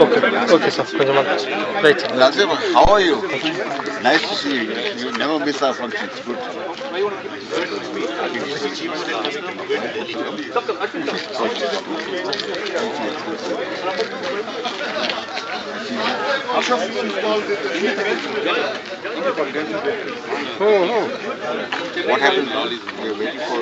Okay, sir. Right. Nazim, how are you? Nice to see you. You never miss our functions. Good. What happened? We're waiting for.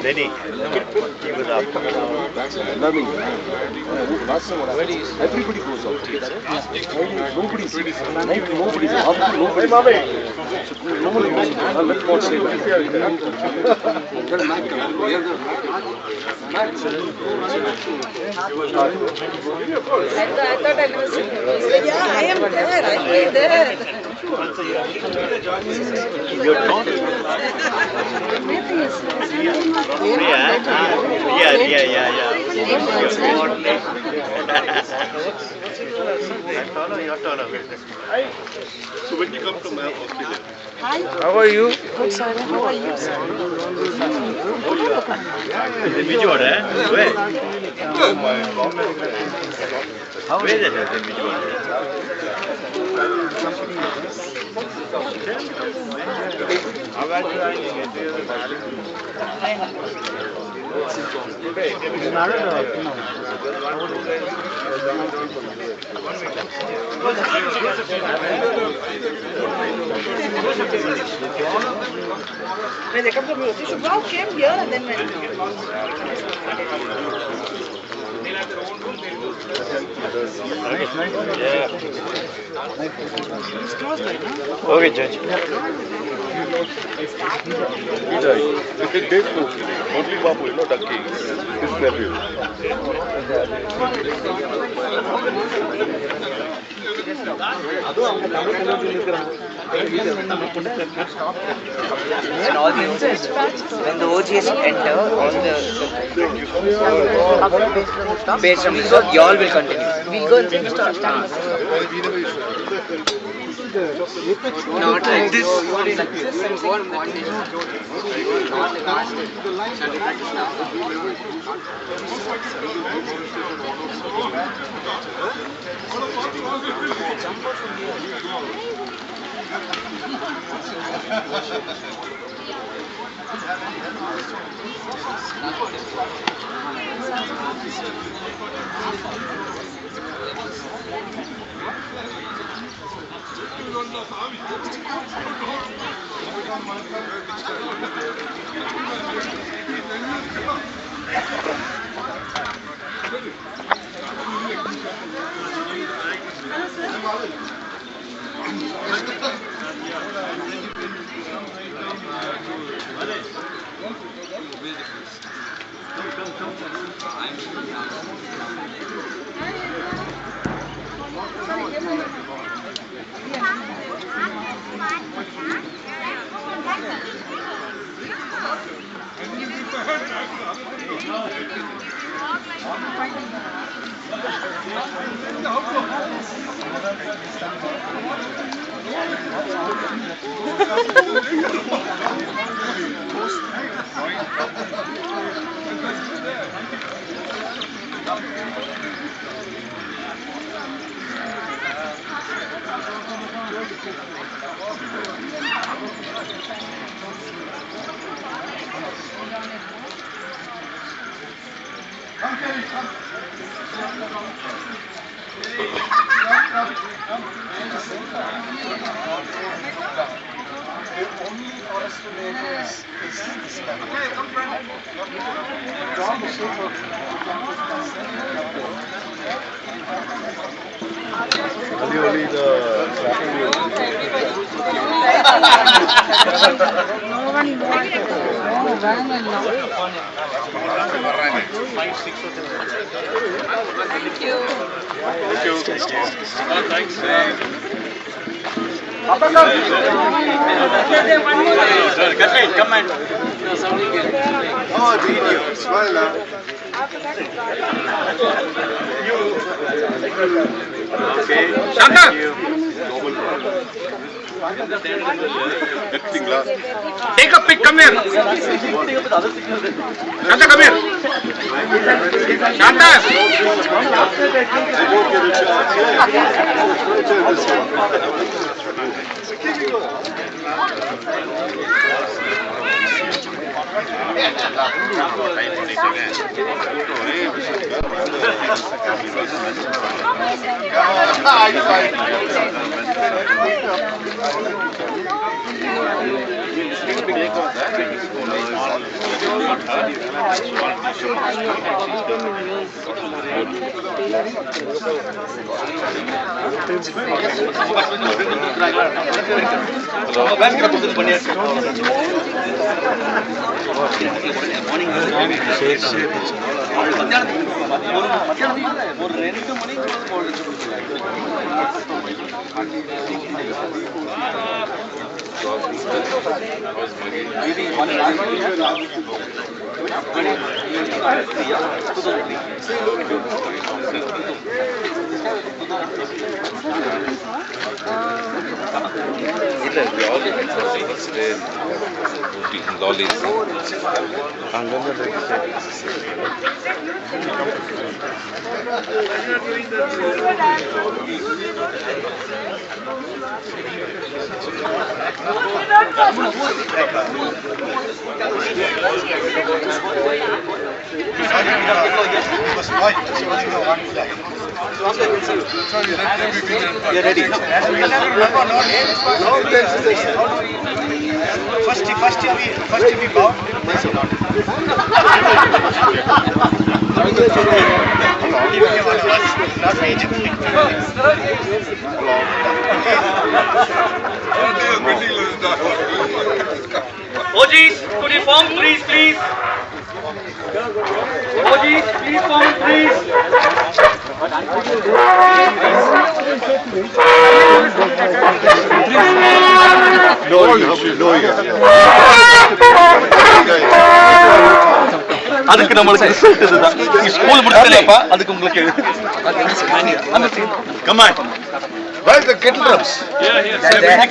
Lenny, give it up. Learning. Everybody goes out. Nobody's. Nobody's. Nobody goes out. Let's not say I thought I was. Yeah, I am there. I'll be there. You're not? Your turn. So when you come to Australia? Hi. How are you? Good, sir. How are you, sir? Vijayawada, where? How Where is it in Vijayawada? When they come to me, you should now came here and then went. Okay, Judge. Only Babu, not a king. His nephew. And audiences, when the OGAs enter, all the based on this, so you all will continue. We'll go and start. Not like this. Only the No one Oh, video. Smile. Okay. Shanta! Take a pic, come here. Shanta, come here. Shanta! First we bow. OGs, could you form threes, please? OGs, please form threes. அதுக்கு நம்மளுக்கு result இதுதான். School முடிச்சலப்பா அதுக்கு உங்களுக்கு Come on. Where's the kettle drums?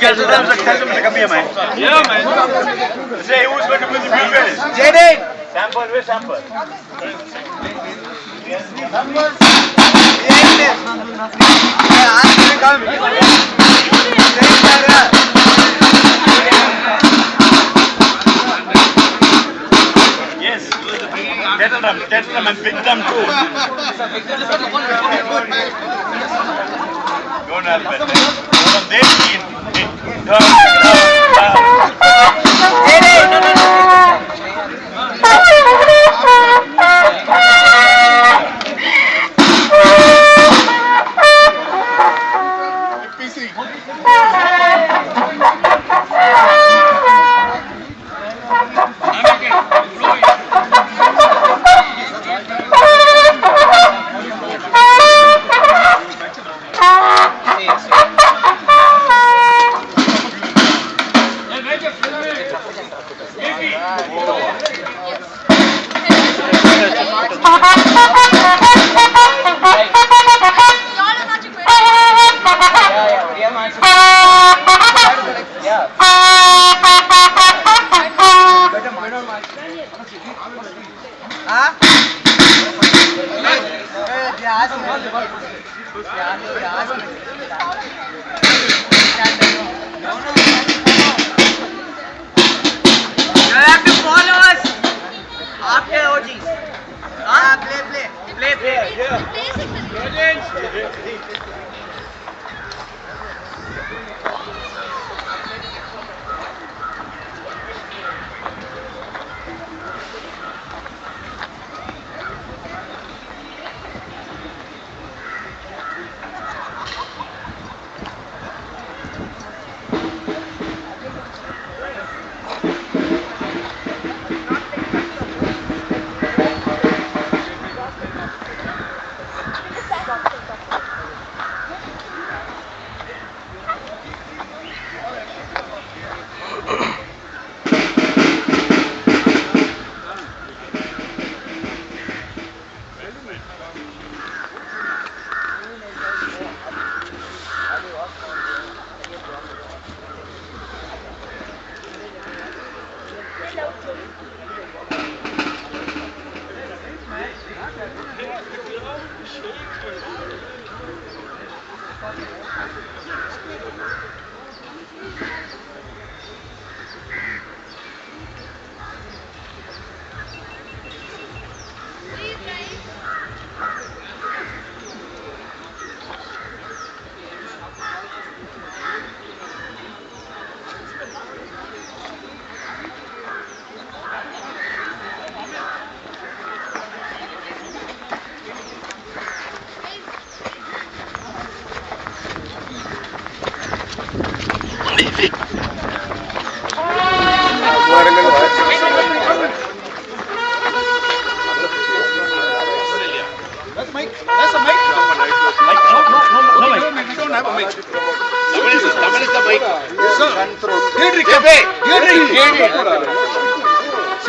Kettle drums are tell them to come here, man. Yeah, man. Say who's going to play the blueberries? Jaden! Sample, where's sample? Yes. Kettle drum and big drum too. Don't help it. From their team, Say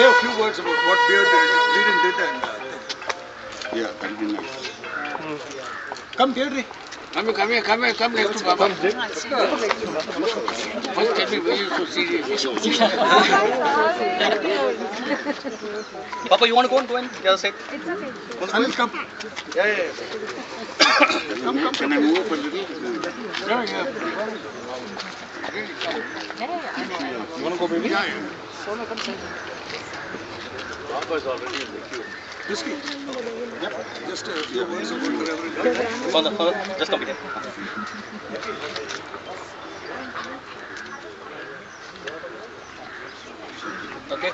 a few words about what Breeden did and Yeah, that'll be nice. come, Deirdre. Come next to Baba. First tell me why you so serious. Papa, you want to go in the other side? Anil, come. Can I move up a little? You want to go, baby? Risky. Just a few words about the Reverend. Just come here. Okay.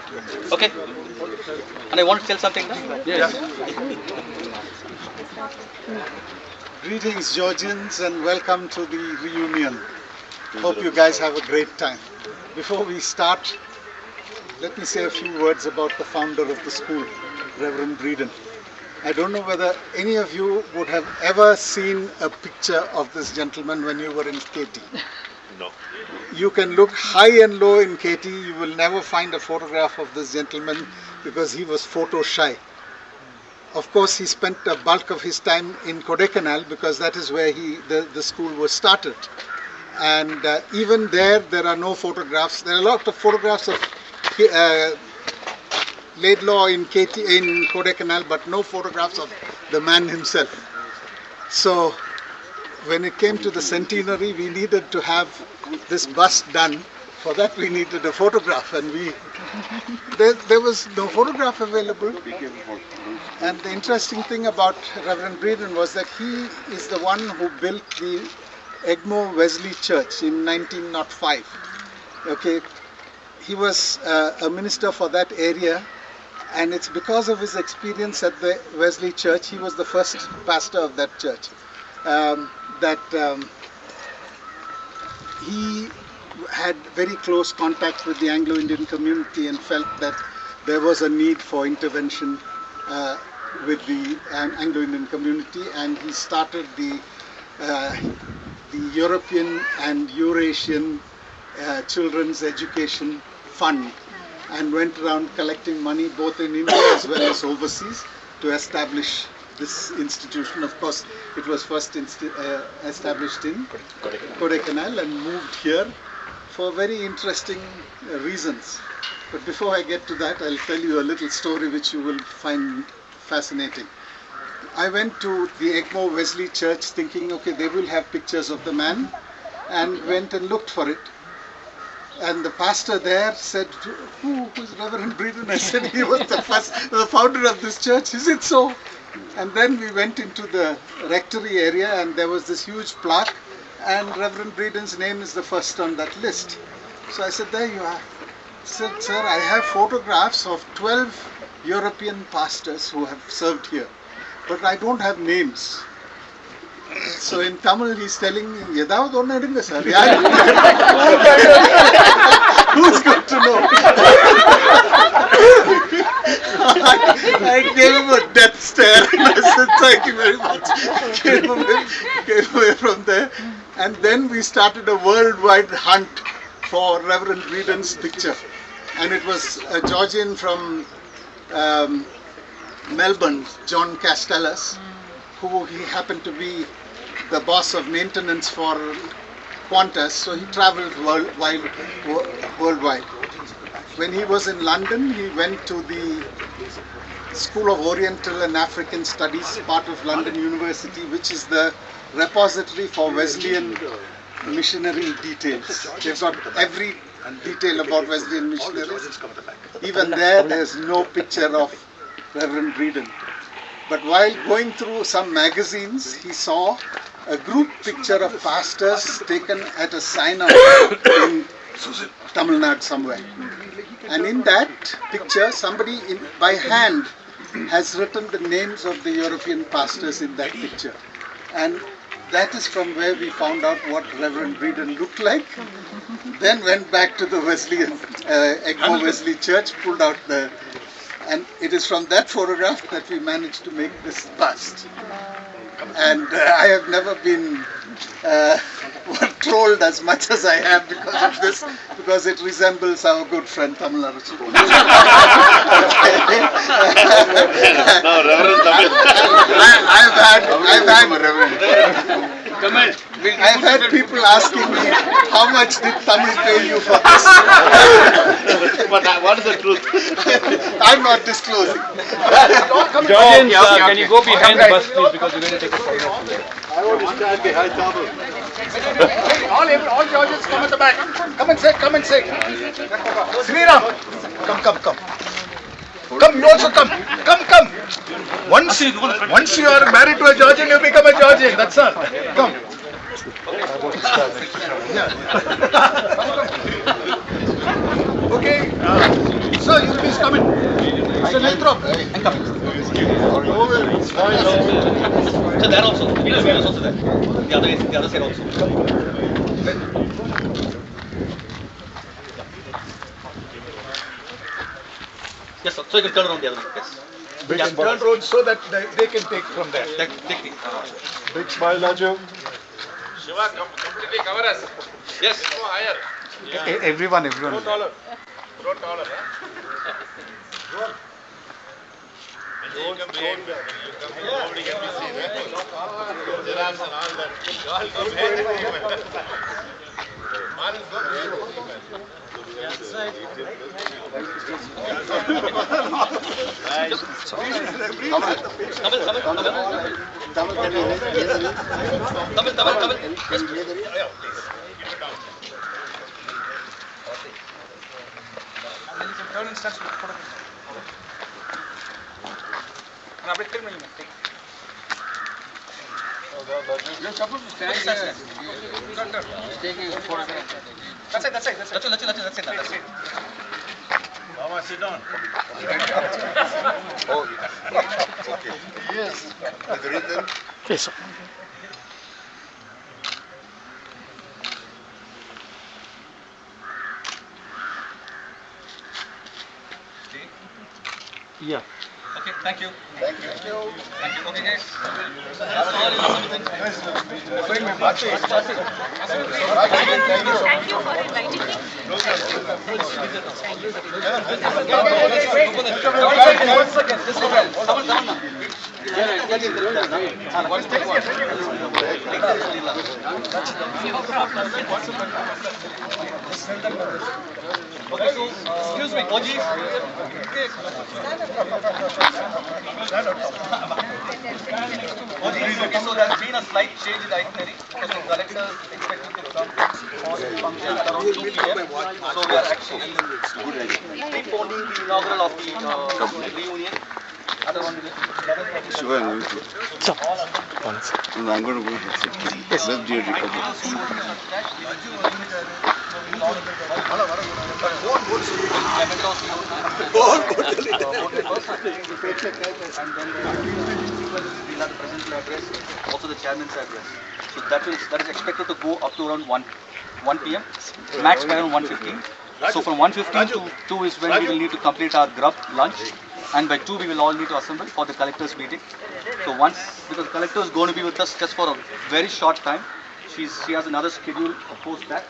Okay. And I want to tell something now? Yes. Greetings, Georgians, and welcome to the reunion. Hope you guys have a great time. Before we start, let me say a few words about the founder of the school, Reverend Breeden. I don't know whether any of you would have ever seen a picture of this gentleman when you were in KT. No. You can look high and low in KT, you will never find a photograph of this gentleman because he was photo shy. Of course, he spent the bulk of his time in Kodaikanal because that is where the school was started. And even there are no photographs. There are a lot of photographs of Laidlaw in Kodaikanal, but no photographs of the man himself. So when it came to the centenary, we needed to have this bust done. For that we needed a photograph, and there was no photograph available. And the interesting thing about Reverend Breeden was that he is the one who built the Egmore Wesley Church in 1905. Okay, he was a minister for that area, and it's because of his experience at the Wesley Church. He was the first pastor of that church. He had very close contact with the Anglo-Indian community and felt that there was a need for intervention with the Anglo-Indian community, and he started the European and Eurasian Children's Education Fund, and went around collecting money both in India as well as overseas to establish this institution. Of course, it was first established in Kodaikanal and moved here for very interesting reasons. But before I get to that, I'll tell you a little story which you will find fascinating. I went to the Egmore Wesley Church thinking, okay, they will have pictures of the man, and went and looked for it. And the pastor there said, who is Reverend Breeden? I said, he was the founder of this church. Is it so? And then we went into the rectory area, and there was this huge plaque, and Reverend Breeden's name is the first on that list. So I said, there you are. I said, sir, I have photographs of 12 European pastors who have served here, but I don't have names. So in Tamil he's telling me, Yedavadu onnu edunga sir. Who's going to know? I gave him a death stare and I said, thank you very much. Came away from there. And then we started a worldwide hunt for Reverend Breeden's picture. And it was a Georgian from Melbourne, John Castellas, who he happened to be the boss of maintenance for Qantas, so he travelled worldwide. When he was in London, he went to the School of Oriental and African Studies, part of London University, which is the repository for Wesleyan missionary details. They've got every detail about Wesleyan missionaries. Even there's no picture of Reverend Breeden. But while going through some magazines, he saw a group picture of pastors taken at a synod in Tamil Nadu somewhere. And in that picture, somebody by hand has written the names of the European pastors in that picture. And that is from where we found out what Reverend Breeden looked like. Then went back to the Wesleyan, Egmont Wesley Church, pulled out and it is from that photograph that we managed to make this bust. And I have never been trolled as much as I have because of this, because it resembles our good friend Tamil Nadu. I've had people asking me, how much did Tamil pay you for this? But what is the truth? I'm not disclosing. Georgians, can you go behind the bus, please, because we're going to take a photo. I want to stand behind Tamil. All Georgians come at the back. Come and sit. Sriram, come. Come, you also come. Come. Once you are married to a Georgian, you become a Georgian. That's all. Come. Okay. Sir, you please come in. Mr. Nethrop. So there also. Venus also there. The other side also. Yes, sir. So you can turn around the other way. Yes. Big turn road so that they can take from there. Take me. Big smile, Raju. Shiva, completely cover us. Yes. Go higher. Everyone. Grow taller. Huh? When you come here, nobody can be seen. Giraffes and all that. You all go behind the team. Marins go behind the team. You're supposed to stand here. Taking a photograph. That's it. Mama, sit down. Okay. Yes. The reason. Yes, sir. Yeah. Okay, thank you. Thank you. Okay, guys. Thank you for inviting me. Okay, so, excuse me, OG. Okay, so there's been a slight change in the itinerary. So the collector is expected to come on function around 2 p.m. So we are actually preponing the inaugural of the reunion. Shiva, I'm going to. No, I'm going to go. Yes. Let's do it. Also the chairman's address. So that is expected to go up to around 1 p.m. max by around 1:15. So from 1:15 to 2 is when we will need to complete our grub lunch, and by 2 we will all need to assemble for the collectors meeting. So because the collector is going to be with us just for a very short time, she has another schedule post that.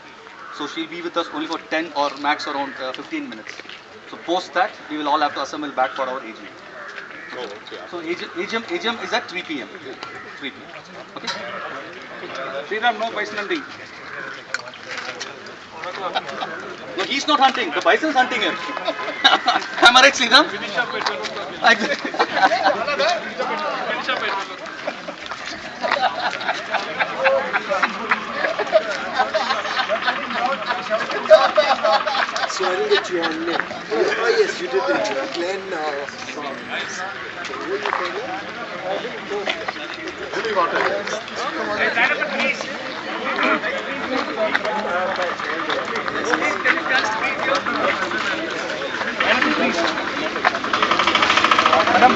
So she'll be with us only for 10 or max around 15 minutes. So post that, we will all have to assemble back for our AGM. So AGM is at 3 p.m. 3 p.m. Okay? Sriram, no bison hunting. No, he's not hunting. The bison is hunting him. Am I right, Sriram? So I didn't get your name. Oh yes, you did it. Glenn from... Madam.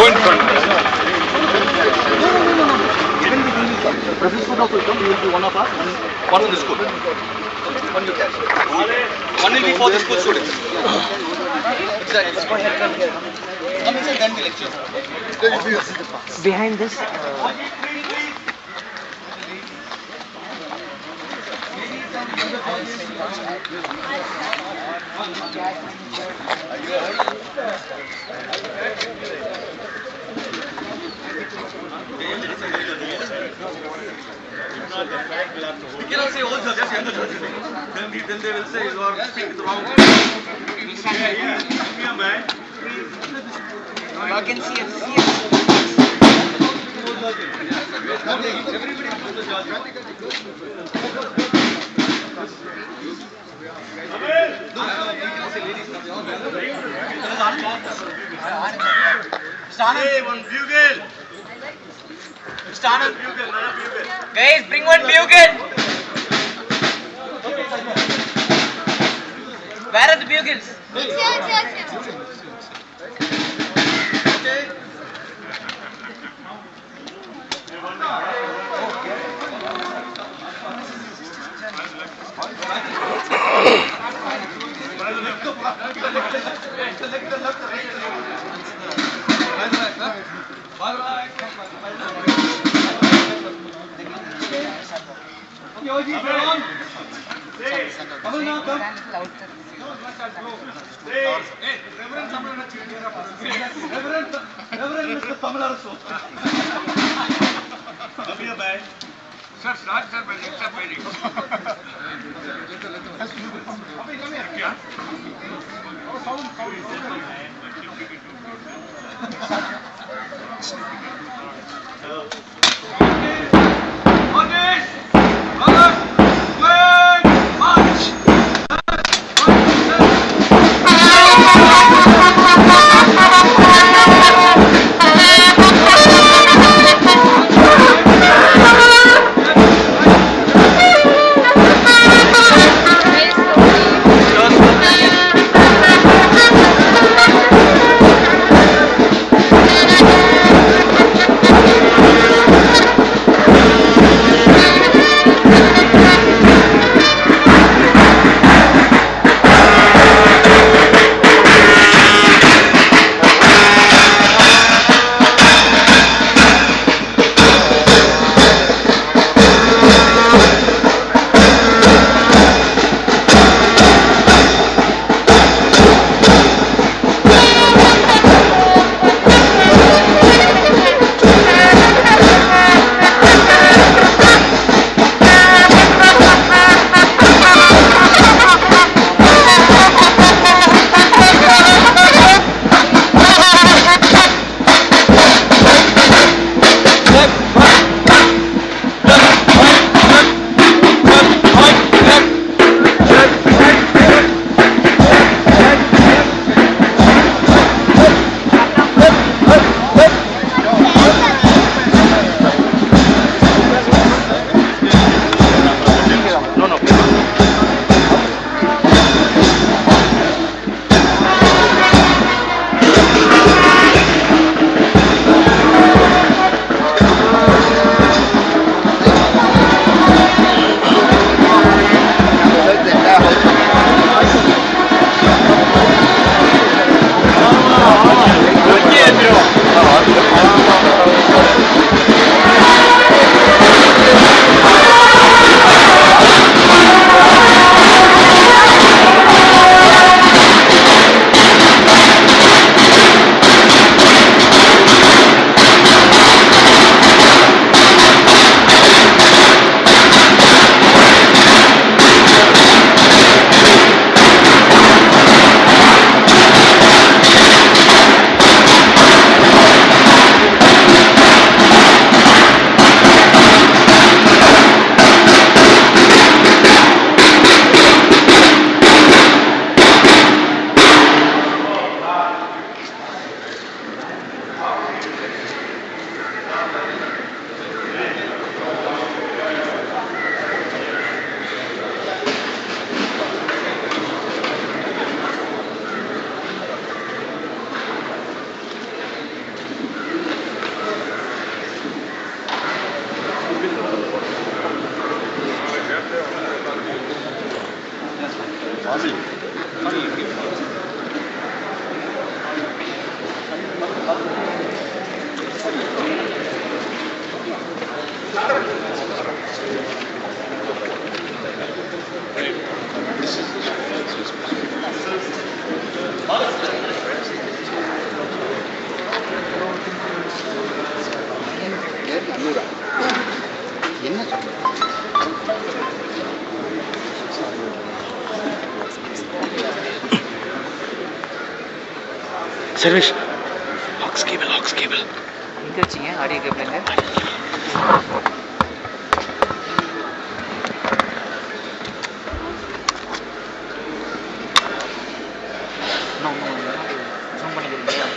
Go in front. Present school also will come. We will be one of us and one in the school. One will catch. One will be for the school students. Exactly. Come inside, then we lecture. Behind this. You cannot say all judges, younger judges. Then they will say you are speaking the wrong way. You can see it. Everybody knows the judge. Hey, one bugle. Stand up. Bugle, not a bugle. Guys, bring one bugle. Where are the bugles? Sarvesh, aux cable, aux cable. எங்க வச்சீங்க audio கேபிள்ங்க? Zoom பண்ணிக்கிறீங்களா?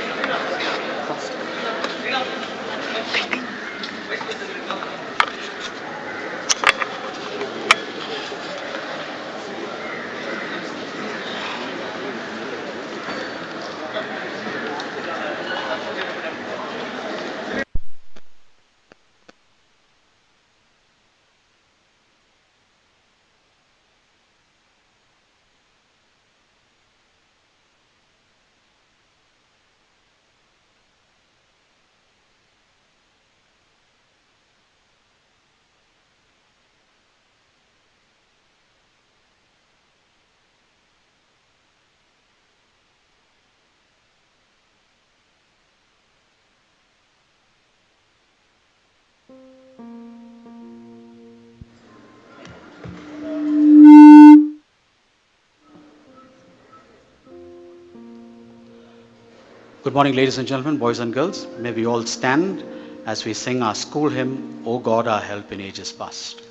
Good morning, ladies and gentlemen, boys and girls. May we all stand as we sing our school hymn, O God, our help in ages past.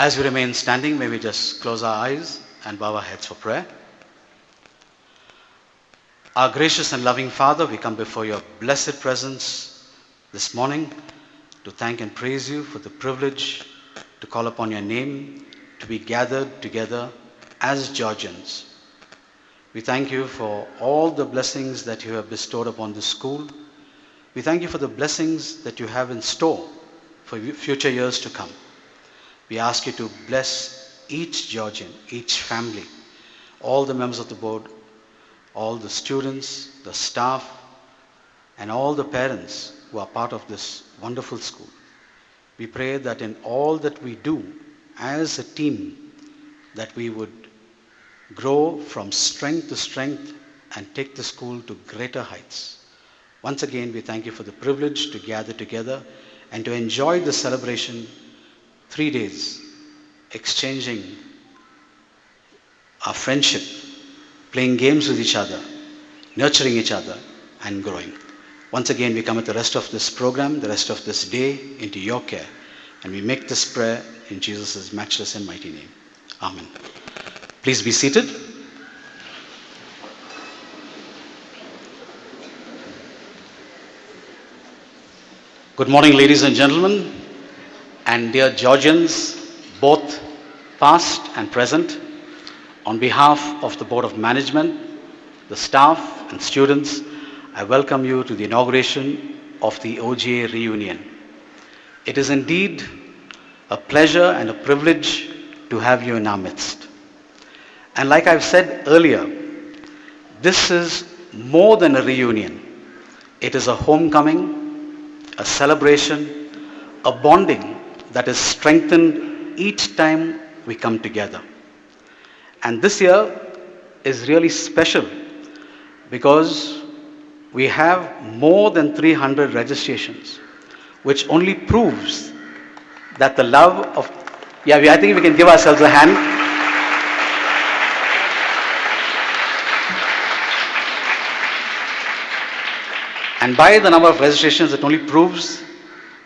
As we remain standing, may we just close our eyes and bow our heads for prayer. Our gracious and loving Father, we come before your blessed presence this morning to thank and praise you for the privilege to call upon your name, to be gathered together as Georgians. We thank you for all the blessings that you have bestowed upon this school. We thank you for the blessings that you have in store for future years to come. We ask you to bless each Georgian, each family, all the members of the board, all the students, the staff, and all the parents who are part of this wonderful school. We pray that in all that we do as a team, that we would grow from strength to strength and take the school to greater heights. Once again, we thank you for the privilege to gather together and to enjoy the celebration 3 days, exchanging our friendship, playing games with each other, nurturing each other, and growing. Once again, we commit the rest of this program, the rest of this day into your care, and we make this prayer in Jesus' matchless and mighty name. Amen. Please be seated. Good morning, ladies and gentlemen, and dear Georgians, both past and present. On behalf of the Board of Management, the staff and students, I welcome you to the inauguration of the OGA reunion. It is indeed a pleasure and a privilege to have you in our midst. And like I've said earlier, this is more than a reunion. It is a homecoming, a celebration, a bonding that is strengthened each time we come together. And this year is really special because we have more than 300 registrations, which only proves that the love of, I think we can give ourselves a hand. And by the number of registrations, it only proves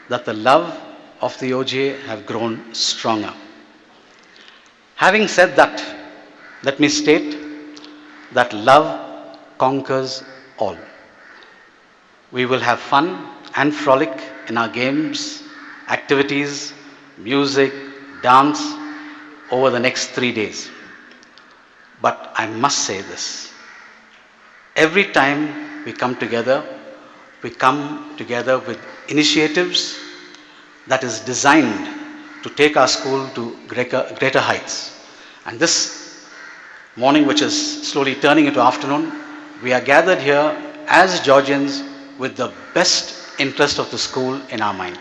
that the love of the OGA have grown stronger. Having said that, let me state that love conquers all. We will have fun and frolic in our games, activities, music, dance over the next 3 days. But I must say this. Every time we come together with initiatives that is designed to take our school to greater heights. And this morning, which is slowly turning into afternoon, we are gathered here as Georgians with the best interest of the school in our mind.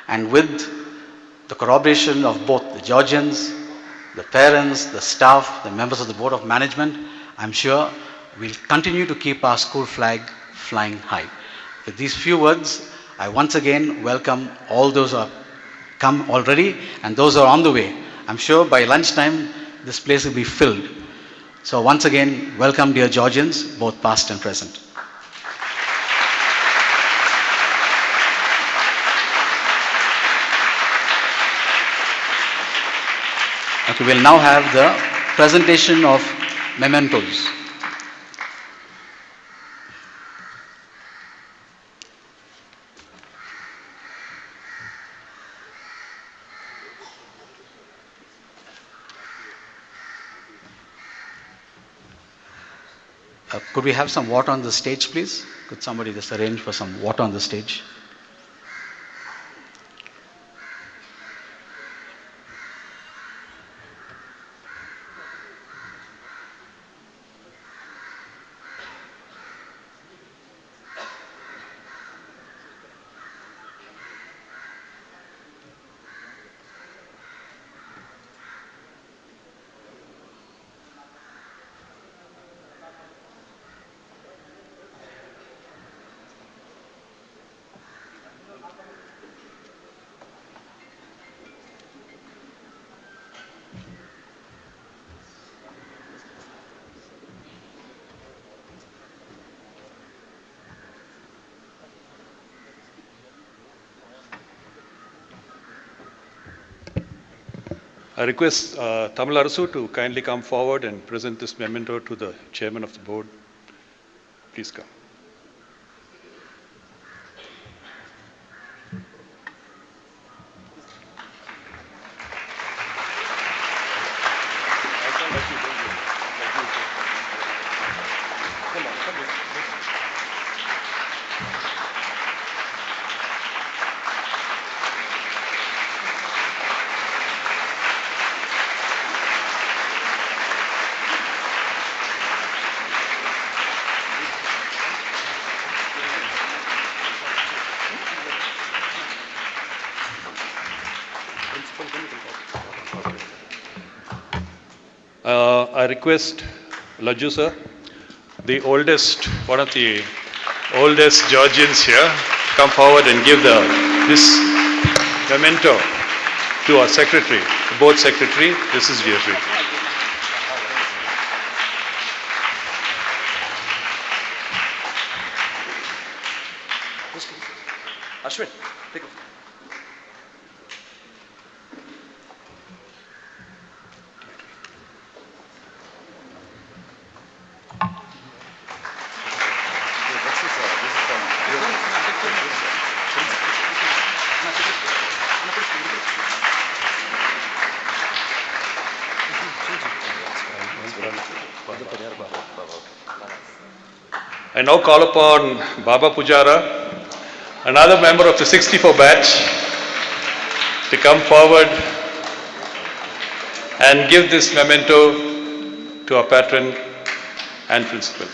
And with the corroboration of both the Georgians, the parents, the staff, the members of the Board of Management, I'm sure we'll continue to keep our school flag flying high. With these few words, I once again welcome all those who have come already and those who are on the way. I'm sure by lunchtime, this place will be filled. So once again, welcome dear Georgians, both past and present. Okay, we'll now have the presentation of mementos. Could we have some water on the stage, please? Could somebody just arrange for some water on the stage? I request Tamil Arasu to kindly come forward and present this memento to the chairman of the board. Please come. I request Laju sir, the oldest, one of the oldest Georgians here, come forward and give this memento to our secretary, the board secretary, Mrs. Jeffrey. Ashwin, take it. I now call upon Baba Pujara, another member of the 64 batch, to come forward and give this memento to our patron and principal.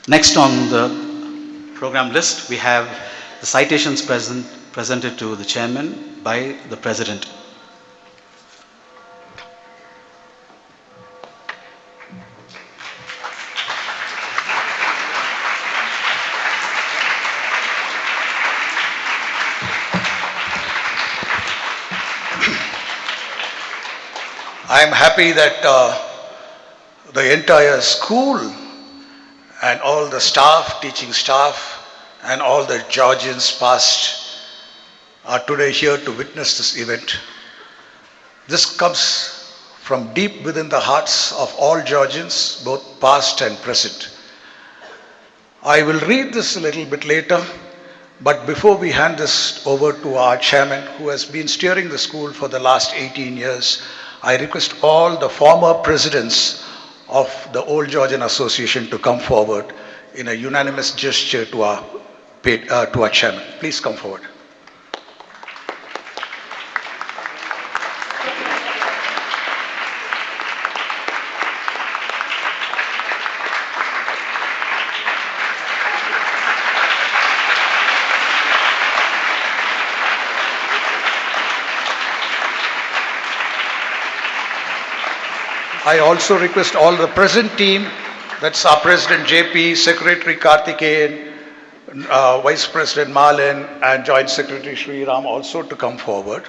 Next on the program list, we have the citations presented to the chairman by the president. I am happy that the entire school and all the staff, teaching staff, and all the Georgians past are today here to witness this event. This comes from deep within the hearts of all Georgians, both past and present. I will read this a little bit later, but before we hand this over to our chairman, who has been steering the school for the last 18 years, I request all the former presidents of the Old Georgian Association to come forward in a unanimous gesture to our chairman. Please come forward. I also request all the present team, that's our President JP, Secretary Karthikeyan, Vice President Malin, and Joint Secretary Sri Ram also to come forward.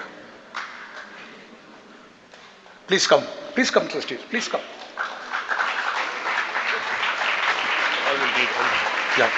Please come to the stage, please come. Yeah.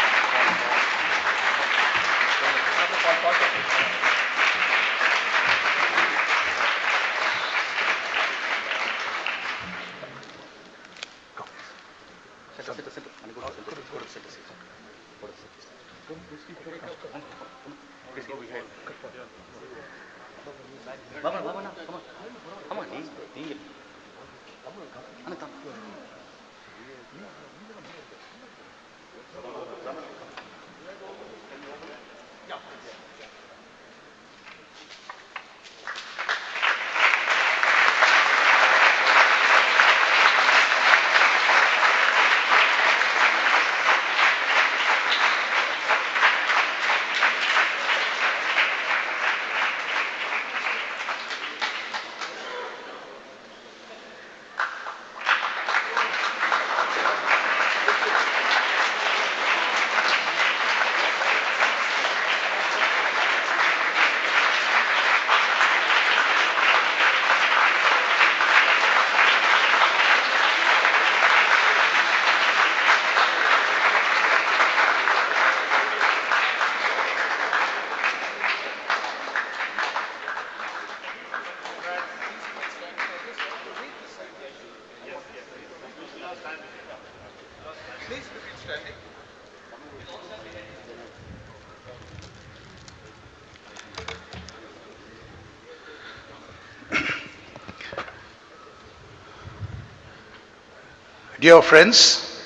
outstanding. Dear friends,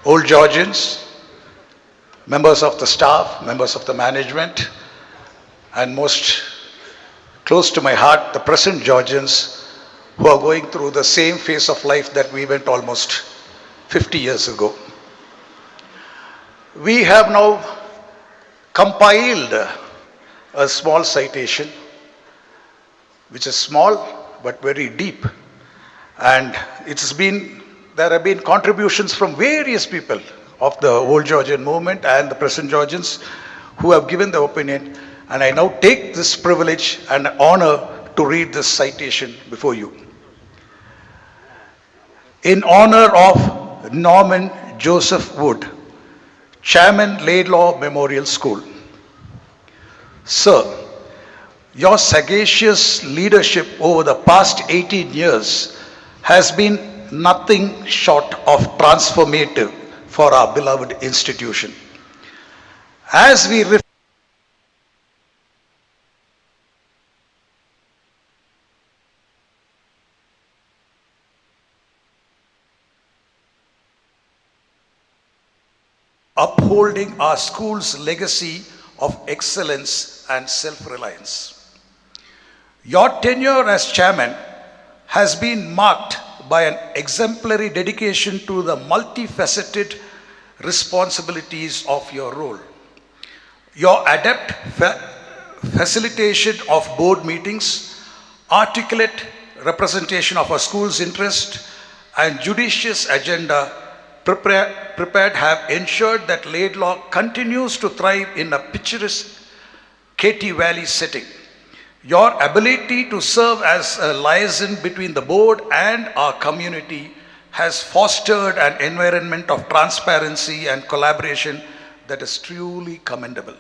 old Georgians, members of the staff, members of the management, and most close to my heart, the present Georgians who are going through the same phase of life that we went almost 50 years ago. We have now compiled a small citation, which is small but very deep. And there have been contributions from various people of the old Georgian movement and the present Georgians who have given their opinion. And I now take this privilege and honor to read this citation before you. In honor of Norman Joseph Wood, Chairman Laidlaw Memorial School. Sir, your sagacious leadership over the past 18 years has been nothing short of transformative for our beloved institution. As we upholding our school's legacy of excellence and self-reliance. Your tenure as chairman has been marked by an exemplary dedication to the multifaceted responsibilities of your role. Your adept facilitation of board meetings, articulate representation of our school's interest, and judicious agenda prepared have ensured that Laidlaw continues to thrive in a picturesque Katy Valley setting. Your ability to serve as a liaison between the board and our community has fostered an environment of transparency and collaboration that is truly commendable.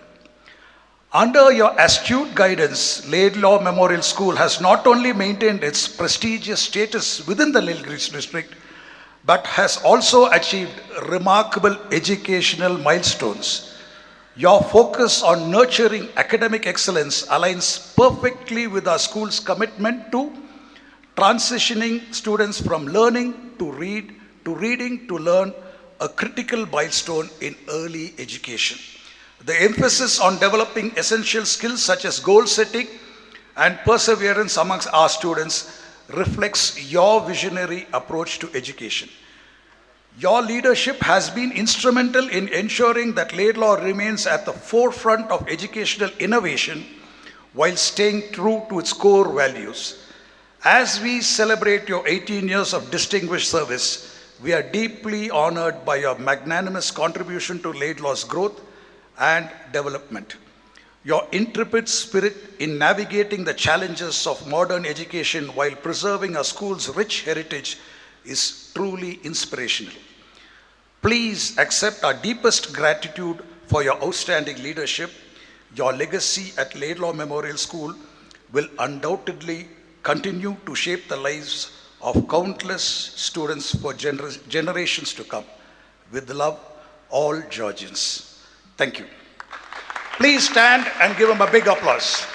Under your astute guidance, Laidlaw Memorial School has not only maintained its prestigious status within the Nilgiris district, but has also achieved remarkable educational milestones. Your focus on nurturing academic excellence aligns perfectly with our school's commitment to transitioning students from learning to reading to learn, a critical milestone in early education. The emphasis on developing essential skills such as goal setting and perseverance amongst our students reflects your visionary approach to education. Your leadership has been instrumental in ensuring that Laidlaw remains at the forefront of educational innovation while staying true to its core values. As we celebrate your 18 years of distinguished service, we are deeply honored by your magnanimous contribution to Laidlaw's growth and development. Your intrepid spirit in navigating the challenges of modern education while preserving our school's rich heritage is truly inspirational. Please accept our deepest gratitude for your outstanding leadership. Your legacy at Laidlaw Memorial School will undoubtedly continue to shape the lives of countless students for generations to come. With love, all Georgians. Thank you. Please stand and give them a big applause.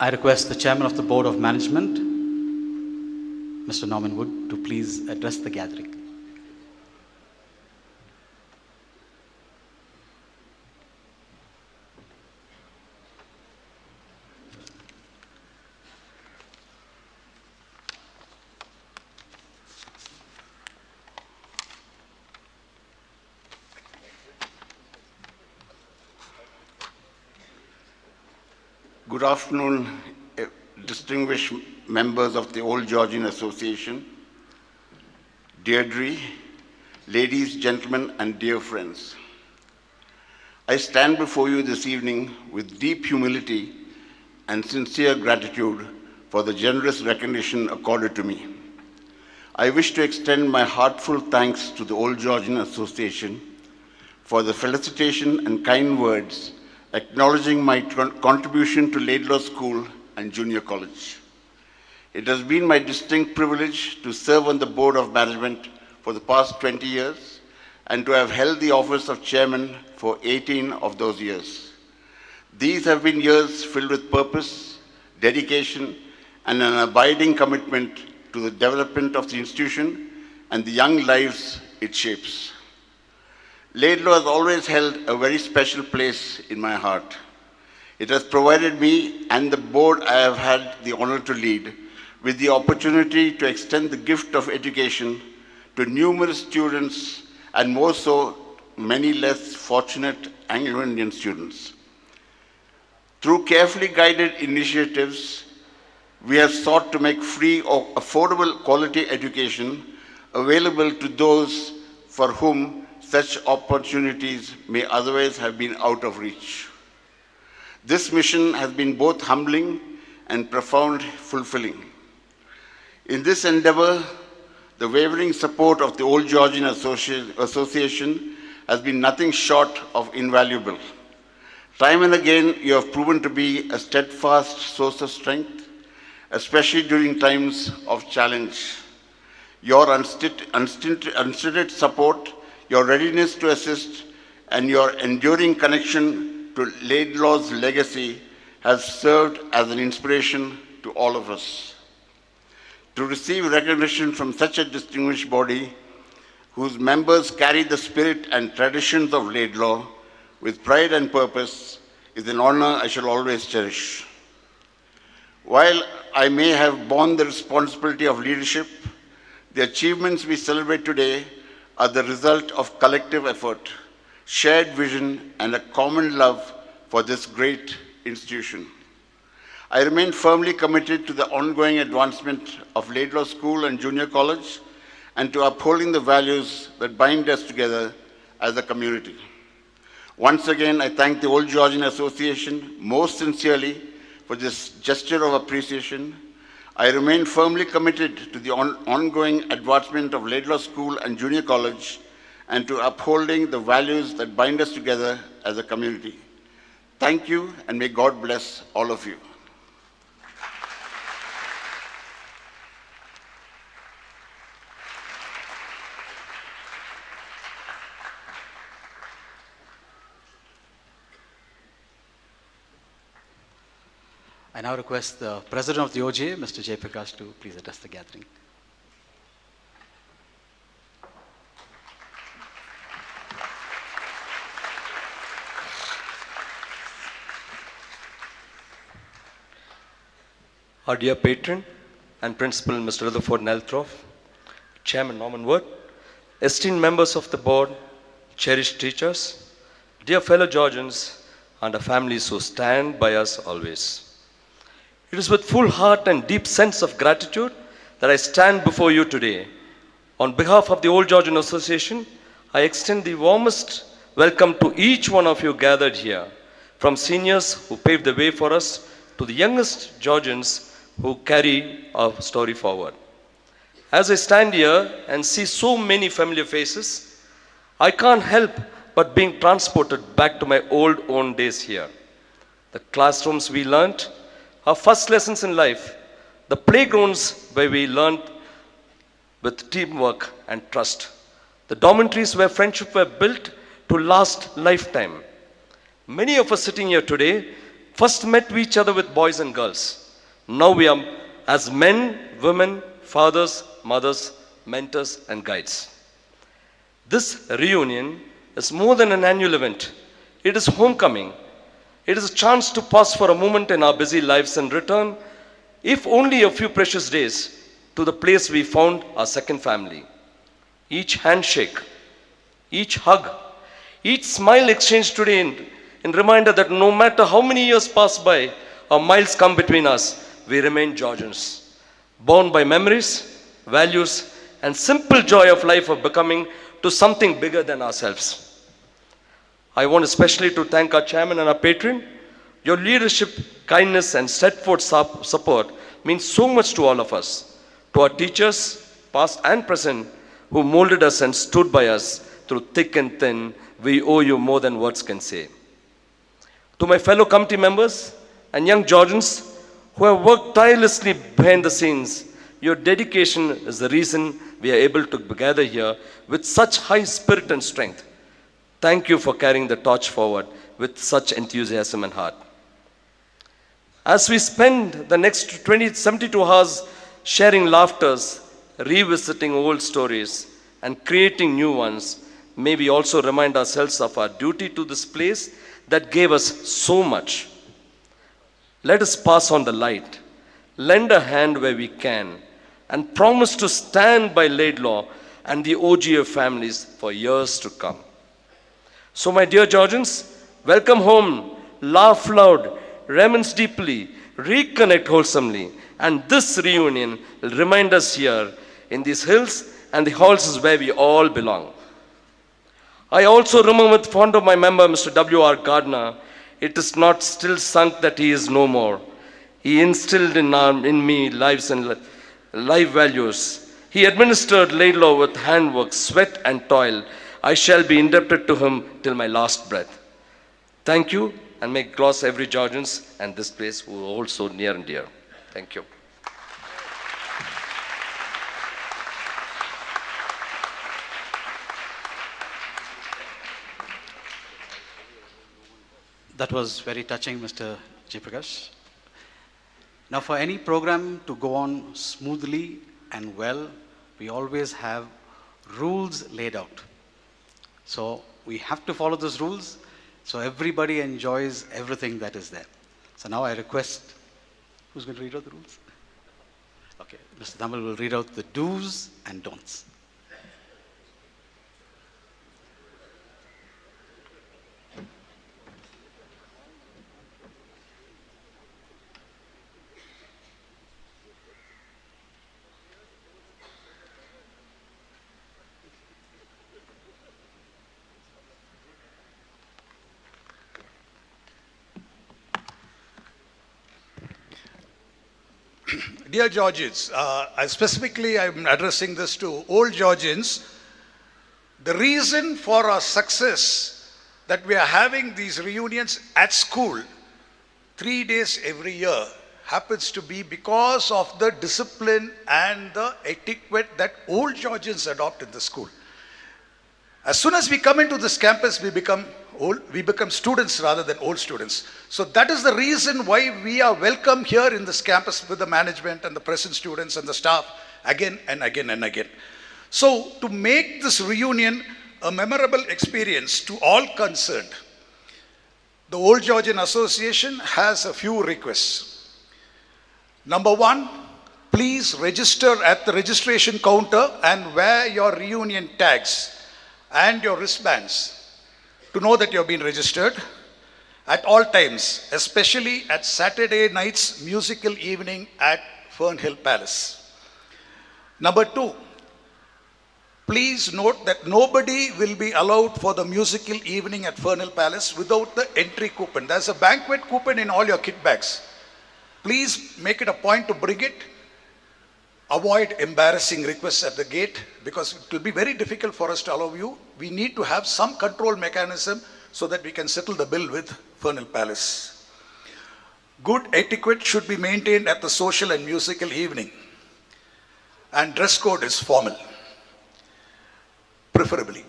I request the Chairman of the Board of Management, Mr. Norman Wood, to please address the gathering. Good afternoon, distinguished members of the Old Georgian Association, Deirdre, ladies, gentlemen, and dear friends. I stand before you this evening with deep humility and sincere gratitude for the generous recognition accorded to me. I wish to extend my heartfelt thanks to the Old Georgian Association for the felicitation and kind words acknowledging my contribution to Laidlaw School and Junior College. It has been my distinct privilege to serve on the Board of Management for the past 20 years and to have held the office of Chairman for 18 of those years. These have been years filled with purpose, dedication, and an abiding commitment to the development of the institution and the young lives it shapes. Laidlaw has always held a very special place in my heart. It has provided me and the board I have had the honor to lead with the opportunity to extend the gift of education to numerous students and more so many less fortunate Anglo-Indian students. Through carefully guided initiatives, we have sought to make free or affordable quality education available to those for whom such opportunities may otherwise have been out of reach. This mission has been both humbling and profoundly fulfilling. In this endeavor, the wavering support of the Old Georgian Association has been nothing short of invaluable. Time and again, you have proven to be a steadfast source of strength, especially during times of challenge. Your unstinted support, your readiness to assist, and your enduring connection to Laidlaw's legacy has served as an inspiration to all of us. To receive recognition from such a distinguished body, whose members carry the spirit and traditions of Laidlaw with pride and purpose, is an honor I shall always cherish. While I may have borne the responsibility of leadership, the achievements we celebrate today are the result of collective effort, shared vision, and a common love for this great institution. I remain firmly committed to the ongoing advancement of Laidlaw School and Junior College and to upholding the values that bind us together as a community. Once again, I thank the Old Georgian Association most sincerely for this gesture of appreciation. I remain firmly committed to the ongoing advancement of Laidlaw School and Junior College and to upholding the values that bind us together as a community. Thank you, and may God bless all of you. I now request the President of the OGA, Mr. Jay Prakash, to please address the gathering. Our dear patron and principal, Mr. Rutherford Nelthorpe, Chairman Norman Wood, esteemed members of the board, cherished teachers, dear fellow Georgians, and our families who stand by us always. It is with full heart and deep sense of gratitude that I stand before you today. On behalf of the Old Georgian Association, I extend the warmest welcome to each one of you gathered here, from seniors who paved the way for us to the youngest Georgians who carry our story forward. As I stand here and see so many familiar faces, I can't help but being transported back to my own days here. The classrooms we learnt, our first lessons in life, the playgrounds where we learned with teamwork and trust, the dormitories where friendship were built to last lifetime. Many of us sitting here today first met each other with boys and girls. Now we are as men, women, fathers, mothers, mentors, and guides. This reunion is more than an annual event. It is homecoming. It is a chance to pause for a moment in our busy lives and return, if only a few precious days, to the place we found our second family. Each handshake, each hug, each smile exchanged today in reminder that no matter how many years pass by or miles come between us, we remain Georgians, bound by memories, values, and simple joy of life of becoming to something bigger than ourselves. I want especially to thank our chairman and our patron. Your leadership, kindness, and steadfast support means so much to all of us. To our teachers, past and present, who molded us and stood by us through thick and thin, we owe you more than words can say. To my fellow committee members and young Georgians who have worked tirelessly behind the scenes, your dedication is the reason we are able to gather here with such high spirit and strength. Thank you for carrying the torch forward with such enthusiasm and heart. As we spend the next 72 hours sharing laughters, revisiting old stories, and creating new ones, may we also remind ourselves of our duty to this place that gave us so much. Let us pass on the light, lend a hand where we can, and promise to stand by Laidlaw and the OGA families for years to come. So, my dear Georgians, welcome home, laugh loud, reminisce deeply, reconnect wholesomely, and this reunion will remind us here in these hills and the halls is where we all belong. I also remember with fond of my member, Mr. W.R. Gardner, it is not still sunk that he is no more. He instilled in me life values. He administered Laidlaw with handwork, sweat and toil. I shall be indebted to him till my last breath. Thank you, and may gloss every Georgians and this place who are also near and dear. Thank you. That was very touching, Mr. Jaiprakash. Now, for any program to go on smoothly and well, we always have rules laid out. So we have to follow those rules so everybody enjoys everything that is there. So now I request, who's going to read out the rules? Okay, Mr. Dhamal will read out the do's and don'ts. Dear Georgians, specifically I'm addressing this to old Georgians. The reason for our success that we are having these reunions at school 3 days every year happens to be because of the discipline and the etiquette that old Georgians adopt in the school. As soon as we come into this campus, we become students rather than old students. So that is the reason why we are welcome here in this campus with the management and the present students and the staff again and again and again. So to make this reunion a memorable experience to all concerned, the Old Georgian Association has a few requests. Number one, please register at the registration counter and wear your reunion tags and your wristbands to know that you have been registered at all times, especially at Saturday night's musical evening at Fernhill Palace. Number two, please note that nobody will be allowed for the musical evening at Fernhill Palace without the entry coupon. There's a banquet coupon in all your kit bags. Please make it a point to bring it. Avoid embarrassing requests at the gate because it will be very difficult for us to allow you. We need to have some control mechanism so that we can settle the bill with Fernhill Palace. Good etiquette should be maintained at the social and musical evening. And dress code is formal, preferably.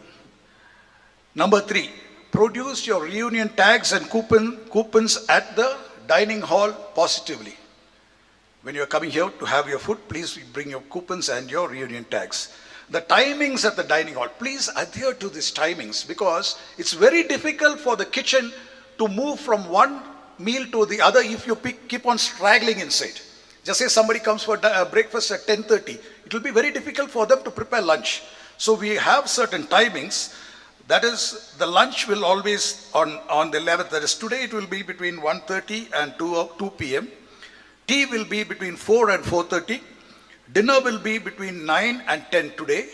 Number three, produce your reunion tags and coupons at the dining hall positively. When you are coming here to have your food, please bring your coupons and your reunion tags. The timings at the dining hall, please adhere to these timings because it's very difficult for the kitchen to move from one meal to the other if you keep on straggling inside. Just say somebody comes for breakfast at 10:30, it will be very difficult for them to prepare lunch. So we have certain timings. That is, the lunch will always on the 11th, that is today it will be between 1:30 and 2 p.m. Tea will be between 4 and 4:30. Dinner will be between 9 and 10 today.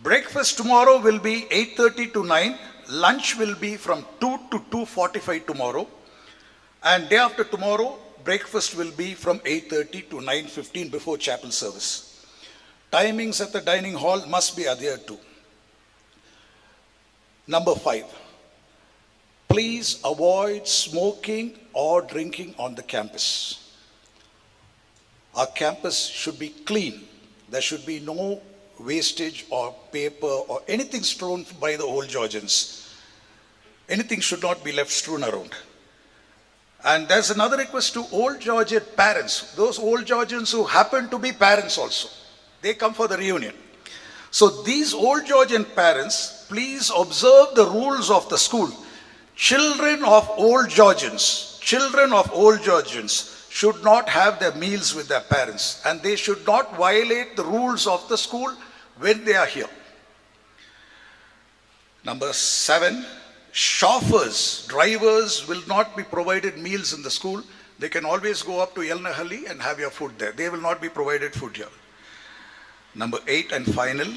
Breakfast tomorrow will be 8:30 to 9. Lunch will be from 2 to 2:45 tomorrow. And day after tomorrow, breakfast will be from 8:30 to 9:15 before chapel service. Timings at the dining hall must be adhered to. Number 5, please avoid smoking or drinking on the campus. Our campus should be clean. There should be no wastage or paper or anything strewn by the old Georgians. Anything should not be left strewn around. And there's another request to old Georgian parents, those old Georgians who happen to be parents also. They come for the reunion. So these old Georgian parents, please observe the rules of the school. Children of old Georgians should not have their meals with their parents, and they should not violate the rules of the school when they are here. Number 7, chauffeurs, drivers will not be provided meals in the school. They can always go up to Yelnahalli and have your food there. They will not be provided food here. Number 8 and final,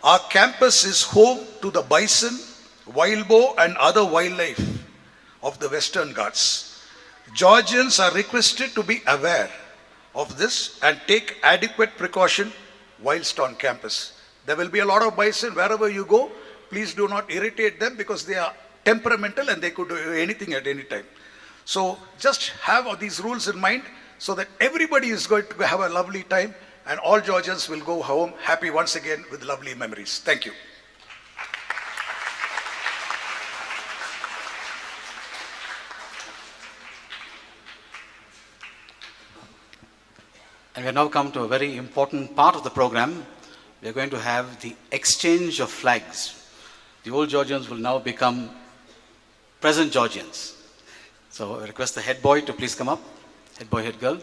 our campus is home to the bison, wild boar and other wildlife of the Western Ghats. Georgians are requested to be aware of this and take adequate precaution whilst on campus. There will be a lot of bison wherever you go. Please do not irritate them because they are temperamental and they could do anything at any time. So just have these rules in mind so that everybody is going to have a lovely time and all Georgians will go home happy once again with lovely memories. Thank you. And we have now come to a very important part of the program. We are going to have the exchange of flags. The old Georgians will now become present Georgians. So I request the head boy to please come up. Head boy, head girl.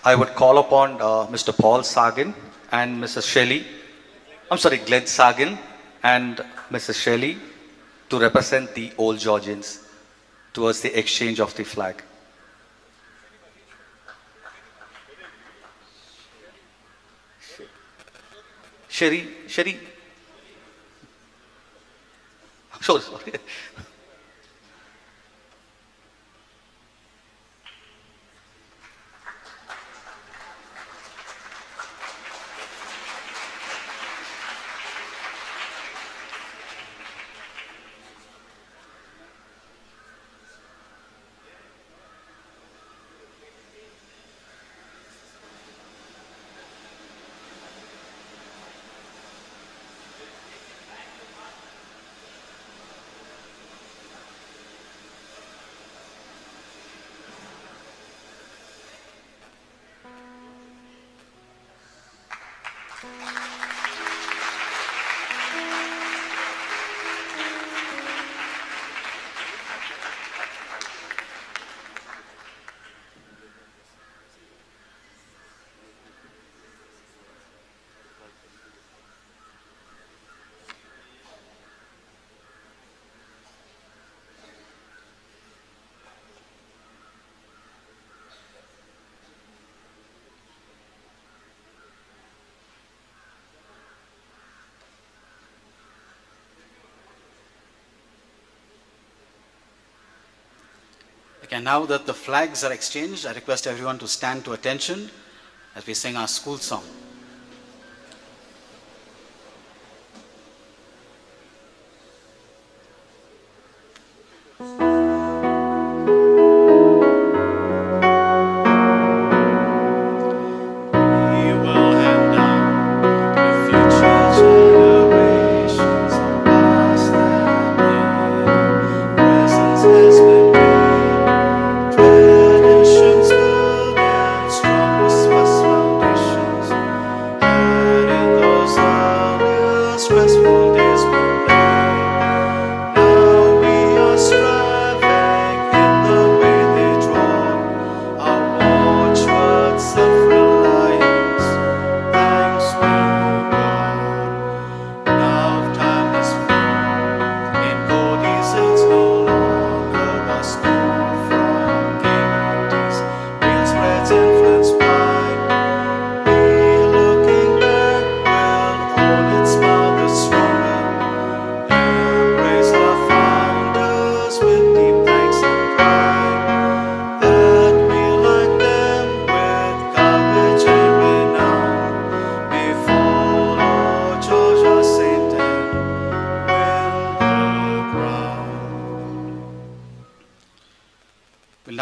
I would call upon Mr. Paul Sagin and Mrs. Glenn Sagin and Mrs. Shelley to represent the old Georgians towards the exchange of the flag. Sherry. Sorry. Okay, now that the flags are exchanged, I request everyone to stand to attention as we sing our school song.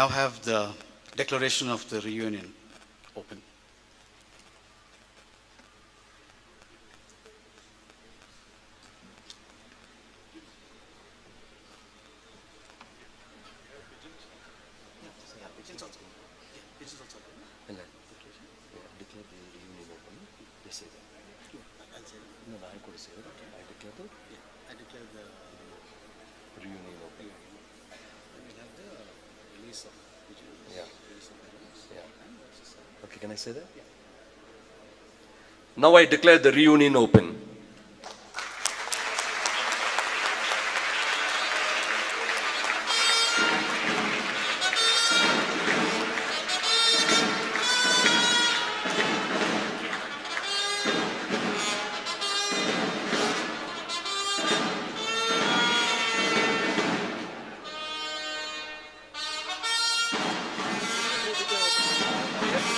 now have the declaration of the reunion open. Okay, can I say that? Now I declare the reunion open.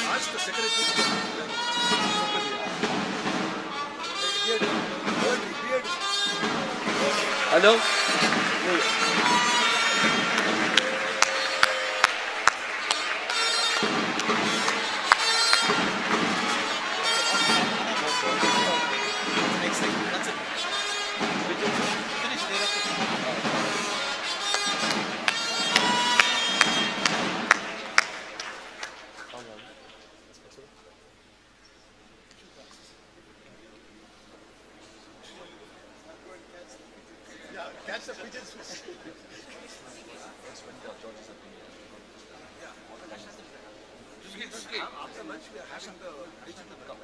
Ask the secretary. Hello? Catch the pigeons. After lunch, we are having the digital come.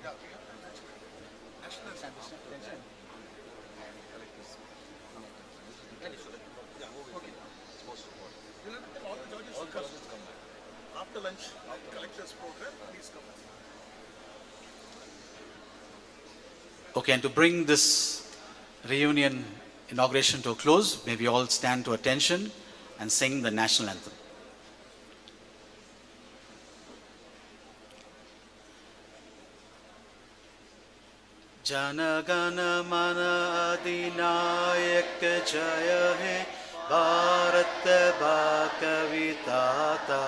Yeah, we have national sanitation. Yeah, okay. We'll have to tell all the judges to come. After lunch, collectors program, please come. Okay, and to bring this reunion inauguration to a close, may we all stand to attention and sing the national anthem. Jana Gana Mana Adinayak Jaya He Bharat Bhaka Vitata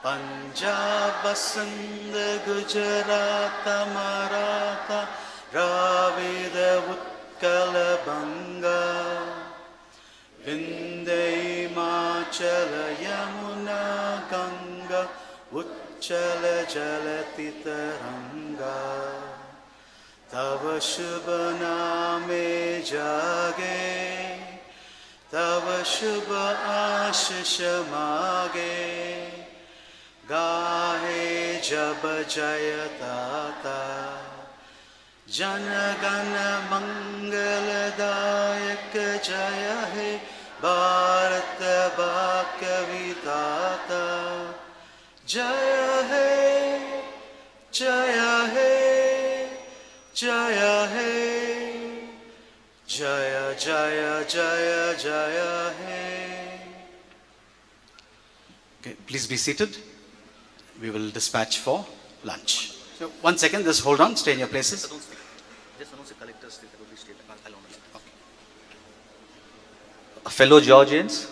Punjab Sindh Gujarat Maratha Dravida Utkala Banga Vindhya Himachala Yamuna Ganga Uchchala Jalati Taranga Tava Shubha Name Jage Tava Shubha Ashish Mage Gahe Jab Jaya Tata Jana Gana Mangala Dayak Jaya He Bharat Bhaka Vitata Jaya He Jaya He Jaya He Jaya Jaya Jaya Jaya He. Okay, please be seated. We will dispatch for lunch. So 1 second, just hold on, stay in your places. Just announce the collector's state. Fellow Georgians,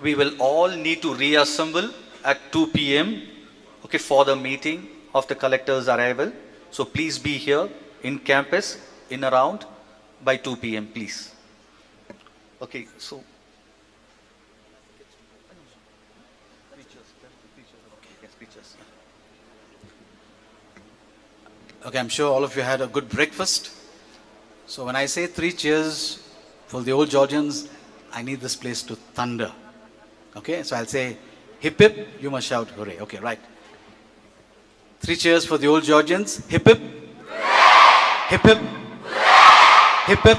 we will all need to reassemble at 2 p.m. Okay, for the meeting of the collector's arrival. So please be here in campus, in around by 2 p.m. please. Okay, so. Okay, I'm sure all of you had a good breakfast. So when I say 3 cheers for the old Georgians, I need this place to thunder. Okay, so I'll say hip hip, you must shout hooray. Okay, right. 3 cheers for the old Georgians. Hip hip. Hip hip. Hip hip.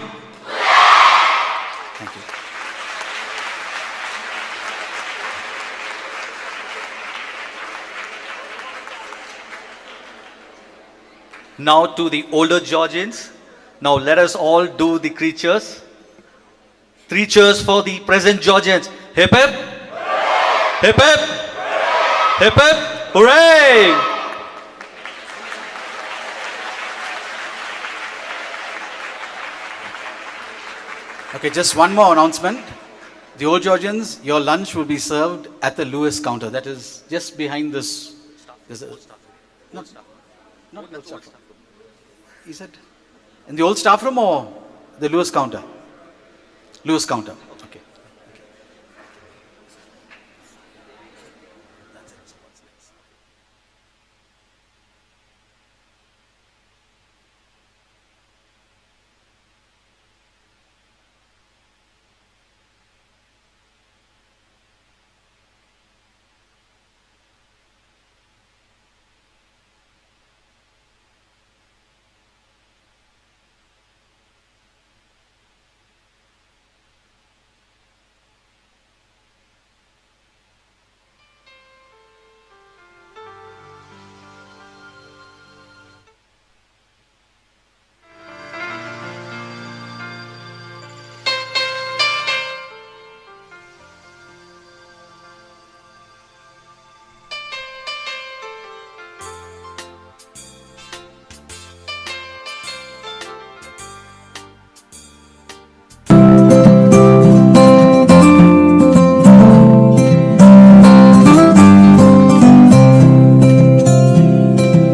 Thank you. Now to the older Georgians. Now let us all do the 3 cheers. 3 cheers for the present Georgians. Hip hip. Hip hip. Hip hip. Hooray! Okay, just one more announcement. The old Georgians, your lunch will be served at the Lewis counter. That is just behind this. Not old staff room. Is it in the old staff room or the Lewis counter? Lewis counter. Okay.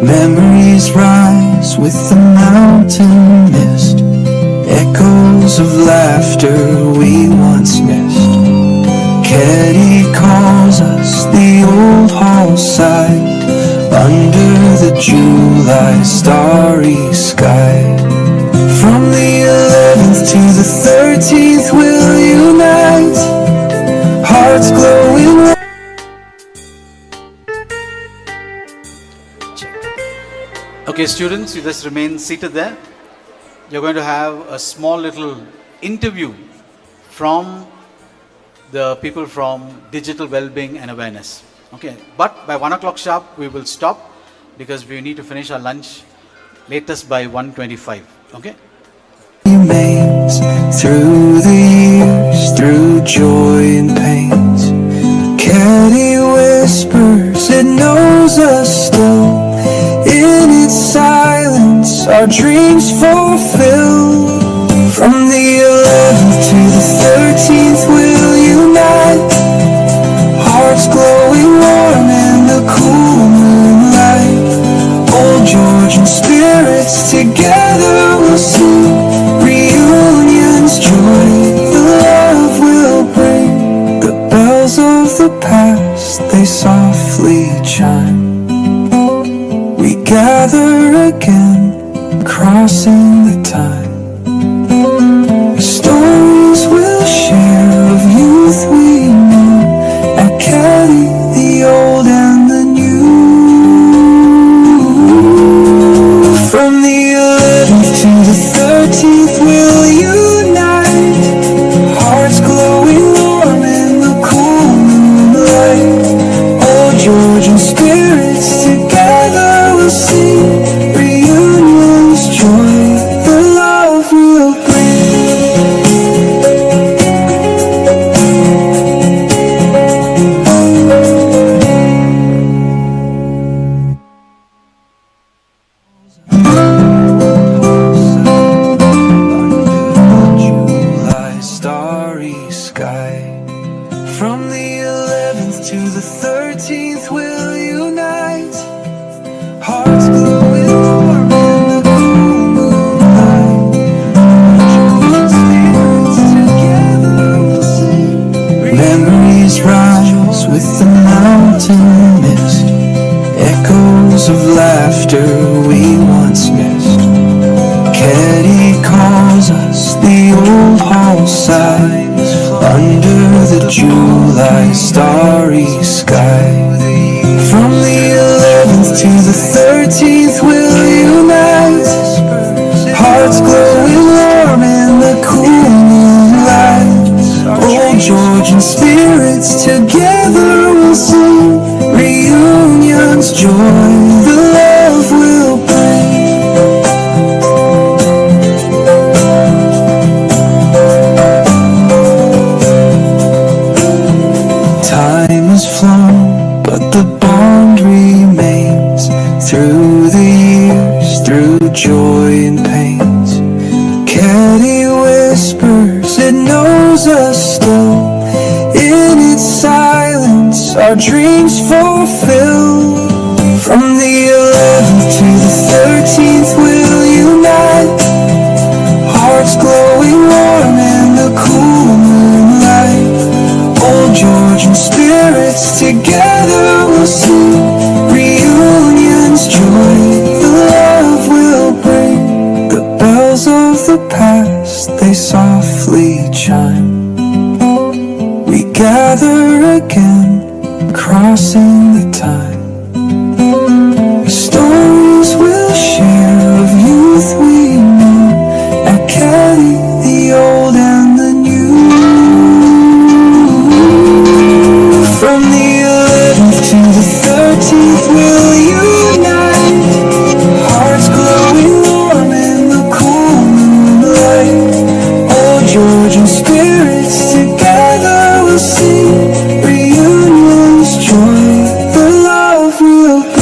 Memories rise with the mountain mist, echoes of laughter we once missed. Caddy calls us the old hall side, under the July starry sky. From the 11th to the 13th we'll unite, hearts glowing. Okay, students, you just remain seated there. You're going to have a small little interview from the people from Digital Wellbeing and Awareness. Okay, but by 1 o'clock sharp, we will stop because we need to finish our lunch latest by 1:25. Okay? Remains through the years, through joy and pains. Caddy whispers, it knows us still. In its silence, our dreams fulfill. From the 11th to the 13th, we'll unite, hearts glowing warm in the cool moonlight. Old Georgian spirits together we'll sing. Reunions, joy, the love will bring. The bells of the past, they softly chime. We gather again, crossing the time. Stories we'll share of youth we knew, at Caddy, the old and the new. From the 11th to the 13th we'll unite, hearts glowing warm in the cool moonlight. Old Georgian spirits together we'll sing. Reunions, joy, the love we'll July starry sky. From the 11th to the 13th we'll unite, hearts glowing warm in the cool moonlight. Georgian spirits together we'll sing. Memories rise with the mountain mist, echoes of laughter we once missed. Caddy calls us the old hall side, under the July starry sky. From the 11th to the 13th we'll unite, hearts glowing warm in the cool moonlight. Old Georgian spirits together we'll sing. Reunions, joy, the love will bring. Time has flown, but the bond remains. Through the years, through joy and pains. Caddy whispers, it knows us still. our dreams fulfilled. From the 11th to the 13th we'll unite, hearts glowing warm in the cool moonlight. Old Georgian spirits together we'll sing, reunions joy the love will bring. The bells of the past, they softly chime. We gather again, crossing the time. Stories we'll share of youth we knew, at Caddy, the old and the new. From the 11th to the 13th we'll unite, hearts glowing warm in the cool moonlight. Old Georgian spirits together we'll sing, reunions joy the love we'll bring.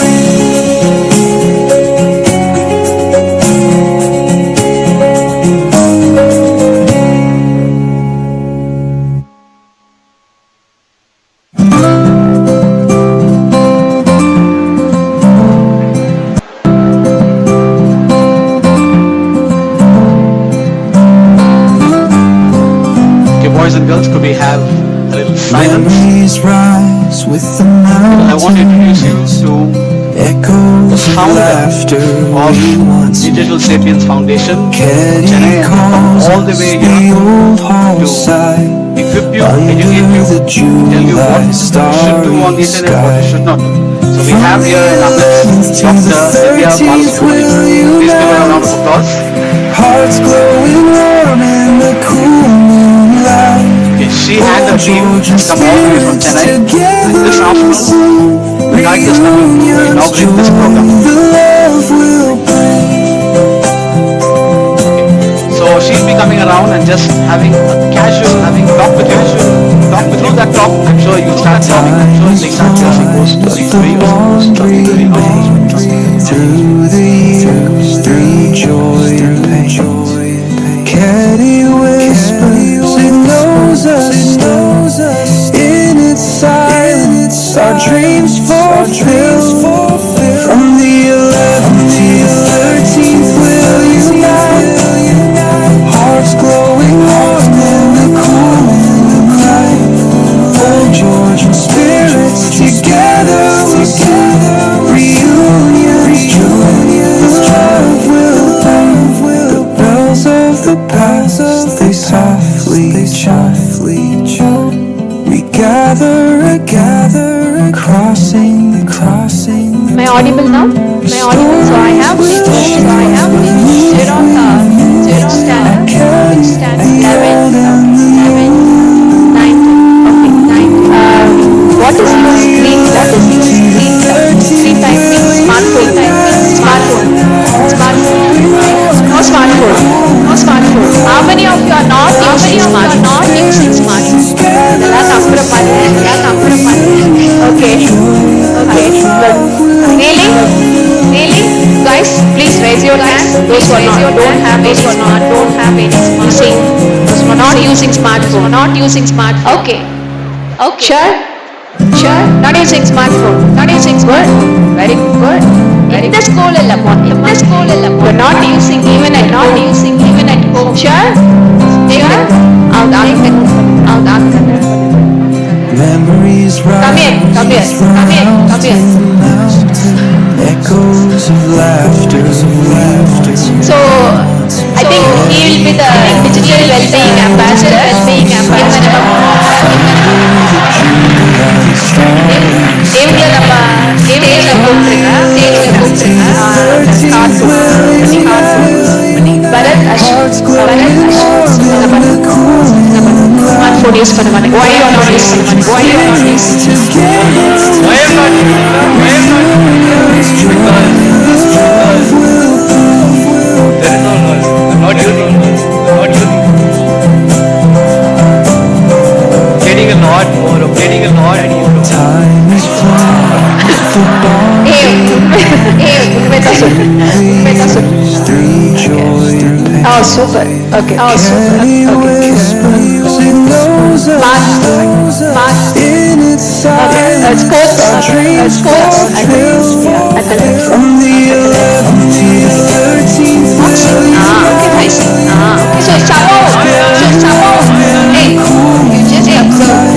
Boys and girls, could we have a little silence? Memories rise with the mountains. I want to introduce you to Echoes the of founder laughter of we once Digital Sapiens Foundation, Caddy Chennai, and calls all the us way the here old hall to side, equip you, under educate you, the tell you what July you should do on the internet, what you starry should not do. So we have here in our midst to the Dr. Divya 13th Balasubramanian. we'll Please give her a round of unite, applause. hearts glowing warm in the cool moonlight. She and her team has come all the way from Chennai, and this afternoon we like this coming to inaugurate this program. So she'll be coming around and just having a casual, talk with you. Through that talk, I'm sure you'll start talking. I'm sure you'll start guessing who's Through the years, through joy and pain, Caddy whispers, it knows us. In its silence, our dreams fulfill. From the 11th to the 13th we'll unite, hearts glowing warm in the cool moonlight. Old Georgian spirits together we'll sing, reunions joy the love will bring. The bells of the past, they softly chime. We gather, crossing the crossing. Am I audible now? Am I audible? So I have standard 11, 9. What is your screen? What is your screen time? Smartphone. No smartphone. How many of you are not using smartphone? Okay. Really? Guys, please raise your hand. Those who don't have any smartphone. Those who are not using smartphone. Okay. Sure. Not using smartphone. Good. Very good. In the school, we're not using even at home. Sure. Memories rise. Come here. Echoes of laughter. So, I think he will be the digital well-being ambassador. Smartphone use பண்ண மாட்டேன். Why you are not using? Why you are not using? Why am not? There is no noise. I'm not using. Getting a lot more. Time is through joy and pain. Oh, super. Okay. Caddy whispers, it knows us. Smart. In its It's quotes. It's quotes. At the left. From the 11th to the 13th will you Okay, I see. Okay, so Chavo. Hey, you just observe.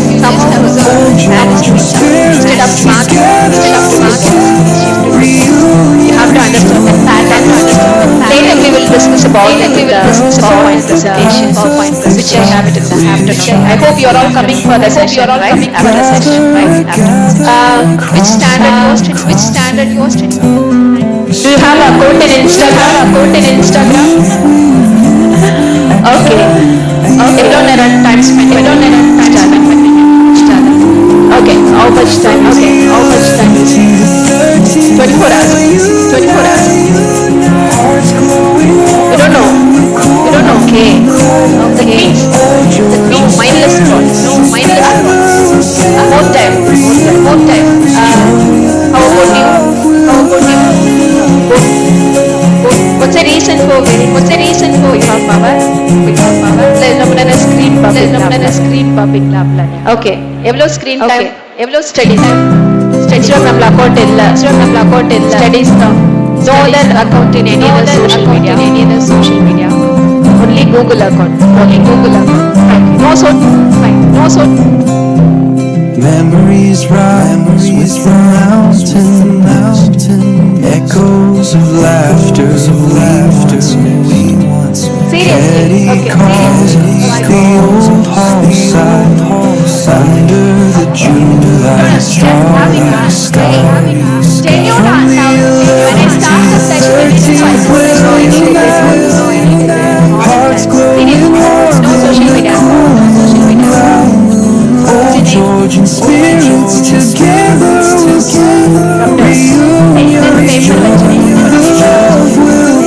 Instead of smart, you have to understand the pattern. Later we will discuss about the PowerPoint presentation, which I have it in the afternoon. I hope you are all coming for the session, right? After the session, right? Which standard you are studying? Do you have a account in Instagram? Okay. Time spent. Okay, how much time? 24 hours. You don't know. Okay. No mindless thoughts. More time. How about you? What's the reason for without power? Screen popping. Okay. Evlo screen time? Evlo study time? Instagram account illa. Studies no other account in any other social media. Only Google account. No so. Memories rise with the mountain, echoes of laughter. Caddy calls the old hillside under the July starry sky. From the 11th to the 13th will unite, hearts glowing warm in the cool moonlight. Old Georgian spirits together will reunion. The love will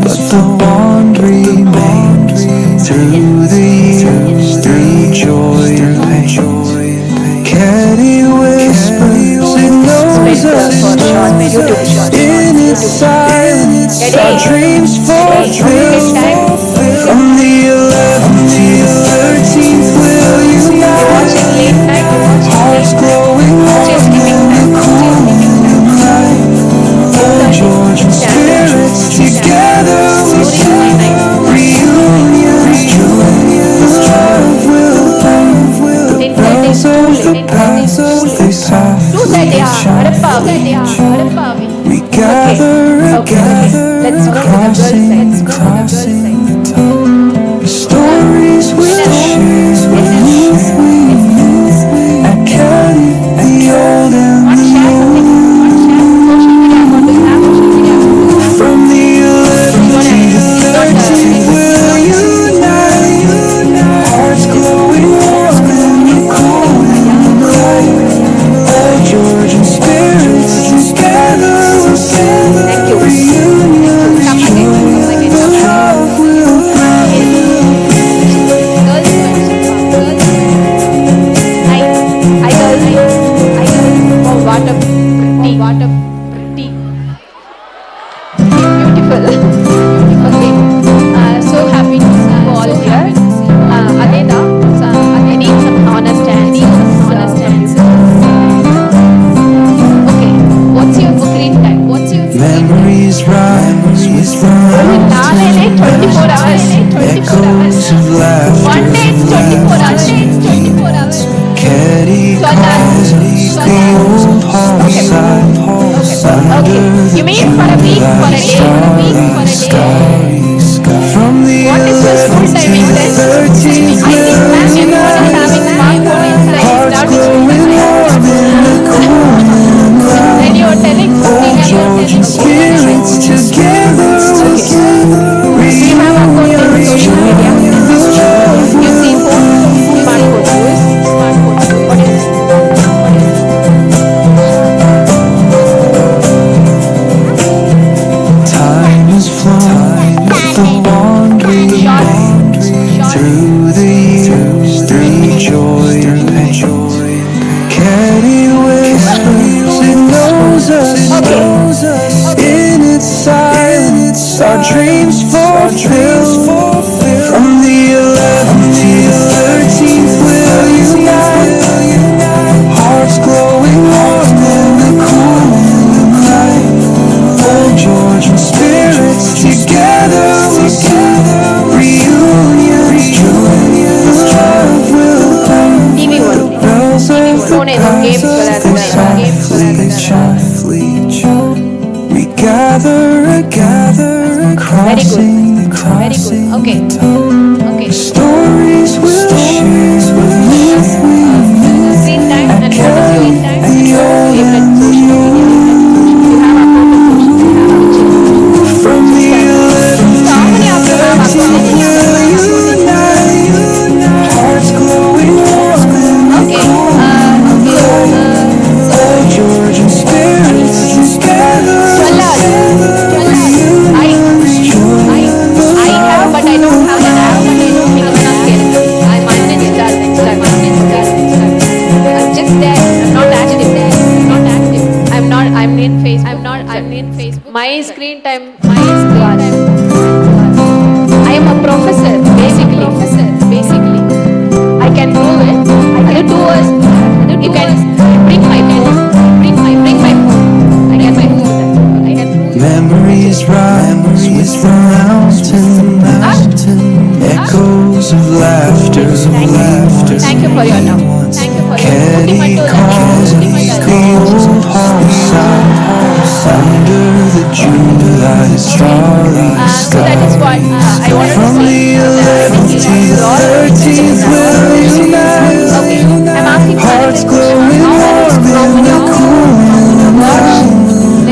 but the bond remains through the years, through joy and pain. Caddy whispers, it knows us in its silence. Our dreams fulfill. From the 11th to the 13th will unite. Hearts glowing warm in the cool moonlight. Old Georgian spirits together we sing. Reunions, love will bring. The bells of the past, they softly chime. We gather again, crossing time. Stories we'll share with youth we knew. At Caddy, the old and the new. From the 11th to the 13th will unite. Hearts glowing warm in the cool moonlight. Old Georgian spirits together will sing. Reunions, the love will bring. What a pretty. Beautiful. Okay. So happy to see you all here. Adeda, I need some honest answers. Okay. What's your screen time? Memories rise with the mountain, 24 hours. echoes of laughter. One day it's 24 hours. Caddy calls the old hillside under You mean for a week, for a day, starry sky. From the What is your school 11th to timing the then? 13th I think everyone is having smartphone inside. hearts glowing warm in the cool moonlight. Then you are telling Old Georgian spirits together will sing. Do you have a account in social media? You see phone, smartphone. What is it? Time is flowing, but the bond remains screen time, I am a professor, basically. I can do it. You do us. You can bring my phone. Bring my phone. I can do that. Memories rise with the mountain, echoes of laughter, Thank you for your love. Thank you for your Caddy calls the old hall side, under the July starry So that is sky. what I wanted to From say. the 11th to the 13th will unite, Okay, I'm asking for hearts a glowing warm in the cool night.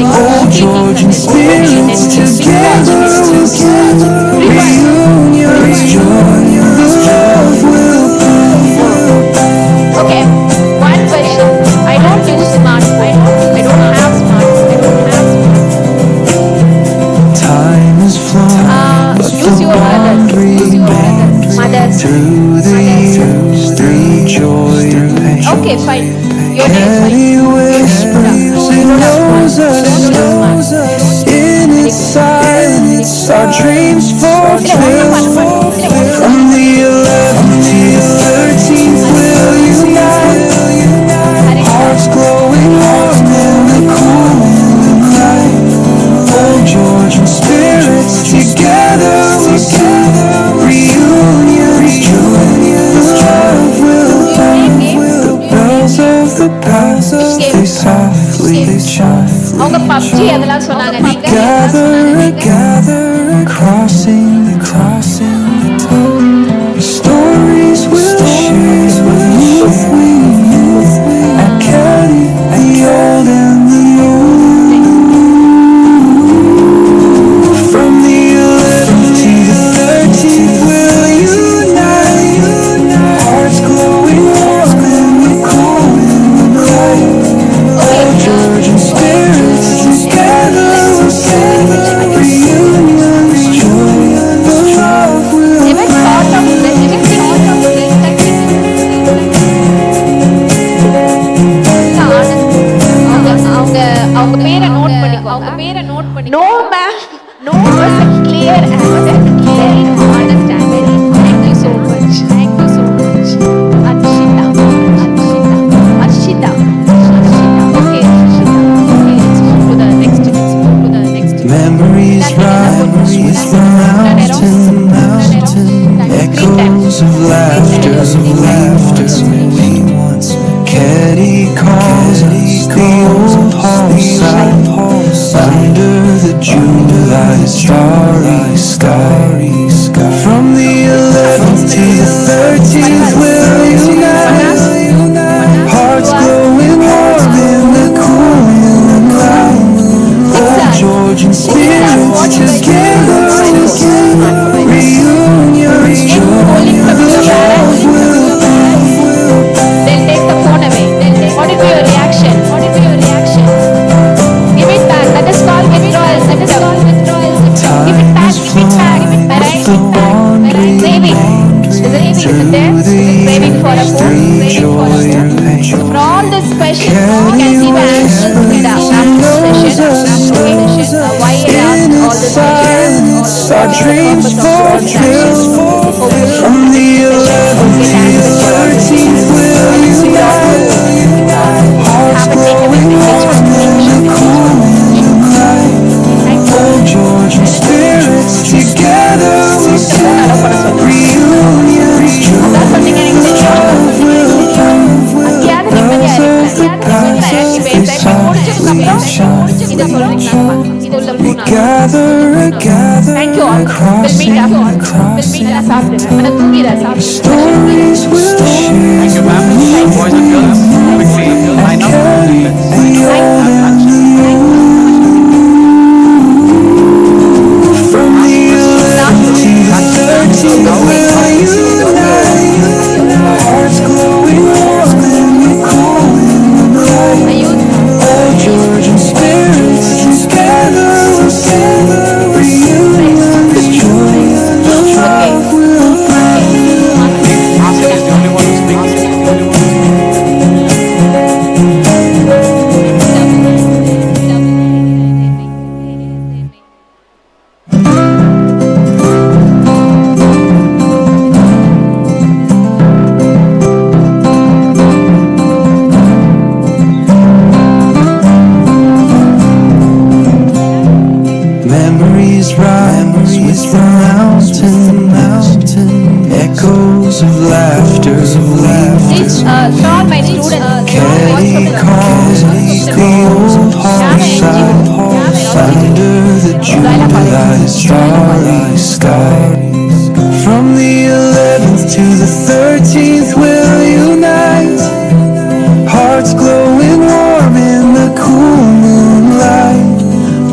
Old Georgian spirits together will give reunions, joy, love will prove. Okay, one question. I don't use smartphone. I don't have smartphone. Time has flown, but Use the your bond remains. Mothers. Through the years, through joy and pain. Okay, fine. Your name. Caddy whispers, it knows us. In its silence, our dreams fulfill. From the 11th to the 13th, we'll unite. Hearts glowing warm in the cool night. Old Georgian spirits together will give reunions, joy, love will come. The bells of the past, they softly chime. அவங்க PUBG அதெல்லாம் சொன்னாங்க. நீங்க Gather, crossing the top. Stories will share if we meet at Caddy, the old and the new. From the 11th to the 13th, we'll unite. Hearts glowing warm in the cool night. Old Georgian spirits together will sing reunions, joy, love will even thought of this. அவங்க பேரை note பண்ணிக்கோங்க. No ma'am. No was a clear answer. Very honest answer. Thank you so much. Arshita. Okay, let's move to the next. Memories rise with the mountain, echoes of laughter. We once Caddy calls us the old hall side, under the July starry sky. From the 11th to the 13th, we'll unite. Hearts glowing warm in the cool night. Old Georgian spirits together will give reunions, joy, love will prove. They'll take the phone away. What will be your reaction? Give it back. That is called withdrawal. Give it back. Right? Craving. Is it there? Craving for a phone. For all this question, you can see the answers in the after session. Why I asked all this question. Our dreams fulfilled. From the 11th to the 13th, we'll unite. Hearts glowing warm in the cool night. Old Georgian spirits together will sing reunions, joy, love will come. The bells of the past, they softly chime. We gather, Thank you all. We'll meet after. stories will share. Thank you, ma'am. Boys and girls, quickly line up. Caddy, the old and the new. From the 11th to the 13th, we'll unite. Hearts glowing warm in the cool night. Old Georgian spirits together will sing reunions, joy, love will bring. Ask is the only Sean, my student. Caddy calls us the old hillside under the July starry sky. From the 11th to the 13th we'll unite, hearts glowing warm in the cool moonlight.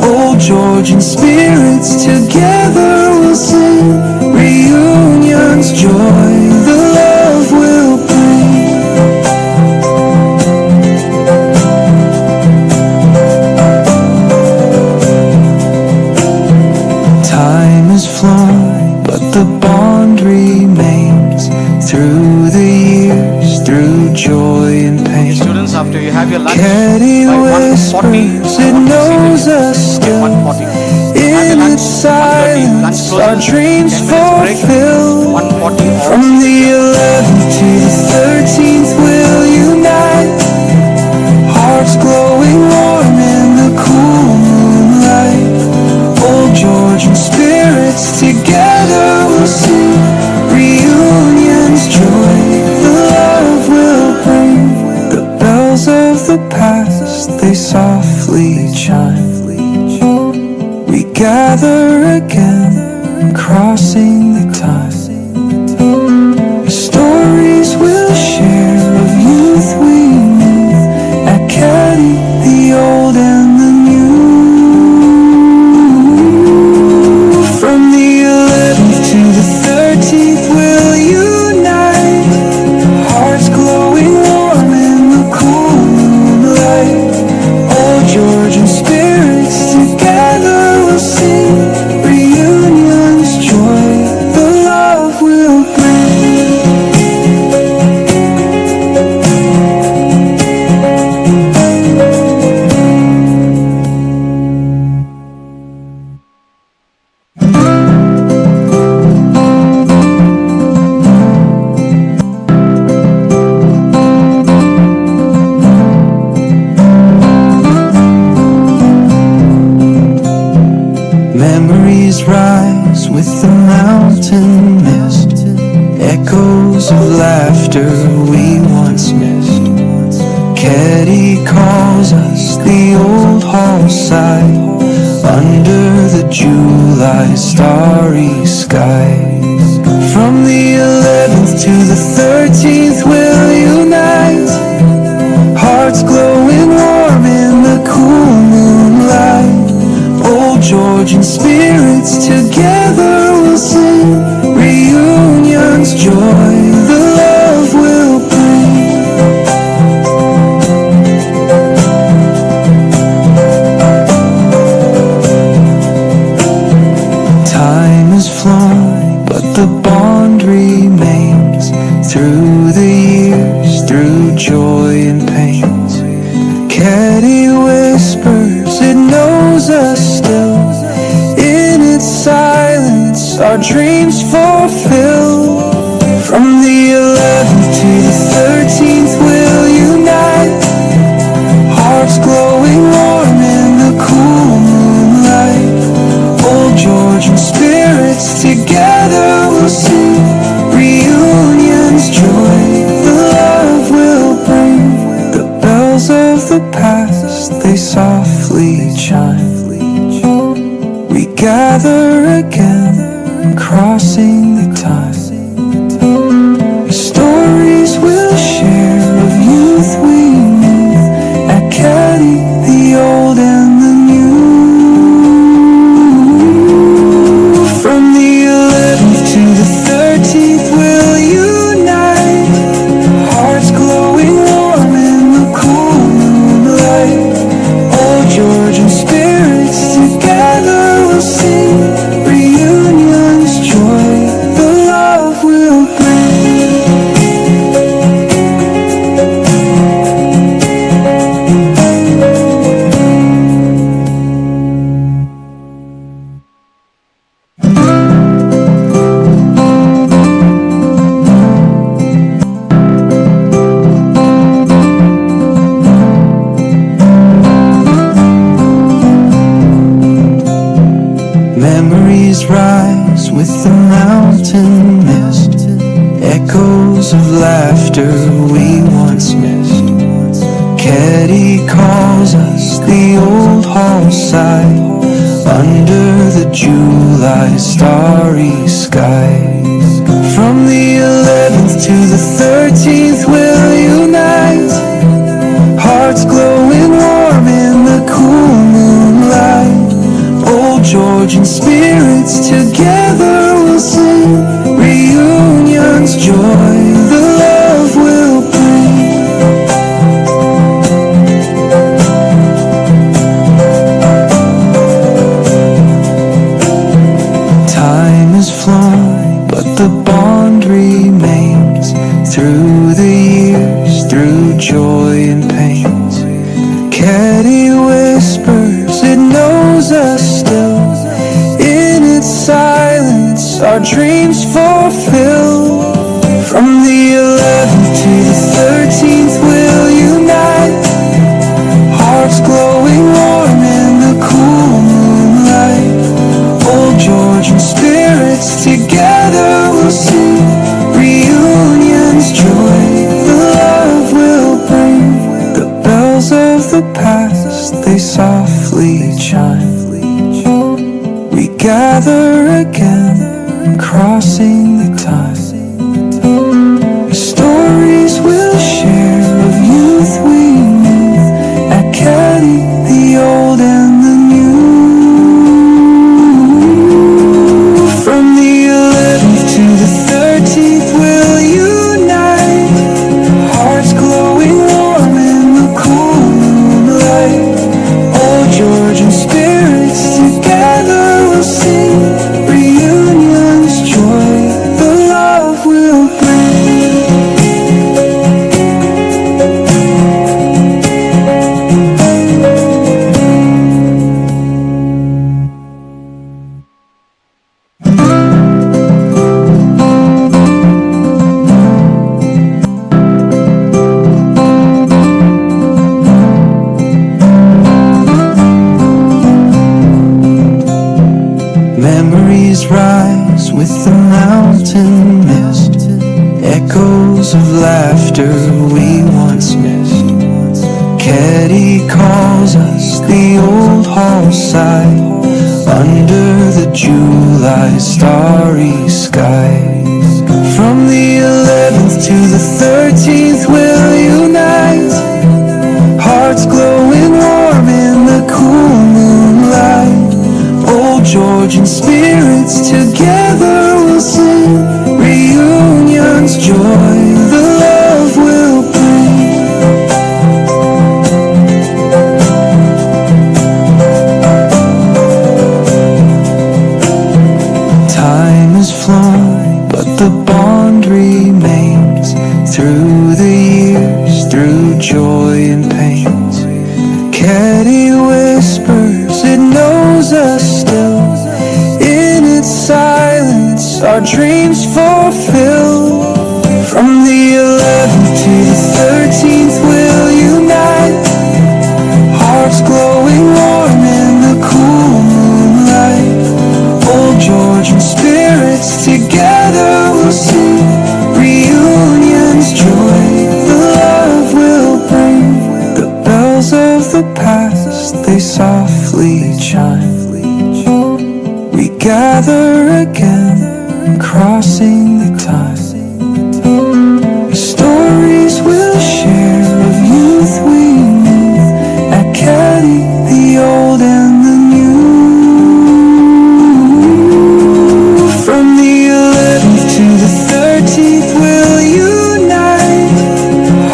Old Georgian spirits together will sing, reunions joy the love will bring. Time has flown, but the bond remains through the years, through joy and pain. Students, after you have your lunch, Caddy by 1:40, whispers, it knows us still. 1:40. In its silence, our dreams fulfill. 1:40. From the 11th to the 13th we'll unite, hearts glowing warm in the cool moonlight. Old Georgian spirits together will sing, reunions joy the love will bring. The bells of the past, they softly chime. We gather again, crossing the time. Stories we'll share of youth we knew at Caddy, the old and the new. From the 11th to the 13th we'll unite, hearts glowing warm in the cool moonlight. Old Georgian spirits together will sing, reunions joy the love will bring. Memories rise with the mountain mist, echoes of laughter we once missed. Caddy calls us the old hillside under the July starry sky. From the 11th to the 13th we'll unite, hearts glowing warm in the cool moonlight. Old Georgian spirits together will sing, reunions joy the love will bring. Time has flown, but the bond remains through the years, through joy and pains. Caddy whispers, it knows us still. In its silence, our dreams fulfill. From the 11th to the 13th we'll unite, hearts glowing warm in the cool moonlight. Old Georgian spirits together will sing, reunions joy the love will bring. The bells of the past, they softly chime. We gather again, crossing the time. Stories we'll share of youth we knew at Caddy, the old and the new. From the 11th to the 13th we'll unite, hearts glowing warm in the cool moonlight. Old Georgian spirits together will sing, reunions joy the love will bring. Memories rise with the mountain mist, echoes of laughter we once missed. Caddy calls us the old hall side under the July starry sky. From the 11th to the 13th we'll unite, hearts glowing warm in the cool moonlight. Old Georgian spirits together we'll sing, reunion's joy the love will bring. Time has flown, but the bond remains through the years, through joy and pains. Caddy whispers, it knows us still. In its silence, our dreams fulfill. From the 11th to the 13th, we'll unite, hearts glowing warm in the cool moonlight. Old Georgian spirits together will sing, reunion's joy the love will bring. The bells of the past, they softly chime. We gather again, crossing the time. Stories we'll share of youth we knew at Caddy, the old and the new. From the 11th to the 13th we'll unite, hearts glowing warm in the cool moonlight. Old Georgian spirits together will sing, reunion's joy the love will bring. Memories rise with the mountain mist, echoes of laughter we once missed. Caddy calls us the old hall side under the July starry sky. From the 11th to the 13th we'll unite, hearts glowing warm in the cool moonlight. Old Georgian spirits together will sing, reunion's joy the love will bring. Time has flown, but the bond remains through the years, through joy and pains. Caddy whispers, it knows us still. In its silence, our dreams fulfill. From the 11th to the 13th, we'll unite, hearts glowing warm in the cool moonlight. Old Georgian spirits together will sing, reunion's joy the love will bring. The bells of the past, they softly chime. We gather again, crossing the time. Stories we'll share of youth we knew at Caddy, the old and the new. From the 11th to the 13th we'll unite,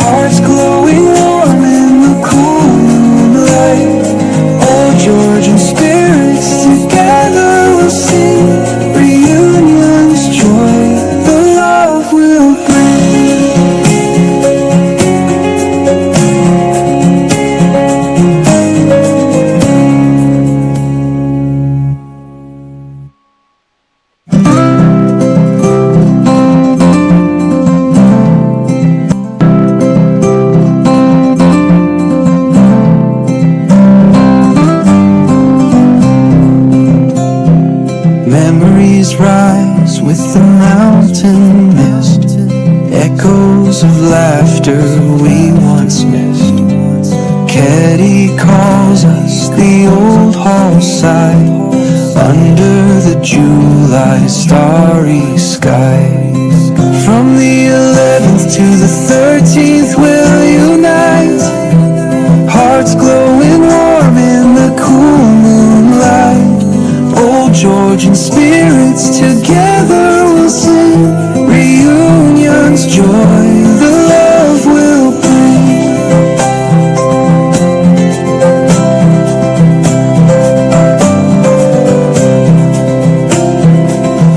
hearts glowing warm in the cool moonlight. Old Georgian spirits together will sing, reunion's joy the love will bring. Memories rise with the mountain mist, echoes of laughter we once missed. Caddy calls us the old hall side under the July starry sky. From the 11th to the 13th we'll unite, hearts glowing warm in the cool moonlight. Old Georgian spirits together will sing, reunion's joy the love will bring.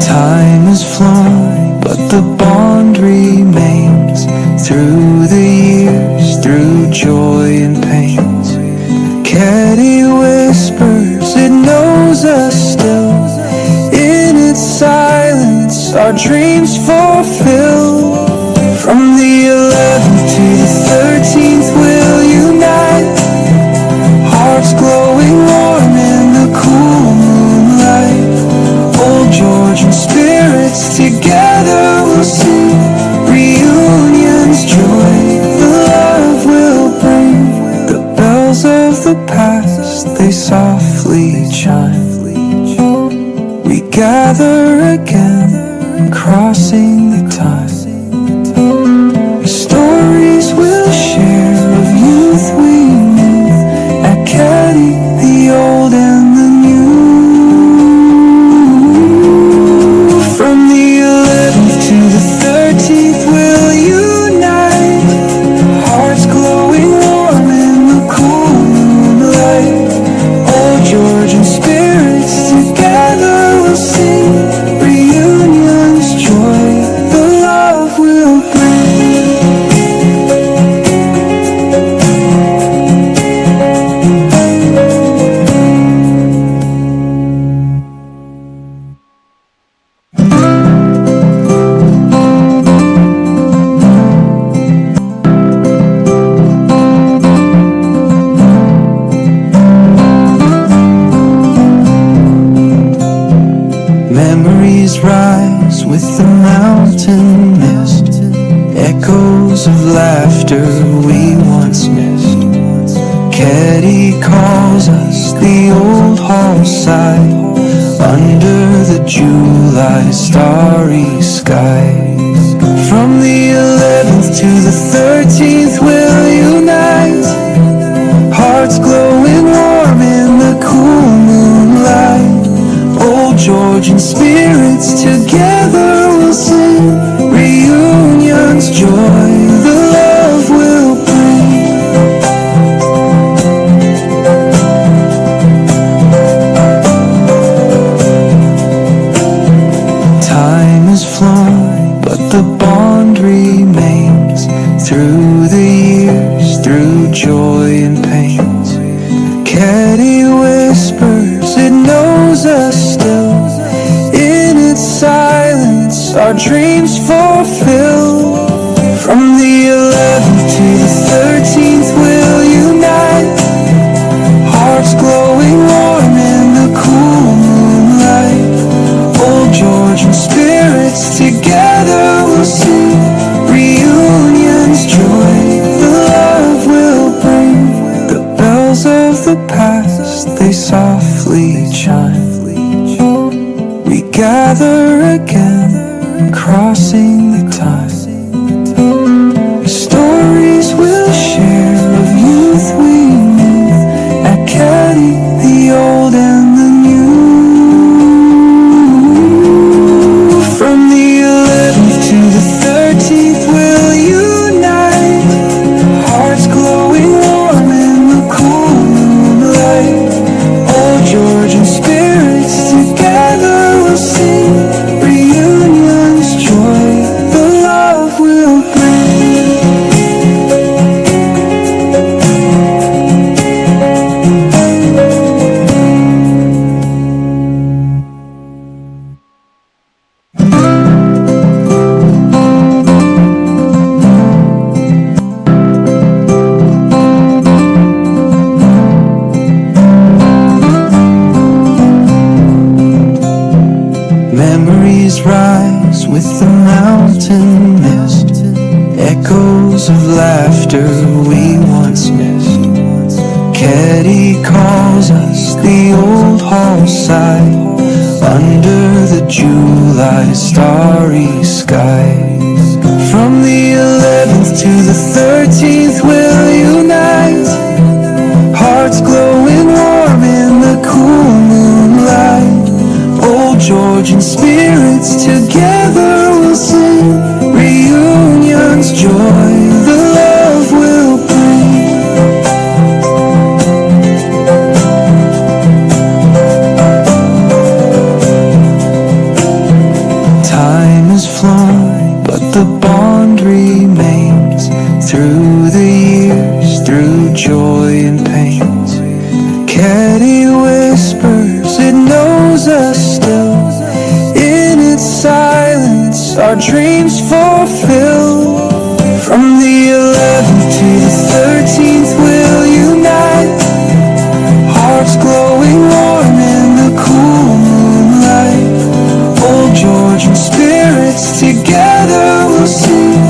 Time has flown, but the bond remains through the years, through joy and pain. Caddy whispers, it knows us still. In its silence, our dreams fulfill. From the 11th to the 13th, we'll unite, hearts glowing warm in the cool moonlight. Old Georgian spirits together will sing, reunion's joy the love will bring. The bells of the past, they softly chime. We gather again, crossing the time. Stories we'll share of youth we knew at Caddy, the old and the new. From the 11th to the 13th we'll unite, hearts glowing warm in the cool moonlight. Old Georgian spirits together will sing, reunion's joy the love will bring. Memories rise with the mountain mist, echoes of laughter we once missed. Caddy calls us the old hall side under the July starry sky. From the 11th to the 13th we'll unite, hearts glowing warm in the cool moonlight. Old Georgian spirits together will sing, reunion's joy the love will bring. Time has flown, but the bond remains through the years, through joy and pain. Caddy whispers, it knows us still. In its silence, our dreams fulfill. From the 11th to the 13th, we'll unite, hearts glowing warm in the cool moonlight. Old Georgian spirits together will sing, reunion's joy the love will bring. The bells of the past, they softly chime. We gather again, crossing the time. Stories we'll share of youth we knew at Caddy, the old and the new. From the 11th to the 13th we'll unite, hearts glowing warm in the cool moonlight. Old Georgian spirits together will sing, reunion's joy the love will bring. Memories rise with the mountain mist, echoes of laughter we once missed. Caddy calls us the old hall side under the July starry sky. From the 11th to the 13th we'll unite, hearts glowing warm in the cool moonlight. Old Georgian spirits together we'll sing, reunion's joy the love will bring. Time has flown, but the bond remains through the years, through joy and pains. Caddy whispers, it knows us still. In its silence, our dreams fulfill. From the 11th to the 13th, we'll unite, hearts glowing warm in the cool moonlight. Old Georgian spirits together we'll sing,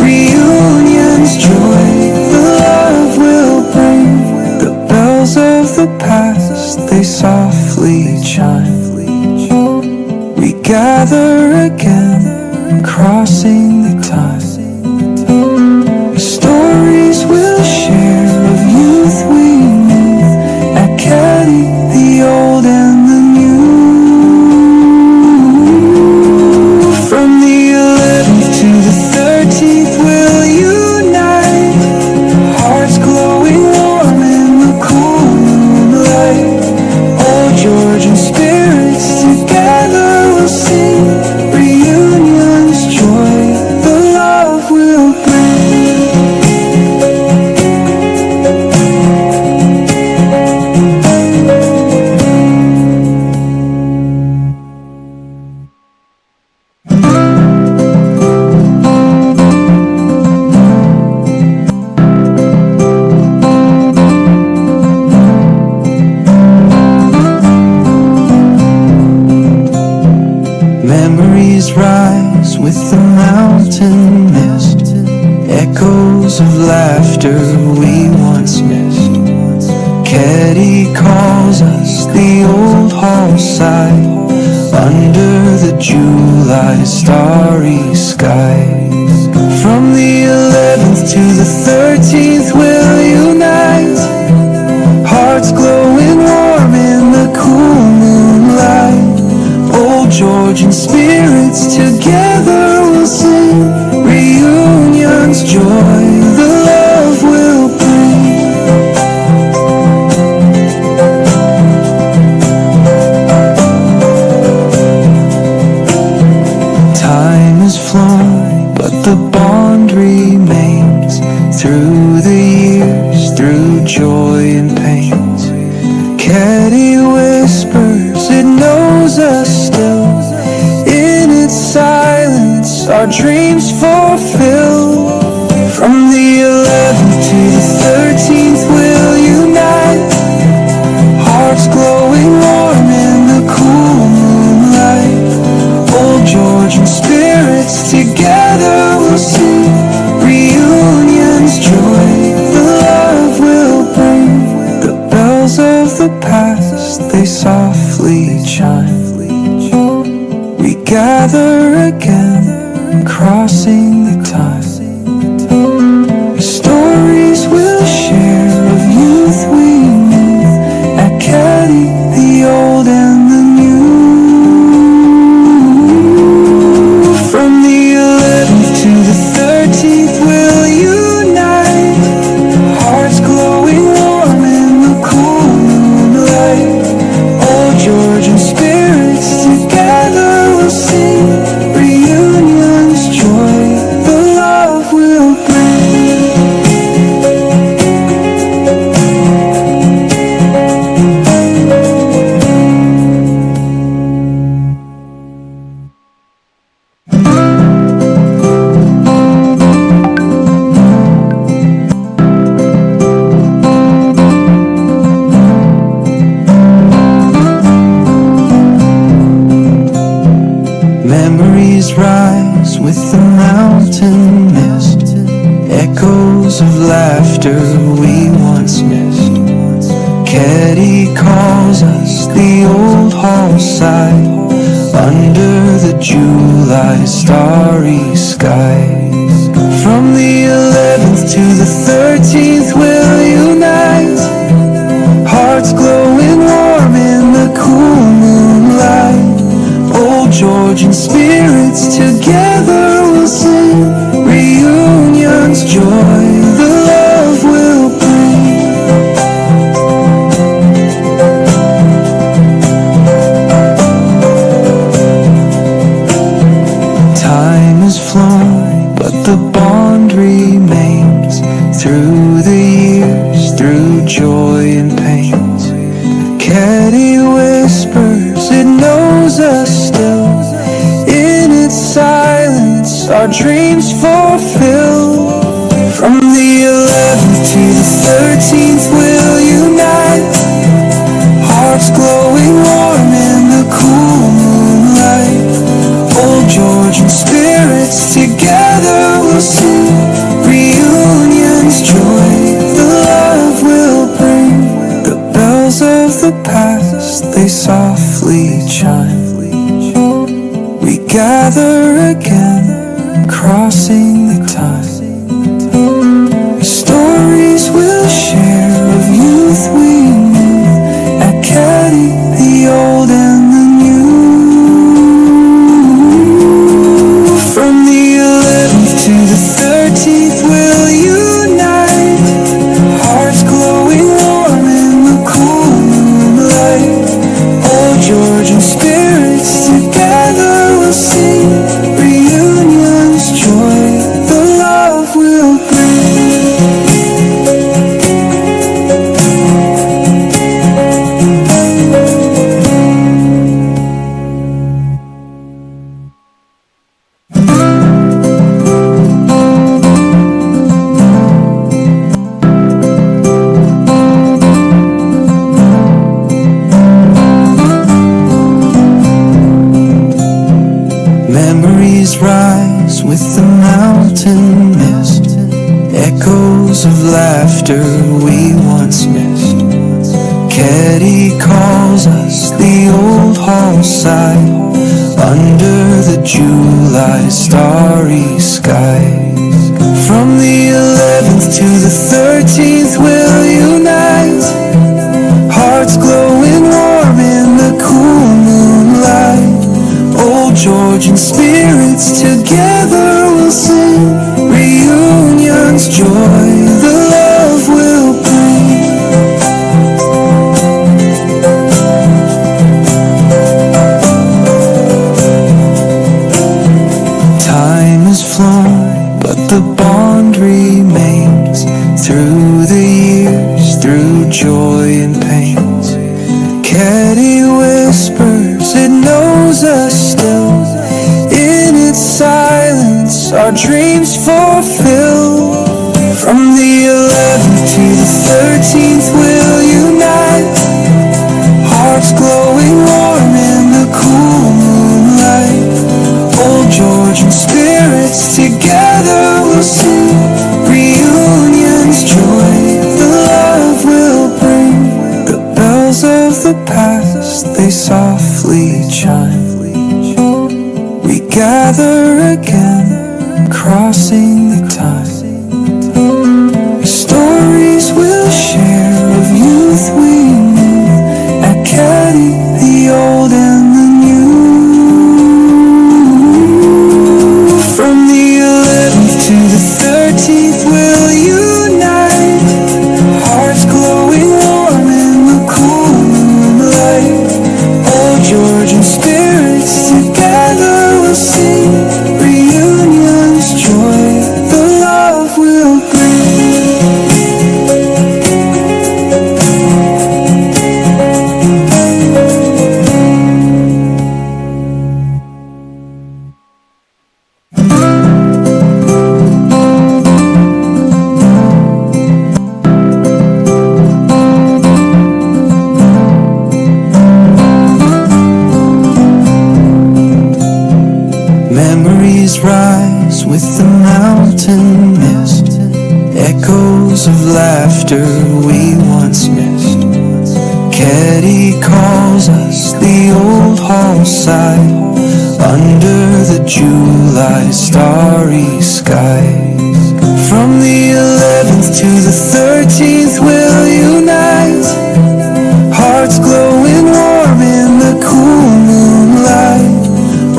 reunion's joy the love will bring. The bells of the past, they softly chime. We gather again, crossing the time. Stories we'll share of youth we knew at Caddy, the old and the new. From the 11th to the 13th we'll unite, hearts glowing warm in the cool moonlight. Old Georgian spirits together we'll sing, reunion's joy the love will bring. Memories rise with the mountain mist, echoes of laughter we once missed. Caddy calls us the old hall side under the July starry sky. From the 11th to the 13th we'll unite, hearts glowing warm in the cool moonlight. Old Georgian spirits together we'll sing, reunion's joy the love will bring. Time has flown, but the bond remains through the years, through joy and pains. Caddy whispers, it knows us still. In its silence, our dreams fulfill. From the 11th to the 13th, we'll unite, hearts glowing warm in the cool moonlight. Old Georgian spirits together we'll sing, reunion's joy the love will bring. The bells of the past, they softly chime. We gather again, crossing the time. Stories we'll share of youth we knew at Caddy, the old and the new. From the 11th to the 13th we'll unite, hearts glowing warm in the cool moonlight. Old Georgian spirits together we'll sing, reunion's joy the love will bring. Memories rise with the mountain mist, echoes of laughter we once missed. Caddy calls us the old hall side under the July starry sky. From the 11th to the 13th we'll unite, hearts glowing warm in the cool moonlight. Old Georgian spirits together will sing, reunion's joy the love will bring. Time has flown, but the bond remains through the years, through joy and pains. Caddy whispers, it knows us still. In its silence, our dreams fulfill. From the 11th to the 13th we'll unite, hearts glowing warm in the cool moonlight. Old Georgian spirits together will sing, reunion's joy the love will bring. The bells of the past, they softly chime. We gather again, crossing the time. Stories we'll share of youth we knew, at Caddy, the old and the new. From the 11th to the 13th we'll unite, hearts glowing warm in the cool moonlight. Old Georgian spirits together will sing, reunion's joy the love will bring. Memories rise with the mountain mist, echoes of laughter we once missed. Caddy calls us the old hall side under the July starry sky. From the 11th to the 13th we'll unite, hearts glowing warm in the cool moonlight. Old Georgian spirits together will sing, reunion's joy the love will bring. Time has flown, but the bond remains through the years, through joy and pains. Caddy whispers, it knows us still. In its silence, our dreams fulfill. From the 11th to the 13th we'll unite, hearts glowing warm in the cool moonlight. Old Georgian spirits together will sing, reunion's joy the love will bring. The bells of the past, they softly chime. We gather again, crossing the time. Stories we'll share of youth we knew, at Caddy, the old and the new. From the 11th to the 13th we'll unite, hearts glowing warm in the cool moonlight. Old Georgian spirits together will sing, reunion's joy the love will bring. Memories rise with the mountain mist, echo Echoes of laughter we once missed. Caddy calls us the old hall side under the July starry skies. From the 11th to the 13th we'll unite, hearts glowing warm in the cool moonlight.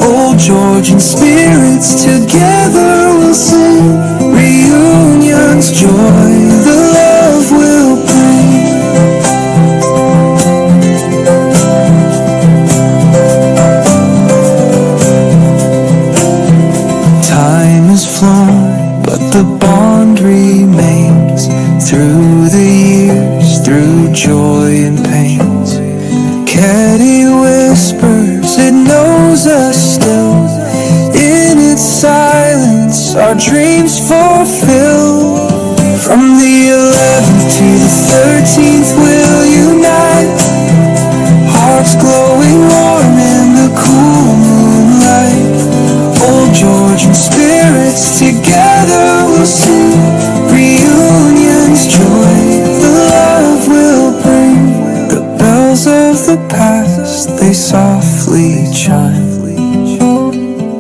Old Georgian spirits together will sing, reunion's joy the love will bring. Time has flown, but the bond remains through the years, through joy and pains. Caddy whispers, it knows us still. In its silence, our dreams fulfill. From the 11th to the 13th, we'll unite, hearts glowing warm in the cool moonlight. Old Georgian spirits together will sing, reunion's joy the love will bring. The bells of the past, they softly chime.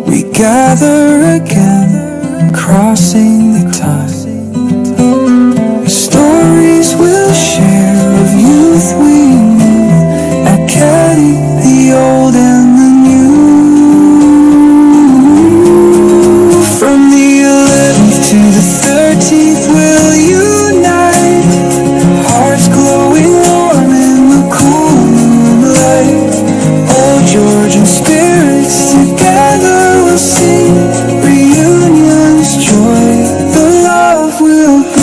We gather again, crossing the time. Stories we'll share of youth we knew, at Caddy, the old and the new. From the 11th to the 13th we'll unite, hearts glowing warm in the cool moonlight. Old Georgian spirits together will sing, reunion's joy the love will bring.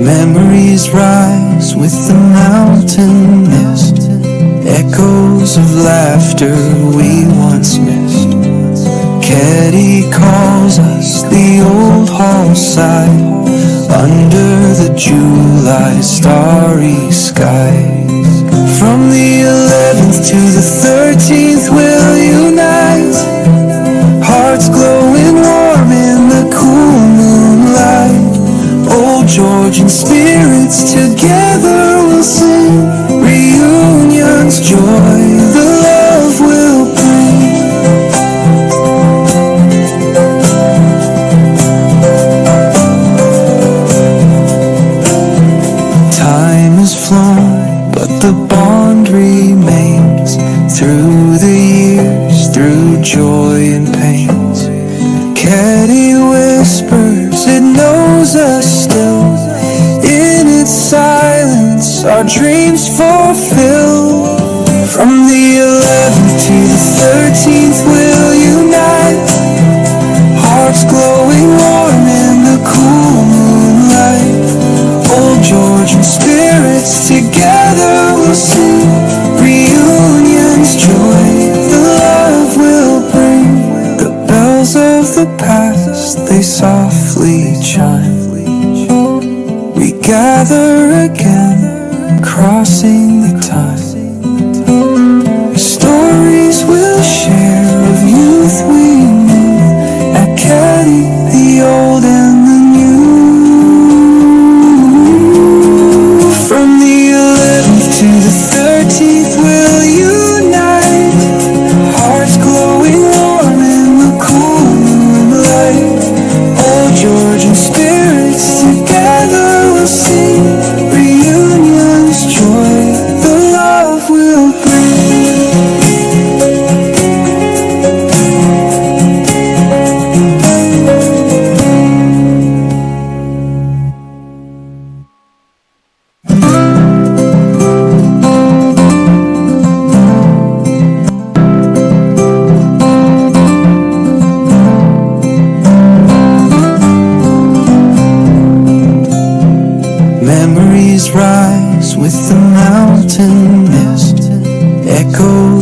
Memories rise with the mountain mist, echoes of laughter we once missed. Caddy calls us the old hall side under the July starry skies. From the 11th to the 13th we'll unite, hearts glowing warm in the cool moonlight. Old Georgian spirits together will sing, reunion's joy the love will bring. Time has flown, but the bond remains through the years, through joy and pains. Caddy whispers, it knows us still. In its silence, our dreams fulfill. From the 11th to the 13th, we'll unite, hearts glowing warm in the cool moonlight. Old Georgian spirits together will sing, reunion's joy the love will bring. The bells of the past, they softly chime. We gather again, crossing the time. Stories we'll share of youth we knew, at Caddy, the old and the new. From the 11th to the 13th we'll unite, hearts glowing warm in the cool moonlight. Old Georgian spirits together will sing,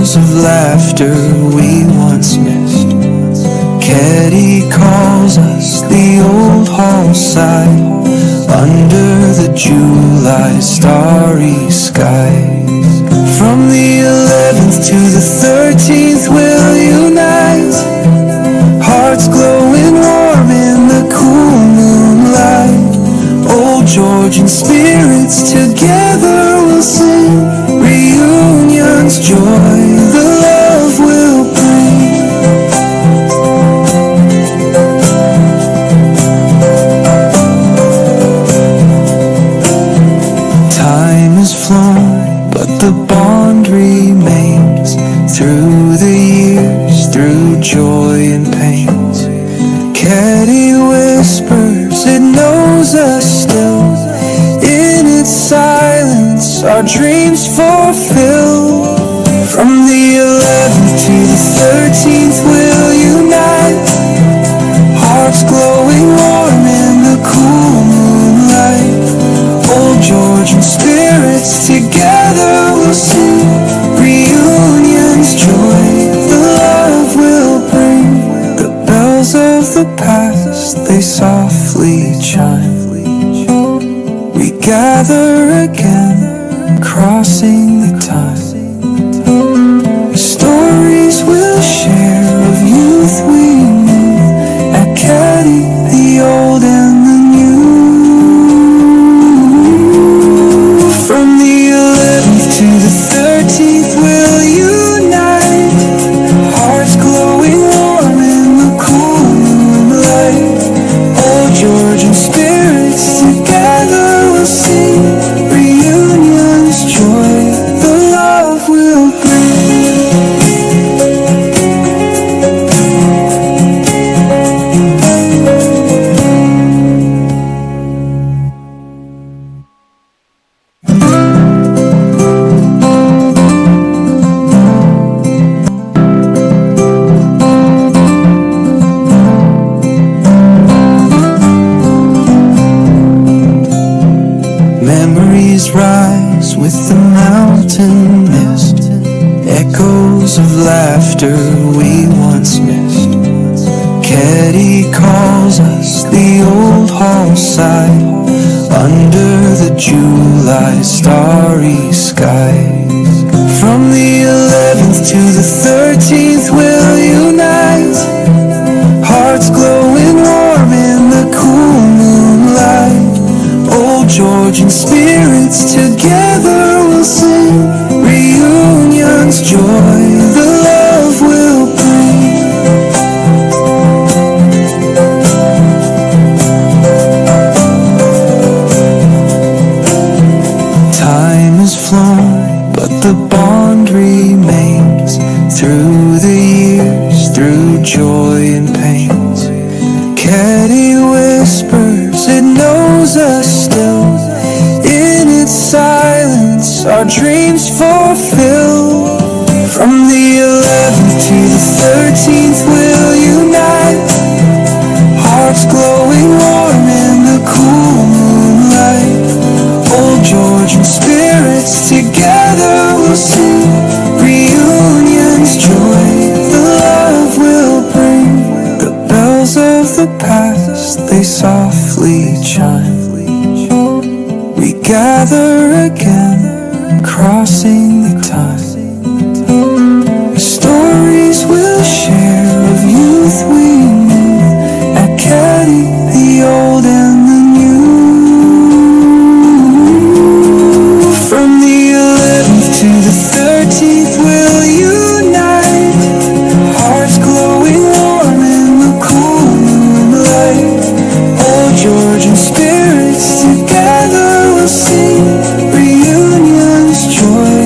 Echoes of laughter we once missed. Caddy calls us the old hall side under the July starry sky. From the 11th to the 13th we'll unite, hearts glowing warm in the cool moonlight. Old Georgian spirits together will sing, reunion's joy the love will bring. Time has flown, but the bond remains through the years, through joy and pains. Caddy whispers, it knows us still. In its silence, our dreams fulfill. From the 11th to the 13th, we'll unite, hearts glowing warm in the cool moonlight. Old Georgian spirits together will sing, reunion's joy the love will bring. The bells of the past, they softly chime. We gather again, crossing the time. Stories we'll share of youth we knew, at Caddy, the old and the new. From the 11th to the 13th we'll unite, hearts glowing warm in the cool moonlight. Old Georgian spirits together will sing, reunion's joy the love will bring. Memories rise with the mountain mist, echoes of laughter we once missed. Caddy calls us the old hall side under the July starry sky. From the 11th to the 13th we'll unite, hearts glowing warm in the cool moonlight. Old Georgian spirits together will sing, reunion's joy the love will bring. Time has flown, but the bond remains through the years, through joy and pains. Caddy whispers, it knows us still. In its silence, our dreams fulfill. From the 11th to the 13th, we'll unite, hearts glowing warm in the cool moonlight. Old Georgian spirits together will sing, reunion's joy the love will bring. The bells of the past, they softly chime. We gather again, crossing the time. Stories we'll share of youth we knew, at Caddy, the old and the new. From the 11th to the 13th we'll unite, hearts glowing warm in the cool moonlight. Old Georgian spirits together will sing, reunion's joy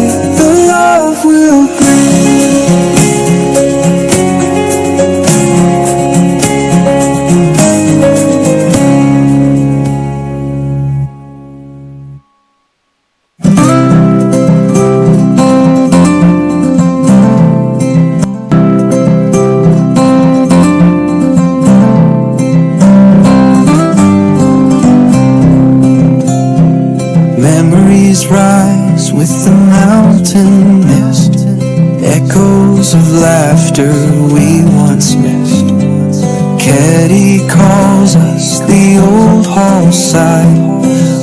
echoes of laughter we once missed. Caddy calls us the old hall side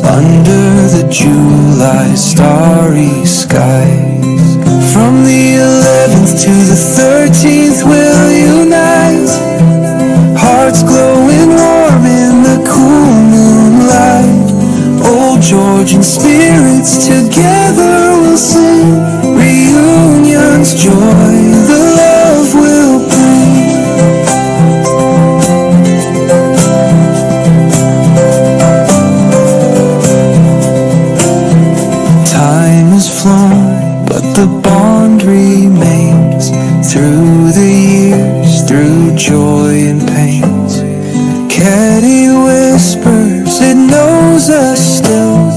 under the July starry sky. From the 11th to the 13th we'll unite, hearts glowing warm in the cool moonlight. Old Georgian spirits together will sing, reunion's joy the love will bring. Time has flown, but the bond remains through the years, through joy and pains. Caddy whispers, it knows us still.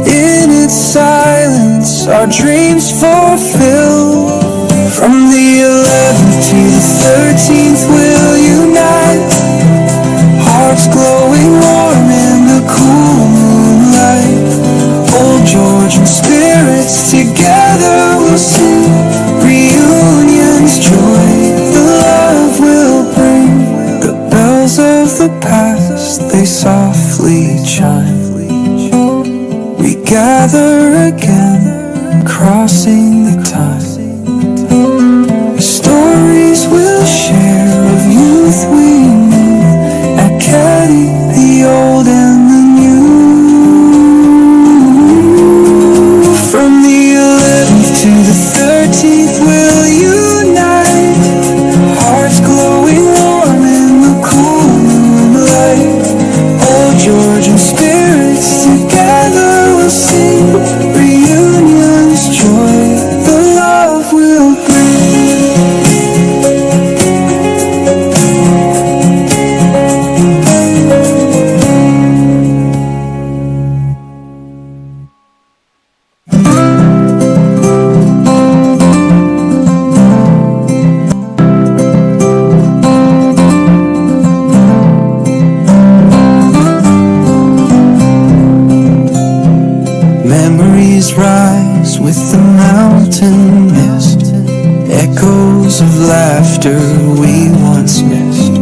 In its silence, our dreams fulfill. From the 11th to the 13th, we'll unite, hearts glowing warm in the cool moonlight. Old Georgian spirits together will sing, reunion's joy the love will bring. The bells of the past, they softly chime. We gather again, crossing the time. Stories we'll share of youth we knew, at Caddy, the old and the new. From the 11th to the 13th we'll unite, hearts glowing warm in the cool moonlight. Old Georgian spirits together will sing, reunion's joy the love will bring. Memories rise with the mountain mist, echoes of laughter we once missed.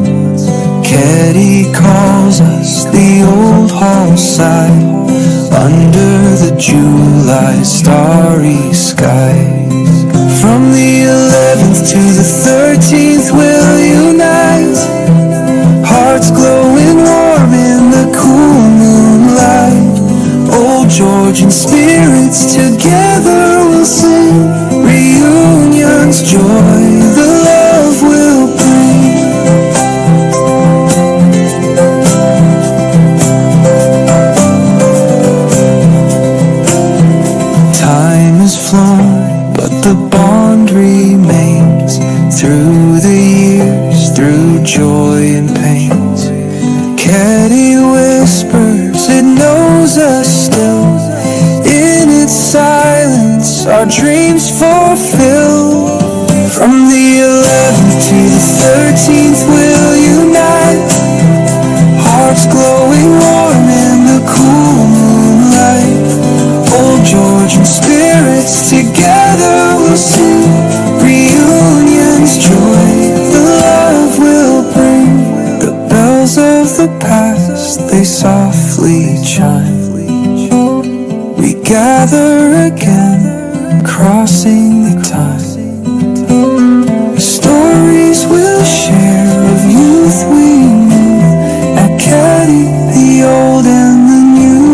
Caddy calls us the old hall side under the July starry sky. From the 11th to the 13th we'll unite, hearts glowing warm in the cool moonlight. Old Georgian spirits together will sing, reunion's joy the love will bring. Time has flown, but the bond remains through the years, through joy and pains. Caddy whispers, it knows us still. In its silence, our dreams fulfill. From the 11th to the 13th, we'll unite, hearts glowing warm in the cool moonlight. Old Georgian spirits together will sing, reunion's joy the love will bring. The bells of the past, they softly chime. We gather again, crossing the time. Stories we'll share of youth we knew, at Caddy, the old and the new.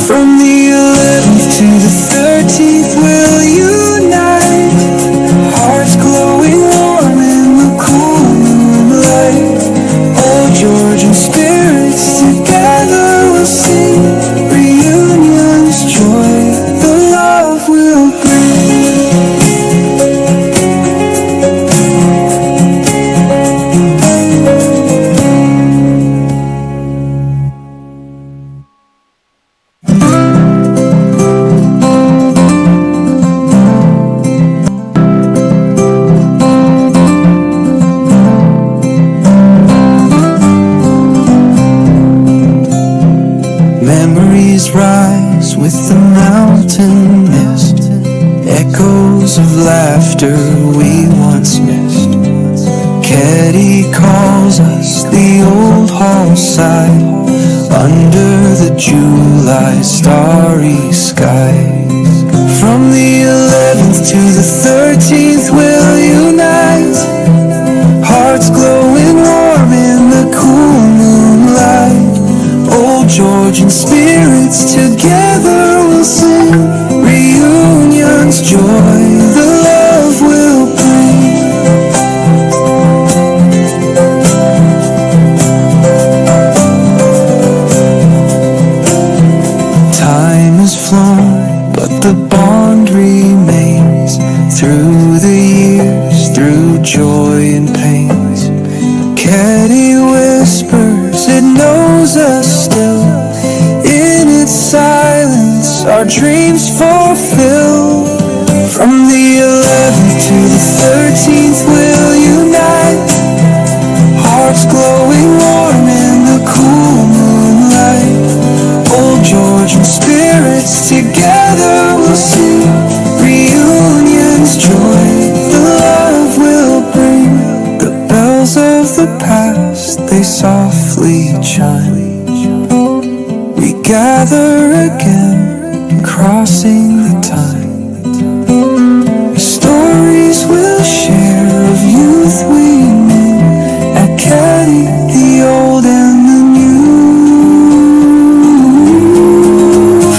From the 11th to the 13th we'll unite, hearts glowing warm in the cool moonlight. Old Georgian spirits together will sing, reunion's joy the love will bring. Memories rise with the mountain mist, echoes of laughter we once missed. Caddy calls us the old hall side under the July starry skies. From the 11th to the 13th we'll unite, hearts glowing warm in the cool moonlight. Old Georgian spirits together will sing, reunion's joy the love will bring. Time has flown, but the bond remains through the years, through joy and pains. Caddy whispers, it knows us still. In its silence, our dreams fulfill. From the 11th to the 13th, we'll unite, hearts glowing warm in the cool moonlight. Old Georgian spirits together will sing, reunion's joy the love will bring. The bells of the past, they softly chime. We gather again, crossing the time. Stories we'll share of youth we knew, at Caddy, the old and the new.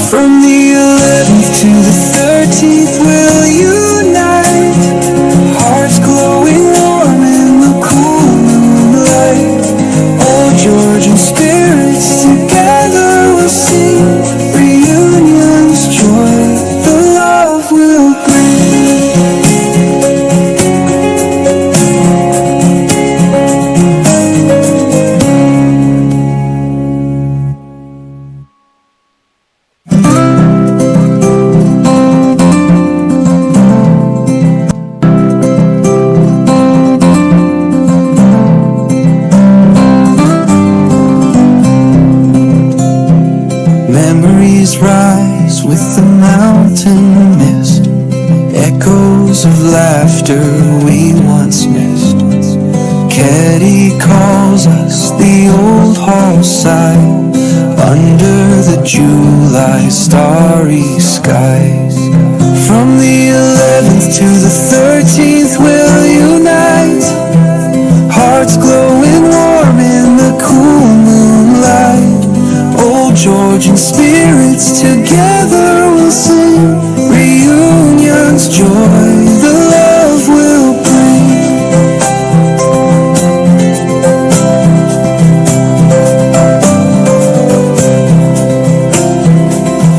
From the 11th to the 13th we'll unite, hearts glowing warm in the cool moonlight. Old Georgian spirits together will sing, reunion's joy the love will bring. Memories rise with the mountain mist, echoes of laughter we once missed. Caddy calls us the old hall side under the July starry skies. From the 11th to the 13th we'll unite, hearts glowing warm in the cool moonlight. Old Georgian spirits together will sing, reunion's joy the love will bring.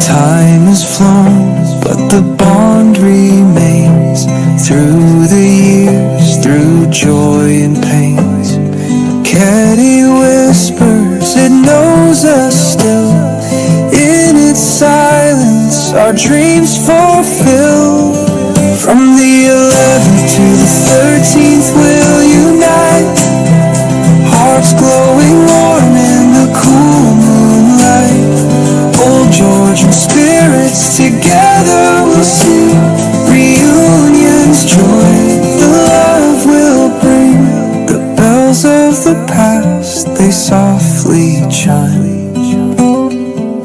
Time has flown, but the bond remains through the years, through joy and pains. Caddy whispers, it knows us still. In its silence, our dreams fulfill. From the 11th to the 13th, we'll unite, hearts glowing warm in the cool moonlight. Old Georgian spirits together will sing, reunion's joy the love will bring. The bells of the past, they softly chime.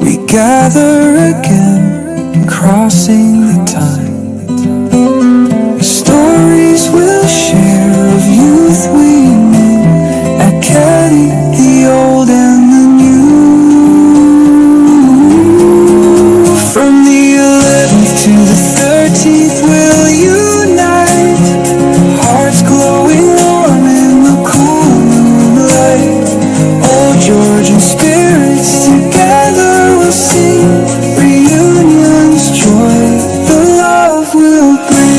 We gather again, crossing the time. Stories we'll share of youth we knew, at Caddy, the old and the new. From the 11th to the 13th we'll unite, hearts glowing warm in the cool moonlight. Old Georgian spirits together will sing, reunion's joy the love will bring.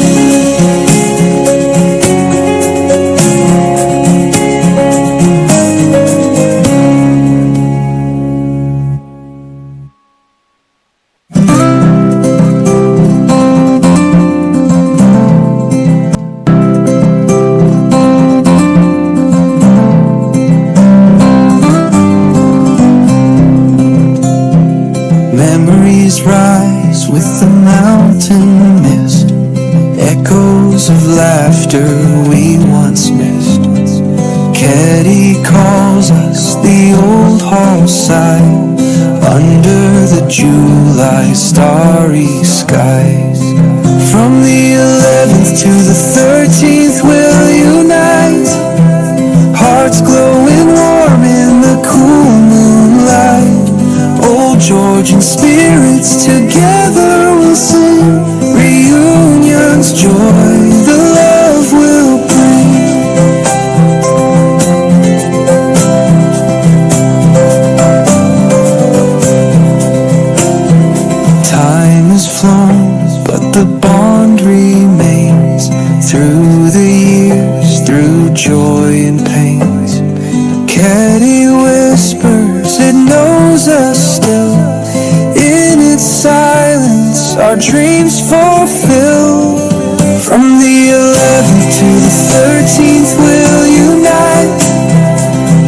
Memories rise with the mountain mist, echo laughter we once missed. Caddy calls us the old hall side under the July starry skies. From the 11th to the 13th we'll unite, hearts glowing warm in the cool moonlight. Old Georgian spirits together will sing, reunion's joy the love will bring. Time has flown, but the bond remains through the years, through joy and pains. Caddy whispers, it knows us still. In its silence, our dreams fulfill. From the 11th to the 13th we'll unite,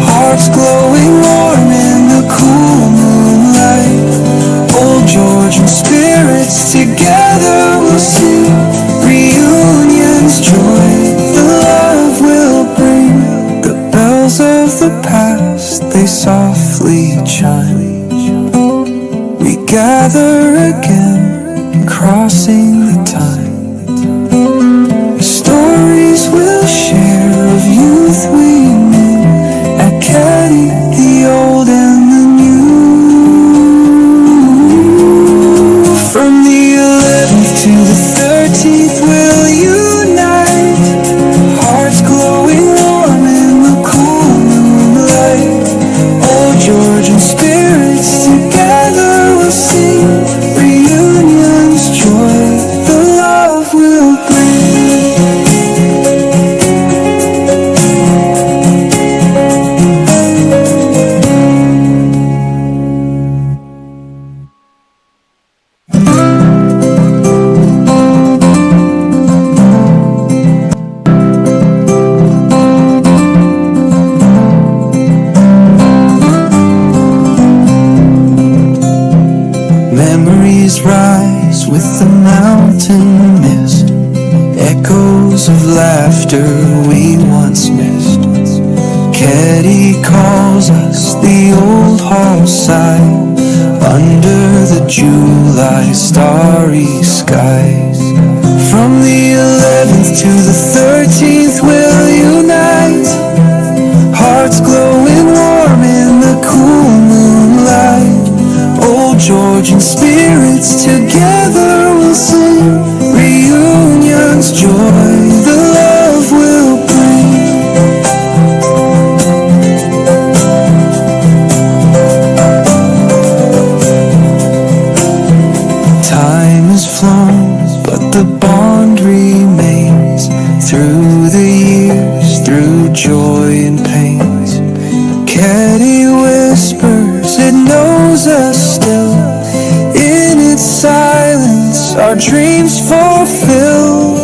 hearts glowing warm in the cool moonlight. Old Georgian spirits together will sing, reunion's joy the love will bring. The bells of the past, they softly chime. We gather again, crossing the time. Stories we'll share of youth we knew, at Caddy, the old and the new. From the 11th to the 13th we'll unite, hearts glowing warm in the cool moonlight. Old Georgian spirits together will sing, reunion's joy the love will bring. Memories rise with the mountain mist, echoes of laughter we once missed. Caddy calls us the old hall side under the July starry skies. From the 11th to the 13th we'll unite, hearts glowing warm in the cool moonlight. Old Georgian spirits together will sing, reunion's joy the love will bring. Time has flown, but the bond remains through the years, through joy and pains. Caddy whispers, it knows us still. In its silence, our dreams fulfill.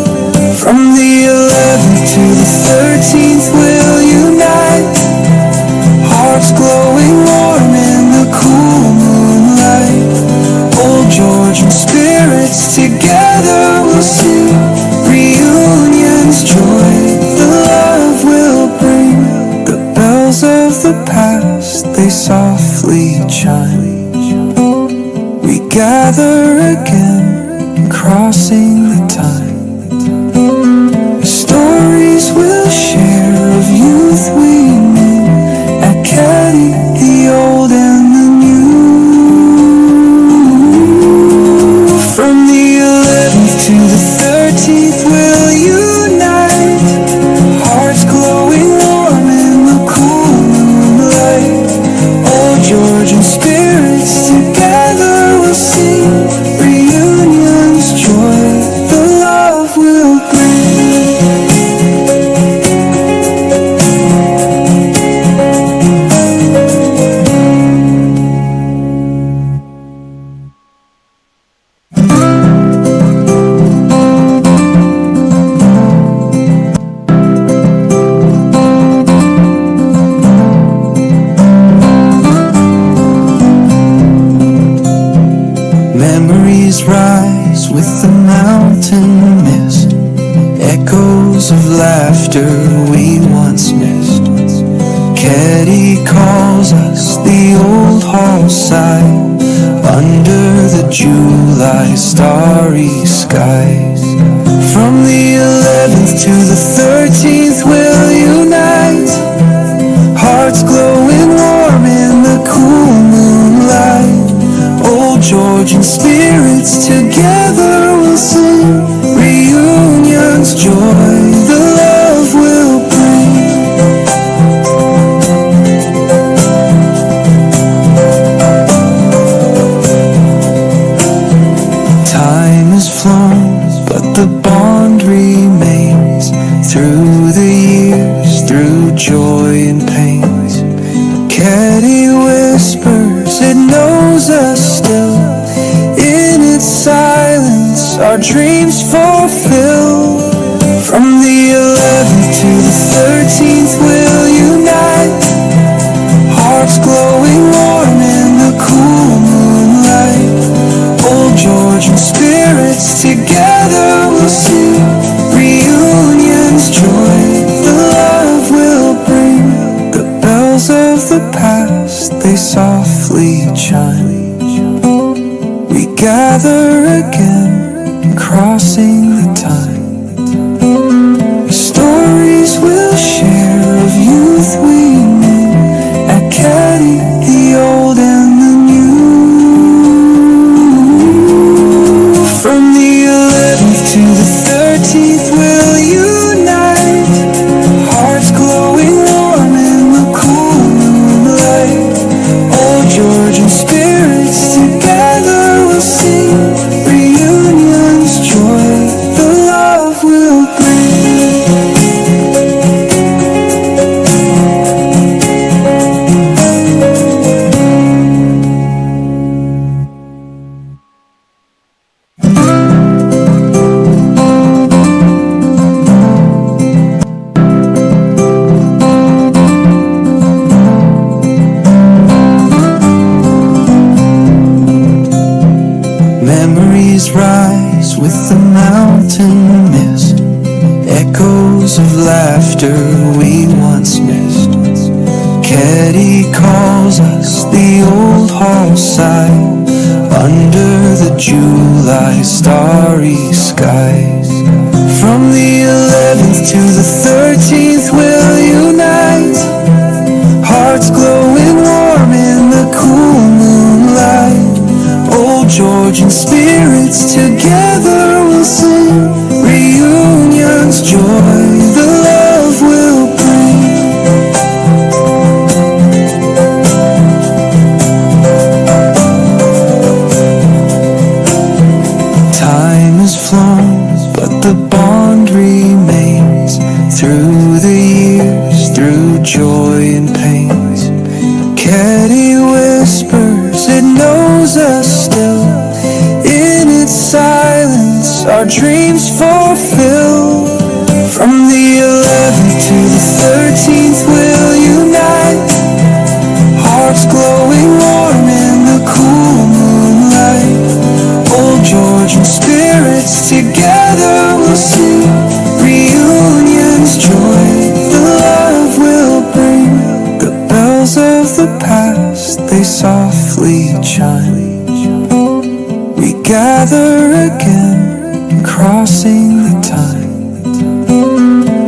From the 11th to the 13th we'll unite, hearts glowing warm in the cool moonlight. Old Georgian spirits together will sing, reunion's joy the love will bring. The bells of the past, they softly chime. We gather again, crossing the time. Stories we'll share of youth we knew, at Caddy, the old and the new. From the 11th to the 13th we'll unite, hearts glowing warm in the cool moonlight. Old Georgian spirits together will sing, reunion's joy the love will bring. Memories rise with the mountain mist, echo laughter we once missed. Caddy calls us the old hall side under the July starry skies. From the 11th to the 13th we'll unite, hearts glowing warm in the cool moonlight. Old Georgian spirits together will sing, reunion's joy the love will bring. Time has flown, but the bond remains through the years, through joy and pains. Caddy whispers, it knows us still. In its silence, our dreams fulfill. From the 11th to the 13th, we'll unite, hearts glowing warm in the cool moonlight. Old Georgian spirits together will sing, reunion's joy the love will bring. The bells of the past, they softly chime. We gather again, crossing the time. Stories we'll share of youth we knew, at Caddy, the old and the new. From the 11th to the 13th we'll unite, hearts glowing warm in the cool moonlight. Old Georgian spirits together will sing, reunion's joy the love will bring. Memories rise with the mountain mist, echoes of laughter we once missed. Caddy calls us the old hall side under the July starry skies. From the 11th to the 13th we'll unite, hearts glowing warm in the cool moonlight. Old Georgian spirits together will sing, reunion's joy the love will bring. Time has flown, but the bond remains through the years, through joy and pains. Caddy whispers, it knows us still. In its silence, our dreams fulfill. From the 11th to the 13th, we'll unite, hearts glowing warm in the cool moonlight. Old Georgian spirits together will sing, reunion's joy the love will bring. The bells of the past, they softly chime. We gather again, crossing the time.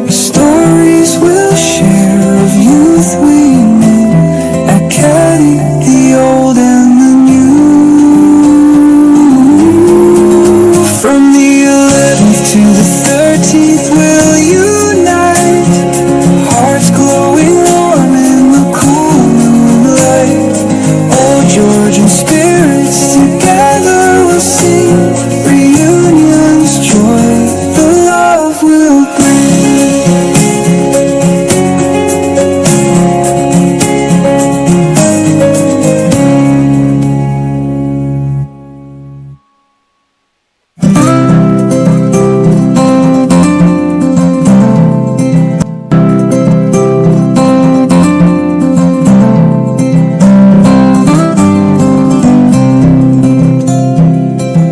Stories we'll share of youth we knew, at Caddy, the old and the new. From the 11th to the 13th we'll unite, hearts glowing warm in the cool moonlight. Old Georgian spirits together will sing, reunion's joy the love will bring.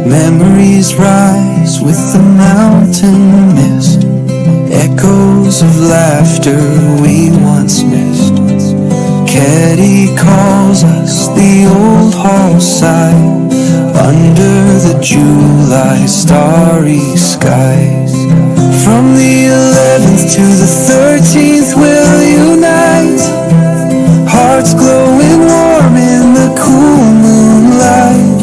Memories rise with the mountain mist, echoes of laughter we once missed. Caddy calls us the old hall side under the July starry skies. From the 11th to the 13th we'll unite, hearts glowing warm in the cool moonlight.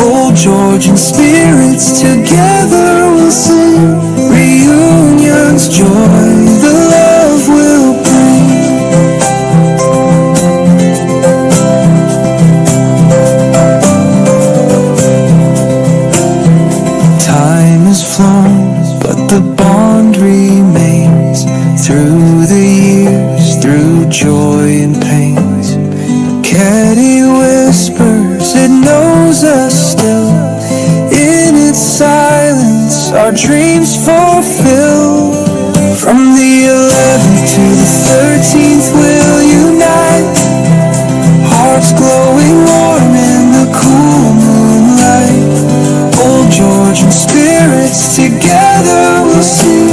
Old Georgian spirits together will sing, reunion's joy the love will bring. Time has flown, but the bond remains through the years, through joy and pains. Caddy whispers, it knows us still. In its silence, our dreams fulfill. From the 11th to the 13th, we'll unite, hearts glowing warm in the cool moonlight. Old Georgian spirits together will sing,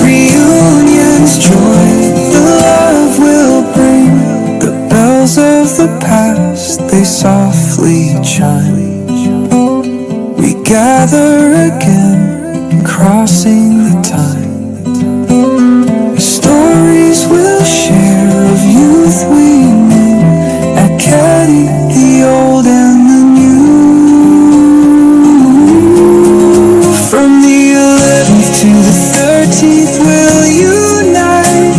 reunion's joy the love will bring. The bells of the past, they softly chime. We gather again, crossing the time. Stories we'll share of youth we knew, at Caddy, the old and the new. From the 11th to the 13th we'll unite,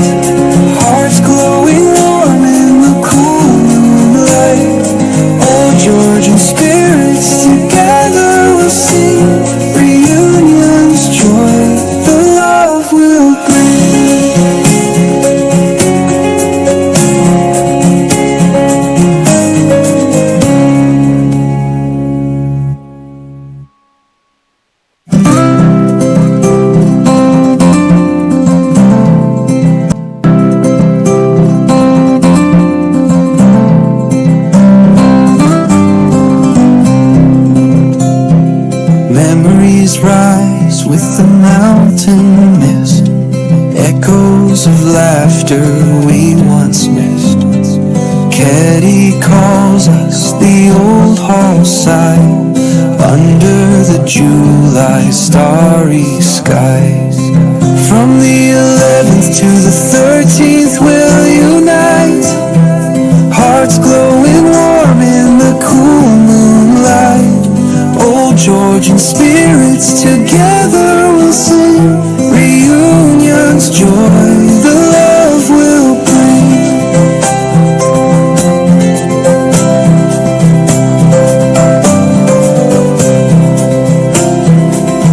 hearts glowing warm in the cool moonlight. Old Georgian spirits together will sing, reunion's joy the love will bring. Memories rise with the mountain mist, echoes of laughter we once missed. Caddy calls us the old hall side under the July starry skies. From the 11th to the 13th we'll unite, hearts glowing warm in the cool moonlight. Old Georgian spirits together will sing, reunion's joy the love will bring.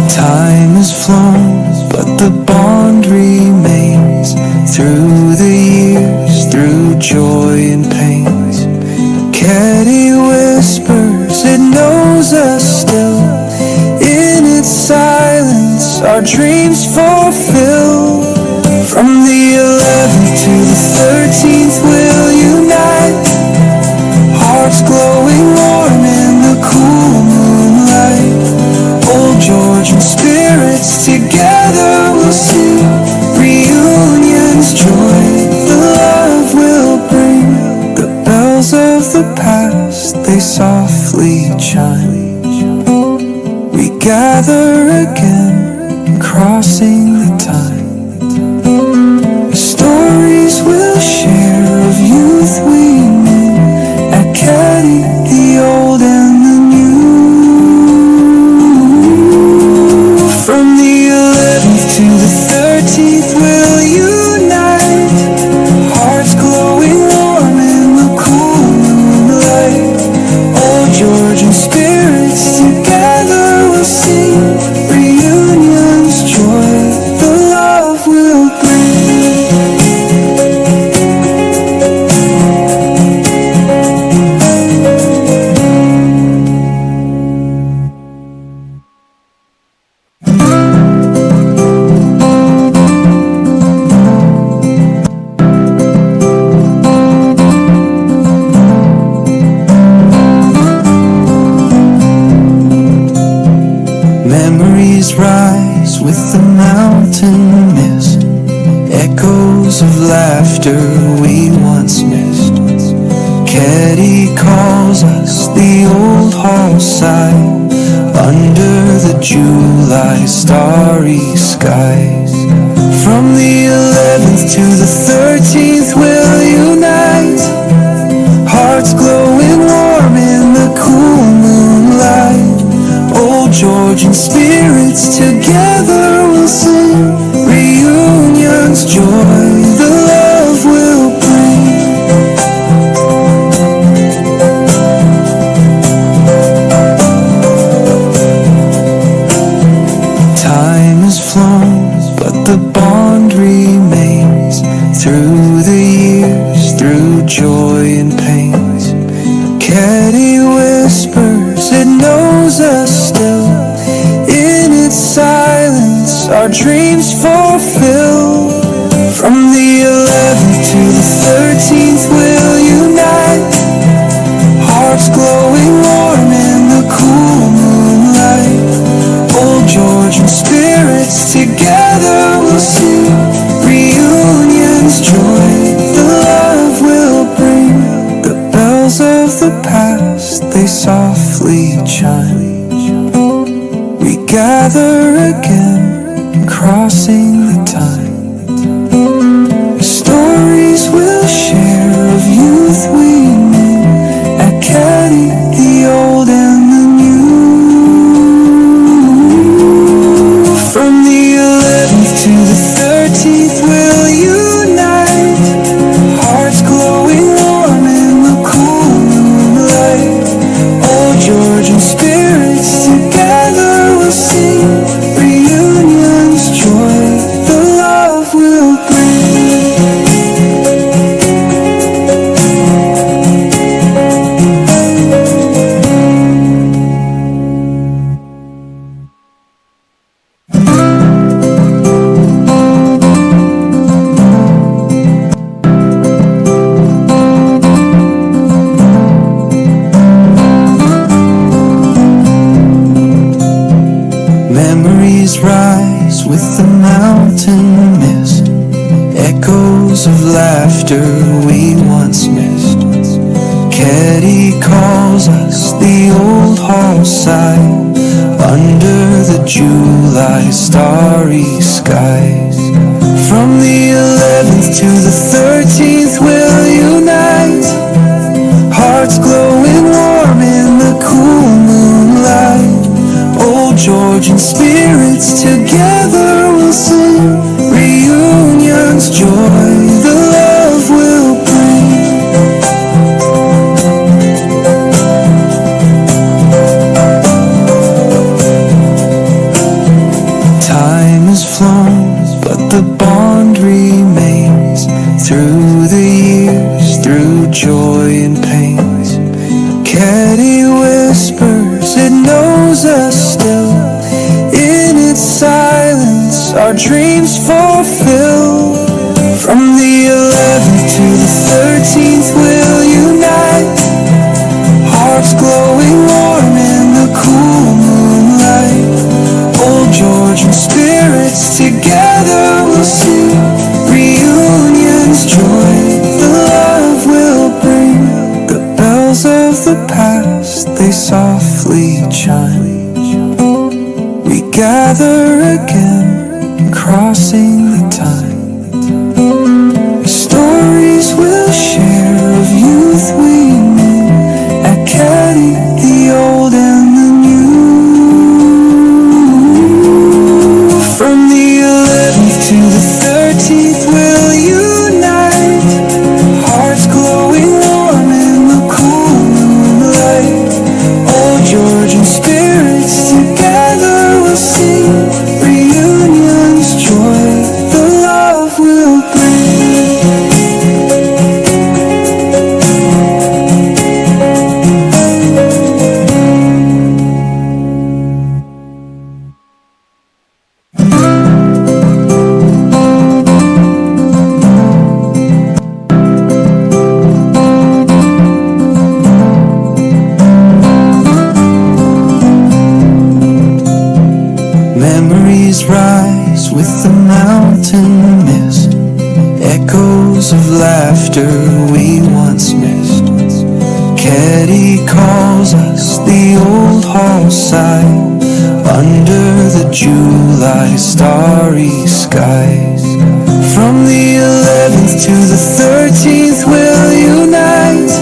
Time has flown, but the bond remains through the years, through joy and pains. Caddy whispers, it knows us still. In its silence, our dreams fulfill. From the 11th to the 13th, we'll unite, hearts glowing warm in the cool moonlight. Old Georgian spirits together will sing, reunion's joy the love will bring. The bells of the past, they softly chime. We gather again, crossing the time. Stories we'll share of youth we knew, at Caddy, the old and the new. From the 11th to the 13th we'll unite, hearts glowing warm in the cool moonlight. Old Georgian spirits together will sing, reunion's joy the love will bring. Memories rise with the mountain mist, echoes of laughter we once missed. Caddy calls us the old hall side under the July starry skies. From the 11th to the 13th we'll unite, hearts glowing warm in the cool moonlight. Old Georgian spirits together will sing, reunions joy the love will bring. Time has flown, but the bond remains through the years, through joy and pains. Caddy whispers, it knows us still. In its silence, our dreams fulfill. From the 11th to the 13th, we'll unite, hearts glowing warm in the cool moonlight. Old Georgian spirits together will sing, reunions joy the love will bring. The bells of the past, they softly chime. We gather again, crossing the time. Stories we'll share of youth we knew, at Caddy, the old and the new. From the 11th to the 13th we'll unite, hearts glowing warm in the cool moonlight. Old Georgian spirits together will sing, reunions joy the love will bring. Memories rise with the mountain mist, echoes of laughter we once missed. Caddy calls us the old hall side under the July starry skies. From the 11th to the 13th we'll unite, hearts glowing warm in the cool moonlight. Old Georgian spirits together will sing, reunions joy the love will bring. Time has flown, but the bond remains through the years, through joy and pains. Caddy whispers, it knows us still. In its silence, our dreams fulfill. From the 11th to the 13th, we'll unite, hearts glowing warm in the cool moonlight. Old Georgian spirits together will sing, reunions joy the love will bring. The bells of the past, they softly chime. We gather again, crossing the time. Stories we'll share of youth we knew, at Caddy, the old and the new. From the 11th to the 13th we'll unite, hearts glowing warm in the cool moonlight. Old Georgian spirits together will sing, reunions joy the love will bring. Memories rise with the mountain mist, echoes of laughter we once missed. Caddy calls us the old hall side under the July starry skies. From the 11th to the 13th we'll unite,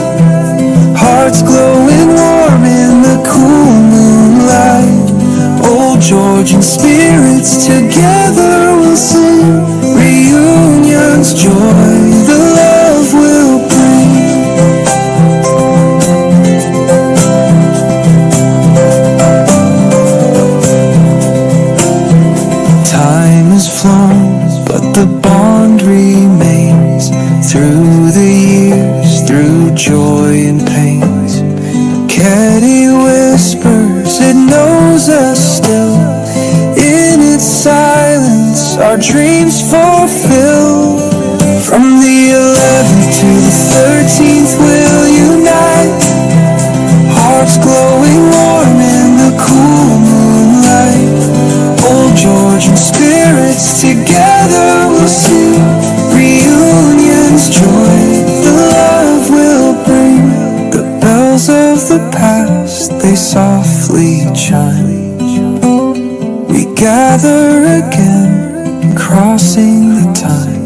hearts glowing warm in the cool moonlight. Old Georgian spirits together will sing, reunion's joy the love will bring. Time has flown, but the bond remains through the years, through joy and pains. Caddy whispers, it knows us still. In its silence, our dreams fulfill. From the 11th to the 13th, we'll unite, hearts glowing warm in the cool moonlight. Old Georgian spirits together will sing, reunion's joy the love will bring. The bells of the past, they softly chime. We gather again, crossing the time.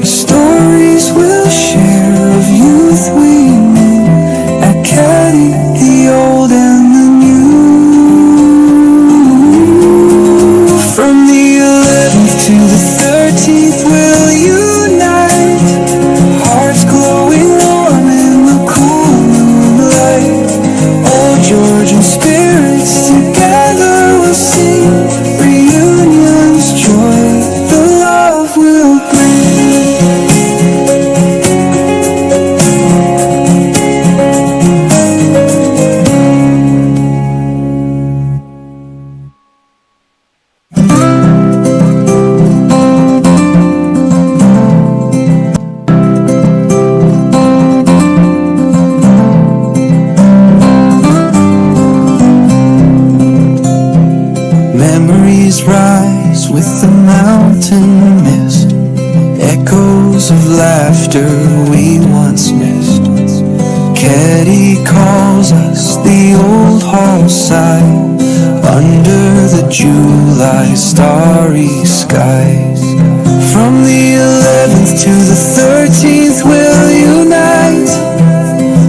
Stories we'll share of youth we knew, at Caddy, the old and the new. From the 11th to the 13th we'll unite, hearts glowing warm in the cool moonlight. Old Georgian spirits together will sing, reunion's joy the love will bring. Memories rise with the mountain mist, echoes of laughter we once missed. Caddy calls us the old hall side under the July starry skies. From the 11th to the 13th we'll unite,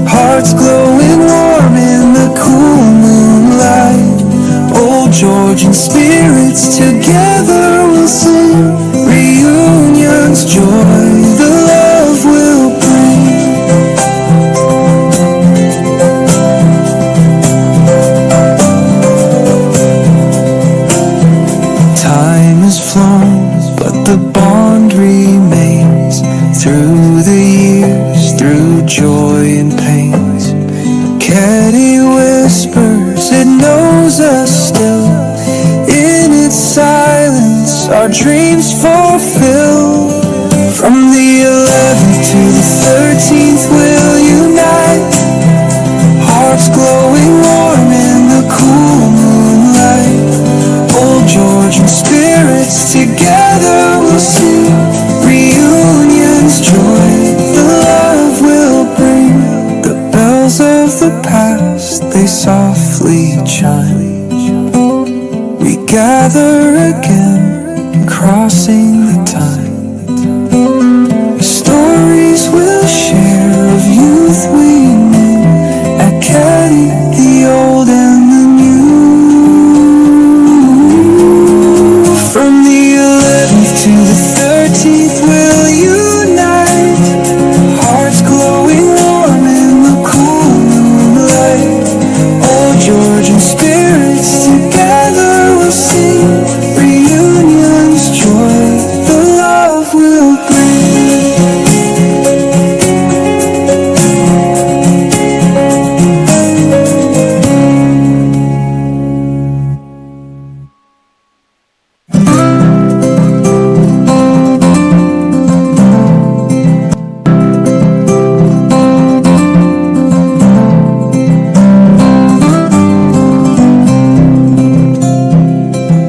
hearts glowing warm in the cool moonlight. Old Georgian spirits together will sing, reunion's joy the love will bring. Time has flown, but the bond remains through the years, through joy and pains. Caddy whispers, it knows us still. In its silence, our dreams fulfill. From the 11th to the 13th, we'll unite, hearts glowing warm in the cool moonlight. Old Georgian spirits together will sing, reunion's joy the love will bring. The bells of the past, they softly chime. We gather again, crossing the time. Stories we'll share of youth we knew, at Caddy, the old and the new. From the 11th to the 13th we'll unite, hearts glowing warm in the cool moonlight. Old Georgian spirits together will sing, reunion's joy the love will bring.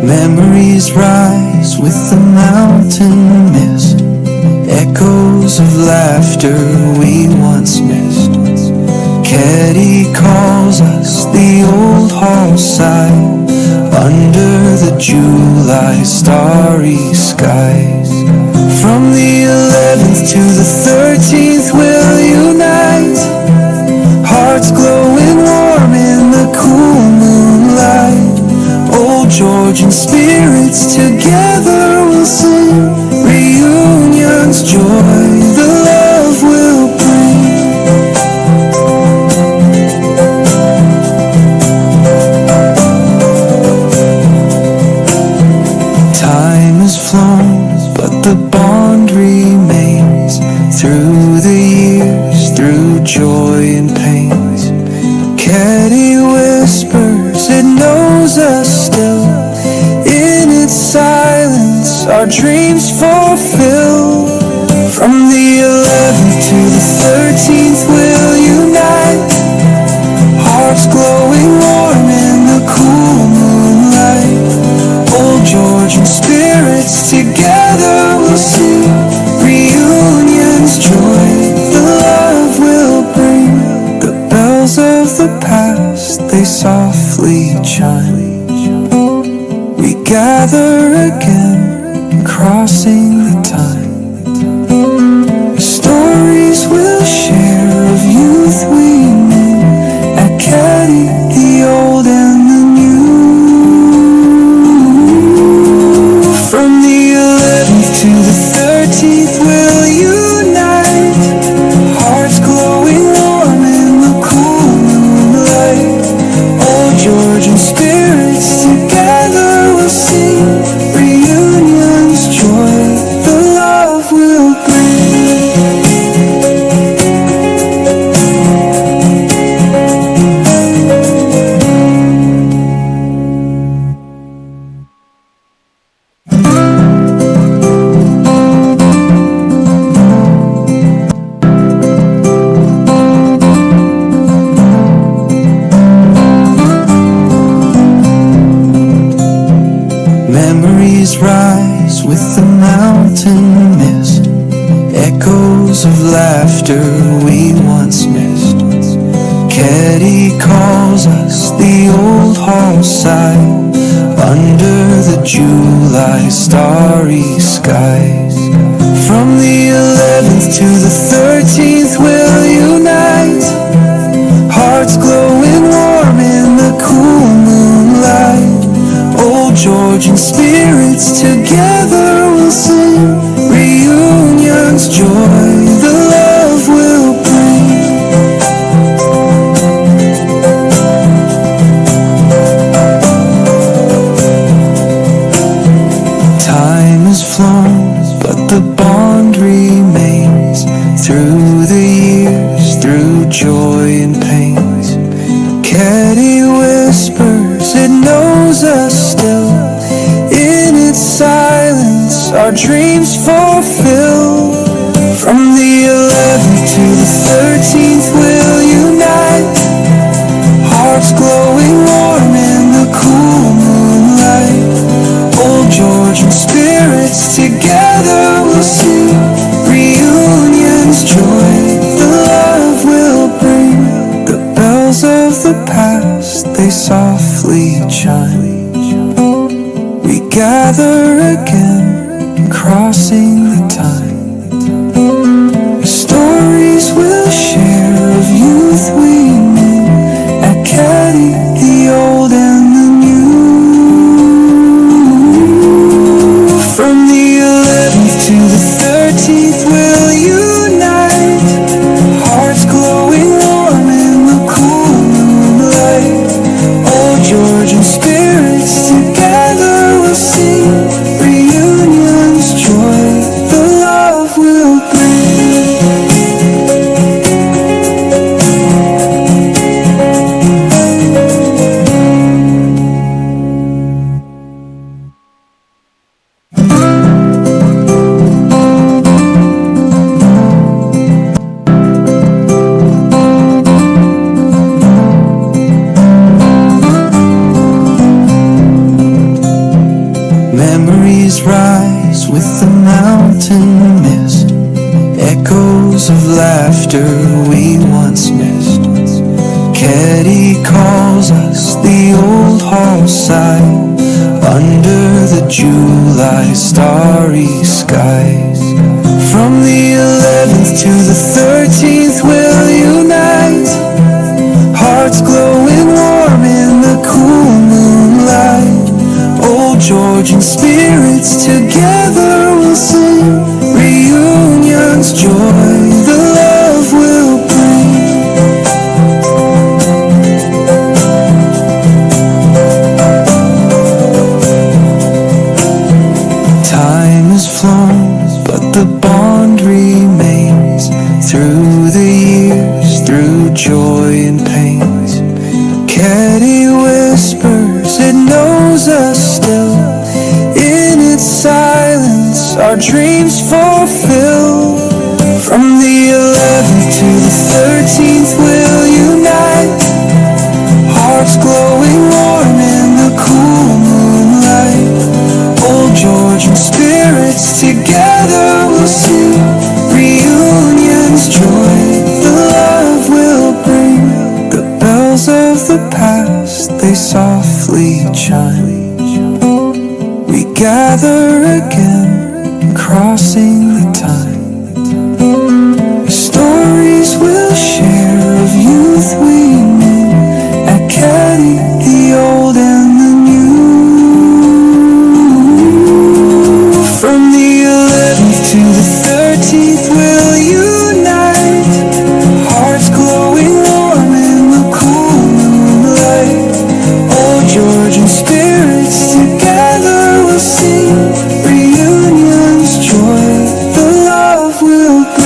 Memories rise with the mountain mist, echoes of laughter we once missed. Caddy calls us the old hall side under the July starry skies. From the 11th to the 13th we'll unite, hearts glowing warm in the cool moonlight. Old Georgian spirits together will sing, reunion's joy the love will bring. Time has flown, but the bond remains through the years, through joy and pains. Caddy whispers, it knows us still. In its silence, our dreams fulfill. From the 11th to the 13th, we'll unite, hearts glowing warm in the cool moonlight. Old Georgian spirits together will sing, reunion's joy the love will bring. The bells of the past, they softly chime. We gather again, crossing the time. Stories we'll share of youth we knew, at Caddy, the old and the new. From the 11th to the 13th we'll unite, hearts glowing warm in the cool moonlight. Old Georgian spirits together will sing, reunion's joy the love will bring. Memories rise with the mountain mist, echoes of laughter we once missed. Caddy calls us the old hall side under the July starry skies. From the 11th to the 13th we'll unite, hearts glowing warm in the cool moonlight. Old Georgian spirits together will sing, reunion's joy the love will bring. Time has flown, but the bond remains through the years, through joy and pains. Caddy whispers, it knows us still. In its silence, our dreams fulfill. From the 11th to the 13th, we'll unite, hearts glowing warm in the cool moonlight. Old Georgian spirits together will sing, reunion's joy the love will bring. The bells of the past, they softly chime. We gather again, crossing the time. Stories we'll share of youth we knew, at Caddy, the old and the new. From the 11th to the 13th we'll unite, hearts glowing warm in the cool moonlight. Old Georgian spirits together will sing, reunion's joy the love will bring. Memories rise with the mountain mist, echoes of laughter we once missed. Caddy calls us the old hall side under the July starry skies. From the 11th to the 13th we'll unite, hearts glowing warm in the cool moonlight. Old Georgian spirits together will sing, reunion's joy the love will bring. Time has flown, but the bond remains through the years, through joy and pains. Caddy whispers, it knows us still. In its silence, our dreams fulfill. From the 11th to the 13th, we'll unite, hearts glowing warm in the cool moonlight. Old Georgian spirits together will sing, reunion's joy the love will bring. The bells of the past, they softly chime. We gather again, crossing the time. Stories we'll share of youth we knew, at Caddy, the old and the new. From the 11th to the 13th we'll unite, hearts glowing warm in the cool moonlight. Old Georgian spirits together will sing, reunion's joy the love will bring.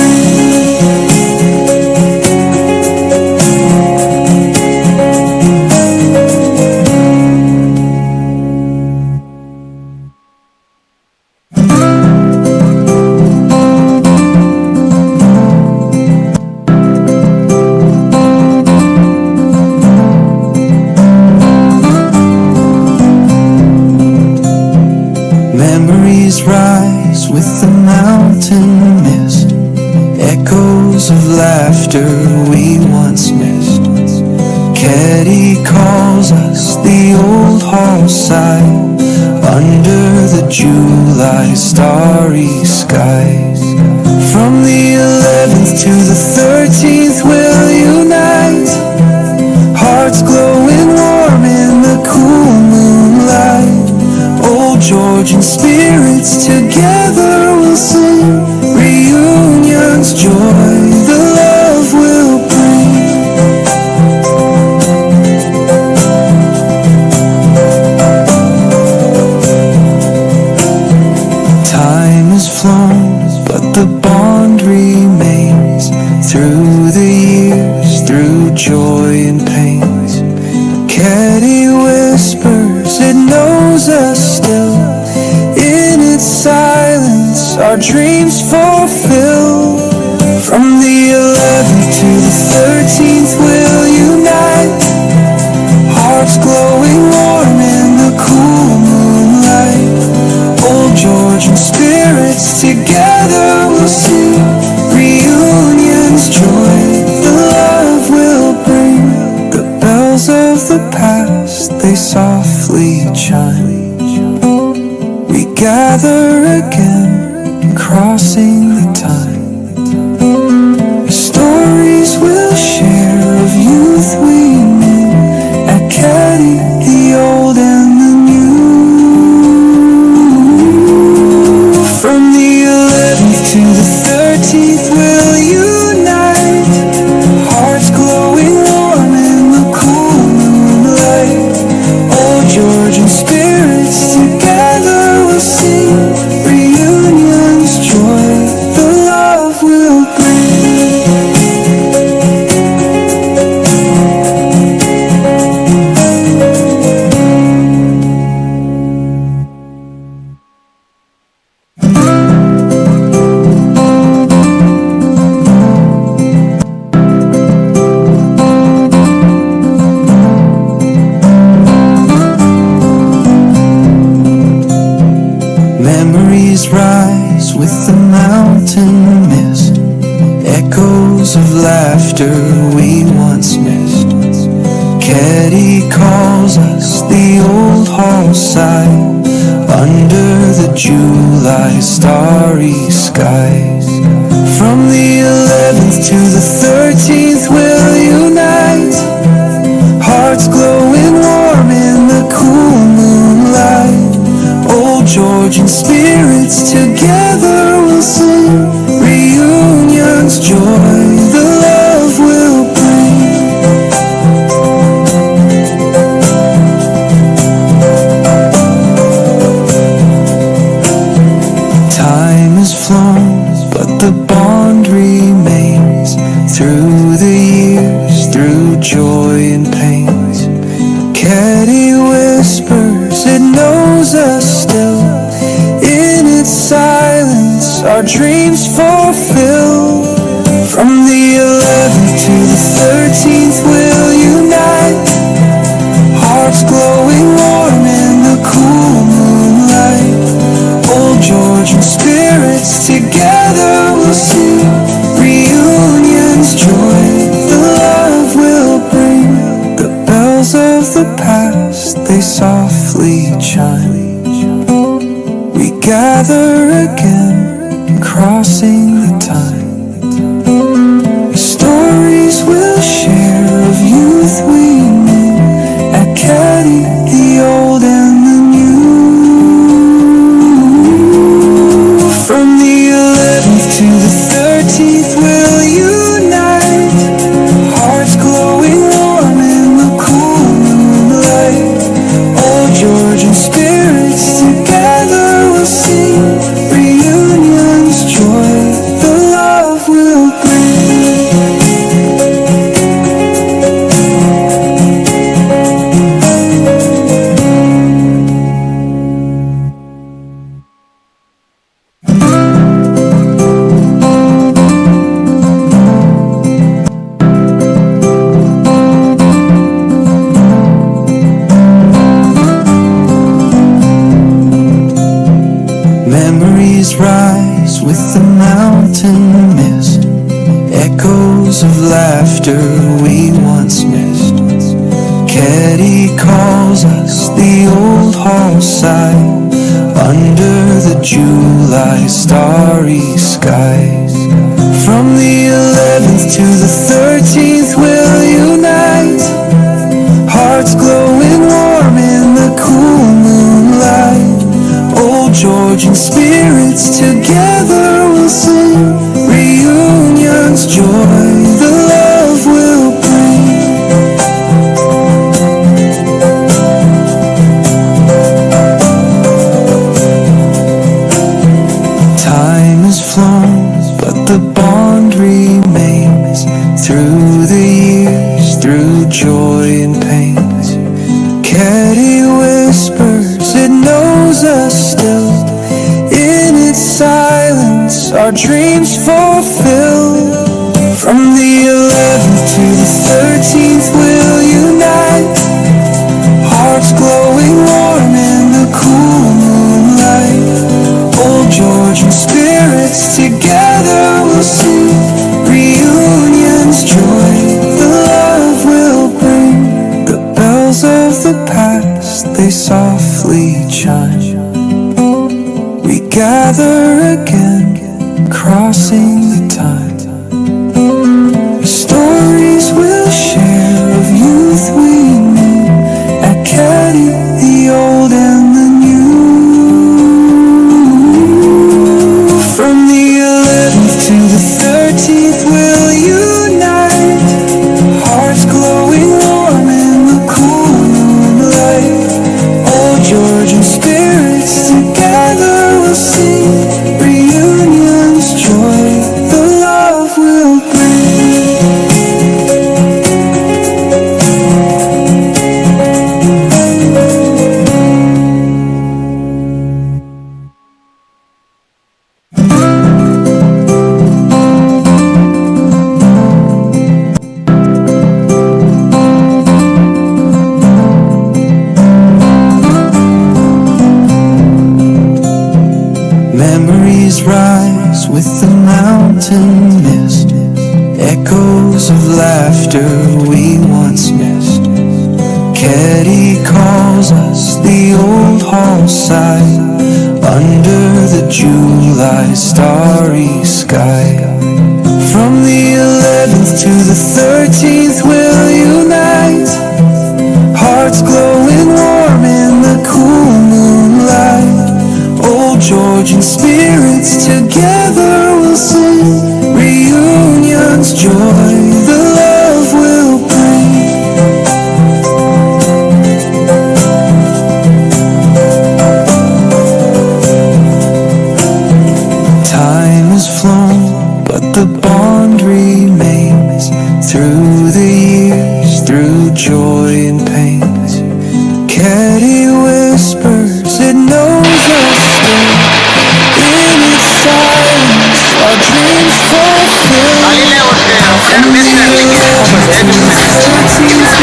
Memories rise with the mountain mist, echoes of laughter we once missed. Caddy calls us the old hall side under the July starry skies. From the 11th to the 13th we'll unite, hearts glowing warm in the cool moonlight. Old Georgian spirits together will sing, reunion's joy the love will bring. Time has flown, but the bond remains through the years, through joy and pains. Caddy whispers, it knows us still. In its silence, our dreams fulfill. From the 11th to the 13th, we'll unite, hearts glowing warm in the cool moonlight. Old Georgian spirits together will sing, reunion's joy the love will bring. The bells of the past, they softly chime. We gather again, crossing the time. Stories we'll share of youth we knew, at Caddy, the old and the new. From the 11th to the 13th we'll unite, hearts glowing warm in the cool moonlight. Old Georgian spirits together will sing, reunion's joy the love will bring. Memories rise with the mountain mist, echoes of laughter we once missed. Caddy calls us the old hall side under the July starry skies. From the 11th to the 13th we'll unite, hearts glowing warm in the cool moonlight. Old Georgian spirits together will sing, reunion's joy the love will bring. Time has flown, but the bond remains through the years, through joy and pains. Caddy whispers, it knows us still. In its silence, our dreams fulfill. From the 11th to the 13th, we'll unite, hearts glowing warm in the cool moonlight. Old Georgian spirits together will sing, reunion's joy the love will bring. The bells of the past, they softly chime. We gather again, crossing the time. Stories we'll share of youth we knew, at Caddy, the old and the new. From the 11th to the 13th we'll unite, hearts glowing warm in the cool moonlight. Old Georgian spirits together will sing, reunion's joy the love will bring. Memories rise with the mountain mist, echoes of laughter we once missed. Caddy calls us the old hall side under the July starry skies. From the 11th to the 13th we'll unite, hearts glowing warm in the cool moonlight. Old Georgian spirits together will sing, reunion's joy the love will bring. Time has flown, but the bond remains through the years, through joy and pains. Caddy whispers, it knows us still. In its silence, our dreams fulfill. From the 11th to the 13th, we'll unite, hearts glowing warm in the cool moonlight. Old Georgian spirits together will sing, reunion's joy the love will bring. The bells of the past, they softly chime. We gather again, crossing the time. Stories we'll share of youth we knew, at Caddy, the old and the new. From the 11th to the 13th we'll unite, hearts glowing warm in the cool moonlight. Old Georgian spirits together will sing, reunion's joy the love will bring. Memories rise with the mountain mist, echoes of laughter we once missed. Caddy calls us the old hall side under the July starry sky. From the 11th to the 13th we'll unite, hearts glowing warm in the cool moonlight. Old Georgian spirits together will sing, reunions joy the love will bring. Time has flown, but the bond remains through the years, through joy and pains. Caddy whispers, it knows us still. In its silence, our dreams fulfill. From the 11th to the 13th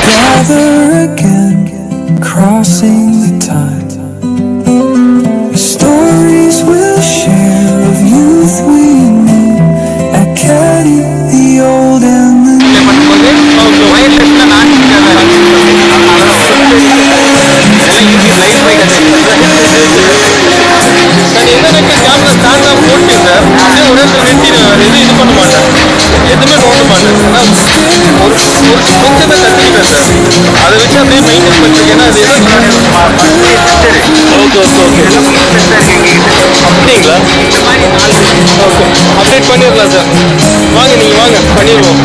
gather again, crossing the time. The stories we'll share of youth we knew at Caddy, the old and the new. Update பண்ணிடலாம் sir. வாங்க நீங்க வாங்க பண்ணிடுவோம்.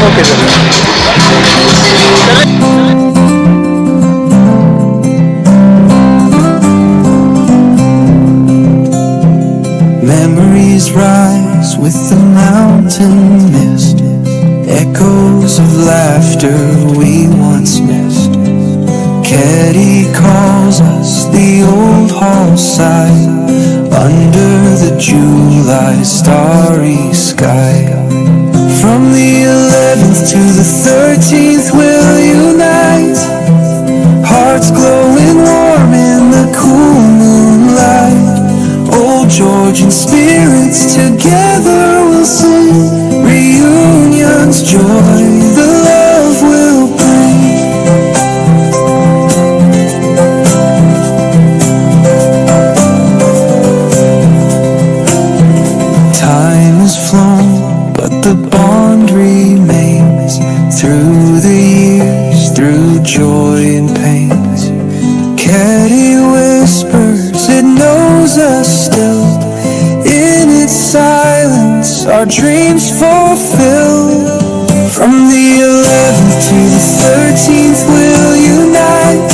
Okay sir. Memories rise with the mountain mist, echoes of laughter we once missed. Caddy calls us the old hall side under the July starry sky. From the 11th to the 13th we'll unite, hearts glowing warm in the cool moonlight. Old Georgian spirits together will sing, reunions joy the love will bring. Time has flown, but the bond remains through the years, through joy and pains. Caddy whispers, it knows us still. In its silence, our dreams fulfill. From the 11th to the 13th we'll unite,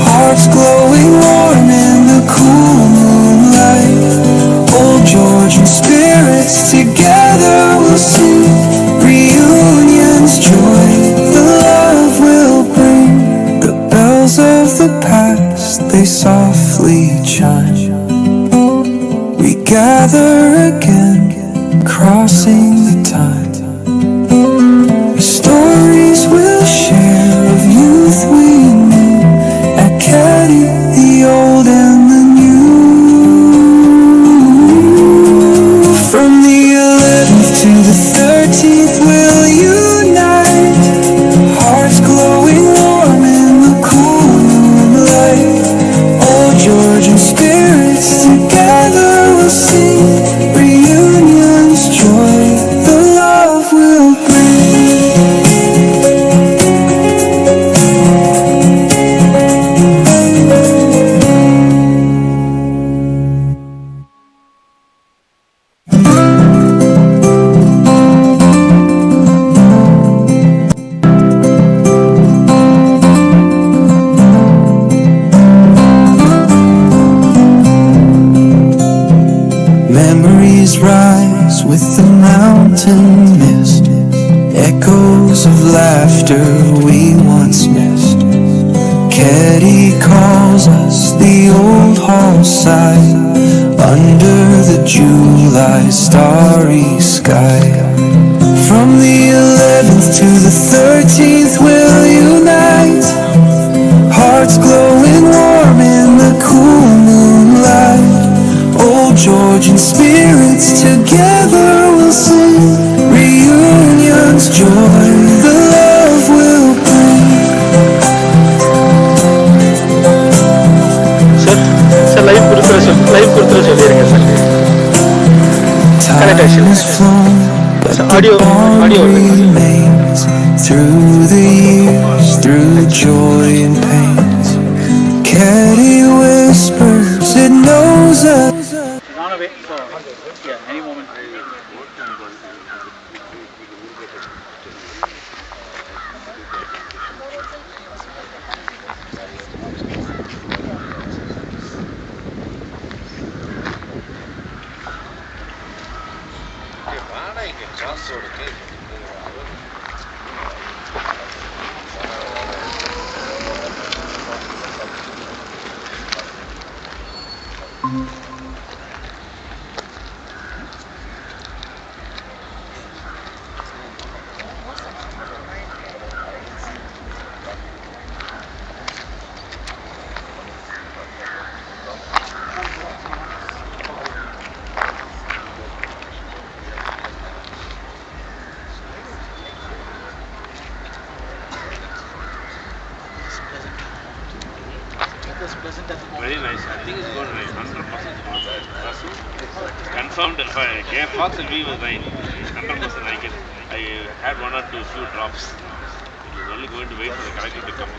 hearts glowing warm in the cool moonlight. Old Georgian spirits together will sing, reunions joy the love will bring. The bells of the past, they softly chime. We gather again, crossing the time. The stories we'll share of youth we knew at Caddy, the old and the new. From the 11th to the 13th we'll unite, hearts glowing warm in the cool moonlight. Old Georgian spirits together will sing, reunions joy the love will bring. Memories rise with the mountain mist, echoes of laughter we once missed. Caddy calls us the old hall side under the July starry sky. From the 11th to the 13th we'll unite, hearts glowing warm in the cool moonlight. Old Georgian spirits together will sing, reunions joy the love will bring. Time has flown, but the bond remains through the years, through joy and pains. Caddy whispers, it knows us. Run away. So, yeah, any moment. Very nice. I think it's going right. 100% confirmed. If I gave Fox and V was right. 100% I had one or two few drops. It was only going to wait for the collector to come.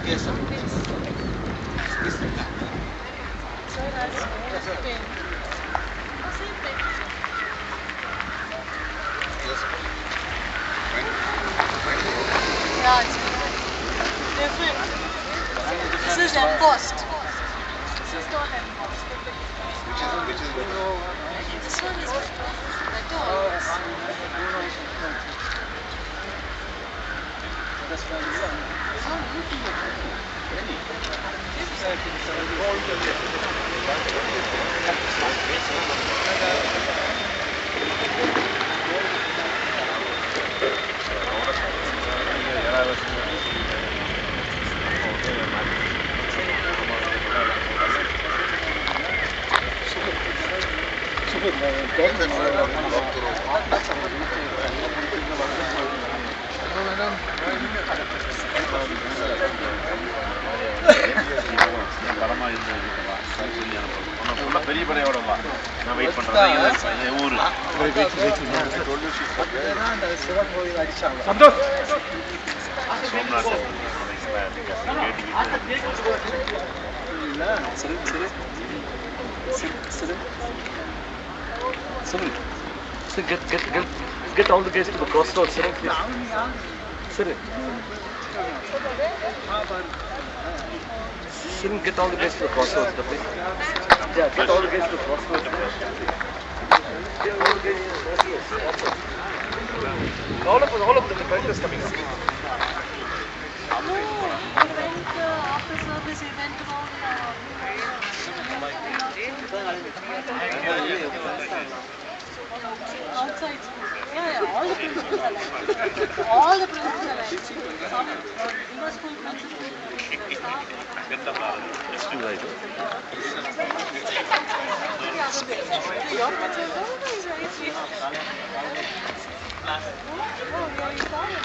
Yes, sir. Yeah, it's different. This is embossed. This is not embossed. This one is better always. பெரிய படையோட வா நான் wait பண்றேன் ஊரு Santhosh So get all the guys to the crossroads, sir. Sir. Shouldn't get all the guys to the crossroads, the place. Yeah, get all the guys to the crossroads. Get all the guys to the crossroads. All of them, the characters coming up. No, he went after service, he went around. Outside. Yeah, all the principals are like. All the principals are like. Some school principals, staff. Your principal is very sweet. Oh, yeah, you saw it.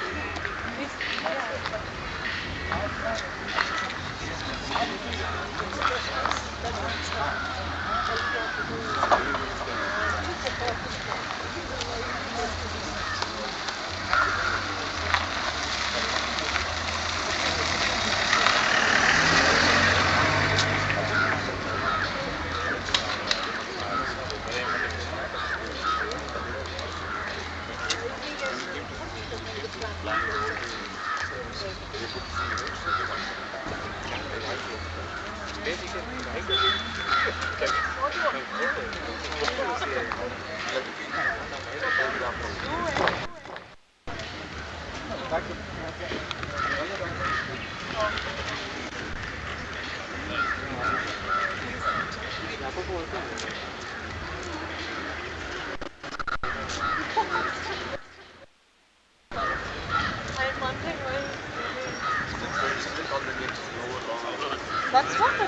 I'm wondering why. That's what the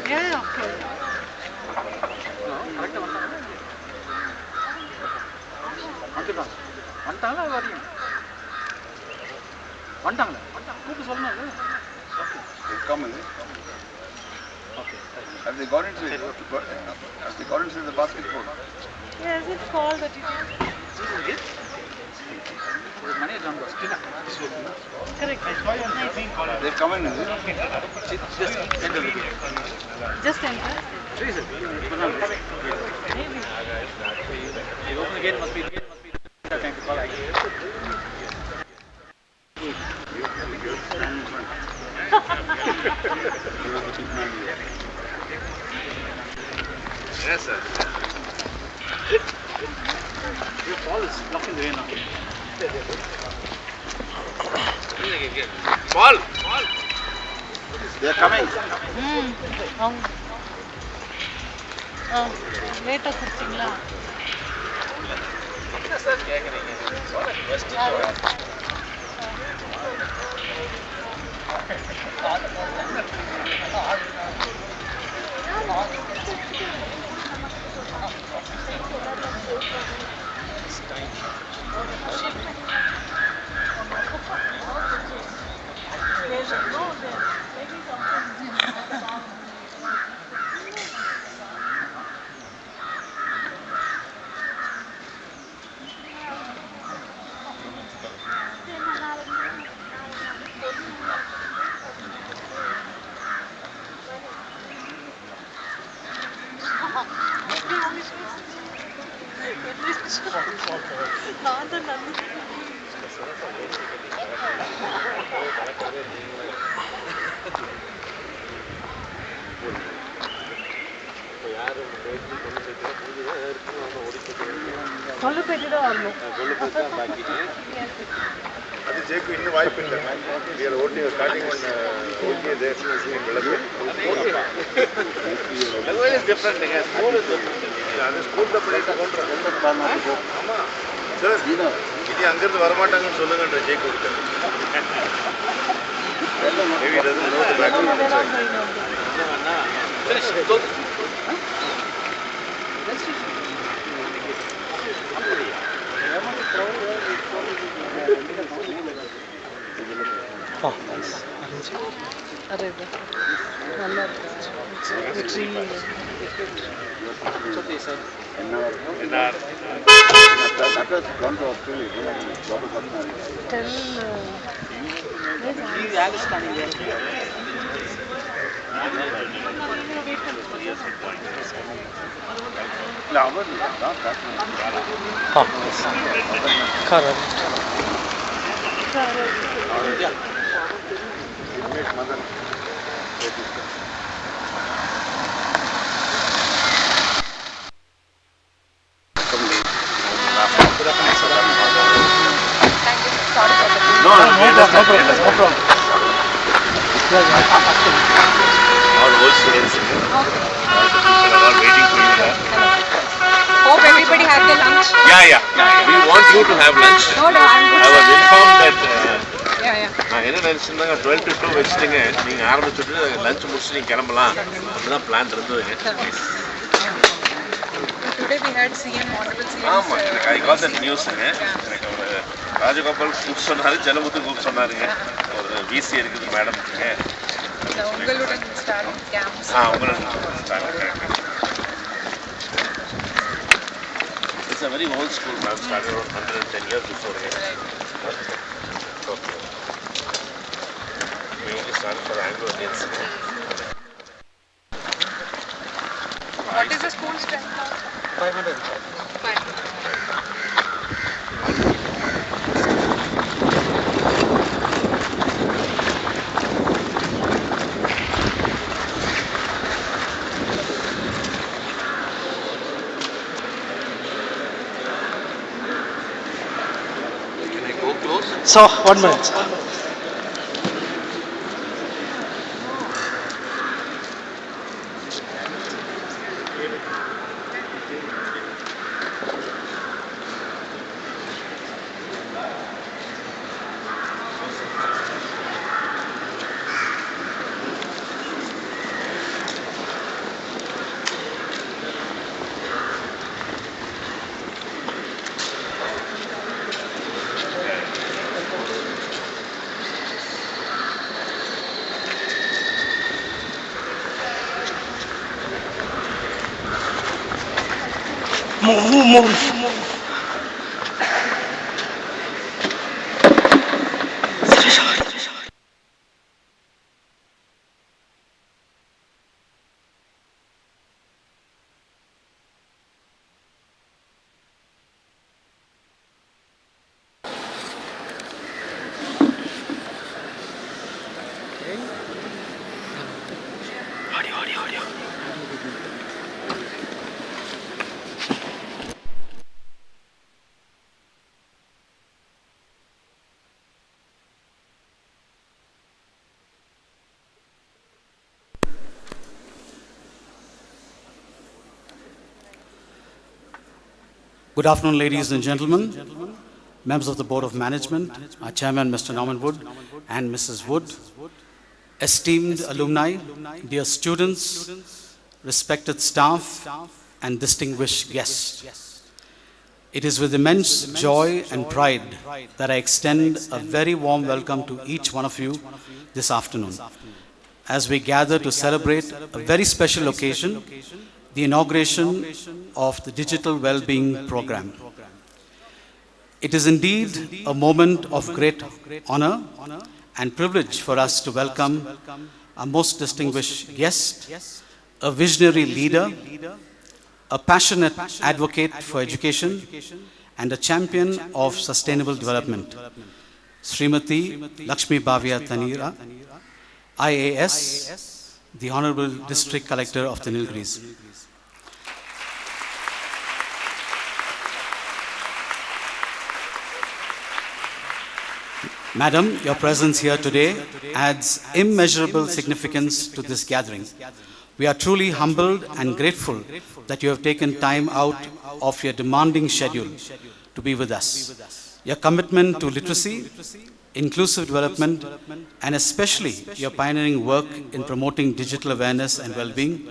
yeah, okay. வந்துட்டாங்களா வரீங்க வந்துட்டாங்களா கூப்பிட்டு சொல்லணும் Come in. Have they got into it? Have they got into the basketball? Yes, it's called that it correct. They've come in, is it? Just enter. Maybe. Open the gate, must be time to call. Yes, sir. Your ball is blocking the way now. Ball! They are coming. லேட்டாக கொடுத்தீங்களா? நான் தான் நன்றி. கொல்லு போயிட்டு தான் வரணும். அது ஜேக்கு இன்னும் வாய்ப்பு இல்லை. We are only starting on OGA there in Belagavi. Belagavi is different. School is different. அது ஸ்கூல் தான் பண்ணிட்டு போன்றோம். ஆமா சார், இனி அங்கிருந்து வரமாட்டாங்கன்னு சொல்லுங்கன்ற ஜேக்கு கொடுத்தாரு. Maybe he doesn't know the background. Array நல்லா இருக்கு. Tree No problem. All old students. People are all waiting for you there. Hope everybody had their lunch. Yeah. We want you to have lunch. No, I'm good. I was informed that Yeah. என்ன நினைச்சிருந்தாங்க 12 to 2 வச்சுட்டுங்க நீங்க ஆரம்பிச்சுட்டு lunch முடிச்சு நீங்க கிளம்பலாம் அப்படிதான் plan இருந்ததுங்க. Today we had CM, honorable CM. ஆமா, எனக்கு I got that newsங்க. எனக்கு ஒரு ராஜகோபால் கூப்பிட்டு சொன்னாரு, ஜலமுத்து கூப்பிட்டு சொன்னாருங்க. ஒரு விசி இருக்குது மேடம்ங்க. உங்களுடன் ஸ்டாலின் கேம்ப்ஸ். உங்களுடன் Stalin. It's a very old school, ma'am. Started around 110 years before here. We only started for Anglo-Indians. What is the school strength now? 500. So, 1 minute. Move. Audio. Good afternoon, ladies and gentlemen, members of the Board of Management, our Chairman, Mr. Norman Wood, and Mrs. Wood, esteemed alumni, dear students, respected staff, and distinguished guests. It is with immense joy and pride that I extend a very warm welcome to each one of you this afternoon, as we gather to celebrate a very special occasion, the inauguration of the Digital Wellbeing Program. It is indeed a moment of great honor and privilege for us to welcome our most distinguished guest, a visionary leader, a passionate advocate for education, and a champion of sustainable development, Srimati Lakshmi Bhavya Tanira, IAS, the Honorable District Collector of the Nilgiris. Madam, your presence here today adds immeasurable significance to this gathering. We are truly humbled and grateful that you have taken time out of your demanding schedule to be with us. Your commitment to literacy, inclusive development, and especially your pioneering work in promoting digital awareness and well-being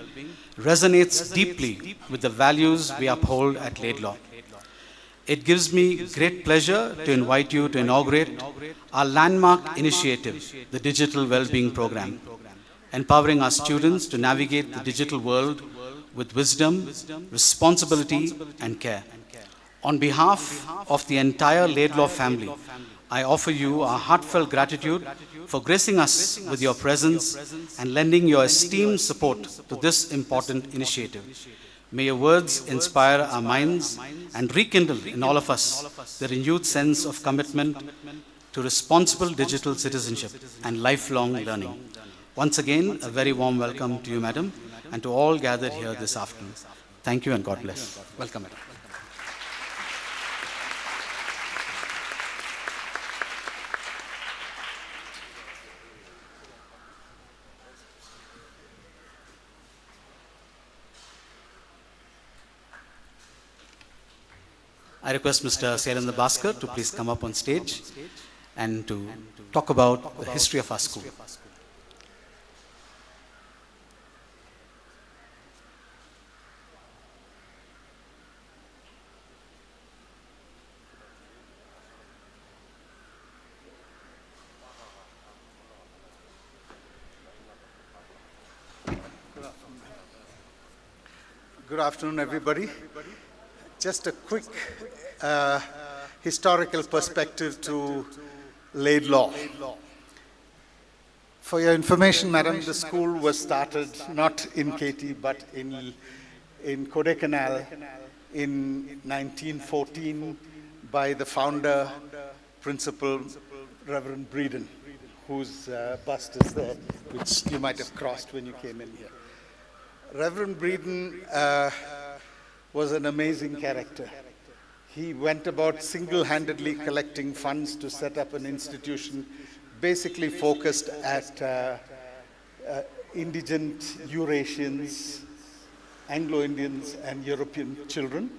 resonates deeply with the values we uphold at Laidlaw. It gives me great pleasure to invite you to inaugurate our landmark initiative, the Digital Wellbeing Program, empowering our students to navigate the digital world with wisdom, responsibility, and care. On behalf of the entire Laidlaw family, I offer you our heartfelt gratitude for gracing us with your presence and lending your esteemed support to this important initiative. May your words inspire our minds and rekindle in all of us the renewed sense of commitment to responsible digital citizenship and lifelong learning. Once again, a very warm welcome to you, Madam, and to all gathered here this afternoon. Thank you and God bless. Welcome, Madam. I request Mr. Sailendra Bhaskar to please come up on stage and to talk about the history of our school. Good afternoon, everybody. Just a quick historical perspective to Laidlaw. For your information, Madam, the school was started not in KT but in in Kodaikanal in 1914 by the founder, Principal Reverend Breeden, whose bust is there, which you might have crossed when you came in here. Reverend Breeden was an amazing character. He went about single-handedly collecting funds to set up an institution basically focused at indigent Eurasians, Anglo-Indians and European children,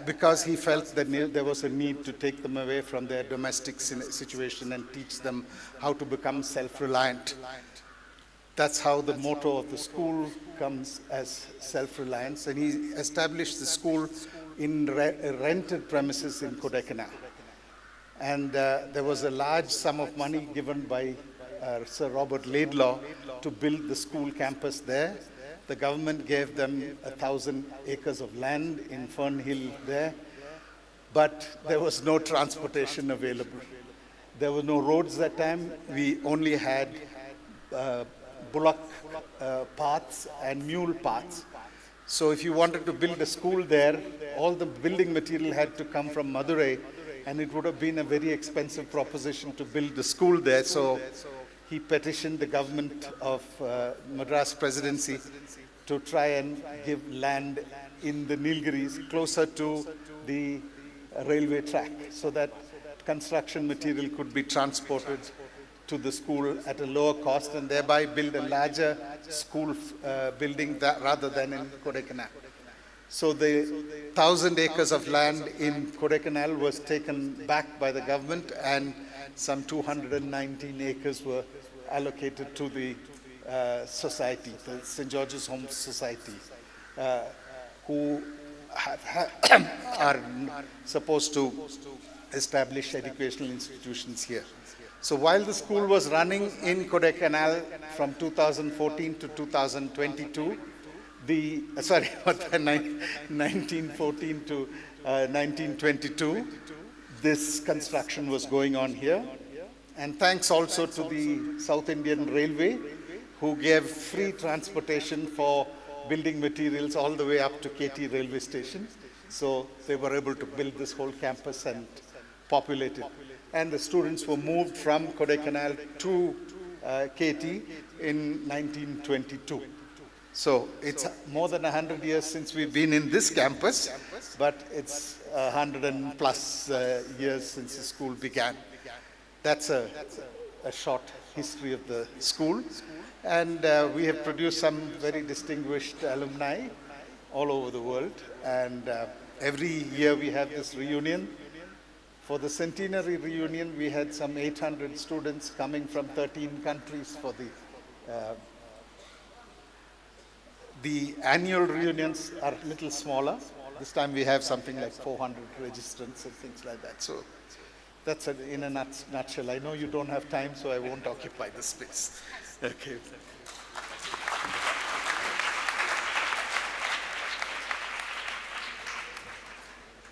because he felt that there was a need to take them away from their domestic situation and teach them how to become self-reliant. That's how the motto of the school comes, as self-reliance, and he established the school in rented premises in Kodaikanal. And there was a large sum of money given by Sir Robert Laidlaw to build the school campus there. The government gave them 1,000 acres of land in Fern Hill there, but there was no transportation available. There were no roads that time. We only had bullock paths and mule paths. So if you wanted to build a school there, all the building material had to come from Madurai, and it would have been a very expensive proposition to build the school there. So he petitioned the government of Madras Presidency to try and give land in the Nilgiris closer to the railway track so that construction material could be transported to the school at a lower cost and thereby build a larger school building rather than in Kodaikanal. So the 1,000 acres of land in Kodaikanal was taken back by the government, and some 219 acres were allocated to the society, the St. George's Home Society, who are supposed to establish educational institutions here. So while the school was running in Kodaikanal from 2014 to 2022, 1914 to 1922, this construction was going on here. And thanks also to the South Indian Railway, who gave free transportation for building materials all the way up to KT railway station. So they were able to build this whole campus and populate it. And the students were moved from Kodaikanal to KT in 1922. So it's more than 100 years since we've been in this campus, but it's 100 and plus years since the school began. That's a short history of the school. And we have produced some very distinguished alumni all over the world. And every year we have this reunion. For the centenary reunion, we had some 800 students coming from 13 countries for the annual reunions are a little smaller. This time we have something like 400 registrants and things like that. So that's in a nutshell. I know you don't have time, so I won't occupy the space. Okay.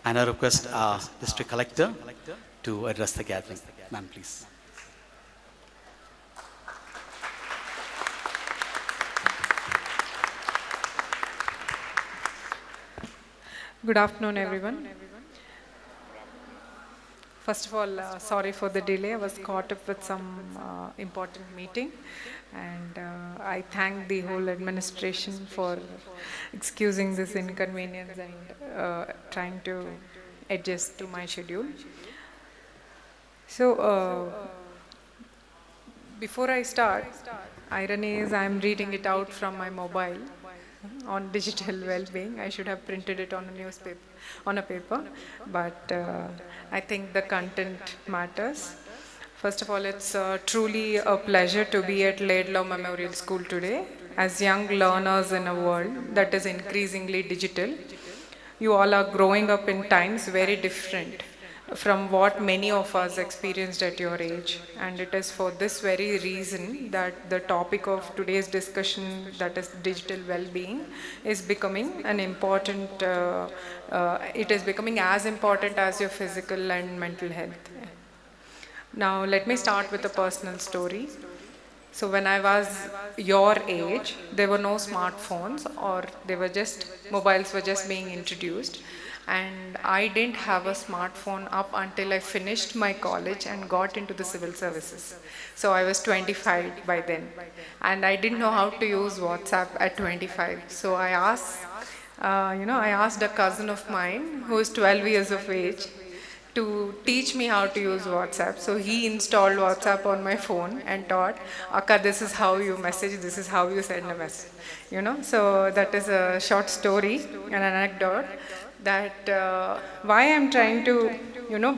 And I request our district collector to address the gathering. Ma'am, please. Good afternoon, everyone. First of all, sorry for the delay. I was caught up with some important meeting, and I thank the whole administration for excusing this inconvenience and trying to adjust to my schedule. So, before I start, irony is I'm reading it out from my mobile on digital well-being. I should have printed it on a newspaper, on a paper, but I think the content matters. First of all, it's truly a pleasure to be at Laidlaw Memorial School today. As young learners in a world that is increasingly digital, you all are growing up in times very different from what many of us experienced at your age. And it is for this very reason that the topic of today's discussion, that is digital well-being, is becoming an important, it is becoming as important as your physical and mental health. Now, let me start with a personal story. So when I was your age, there were no smartphones, or mobiles were just being introduced. And I didn't have a smartphone up until I finished my college and got into the civil services. So I was 25 by then. And I didn't know how to use WhatsApp at 25. So I asked a cousin of mine who is 12 years of age to teach me how to use WhatsApp. So he installed WhatsApp on my phone and taught, Akka, this is how you message, this is how you send a message. So that is a short story, an anecdote that why I'm trying to,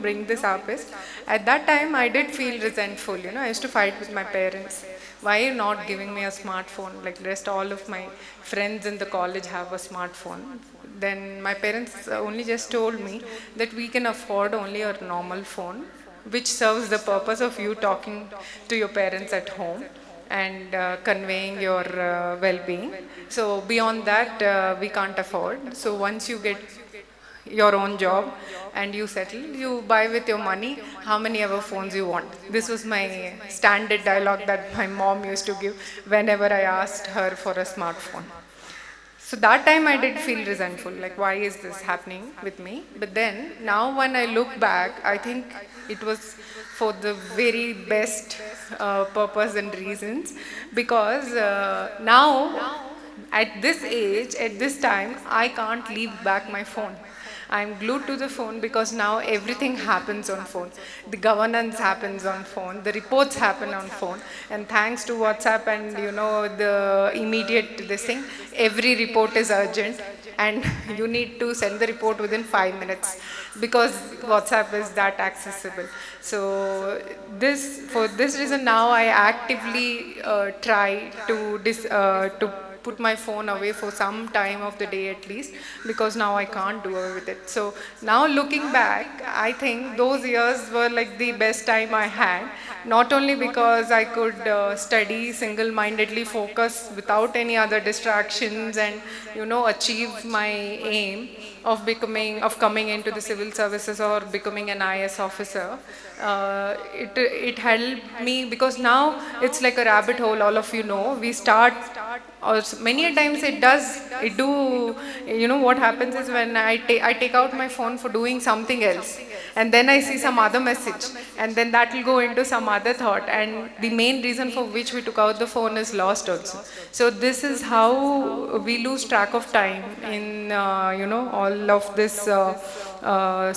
bring this up is, at that time I did feel resentful, I used to fight with my parents. Why are you not giving me a smartphone? Like rest all of my friends in the college have a smartphone. Then my parents only just told me that we can afford only a normal phone, which serves the purpose of you talking to your parents at home and conveying your well-being. So beyond that, we can't afford. So once you get your own job and you settle, you buy with your money how many ever phones you want. This was my standard dialogue that my mom used to give whenever I asked her for a smartphone. So that time I did feel resentful, like why is this happening with me? But then now when I look back, I think it was for the very best purpose and reasons, because now at this age, at this time, I can't leave back my phone. I'm glued to the phone because now everything happens on phone. The governance happens on phone, the reports happen on phone, and thanks to WhatsApp and the immediate this thing, every report is urgent and you need to send the report within 5 minutes because WhatsApp is that accessible. So for this reason now I actively try to put my phone away for some time of the day at least, because now I can't do away with it. So now looking back, I think those years were like the best time I had, not only because I could study single-mindedly, focus without any other distractions, and achieve my aim of coming into the civil services or becoming an IS officer. It helped me because now it's like a rabbit hole. All of we start, or many a times what happens is when I take out my phone for doing something else, and then I see some other message, and then that will go into some other thought, and the main reason for which we took out the phone is lost also. So this is how we lose track of time in all of this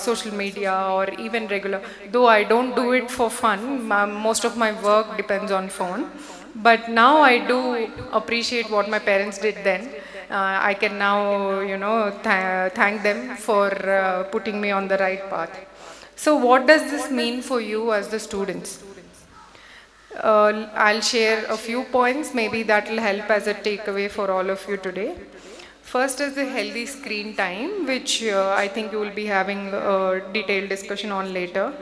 social media or even regular, though I don't do it for fun. Most of my work depends on phone. But now I do appreciate what my parents did then. I can now, thank them for putting me on the right path. So what does this mean for you as the students? I'll share a few points, maybe that will help as a takeaway for all of you today. First is the healthy screen time, which I think you will be having a detailed discussion on later.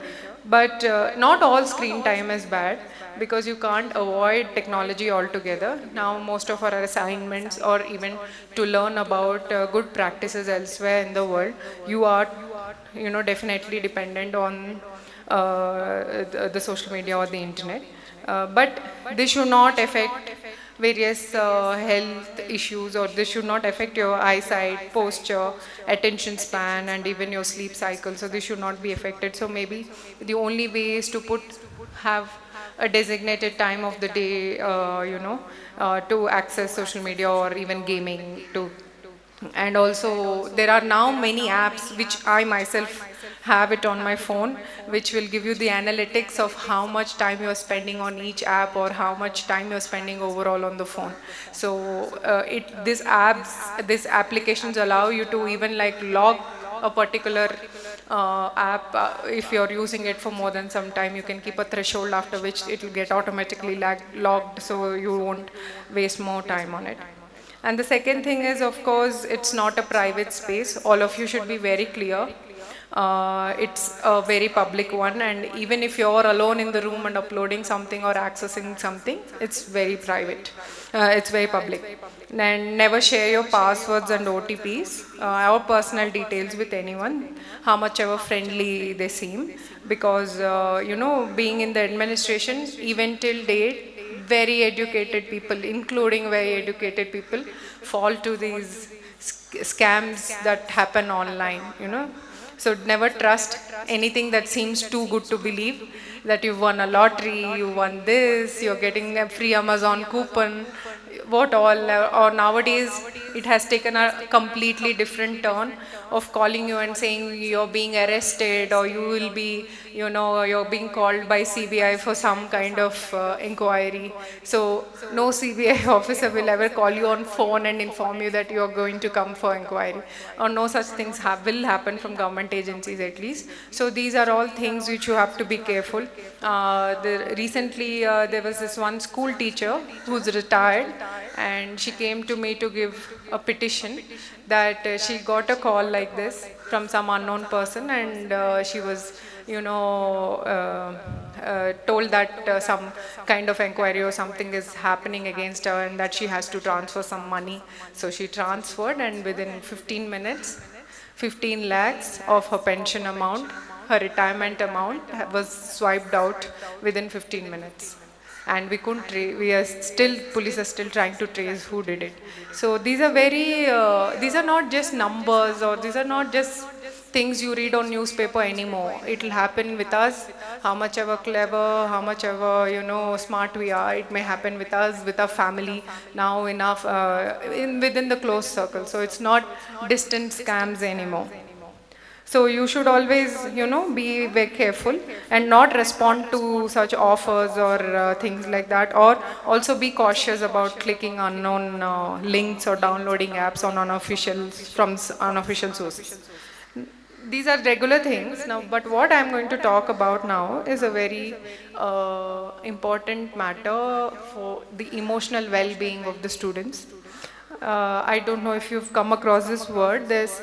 But not all screen time is bad, because you can't avoid technology altogether. Now most of our assignments, or even to learn about good practices elsewhere in the world, you are definitely dependent on the social media or the internet. But this should not affect various health issues, or this should not affect your eyesight, posture, attention span, and even your sleep cycle. So this should not be affected. So maybe the only way is to have a designated time of the day, to access social media or even gaming too. And also there are now many apps which I myself have it on my phone, which will give you the analytics of how much time you are spending on each app, or how much time you are spending overall on the phone. So these applications allow you to even log a particular app. If you're using it for more than some time, you can keep a threshold after which it will get automatically logged, so you won't waste more time on it. And the second thing is, of course, it's not a private space. All of you should be very clear. It's a very public one, and even if you're alone in the room and uploading something or accessing something, it's very private. It's very public. And never share your passwords and OTPs or personal details with anyone, how much ever friendly they seem, because being in the administration, even till date, very educated people, including very educated people, fall to these scams that happen online, you know. So never trust anything that seems too good to believe, that you won a lottery, you won this, you're getting a free Amazon coupon, what all, or nowadays it has taken a completely different turn of calling you and saying you're being arrested, or you will be, you know, you're being called by CBI for some kind of inquiry. So no CBI officer will ever call you on phone and inform you that you're going to come for inquiry, or no such things will happen from government agencies at least. So these are all things which you have to be careful. Recently there was this one school teacher who's retired, and she came to me to give a petition that she got a call like this from some unknown person, and she was, you know, told that some kind of inquiry or something is happening against her and that she has to transfer some money. So she transferred, and within 15 minutes, 15 lakhs of her pension amount, her retirement amount, was swiped out within 15 minutes. And we couldn't police are still trying to trace who did it. So these are these are not just numbers, or these are not just things you read on newspaper anymore. It will happen with us, how much ever clever, how much ever, you know, smart we are. It may happen with us, with our family, now enough, within the close circle. So it's not distant scams anymore. So you should always, you know, be very careful and not respond to such offers or things like that, or also be cautious about clicking unknown links or downloading apps on from unofficial sources. These are regular things now, but what I'm going to talk about now is a very important matter for the emotional well-being of the students. I don't know if you've come across this word. There's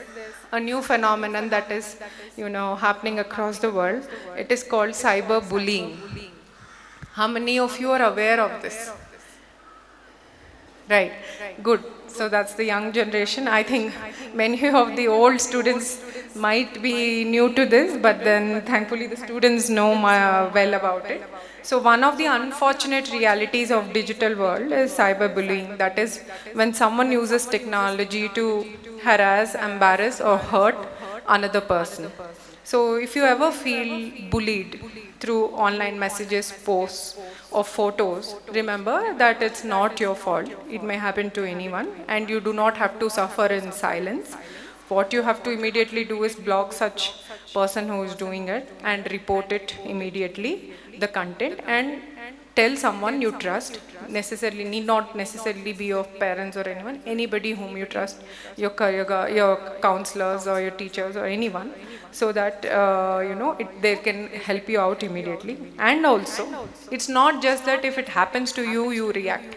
a new phenomenon that is, you know, happening across the world. It is called cyberbullying. How many of you are aware of this? Right, good. So that's the young generation. I think many of the old students might be new to this, but then thankfully the students know well about it. So one of the unfortunate realities of digital world is cyberbullying. That is when someone uses technology to harass, embarrass, or hurt another person. So if you ever feel bullied through online messages, posts, or photos, remember that it's not your fault. It may happen to anyone, and you do not have to suffer in silence. What you have to immediately do is block such person who is doing it and report it immediately, the content, and tell someone you trust. Need not necessarily be your parents or anyone, anybody whom you trust, your counselors or your teachers or anyone, so that you know, they can help you out immediately. And also, it's not just that if it happens to you, you react.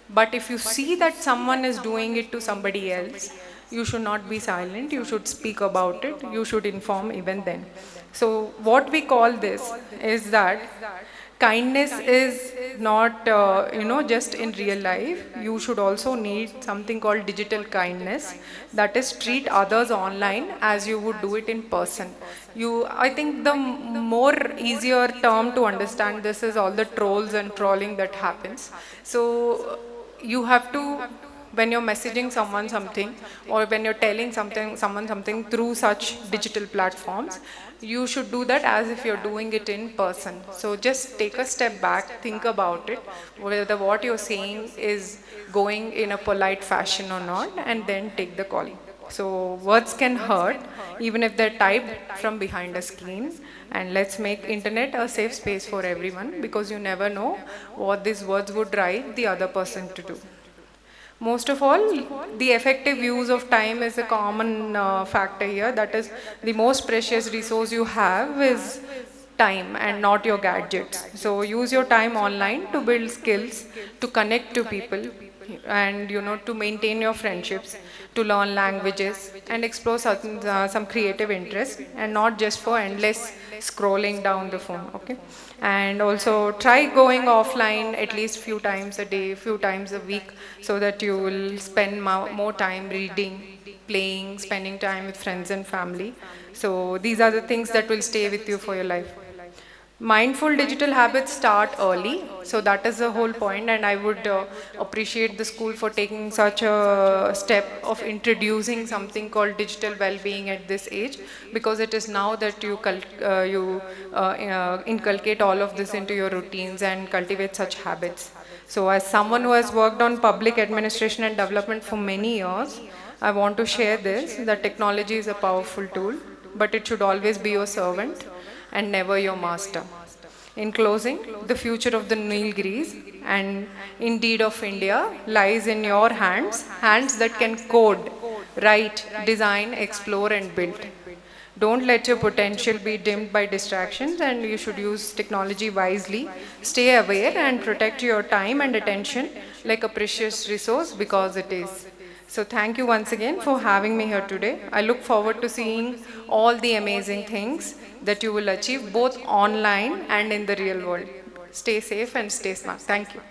But if you see that someone is doing it to somebody else, you should not be silent, you should speak about it, you should inform even then. So what we call this is that kindness is not, you know, just in real life. You should also need something called digital kindness. That is, treat others online as you would do it in person. I think the more easier term to understand this is all the trolls and trolling that happens. So you have to, when you're messaging someone something, or when you're telling someone something through such digital platforms, you should do that as if you're doing it in person. So just take a step back, think about it, whether what you're saying is going in a polite fashion or not, and then take the call. So words can hurt, even if they're typed from behind a screen. And let's make internet a safe space for everyone, because you never know what these words would drive the other person to do. Most of all, the effective use of time is a common factor here. That is, the most precious resource you have is time and not your gadgets. So use your time online to build skills, to connect to people, and, you know, to maintain your friendships, to learn languages, and explore some creative interests, and not just for endless scrolling down the phone. Okay. And also try going offline at least few times a day, few times a week, so that you will spend more time reading, playing, spending time with friends and family. So these are the things that will stay with you for your life. Mindful digital habits start early, so that is the whole point, and I would appreciate the school for taking such a step of introducing something called digital well-being at this age, because it is now that you inculcate all of this into your routines and cultivate such habits. So as someone who has worked on public administration and development for many years, I want to share this, that technology is a powerful tool, but it should always be your servant and never your master. In closing, the future of the Nilgiris and indeed of India lies in your hands, hands that can code, write, design, explore and build. Don't let your potential be dimmed by distractions, and you should use technology wisely. Stay aware and protect your time and attention like a precious resource, because it is. So thank you once again for having me here today. I look forward to seeing all the amazing things that you will achieve both online and in the real world. Stay safe and stay smart. Thank you.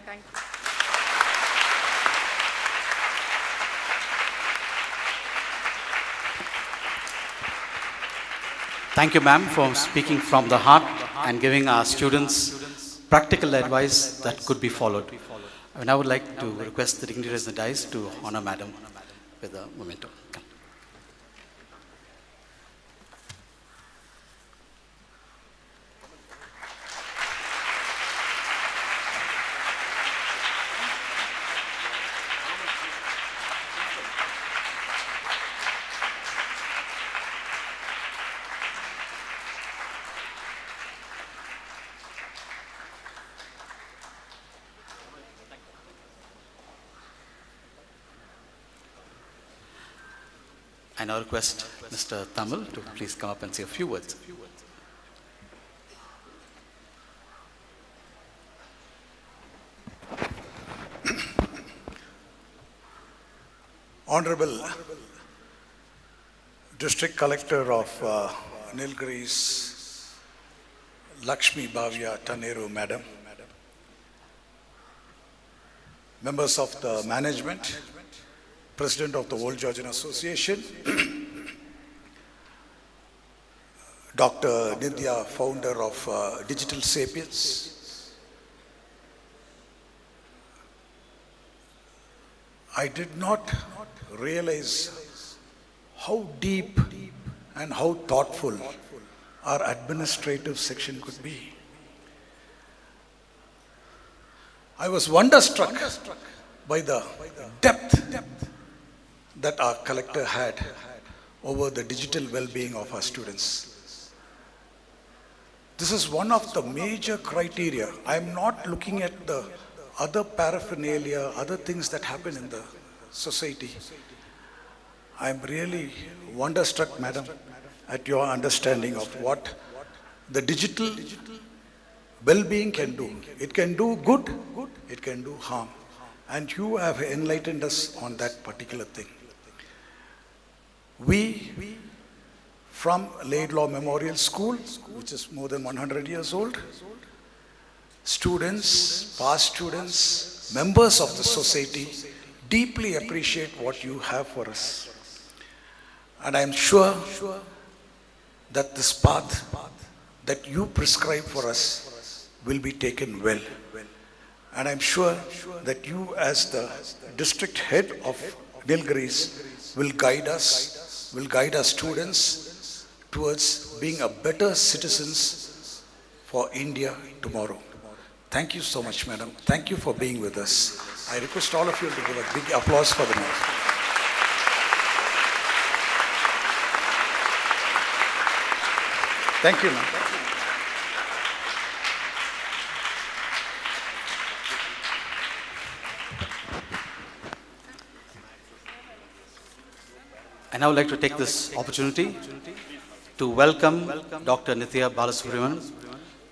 Thank you, ma'am, for speaking from the heart and giving our students practical advice that could be followed. And I would like to request the dignitaries in the dais to honor madam with a memento. I now request Mr. Tamil to please come up and say a few words. Honorable District Collector of Nilgiris, Lakshmi Bhavya Taneru, Madam, members of the management, President of the World Georgian Association, Dr. Nidya, founder of Digital Sapiens. I did not realize how deep and how thoughtful our administrative section could be. I was wonderstruck by the depth that our collector had over the digital well-being of our students. This is one of the major criteria. I am not looking at the other paraphernalia, other things that happen in the society. I am really wonderstruck, madam, at your understanding of what the digital well-being can do. It can do good, it can do harm. And you have enlightened us on that particular thing. We, from Laidlaw Memorial School, which is more than 100 years old, students, past students, members of the society, deeply appreciate what you have for us. And I am sure that this path that you prescribe for us will be taken well. And I'm sure that you, as the district head of Nilgiris, will guide us, will guide our students towards being a better citizens for India tomorrow. Thank you so much, madam. Thank you for being with us. I request all of you to give a big applause for the man. Thank you, ma'am. I now would like to take this opportunity to welcome Dr. Nithya Balasubramanian,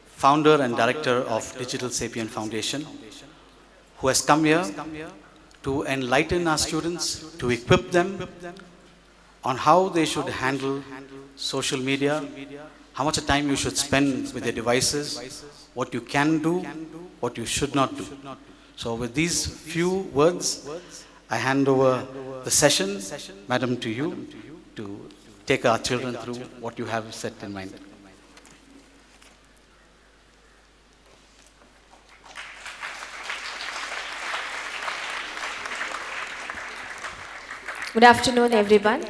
founder and director of Digital Sapien Foundation, who has come here to enlighten our students, to equip them on how they should handle social media, how much time you should spend with their devices, what you can do, what you should not do. So with these few words, I hand over the session, madam, to you to take our children through what you have set in mind. Good afternoon, everyone.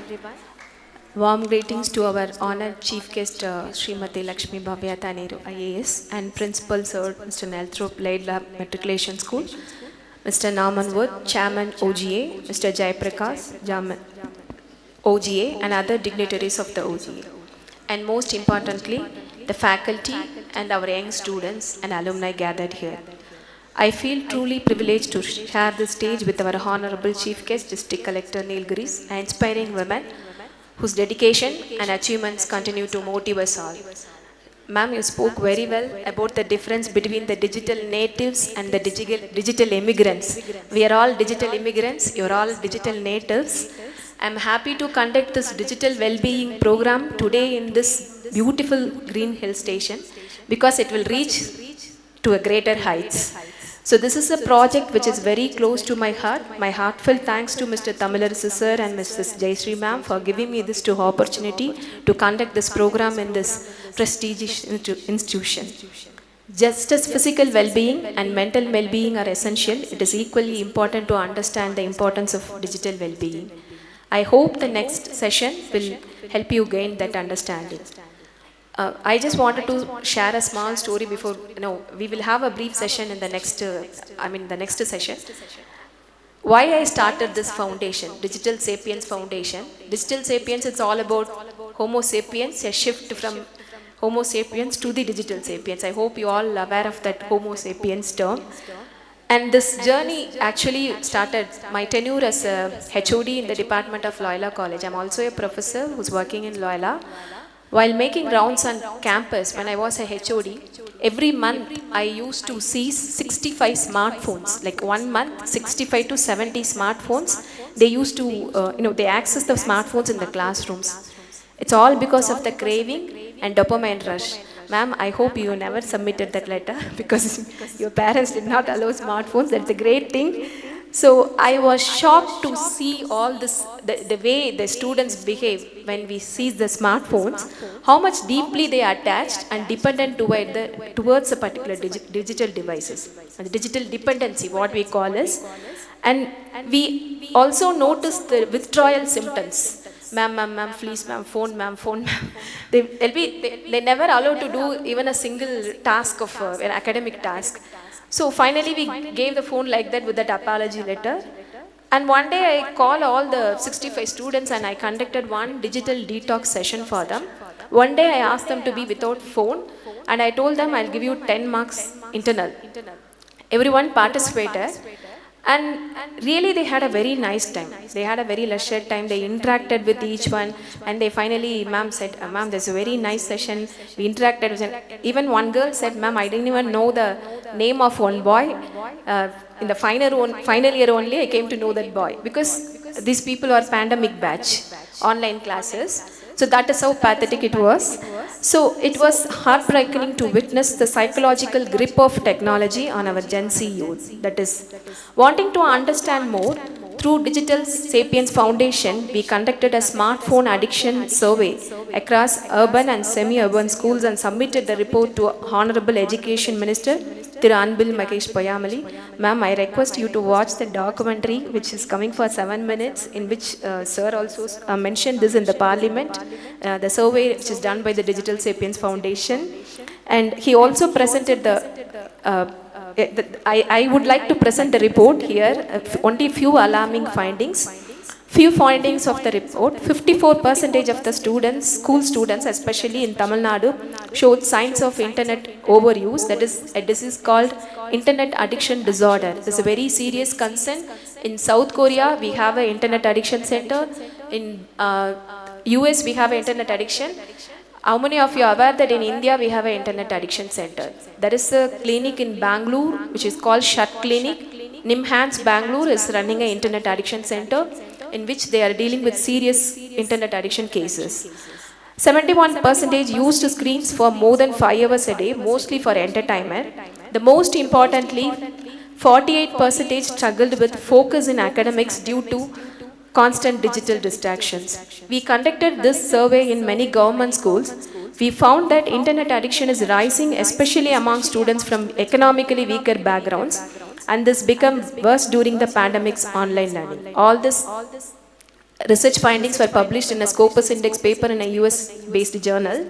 Warm greetings to our honored chief guest, Srimati Lakshmi Bhavya Taneru, IAS, and Principal Sir Mr. Nelthrop Laidla Matriculation School, Mr. Norman Wood, Chairman OGA, Mr. Jayaprakash, Chairman OGA, and other dignitaries of the OGA. And most importantly, the faculty and our young students and alumni gathered here. I feel truly privileged to share the stage with our Honorable Chief Guest, District Collector Nilgiris, an inspiring woman whose dedication and achievements continue to motivate us all. Ma'am, you spoke very well about the difference between the digital natives and the digital immigrants. We are all digital immigrants, you are all digital natives. I am happy to conduct this digital well-being program today in this beautiful Green Hill Station because it will reach to a greater heights. So this is a project which is very close to my heart. My heartfelt thanks to Mr. Tamilarasu sir and Mrs. Jayashree ma'am for giving me this opportunity to conduct this program in this prestigious institution. Just as physical well-being and mental well-being are essential, it is equally important to understand the importance of digital well-being. I hope the next session will help you gain that understanding. I just wanted to share a small story before, we will have a brief session in the next, the next session. Why I started this foundation, Digital Sapiens Foundation. Digital Sapiens, it's all about Homo sapiens, a shift from Homo sapiens to the digital sapiens. I hope you all are aware of that Homo sapiens term. And this journey actually started my tenure as a HOD in the Department of Loyola College. I'm also a professor who's working in Loyola. While making rounds on campus when I was a HOD, every month I used to see 65 smartphones, like 1 month, 65 to 70 smartphones. They used to, they access the smartphones in the classrooms. It's all because of the craving and dopamine rush. Ma'am, I hope you never submitted that letter because your parents did not allow smartphones. That's a great thing. So I was shocked to see all this, the way the students behave when we see the smartphones, how much deeply they are attached and dependent towards a particular digital devices. And the digital dependency, what we call is. And we also notice the withdrawal symptoms. Ma'am, please, ma'am, phone, ma'am. They never allow to do even a single task of an academic task. So finally we gave the phone like that with that apology letter. And one day I called all the 65 students and I conducted one digital detox session for them. One day I asked them to be without phone and I told them I'll give you 10 marks internal. Everyone participated. And really they had a very nice time. They had a very leisure time. They interacted with each one and they finally, ma'am said, ma'am, there's a very nice session. We interacted with even one girl said, ma'am, I didn't even know the name of one boy. In the final year only I came to know that boy because these people are pandemic batch, online classes. So that is how pathetic it was. So it was heartbreaking to witness the psychological grip of technology on our Gen Z youth. That is, wanting to understand more, through Digital Sapiens Foundation, we conducted a smartphone addiction survey across urban and semi-urban schools and submitted the report to Honorable Education Minister, Thiru Anbil Makesh Poyamali. Ma'am, I request you to watch the documentary which is coming for 7 minutes, in which Sir also mentioned this in the Parliament, the survey which is done by the Digital Sapiens Foundation. And he also presented I would like to present the report here, only few alarming findings. Few findings of the report: 54% of the students, school students, especially in Tamil Nadu, showed signs of internet overuse. That is a disease called internet addiction disorder. This is a very serious concern. In South Korea, we have an internet addiction center. In US, we have an internet addiction. How many of you are aware that in India we have an internet addiction center? There is a clinic in Bangalore which is called Shut Clinic. Nimhans Bangalore is running an internet addiction center in which they are dealing with serious internet addiction cases. 71% used screens for more than 5 hours a day, mostly for entertainment. The most importantly, 48% struggled with focus in academics due to constant digital distractions. We conducted this survey in many government schools. We found that internet addiction is rising, especially among students from economically weaker backgrounds, and this became worse during the pandemic's online learning. All this research findings were published in a Scopus Index paper in a US-based journal.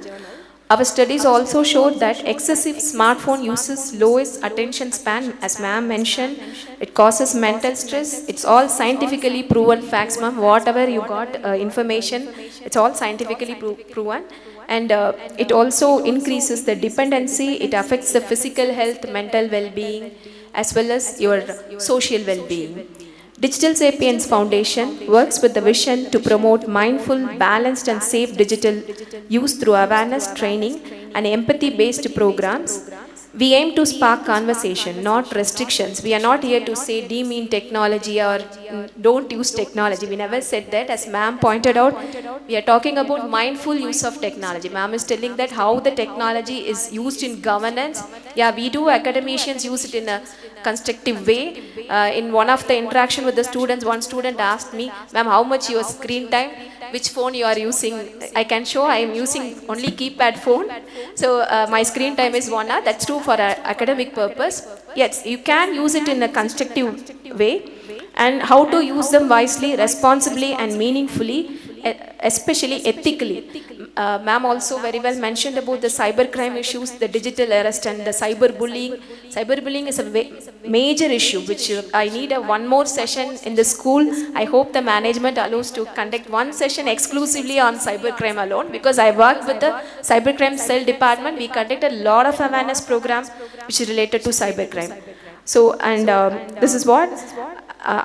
Our studies also showed that excessive smartphone uses lowest attention span, as ma'am mentioned. It causes mental stress. It's all scientifically proven facts, ma'am. Whatever you got information, it's all scientifically proven. And it also increases the dependency. It affects the physical health, mental well-being, as well as your social well-being. Digital Sapiens Foundation works with the vision to promote mindful, balanced and safe digital use through awareness training and empathy-based programs. We aim to spark conversation, not restrictions. We are not here to say demean technology or don't use technology. We never said that. As ma'am pointed out, we are talking about mindful use of technology. Ma'am is telling that how the technology is used in governance. Yeah, we do academicians use it in a constructive way. In one of the interaction with the students, one student asked me, ma'am, how much your screen time, which phone you are using? I can show I am using only keypad phone. So my screen time is 1 hour. That's true for an academic purpose. Yes, you can use it in a constructive way. And how to use them wisely, responsibly and meaningfully, especially ethically. Ma'am also very well mentioned about the cybercrime issues, the digital arrest and the cyberbullying. Cyberbullying is a major issue which I need one more session in the school. I hope the management allows to conduct one session exclusively on cybercrime alone, because I work with the cybercrime cell department. We conduct a lot of awareness programs which is related to cybercrime. So, and this is what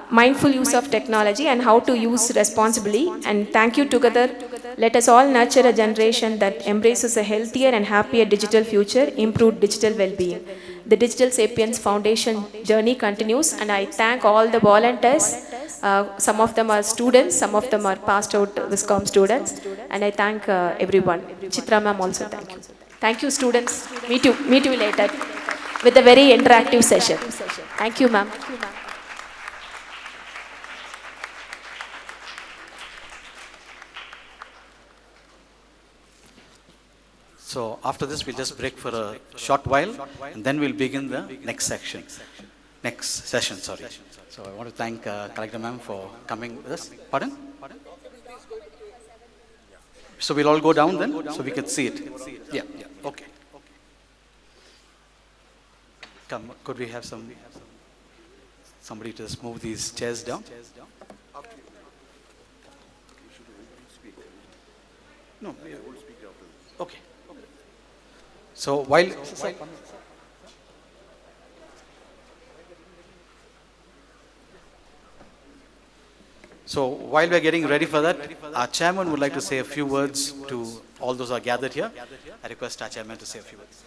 mindful use of technology and how to use responsibly. And thank you together. Let us all nurture a generation that embraces a healthier and happier digital future, improved digital well-being. The Digital Sapiens Foundation journey continues, and I thank all the volunteers. Some of them are students, some of them are passed out Viscom students, and I thank everyone. Chitra ma'am also thank you. Thank you students. Meet you later with a very interactive session. Thank you ma'am. So after this, we'll just break for a short while, and then we'll begin the next session. Sorry. So I want to thank Collector Ma'am for coming with us. Pardon? So we'll all go down then, so we can see it. Yeah. Okay. Come, could we have somebody to just move these chairs down? No. Okay. So while we're getting ready for that, our chairman would like to say a few words to all those who are gathered here. I request our chairman to say a few words.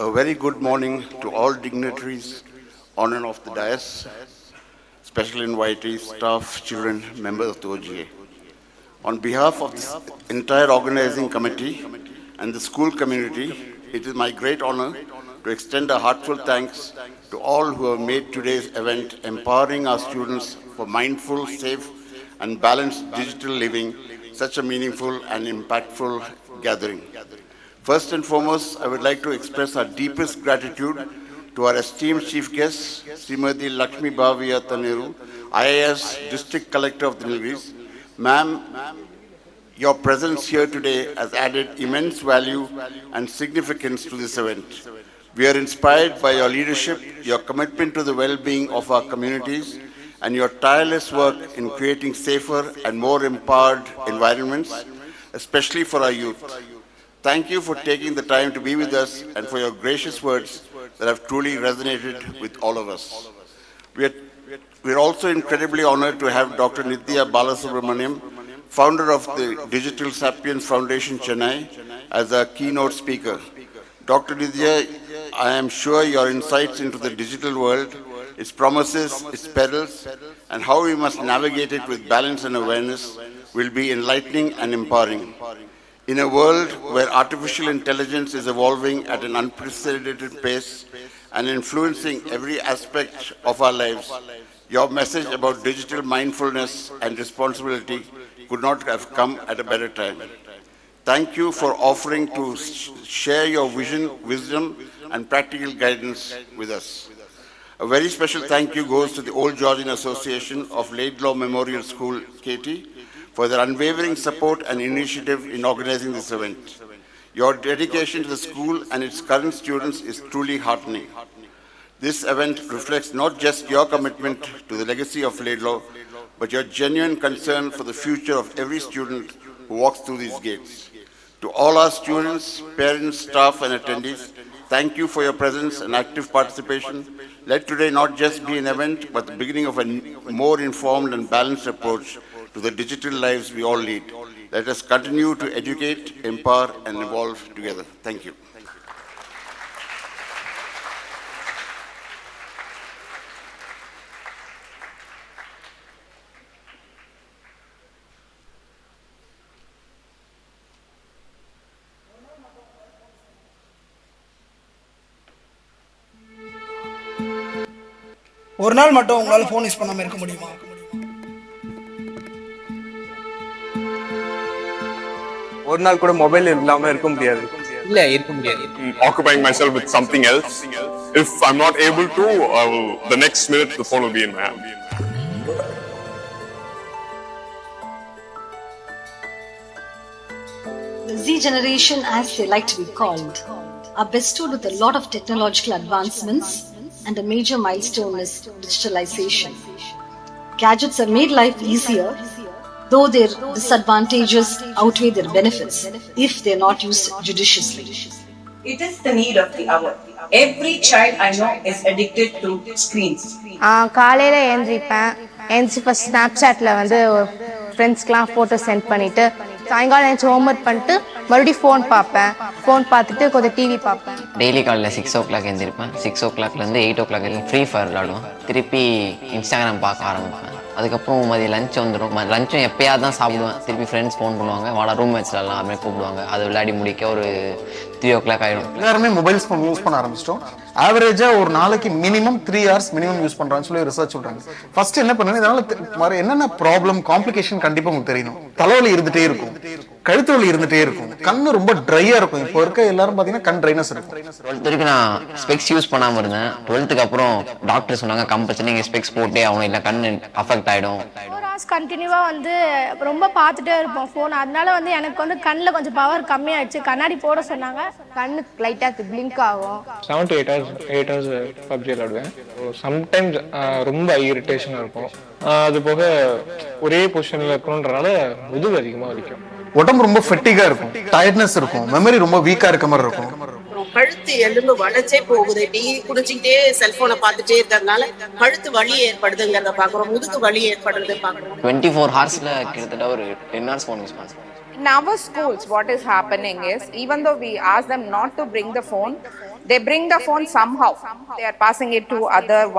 A very good morning to all dignitaries on and off the dais, special invitees, staff, children, members of the OGA. On behalf of this entire organizing committee and the school community, it is my great honor to extend a heartfelt thanks to all who have made today's event empowering our students for mindful, safe, and balanced digital living such a meaningful and impactful gathering. First and foremost, I would like to express our deepest gratitude to our esteemed chief guest, Srimati Lakshmi Bhavya Taneru, IAS District Collector of the Nilgiris. Ma'am, your presence here today has added immense value and significance to this event. We are inspired by your leadership, your commitment to the well-being of our communities, and your tireless work in creating safer and more empowered environments, especially for our youth. Thank you for taking the time to be with us and for your gracious words that have truly resonated with all of us. We're also incredibly honored to have Dr. Nithya Balasubramaniam, founder of the Digital Sapiens Foundation, Chennai, as a keynote speaker. Dr. Nithya, I am sure your insights into the digital world, its promises, its perils, and how we must navigate it with balance and awareness will be enlightening and empowering. In a world where artificial intelligence is evolving at an unprecedented pace and influencing every aspect of our lives, your message about digital mindfulness and responsibility could not have come at a better time. Thank you for offering to share your vision, wisdom, and practical guidance with us. A very special thank you goes to the Old Georgian Association of Laidlaw Memorial School, Katy, for their unwavering support and initiative in organizing this event. Your dedication to the school and its current students is truly heartening. This event reflects not just your commitment to the legacy of Laidlaw, but your genuine concern for the future of every student who walks through these gates. To all our students, parents, staff, and attendees, thank you for your presence and active participation. Let today not just be an event, but the beginning of a more informed and balanced approach to the digital lives we all lead. Let us continue to educate, empower, and evolve together. Thank you. ஒரு நாள் மட்டும் உங்களால phone use பண்ணாம இருக்க முடியுமா? ஒரு நாள் கூட மொபைல் இல்லாம இருக்க முடியாது. இல்ல இருக்க முடியாது. Occupying myself with something else. If I'm not able to, the next minute the phone will be in my hand. The Z generation, as they like to be called, are bestowed with a lot of technological advancements, and a major milestone is digitalization. Gadgets have made life easier, though their disadvantages outweigh their benefits if they are not used judiciously. It is the need of the hour. Every child I know is addicted to screens. காலையில எழுந்திரிப்பேன் first ஸ்னாப்சாட்ல வந்து ஃப்ரெண்ட்ஸ்க்குலாம் photo send பண்ணிட்டு சாயங்காலம் எழுந்து homework பண்ணிட்டு மறுபடியும் phone பார்த்துட்டு கொஞ்சம் TV பார்ப்பேன். டெய்லி காலையில் 6 o'clock எழுந்திருப்பேன். 6 o'clockலேருந்து 8 o'clock வரைக்கும் ஃப்ரீ ஃபயர் விளாடுவோம். திருப்பி இன்ஸ்டாகிராம் பார்க்க ஆரம்பிப்பேன். அதுக்கப்புறம் மதியம் லஞ்ச் வந்துடும். லஞ்சும் எப்பயாவது தான் சாப்பிடுவேன். திருப்பி ஃப்ரெண்ட்ஸ் ஃபோன் பண்ணுவாங்க, வாடா ரூம் மேட்ச்லாம் அப்படியே கூப்பிடுவாங்க. அதை விளையாடி முடிக்க ஒரு 3 o'clock ஆகிடும். எல்லாருமே மொபைல்ஸ் ஃபோன் யூஸ் பண்ண ஆரம்பிச்சிட்டோம். ஆவரேஜாக ஒரு நாளைக்கு மினிமம் 3 hours மினிமம் யூஸ் பண்ணுறான்னு சொல்லி ரிசர்ச் சொல்கிறாங்க. ஃபர்ஸ்ட் என்ன பண்ணுங்க, இதனால என்னென்ன ப்ராப்ளம் காம்ப்ளிகேஷன் கண்டிப்பாக உங்களுக்கு தெரியணும். தலைவலி இருந்துகிட்டே இருக்கும், கழுத்து வலி இருந்துகிட்டே இருக்கும், கண்ணு ரொம்ப ட்ரையாக இருக்கும். இப்போ இருக்க எல்லாரும் பார்த்தீங்கன்னா கண் ட்ரைனஸ் இருக்கும். 12th வரைக்கும் நான் ஸ்பெக்ஸ் யூஸ் பண்ணாமல் இருந்தேன். 12th அப்புறம் டாக்டர் சொன்னாங்க கம்பல்சரி நீங்கள் ஸ்பெக்ஸ் போட்டே ஆகணும், இல்லை கண் அஃபெக்ட் ஆகிடும். 4 hours கண்டினியூவாக வந்து ரொம்ப பார்த்துட்டே இருப்போம் ஃபோன். அதனால வந்து எனக்கு வந்து கண்ணில் கொஞ்சம் பவர் கம்மியாகிடுச்சு. கண்ணாடி போட சொன்னாங்க. கண்ணு லைட்டாக பிளிங்க் ஆகும். 7 to 8 hours பப்ஜி விளாடுவேன். சம்டைம்ஸ் ரொம்ப இரிட்டேஷனாக இருக்கும். அது போக ஒரே பொசிஷனில் இருக்கணுன்றனால முதுகு அதிகமாக வலிக்கும். உடம்பு ரொம்ப ஃபெட்டிகா இருக்கும், டயர்ட்னஸ் இருக்கும், மெமரி ரொம்ப வீக்கா இருக்க மாதிரி இருக்கும். கழுத்து எலும்பு வளைச்சே போகுது. டீ குடிச்சுக்கிட்டே செல்போனை பார்த்துட்டே இருக்கிறதுனால கழுத்து வலி ஏற்படுதுங்கிறத பாக்குறோம். முதுகு வலி ஏற்படுறதை பாக்குறோம். 24 hours கிட்டத்தட்ட ஒரு 10 hours phone யூஸ் பண்ணுவோம். In our schools, what is happening is, even though we ask them not to bring the phone, they bring the phone somehow. They are passing it to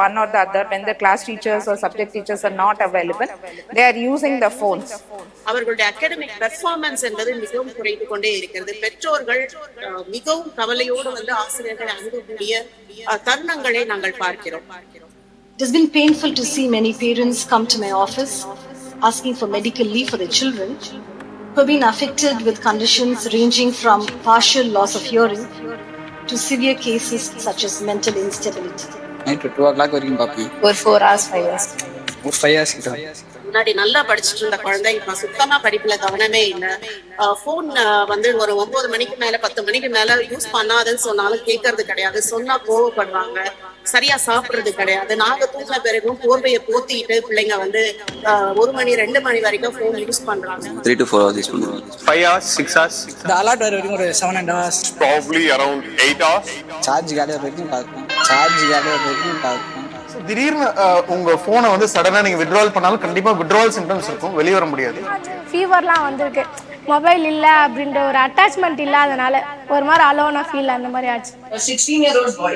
one or the other. When the class teachers or subject teachers are not available, they are using the phones. அவர்களுடைய academic performance என்பது மிகவும் குறைந்து கொண்டே இருக்கிறது. பெற்றோர்கள் மிகவும் கவலையோடு வந்து ஆசிரியர்கள் அணுகக்கூடிய தருணங்களை நாங்கள் பார்க்கிறோம். It has been painful to see many parents come to my office asking for medical leave for their children who have been affected with conditions ranging from partial loss of hearing to severe cases such as mental instability. Night 2 o'clock வரைக்கும் பார்ப்பேன். For 4 hours, 5 hours. ஒரு 5 hours கிட்ட. முன்னாடி நல்லா படிச்சுட்டு இருந்த குழந்தை இப்ப சுத்தமா படிப்புல கவனமே இல்லை. போன் வந்து ஒரு 9 மணிக்கு மேல 10 மணிக்கு மேல யூஸ் பண்ணாதுன்னு சொன்னாலும் கேட்கறது கிடையாது. சொன்னா கோவப்படுறாங்க, சரியா சாப்பிடுறது கிடையாது. நாங்க தூங்கின பிறகும் போர்வையை போத்திட்டு பிள்ளைங்க வந்து 1 மணி 2 மணி வரைக்கும் போன் யூஸ் பண்றாங்க. 3 to 4 hours யூஸ் பண்ணுவாங்க. 5 hours, 6 hours. The alert வர வரைக்கும் ஒரு 7.5 hours. Probably around 8 hours. Charge காலியா வரைக்கும் பார்ப்பேன். சார்ஜ் காலியா வரைக்கும் பார்ப்பேன். திடீர்னு உங்க போனை வந்து சடனா நீங்க வித்ட்ரால் பண்ணாலும் கண்டிப்பா வித்ட்ரால் சிம்டம்ஸ் இருக்கும், வெளிய வர முடியாது. ஃபீவர்லாம் வந்திருக்கு. மொபைல் இல்ல அப்படின்ற ஒரு அட்டாச்மெண்ட் இல்லாதனால ஒரு மாதிரி அலோனா ஃபீல் அந்த மாதிரி ஆச்சு. A 16-year-old boy,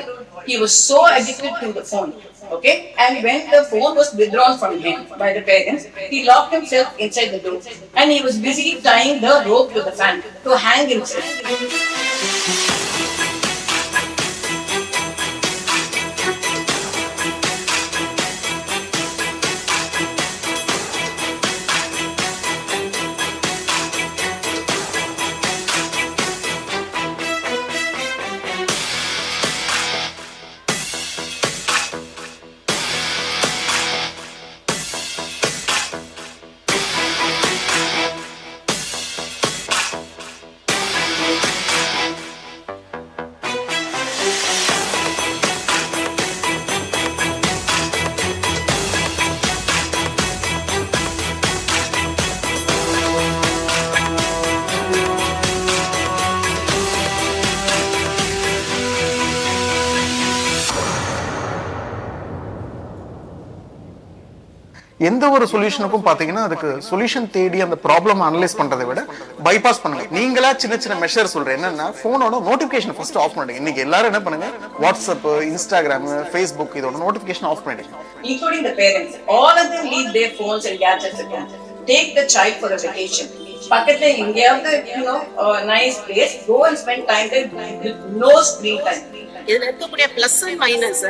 he was so addicted to the phone, okay, and when the phone was withdrawn from him by the parents, he locked himself inside the room and he was busy tying the rope to the fan to hang himself. எந்த ஒரு சொல்யூஷனுக்கும் பார்த்தீங்கன்னா அதுக்கு solution தேடி அந்த problem analyse பண்ணுறதை விட bypass பண்ணுங்க. நீங்களா சின்ன சின்ன மெஷர் சொல்கிறேன். என்னன்னா ஃபோனோட நோட்டிஃபிகேஷன் ஃபர்ஸ்ட் ஆஃப் பண்ணிடுங்க. இன்னைக்கு எல்லாரும் என்ன பண்ணுங்க, வாட்ஸ்அப், இன்ஸ்டாகிராம், ஃபேஸ்புக் இதோட நோட்டிஃபிகேஷன் ஆஃப் பண்ணிடுங்க. Including the parents, all of them leave their phones and gadgets at home. Take the child for a vacation. பக்கத்துல எங்கேயாவது nice place, go and spend time there with no screen time. இதுல இருக்கக்கூடிய plus and minus,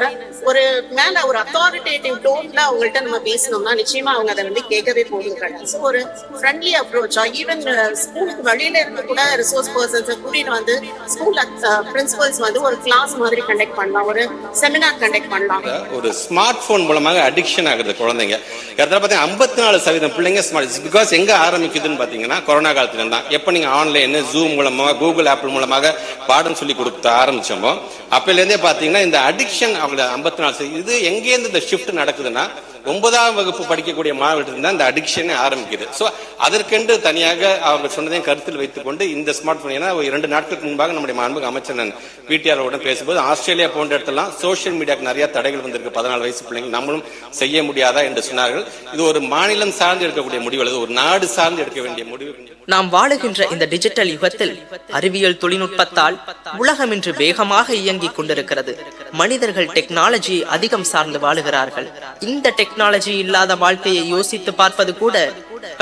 ஒரு மேல ஒரு authoritative டோன்ல அவங்கள்ட்ட நம்ம பேசணும்னா நிச்சயமா அவங்க அதை வந்து கேட்கவே போகுது. ஸோ ஒரு ஃப்ரெண்ட்லி அப்ரோச்சா, ஈவன் ஸ்கூலுக்கு வெளியில இருந்து கூட ரிசோர்ஸ் பர்சன்ஸை கூட்டிட்டு வந்து ஸ்கூல்ல பிரின்சிபல்ஸ் வந்து ஒரு கிளாஸ் மாதிரி கண்டக்ட் பண்ணலாம், ஒரு செமினார் கண்டக்ட் பண்ணலாம். ஒரு ஸ்மார்ட் போன் மூலமாக அடிக்ஷன் ஆகுது குழந்தைங்க. இடத்துல பார்த்தீங்கன்னா 54% பிள்ளைங்க ஸ்மார்ட். பிகாஸ் எங்க ஆரம்பிக்குதுன்னு பாத்தீங்கன்னா கொரோனா காலத்துல தான். எப்ப நீங்க ஆன்லைன் ஜூம் மூலமாக, கூகுள் ஆப்பிள் மூலமாக பாடம் சொல்லி கொடுக்க ஆரம்பிச்சோமோ அப்பையிலேருந்தே பார்த்தீங்கன்னா இந்த அடிக்ஷன் அவங்க 54%. இது எங்கேருந்து இந்த ஷிஃப்ட் நடக்குதுன்னா 9ஆம் வகுப்பு படிக்கக்கூடிய மாணவர்கள் தான் இந்த அடிக்ஷனே ஆரம்பிக்குது. ஸோ அதற்கென்று தனியாக அவங்க சொன்னதையும் கருத்தில் வைத்துக்கொண்டு இந்த ஸ்மார்ட் போன், ஏன்னா 2 நாட்களுக்கு முன்பாக நம்முடைய மாண்புமிகு அமைச்சர் நான் பிடிஆரோட பேசும்போது ஆஸ்திரேலியா போன்ற இடத்துலாம் சோசியல் மீடியாவுக்கு நிறைய தடைகள் வந்திருக்கு. 14 வயசு பிள்ளைங்க நம்மளும் செய்ய முடியாதா என்று சொன்னார்கள். இது ஒரு மாநிலம் சார்ந்து எடுக்கக்கூடிய முடிவு அல்லது ஒரு நாடு சார்ந்து எடுக்க வேண்டிய முடிவு. நாம் வாழுகின்ற இந்த டிஜிட்டல் யுகத்தில் அறிவியல் தொழில்நுட்பத்தால் உலகம் இன்று வேகமாக இயங்கிக் கொண்டிருக்கிறது. மனிதர்கள் டெக்னாலஜி அதிகம் சார்ந்து வாழுகிறார்கள். இந்த டெக்னாலஜி இல்லாத வாழ்க்கையை யோசித்து பார்ப்பது கூட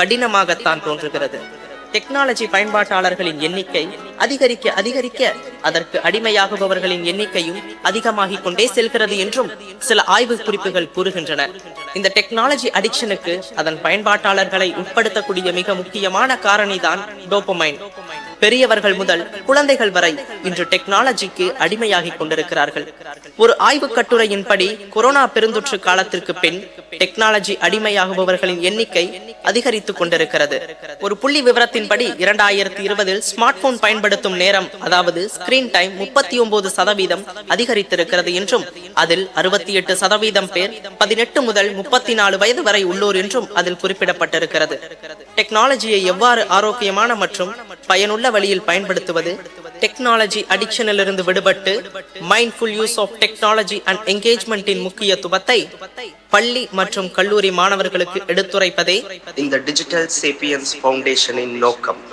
கடினமாகத்தான் தோன்றுகிறது. டெக்னாலஜி பயன்பாட்டாளர்களின் எண்ணிக்கை அதிகரிக்க அதிகரிக்க அதற்கு அடிமையாகுபவர்களின் எண்ணிக்கையும் அதிகமாகிக் கொண்டே செல்கிறது என்றும் சில ஆய்வு குறிப்புகள் கூறுகின்றன. இந்த டெக்னாலஜி அடிக்ஷனுக்கு அதன் பயன்பாட்டாளர்களை உட்படுத்தக்கூடிய மிக முக்கியமான காரணிதான் டோபமைன். பெரியவர்கள் முதல் குழந்தைகள் வரை இன்று டெக்னாலஜிக்கு அடிமையாகிக் கொண்டிருக்கிறார்கள். ஒரு ஆய்வு கட்டுரையின்படி கொரோனா பெருந்தொற்று காலத்திற்கு பின் டெக்னாலஜி அடிமையாகுபவர்களின் எண்ணிக்கை அதிகரித்துக் கொண்டிருக்கிறது. ஒரு புள்ளி விவரத்தின்படி 2020 ஸ்மார்ட் போன் பயன்படுத்தும் நேரம், அதாவது ஸ்கிரீன் டைம் 39% அதிகரித்திருக்கிறது என்றும் அதில் 68% பேர் 18 முதல் 34 வயது வரை உள்ளோர் என்றும் அதில் குறிப்பிடப்பட்டிருக்கிறது. டெக்னாலஜியை எவ்வாறு ஆரோக்கியமான மற்றும் பயனுள்ள வழியில் பயன்படுத்துவது, டெக்னாலஜி அடிக்ஷனிலிருந்து விடுபட்டு mindful use of technology and என்கேஜ்மெண்டின் முக்கியத்துவத்தை பள்ளி மற்றும் கல்லூரி மாணவர்களுக்கு எடுத்துரைப்பதே இந்த டிஜிட்டல் சேப்பியன்ஸ் ஃபவுண்டேஷனின் நோக்கம்.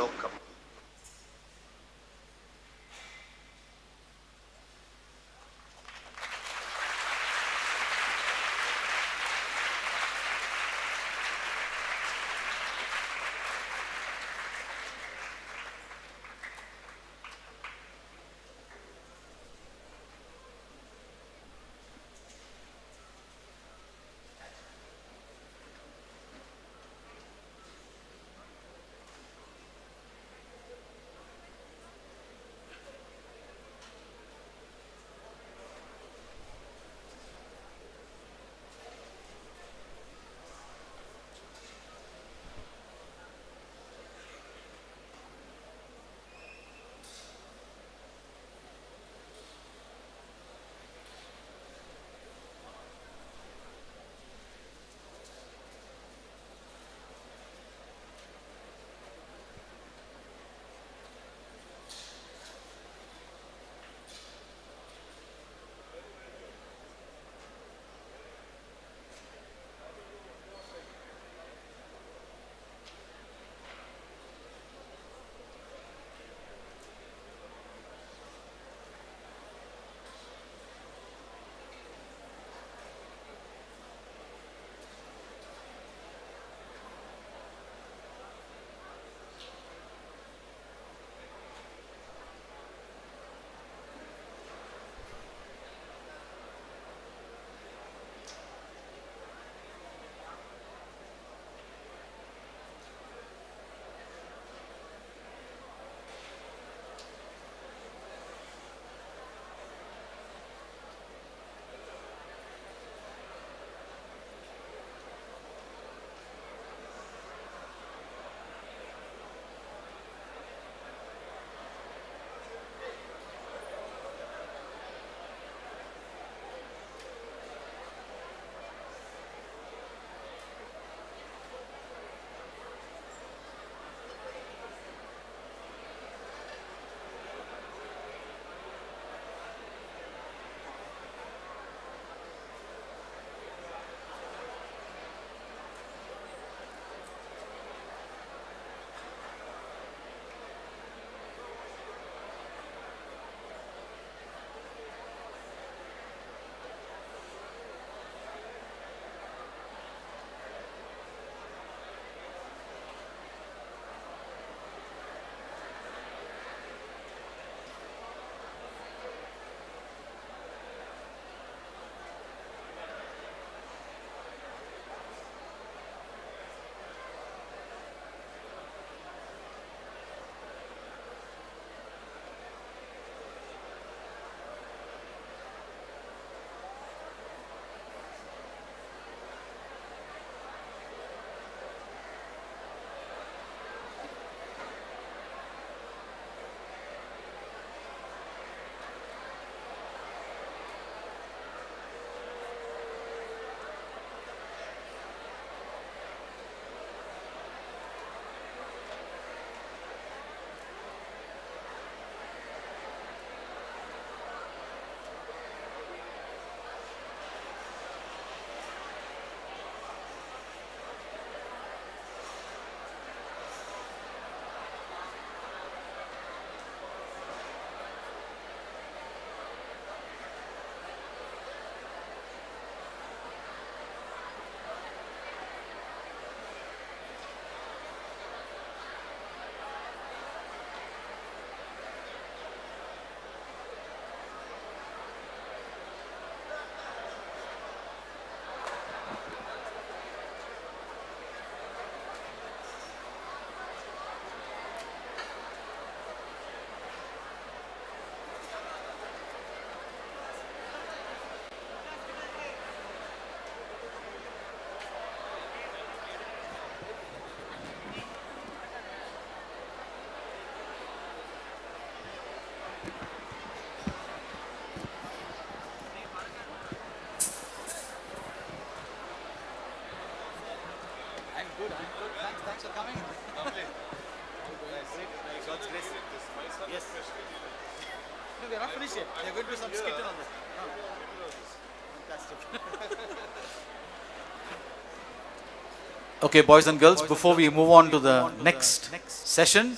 Okay, boys and girls, before we move on to the next session,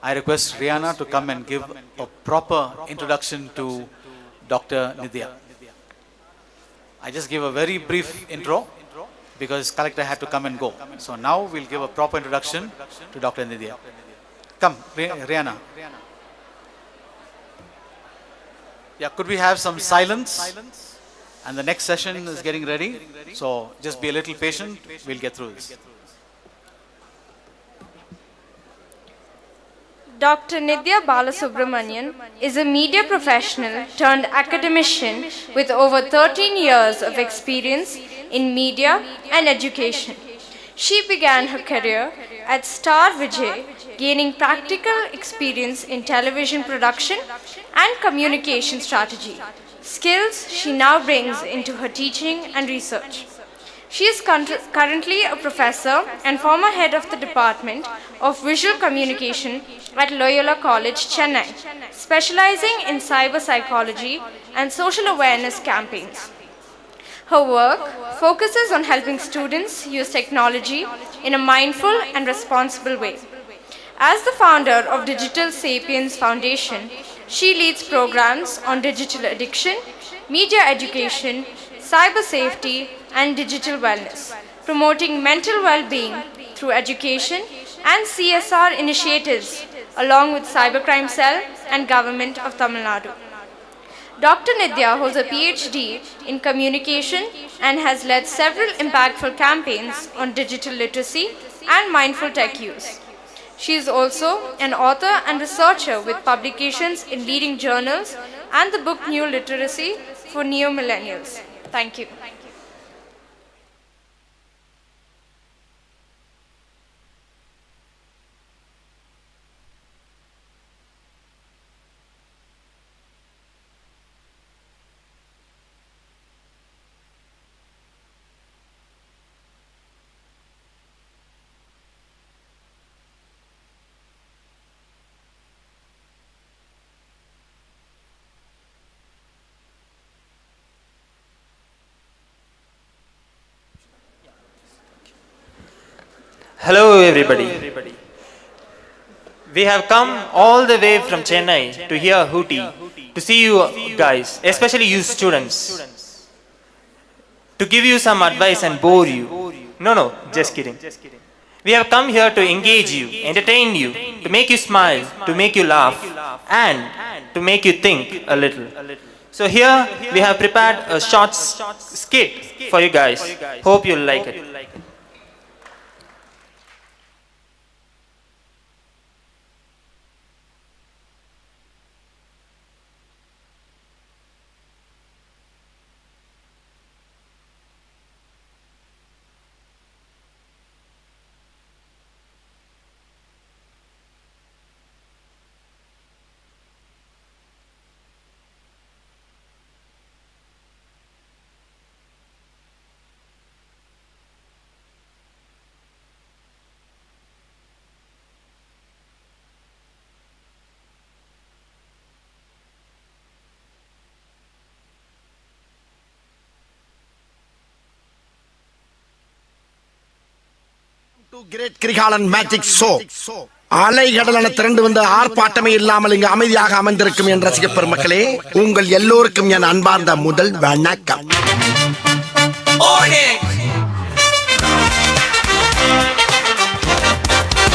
I request Rihanna to come and give a proper introduction to Dr. Nidya. I just gave a very brief intro because collector had to come and go. So now we'll give a proper introduction to Dr. Nidya. Come, Rihanna. Yeah, could we have some silence? And the next session is getting ready. So just be a little patient. We'll get through this. Dr. Nidya Balasubramanian is a media professional turned academician with over 13 years of experience in media and education. She began her career at Star Vijay, gaining practical experience in television production and communication strategy, skills she now brings into her teaching and research. She is currently a professor and former head of the Department of Visual Communication at Loyola College, Chennai, specializing in cyber psychology and social awareness campaigns. Her work focuses on helping students use technology in a mindful and responsible way. As the founder of Digital Sapiens Foundation, she leads programs on digital addiction, media education, cyber safety, and digital wellness, promoting mental well-being through education and CSR initiatives, along with Cybercrime Cell and Government of Tamil Nadu. Dr. Nidya holds a PhD in communication and has led several impactful campaigns on digital literacy and mindful tech use. She is also an author and researcher with publications in leading journals and the book New Literacy for Neo-Millennials. Thank you. Hello everybody. We have come all the way from Chennai to hear Hootie, to see you guys, especially you students, to give you some advice and bore you. No, just kidding. We have come here to engage you, entertain you, to make you smile, to make you laugh, and to make you think a little. So here we have prepared a short skit for you guys. Hope you'll like it. Great Krigalan Magic Show. அலைகடலான திரண்டு வந்து ஆர்ப்பாட்டமே இல்லாமல் இங்கு அமைதியாக அமர்ந்திருக்கும் என் ரசிக பெருமக்களே, உங்கள் எல்லோருக்கும் என் அன்பார்ந்த முதல் வணக்கம்.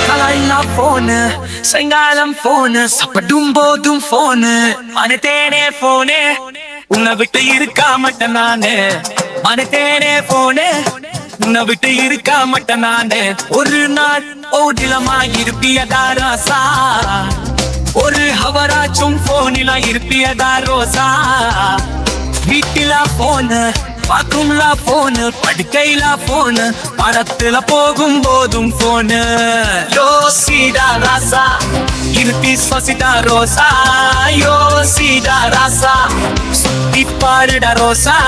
காலையில போனு, சாயங்காலம் போனு, சாப்பிடும் போதும் போனு, மனதேனே போனு, உன்னை விட்டு இருக்க மாட்டேன் நானு, மனதேனே போனு, உன்னை விட்டு இருக்க மாட்டேன் நானு. ஒரு நாள் ஓடிலமா இருப்பியதா ரோசா, ஒரு ஹவராச்சும் போனில இருப்பியதா ரோசா. வீட்டில போனு, பாத்ரூம்ல போனு, படுக்கையில போனு, மரத்துல போகும் போதும் போனு. யோசிடா ராசா, இருப்பி சொசிடா ரோசா, யோசிடா ராசா, சுத்தி பாருடா ரோசா.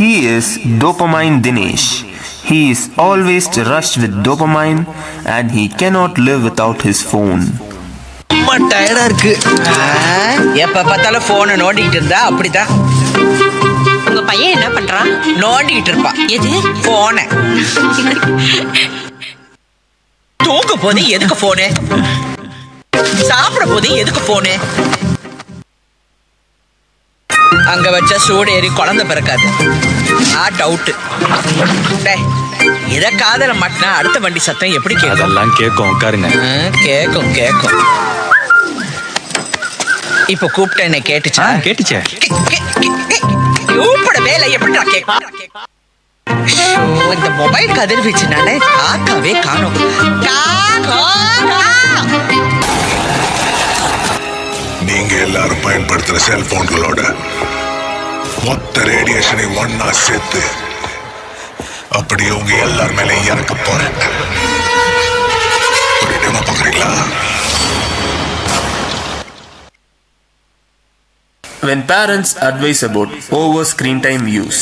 He is Dopamine Dinesh. He is always rushed with dopamine and he cannot live without his phone. ரொம்ப டயர்டா இருக்கு. எப்ப பார்த்தாலும் போனை நோண்டிக்கிட்டு இருந்தா அப்படிதான். உங்க பையன் என்ன பண்றான்? நோண்டிக்கிட்டு இருப்பான். எது? போனை. தூங்க போது எதுக்கு போனு? சாப்பிட போது எதுக்கு போனு? அங்க வச்ச சூடு ஏறி குழந்தை பிறக்காது. டவுட். இத காதல மாட்டினா அடுத்த வண்டி சத்தம் எப்படி கேட்கும்? அதெல்லாம் கேட்கும். உட்காருங்க. கேட்கும் கேட்கும். இப்ப கூப்பிட்ட என்ன கேட்டுச்சா? கேட்டுச்சே. கூப்பிடவே இல்லை. எப்படிடா கேட்கும்? இந்த மொபைல் கதிர்வீச்சுனால காக்காவே காணும். நீங்க எல்லாரும் பயன்படுத்துற செல்போன்களோட மொத்த ரேடியேஷனை ஒன்னா சேர்த்து அப்படியே உங்க எல்லார் மேலே இறக்க போறேன். ஒரு டெமோ பாக்குறீங்களா? When parents advise about over screen time use,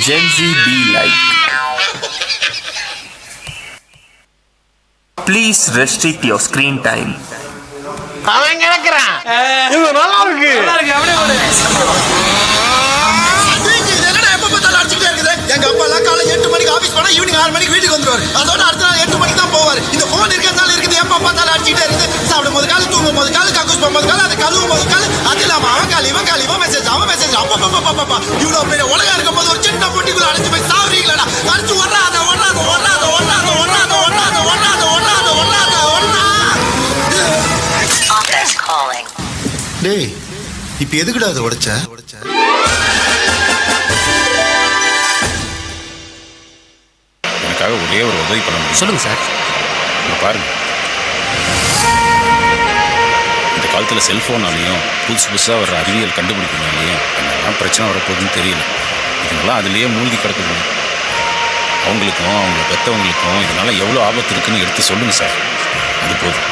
Gen Z be like, please restrict your screen time. அவன் கிடக்குறான். இது நல்லா இருக்கு. எங்க அப்பா எல்லாம் காலை 8 மணிக்கு ஆபீஸ் போனா ஈவினிங் 6 மணிக்கு வீட்டுக்கு வந்துருவாரு. அதோட அடுத்த நாள் 8 மணிக்கு தான் போவாரு. இந்த போன் இருக்கிறதால இருக்குது. எப்ப பார்த்தாலும் அடிச்சுட்டே இருக்குது. சாப்பிடும் போது காலு, தூங்கும் போது காலு, கக்கூஸ் போகும்போது காலு, அது கழுவும் போது காலு. அது இல்லாம அவன் காலு, இவன் மெசேஜ், அவன் மெசேஜ். அப்பா இவ்வளவு பெரிய உலகம் இருக்கும் போது ஒரு சின்ன பொட்டிக்குள்ள அடைச்சு போய் சாவறீங்களா? அடிச்சு ஒண்ணாத. டேய், இப்ப எதுக்குடா அதை உடைச்ச? எனக்காக ஒரே ஒரு உதவி பண்ண முடியும்? சொல்லுங்க சார். பாருங்க, இந்த காலத்தில் செல்ஃபோனாலையும் புதுசாக வர்ற அறிவியல் கண்டுபிடிக்கிறதுனாலையும் என்னெல்லாம் பிரச்சனை வரப்போகுதுன்னு தெரியல. இதெல்லாம் அதுலேயே மூழ்கி கிடக்குது. அவங்களுக்கும் அவங்க பெற்றவங்களுக்கும் இதனால் எவ்வளோ ஆபத்து இருக்குன்னு எடுத்து சொல்லுங்கள் சார். அது போதும்.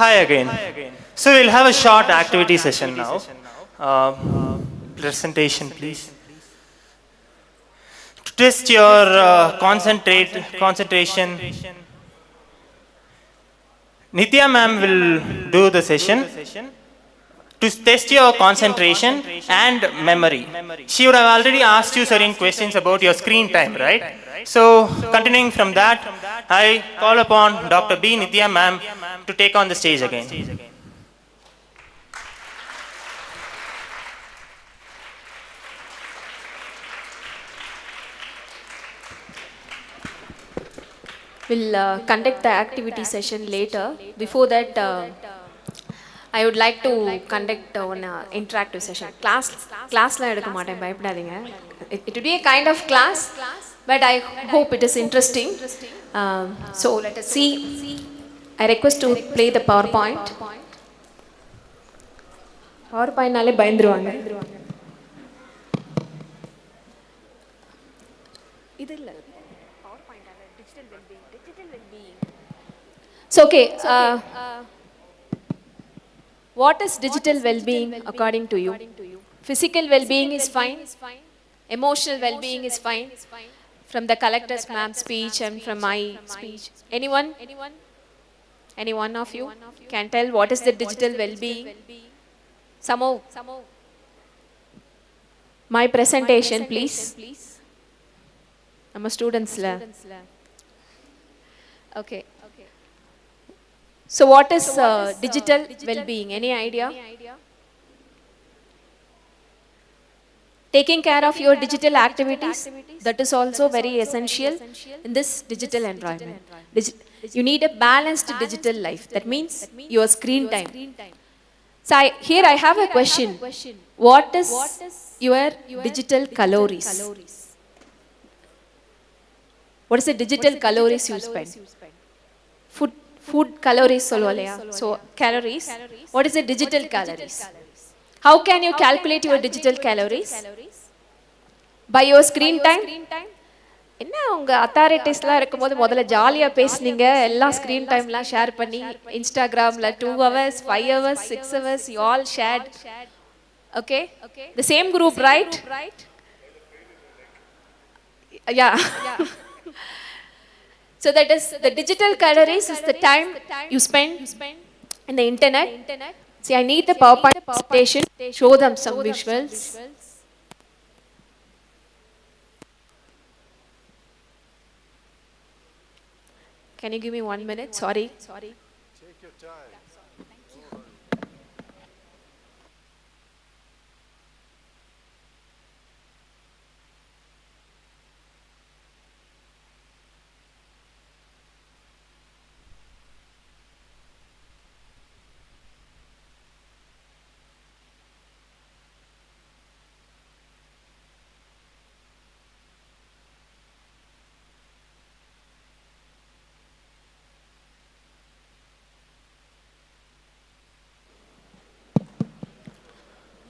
Hi again. So we'll have a short activity session now. Presentation, please. To test your concentration, Nitya ma'am will do the session to test your concentration and memory. She would have already asked you certain questions about your screen time, right? So continuing from that, I call upon Dr. B. Nitya ma'am to take on the stage again. We'll conduct the activity session later. Before that, I would like to conduct one interactive session. Class la edukka maten, bayapadaadinga. It would be a kind of class, but I hope it is interesting. So let us see. I request to play the PowerPoint. PowerPoint naale bayandruvaanga. Idu illa. PowerPoint ala digital well-being. So okay, what is digital well-being according to you? Physical well-being is fine. Emotional well-being is fine. From the collector's ma'am speech and from my speech. Anyone? Any one of you can tell what is the digital well-being? Samo, my presentation, please. I'm a student's la. Okay. So what is digital well-being? Any idea? Taking care of your digital activities, that is also very essential in this digital environment. You need a balanced digital life. That means your screen time. So here I have a question. What is your digital calories? What is the digital calories you spend? Food calories solvalaya. So calories. What is the digital calories? How can you calculate your digital calories? By your screen time? என்ன உங்க அத்தாரிட்டிஸ்லாம் இருக்கும்போது முதல்ல ஜாலியா பேசுனீங்க, எல்லா screen டைம்லாம் share பண்ணி இன்ஸ்டாகிராம்ல 2 hours 5 hours 6 hours you all shared. Okay, the same group, right? Yeah. So that is the digital calories is the time you spend in the internet. See, I need the PowerPoint presentation. Show them some visuals. Can you give me 1 minute? Sorry. Take your time.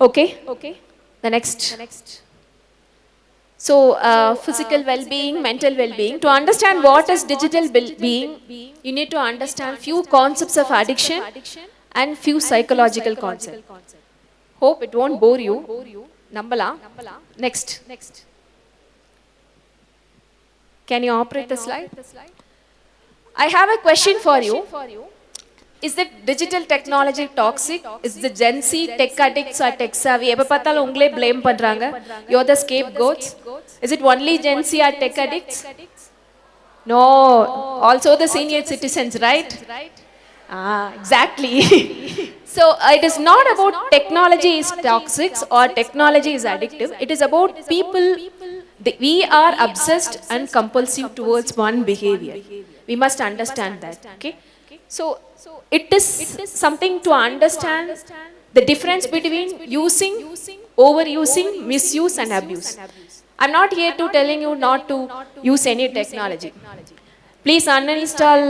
Okay. The next. So, physical well-being, mental well-being. To understand what is digital well-being, you need to understand few concepts of addiction and few psychological concepts. Hope it won't bore you. Nambala. Next. Can you operate the slide? I have a question for you. Is the digital technology toxic? Is the Gen Z tech addicts or tech savvy? எப்ப பார்த்தாலும் உங்களே blame பண்றாங்க. You're the scapegoats. Is it only Gen Z or tech addicts? No, also the senior citizens, right? Exactly. So it is not about technology is toxic or technology is addictive. It is about people. We are obsessed and compulsive towards one behavior. We must understand that. Okay. So it is something to understand the difference between using, overusing, misuse and abuse. I'm not here to telling you not to use any technology. Please uninstall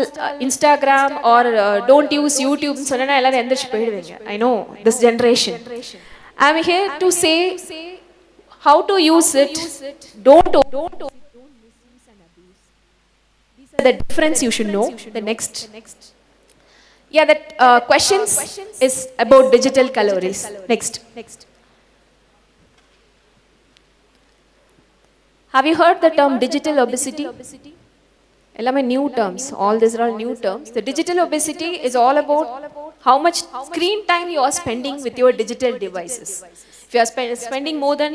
Instagram or don't use YouTube. I know this generation. I'm here to say how to use it. Don't misuse and abuse. These are the difference you should know. The next. Yeah, that questions is about digital calories. Next. Have you heard the term digital obesity? Ellame new terms. All these are all new terms. The digital obesity is all about how much screen time you are spending with your digital devices. If you are spending more than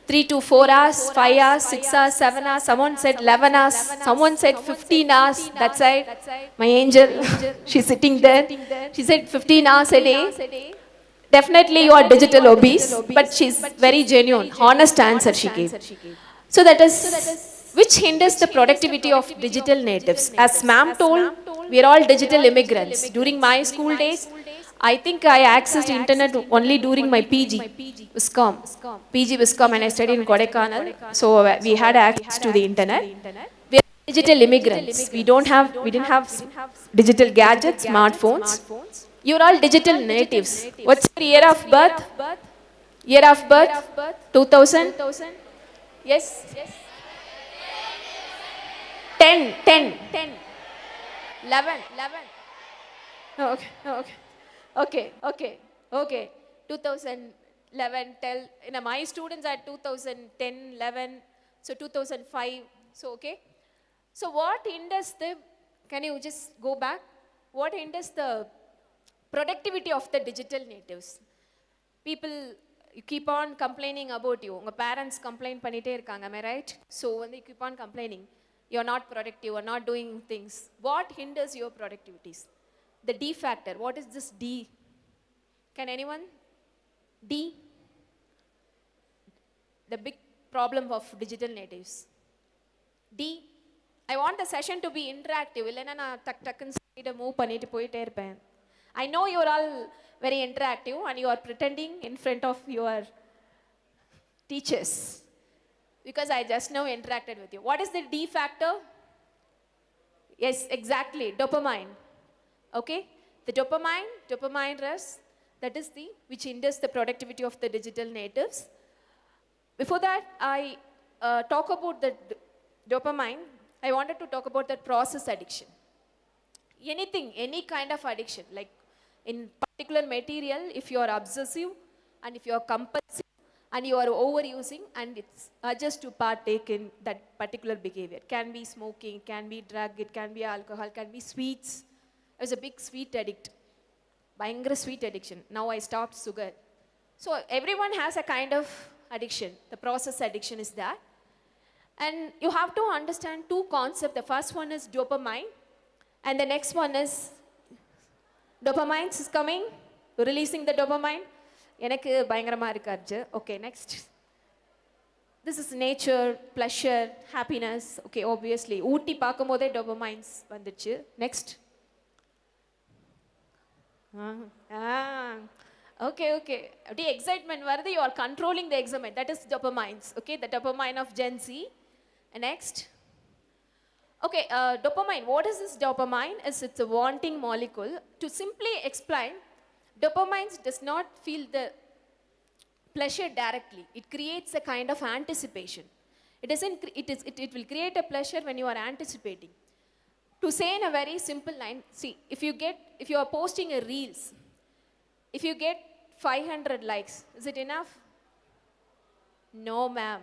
3 to 4 hours, 5 hours, 6 hours, 7 hours, someone said 11 hours, someone said 15 hours, that's right. My angel, she's sitting there. She said 15 hours a day. Definitely you are digital obese, but she's very genuine, honest answer she gave. So that is, which hinders the productivity of digital natives. As ma'am told, we are all digital immigrants. During my school days, I think I accessed internet only during my PG, Viscom. PG Viscom, and I studied in Kodaikanal. So we had access to the internet. We are digital immigrants. We didn't have digital gadgets, smartphones. You are all digital natives. What's your year of birth? Year of birth? 2000? Yes. 10. 11. Okay. 2011, tell, my students are 2010, 11, so 2005, so okay. So what hinders can you just go back? What hinders the productivity of the digital natives? People keep on complaining about you. Your parents complain பண்ணிட்டே இருக்காங்க, am I right? So when they keep on complaining, you're not productive, you're not doing things. What hinders your productivities? The D factor. What is this D? Can anyone? D. The big problem of digital natives. D. I want the session to be interactive. இல்லைன்னா நான் டக்குன்னு ஸ்லைடை move பண்ணிட்டு போயிட்டே இருப்பேன். I know you're all very interactive and you are pretending in front of your teachers because I just now interacted with you. What is the D factor? Yes, exactly, dopamine. Okay, the dopamine rush, that is the which hinders the productivity of the digital natives. Before that, I talk about the dopamine. I wanted to talk about the process addiction. Anything, any kind of addiction, like in particular material, if you are obsessive and if you are compulsive and you are overusing and it's just to partake in that particular behavior. Can be smoking, can be drug, it can be alcohol, can be sweets. I was a big sweet addict. Bangara sweet addiction. Now I stopped sugar. So everyone has a kind of addiction. The process addiction is that. And you have to understand two concepts. The first one is dopamine and the next one is dopamine is coming, releasing the dopamine. எனக்கு பயங்கரமா இருக்காச்சு. Okay, next. This is nature, pleasure, happiness. Okay, obviously. ஊட்டி பார்க்கும்போதே dopamines வந்துச்சு. Next. Okay, okay. The excitement வருது, you are controlling the excitement. That is dopamines. Okay, the dopamine of Gen Z. And next. Okay, dopamine. What is this dopamine? It's a wanting molecule. To simply explain, dopamine does not feel the pleasure directly. It creates a kind of anticipation. It will create a pleasure when you are anticipating. To say in a very simple line, see, if you are posting a reels, if you get 500 likes, is it enough? No, ma'am.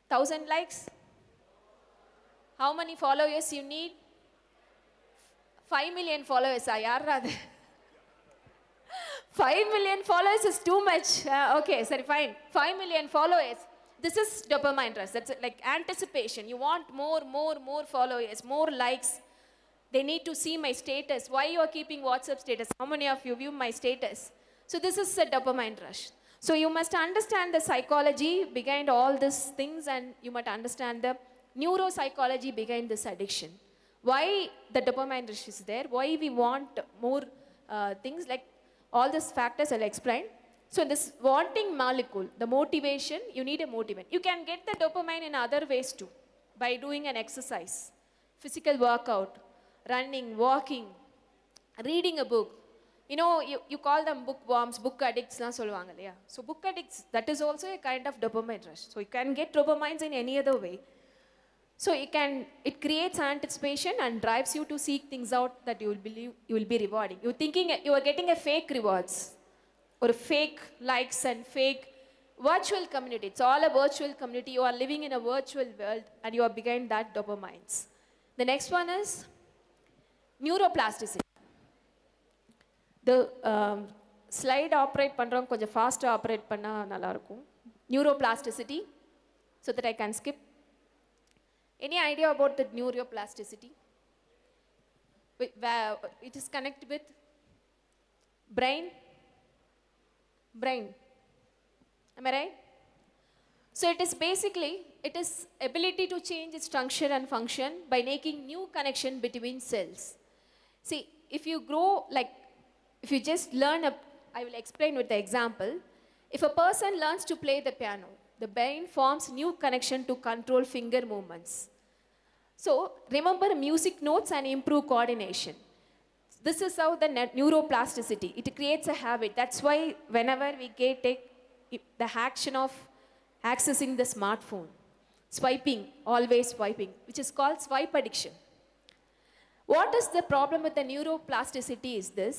1,000 likes? How many followers you need? 5 million followers. Yaar 5 million followers is too much. Okay, sorry, fine. 5 million followers. This is dopamine rush. That's like anticipation. You want more followers, more likes. They need to see my status. Why you are keeping WhatsApp status? How many of you view my status? So this is a dopamine rush. So you must understand the psychology behind all these things and you must understand the neuropsychology behind this addiction. Why the dopamine rush is there? Why we want more things, like all these factors I'll explain. So this wanting molecule, the motivation, you need a motivant. You can get the dopamine in other ways too, by doing an exercise, physical workout, running, walking, reading a book. You know, you call them bookworms, book addicts na solvanga illaya. So book addicts, that is also a kind of dopamine rush. So you can get dopamines in any other way. So it creates anticipation and drives you to seek things out that you will believe you will be rewarding. You're thinking you are getting a fake rewards or fake likes and fake virtual community. It's all a virtual community. You are living in a virtual world and you are behind that dopamines. The next one is neuroplasticity. The slide operate பண்றோம் கொஞ்சம் fast operate பண்ணா நல்லா இருக்கும். Neuroplasticity, so that I can skip. Any idea about the neuroplasticity? It is connected with brain. Am I right? So it is basically, it is ability to change its structure and function by making new connection between cells. See, if you grow, like, if you just learn I will explain with the example. If a person learns to play the piano, the brain forms new connection to control finger movements. So remember music notes and improve coordination. This is how the neuroplasticity, it creates a habit. That's why whenever we take the action of accessing the smartphone, swiping, always swiping, which is called swipe addiction. What is the problem with the neuroplasticity is this: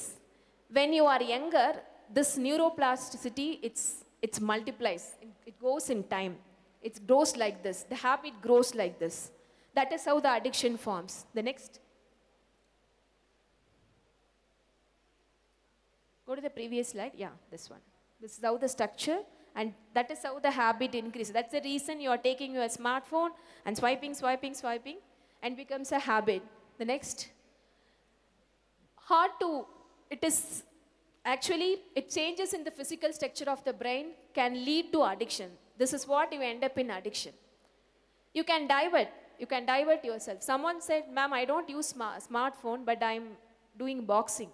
when you are younger, this neuroplasticity, it's multiplies. It goes in time. It grows like this. The habit grows like this. That is how the addiction forms. The next. Go to the previous slide. Yeah, this one. This is how the structure, and that is how the habit increases. That's the reason you are taking your smartphone and swiping, and becomes a habit. The next. It is actually, it changes in the physical structure of the brain, can lead to addiction. This is what you end up in addiction. You can divert yourself. Someone said, ma'am, I don't use smartphone, but I'm doing boxing.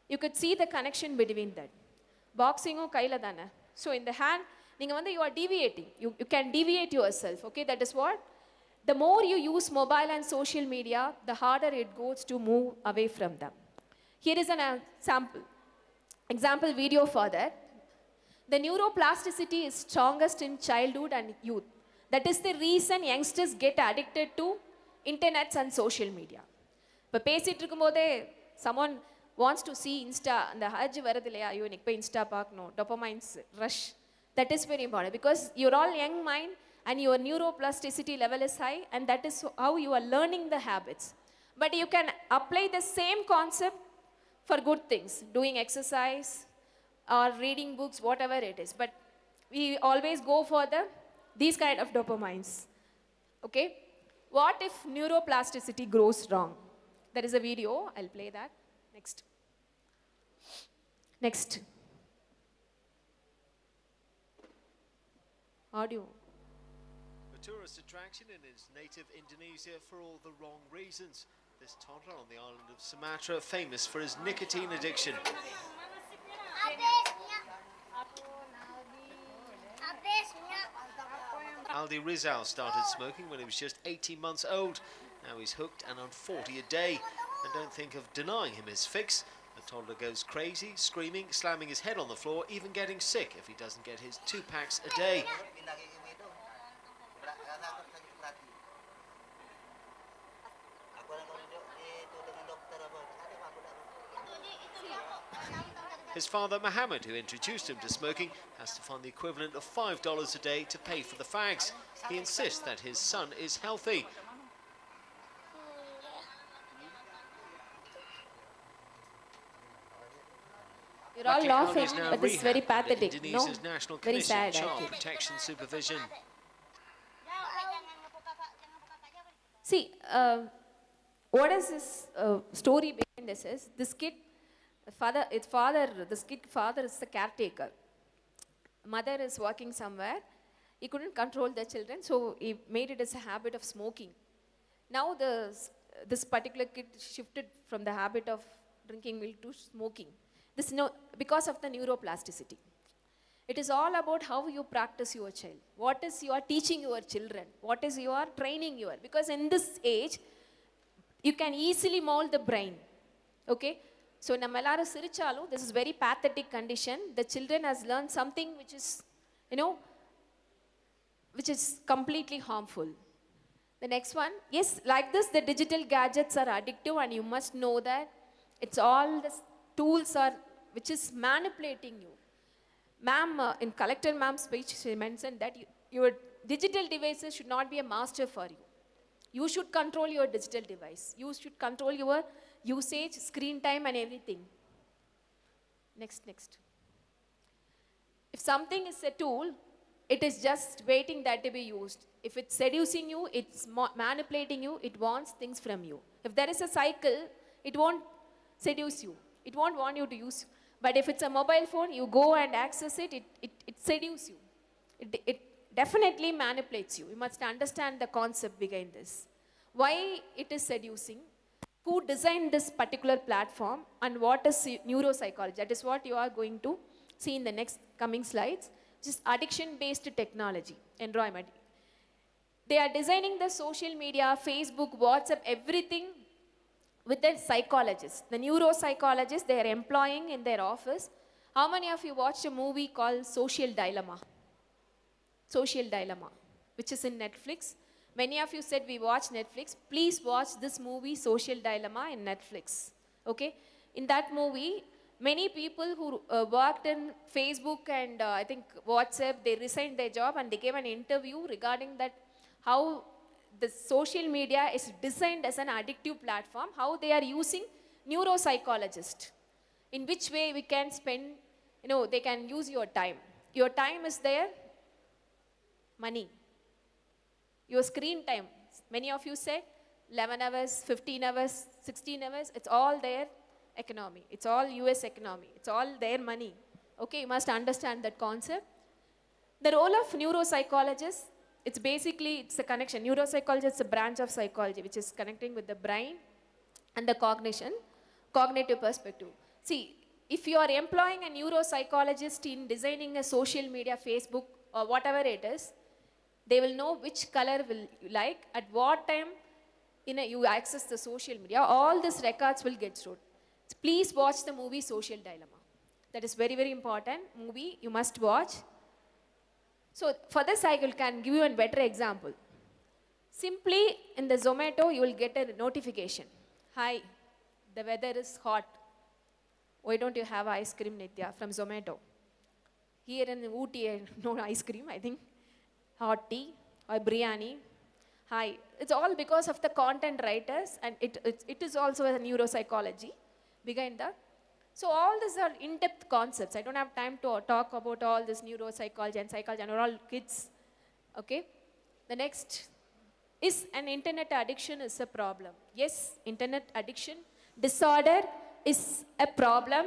You could see the connection between that. Boxing or kaila dana. So in the hand, you are deviating. You can deviate yourself. Okay, that is what? The more you use mobile and social media, the harder it goes to move away from them. Here is an example video for that. The neuroplasticity is strongest in childhood and youth. That is the reason youngsters get addicted to internets and social media. But someone wants to see Insta, and the hajj varadilaya, you nikpa Insta paakno, dopamine rush. That is very important because you're all young mind and your neuroplasticity level is high, and that is how you are learning the habits. But you can apply the same concept for good things, doing exercise or reading books, whatever it is. But we always go for these kind of dopamines. Okay? What if neuroplasticity grows wrong? There is a video, I'll play that. Next. Audio. A tourist attraction in his native Indonesia for all the wrong reasons. This toddler on the island of Sumatra, famous for his nicotine addiction. Aldi Rizal started smoking when he was just 18 months old. Now he's hooked and on 40 a day. And don't think of denying him his fix. The toddler goes crazy, screaming, slamming his head on the floor, even getting sick if he doesn't get his 2 packs a day. His father, Mohammed, who introduced him to smoking, has to find the equivalent of $5 a day to pay for the fags. He insists that his son is healthy. You're all laughing, but this is very pathetic. No, Indonesia's National very Commission sad. Child Actually. Protection Supervision. See, what is this story behind this is, this kid, this kid father is the caretaker. Mother is working somewhere. He couldn't control the children, so he made it as a habit of smoking. Now this particular kid shifted from the habit of drinking milk to smoking. Because of the neuroplasticity. It is all about how you practice your child. What is you are teaching your children? What is you are training your? Because in this age, you can easily mold the brain. Okay? So, nammalaru sirichalu, this is very pathetic condition. The children has learned something which is, which is completely harmful. The next one, yes, like this, the digital gadgets are addictive, and you must know that it's all the tools are which is manipulating you. Ma'am, in collector ma'am's speech, she mentioned that your digital devices should not be a master for you. You should control your digital device. You should control your usage, screen time and everything. Next. If something is a tool, it is just waiting that to be used. If it's seducing you, it's manipulating you, it wants things from you. If there is a cycle, it won't seduce you. It won't want you to use. But if it's a mobile phone, you go and access it, it seduces you. It definitely manipulates you. You must understand the concept behind this. Why it is seducing, who designed this particular platform, and what is neuropsychology. That is what you are going to see in the next coming slides. Just addiction-based technology, environment. They are designing the social media, Facebook, WhatsApp, everything with the psychologists, the neuropsychologists they are employing in their office. How many of you watched a movie called Social Dilemma? Social Dilemma, which is in Netflix. Many of you said we watch Netflix. Please watch this movie, Social Dilemma, in Netflix. Okay? In that movie, many people who worked in Facebook and I think WhatsApp, they resigned their job and they gave an interview regarding that how the social media is designed as an addictive platform, how they are using neuropsychologists. In which way we can spend, they can use your time. Your time is their money. Your screen time, many of you said 11 hours, 15 hours, 16 hours, it's all their economy. It's all US economy. It's all their money. Okay, you must understand that concept. The role of neuropsychologists, it's a connection. Neuropsychology is a branch of psychology which is connecting with the brain and the cognition. cognitive perspective. See, if you are employing a neuropsychologist in designing a social media, Facebook or whatever it is, they will know which color will you like, at what time you access the social media. All these records will get stored. Please watch the movie Social Dilemma. That is very, very important movie. You must watch. So for this, I can give you a better example. Simply in the Zomato, you will get a notification. Hi, the weather is hot. Why don't you have ice cream, Nitya, from Zomato? Here in Ooty, no ice cream, I think. Hot tea or biryani. Hi. It's all because of the content writers, and it is also a neuropsychology behind that. So all these are in-depth concepts. I don't have time to talk about all this neuropsychology and psychology, and we're all kids. Okay? The next is an internet addiction is a problem. Yes, internet addiction disorder is a problem,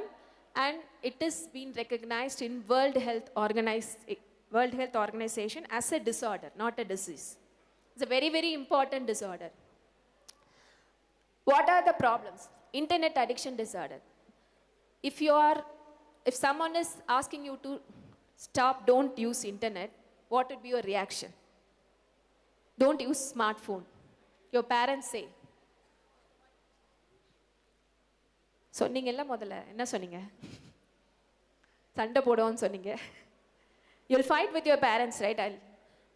and it is being recognized in World Health Organization as a disorder, not a disease. It's a very, very important disorder. What are the problems? Internet addiction disorder. If someone is asking you to stop, don't use internet, what would be your reaction? Don't use smartphone. Your parents say. சொன்னீங்கல்ல முதல்ல என்ன சொன்னீங்க? சண்டை போடுவோன்னு சொன்னீங்க. You'll fight with your parents, right?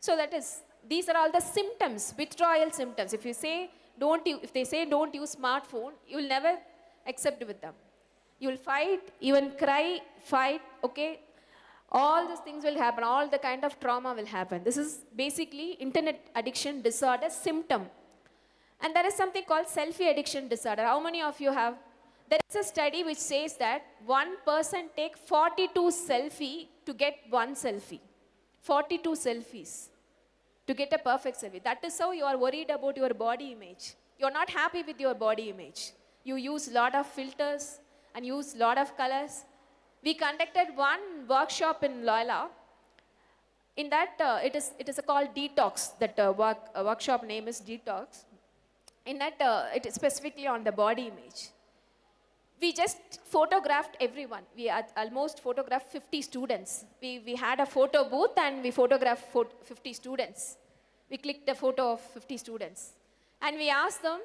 So that is, these are all the symptoms, withdrawal symptoms. If they say don't use smartphone, you will never accept with them. You will fight, even cry, fight, okay? All these things will happen, all the kind of trauma will happen. This is basically internet addiction disorder symptom. And there is something called selfie addiction disorder. How many of you have? There is a study which says that one person take 42 selfie to get one selfie. 42 selfies to get a perfect selfie. That is how you are worried about your body image. You are not happy with your body image. You use lot of filters and use lot of colors. We conducted one workshop in Loyola. In that, it is called Detox. That workshop name is Detox. In that, it is specifically on the body image. We just photographed everyone. We had almost photographed 50 students. We had a photo booth and we photographed 50 students. We clicked a photo of 50 students. And we asked them,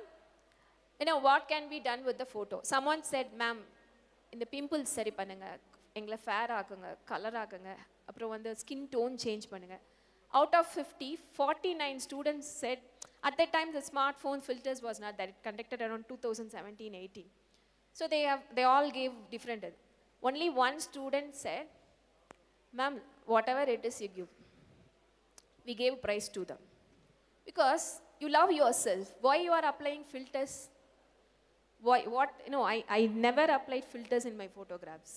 what can be done with the photo? Someone said, ma'am, in the pimples sari pannunga, engla fair ஆக்குங்க, color ஆக்குங்க, அப்புறம் வந்து skin tone change பண்ணுங்க. Out of 50, 49 students said, at that time the smartphone filters was not that. It conducted around 2017-18. So they all gave different. Only one student said, ma'am, whatever it is you give, we gave prize to them. Because you love yourself. Why you are applying filters? Why? What? I never applied filters in my photographs.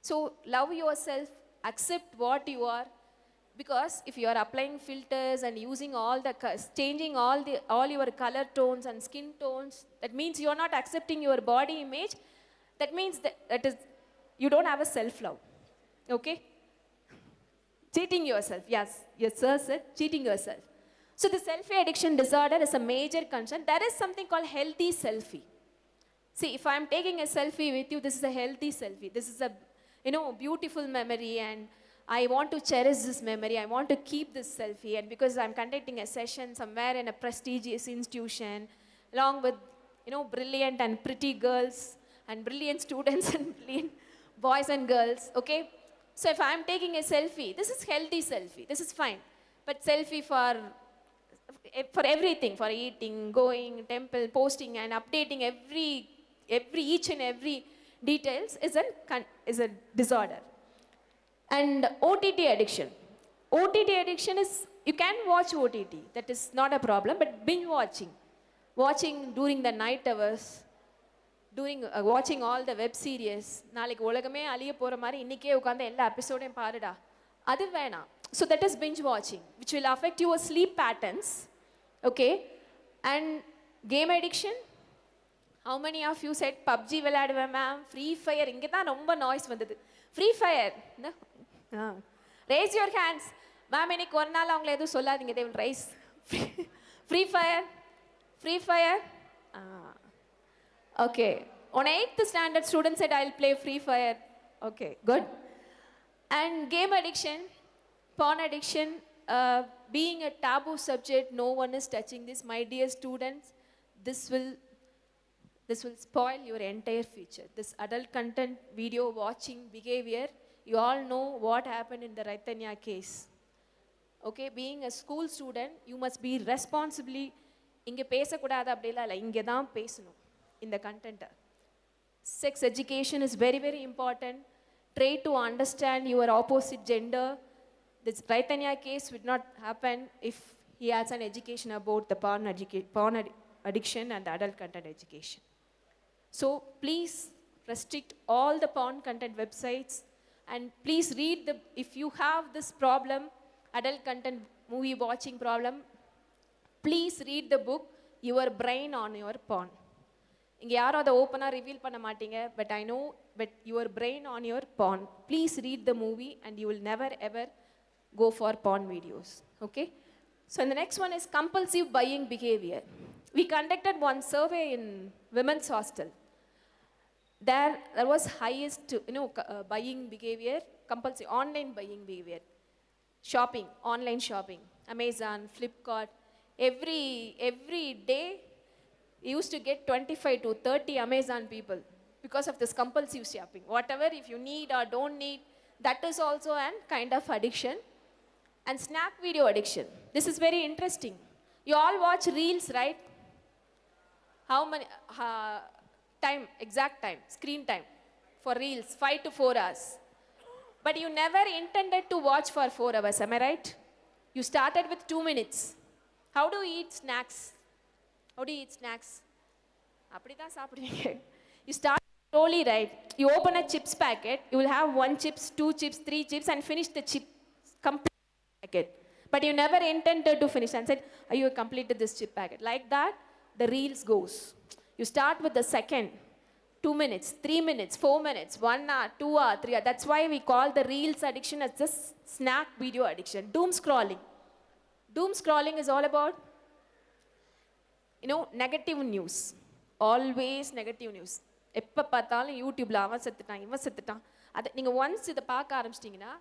So love yourself, accept what you are. Because if you are applying filters and using changing all your color tones and skin tones, that means you are not accepting your body image. That means that is you don't have a self-love. Okay? Cheating yourself. Yes, sir said cheating yourself. So the selfie addiction disorder is a major concern. There is something called healthy selfie. See, if I am taking a selfie with you, this is a healthy selfie. This is a beautiful memory, and I want to cherish this memory. I want to keep this selfie, and because I'm conducting a session somewhere in a prestigious institution, along with brilliant and pretty girls and brilliant students and brilliant boys and girls. Okay, so if I'm taking a selfie, this is healthy selfie. This is fine. But selfie for everything, for eating, going, temple, posting, and updating each and every details is a disorder. And OTT addiction. OTT addiction is, you can watch OTT, that is not a problem, but binge watching during the night hours, watching all the web series. நாளைக்கு உலகமே அழிய போற மாதிரி இன்னைக்கே உட்கார்ந்து எல்லா எபிசோடையும் பாருடா, அது வேணாம். So that is binge watching, which will affect your sleep patterns. Okay? And game addiction. How many of you said PUBG விளையாடுவேன் மேம், ஃப்ரீ ஃபயர்? இங்கே தான் ரொம்ப நாய்ஸ் வந்தது. Free fire, race your hands. Ma'am இன்னைக்கு ஒரு நாள் அவங்கள எதுவும் சொல்லாதீங்க, they will raise. Free fire. Okay. On 8th standard, student said, I'll play Free Fire. Okay, good. And game addiction, porn addiction, being a taboo subject, no one is touching this. My dear students, this will spoil your entire future. This adult content video watching behavior, you all know what happened in the Raitanya case. Okay, being a school student, you must be responsibly, இங்கே பேசக்கூடாது அப்படிலாம் இல்லை, இங்கே தான் பேசணும் இந்த கண்டென்ட்டை. Sex education is very, very important. Try to understand your opposite gender. This Raitanya case would not happen if he has an education about the porn addiction and the adult content education. So please restrict all the porn content websites, and please read if you have this problem, adult content movie watching problem, please read the book Your Brain on Your Porn. இங்கே யாரும் அதை ஓப்பனாக reveal பண்ண மாட்டீங்க, but I know, but your brain on your porn. Please read the movie and you will never ever go for porn videos. Okay, so the next one is compulsive buying behavior. We conducted one survey in women's hostel. There was highest buying behavior, compulsive online buying behavior, shopping, online shopping, Amazon, Flipkart. Every day we used to get 25 to 30 Amazon people because of this compulsive shopping. Whatever, if you need or don't need, that is also an kind of addiction. And snack video addiction. This is very interesting. You all watch reels, right? How many time, exact time, screen time for reels, 5 to 4 hours. But you never intended to watch for 4 hours, am I right? You started with 2 minutes. How do you eat snacks? How do you eat snacks? அப்படிதான் சாப்பிடுவீங்க. You start slowly, right? You open a chips packet, you will have 1 chips, 2 chips, 3 chips and finish the chip complete packet. But you never intended to finish and said, "Are you completed this chip packet?" Like that, the reels goes. You start with the second, 2 minutes, 3 minutes, 4 minutes, 1 hour, 2 hour, 3 hour. That's why we call the reels addiction as the snack video addiction. Doom scrolling. Doom scrolling is all about, negative news. Always negative news. எப்போ பார்த்தாலும் யூடியூப்ல அவன் செத்துட்டான், இவன் செத்துட்டான். அதை நீங்கள் once இதை பார்க்க ஆரம்பிச்சிட்டிங்கன்னா,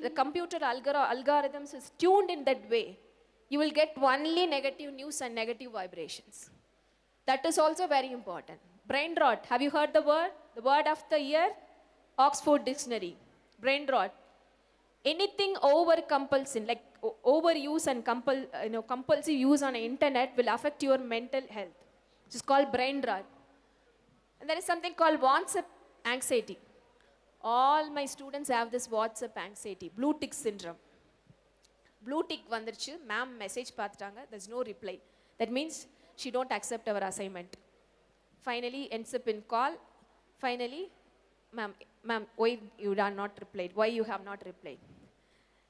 the computer algorithms is tuned in that way. You will get only negative news and negative vibrations. That is also very important. Brain rot. Have you heard the word? The word of the year? Oxford Dictionary. Brain rot. Anything over compulsion, like overuse and compulsive use on the internet will affect your mental health. Which is called brain rot. And there is something called WhatsApp anxiety. All my students have this WhatsApp anxiety, blue tick syndrome. Blue tick வந்துருச்சு, ma'am message பார்த்துட்டாங்க, there's no reply. That means she don't accept our assignment. Finally ends up in call. Finally, ma'am, why you are not replied? Why you have not replied?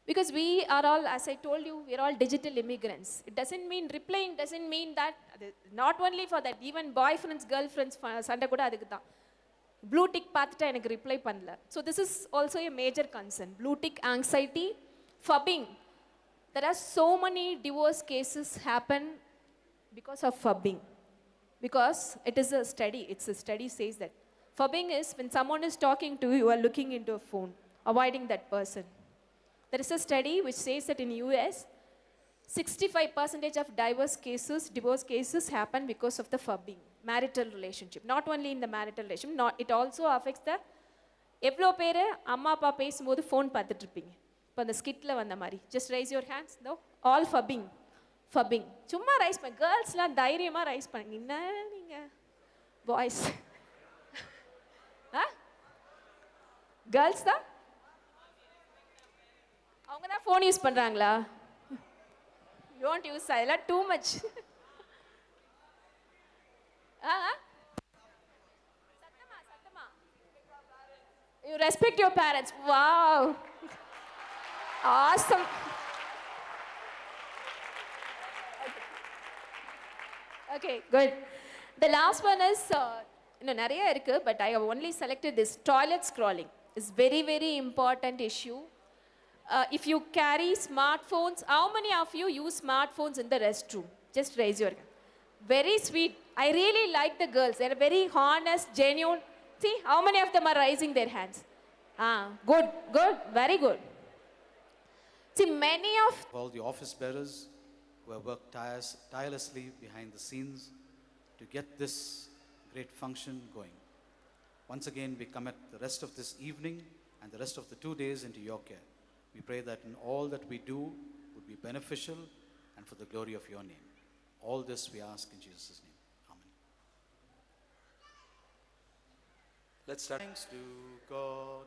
Because we are all, as I told you, we are all digital immigrants. It doesn't mean replying, doesn't mean that, not only for that, even boyfriends, girlfriends, சண்டை கூட அதுக்கு தான். Blue tick பார்த்துட்டு எனக்கு reply பண்ணல. So this is also a major concern. Blue tick anxiety, phubbing. There are so many divorce cases happen because of fubbing. Because it is a study says that. Fubbing is when someone is talking to you, you are looking into a phone, avoiding that person. There is a study which says that in US, 65% of divorce cases happen because of the fubbing. Marital relationship. Not only in the marital relationship, it also affects the, எவ்வளோ பேர் அம்மா அப்பா பேசும்போது phone பார்த்துட்டு இருப்பீங்க? இப்போ அந்த ஸ்கிட்டில் வந்த மாதிரி. Just raise your hands. No, all phubbing. சும்மா ரைஸ் பண்ண. கேர்ள்ஸ்லாம் தைரியமாக ரைஸ் பண்ணுங்க. என்ன நீங்கள் பாய்ஸ் கேர்ள்ஸ் தான் அவங்க தான் ஃபோன் யூஸ் பண்ணுறாங்களா? டோன்ட் யூஸ், அதெல்லாம் டூ மச். சத்தமா. You respect your parents. Wow. Awesome. Okay, good. The last one is நிறைய இருக்கு, but I have only selected this. Toilet scrolling is very, very important issue. If you carry smartphones, how many of you use smartphones in the restroom? Just raise your hand. Very sweet. I really like the girls. They're very honest, genuine. See, how many of them are raising their hands? Good, good, very good. See, many of All the office bearers who have worked tirelessly behind the scenes to get this great function going. Once again, we commit the rest of this evening and the rest of the 2 days into your care. We pray that in all that we do would be beneficial and for the glory of your name. All this we ask in Jesus' name. Amen. Let's start. Thanks to God.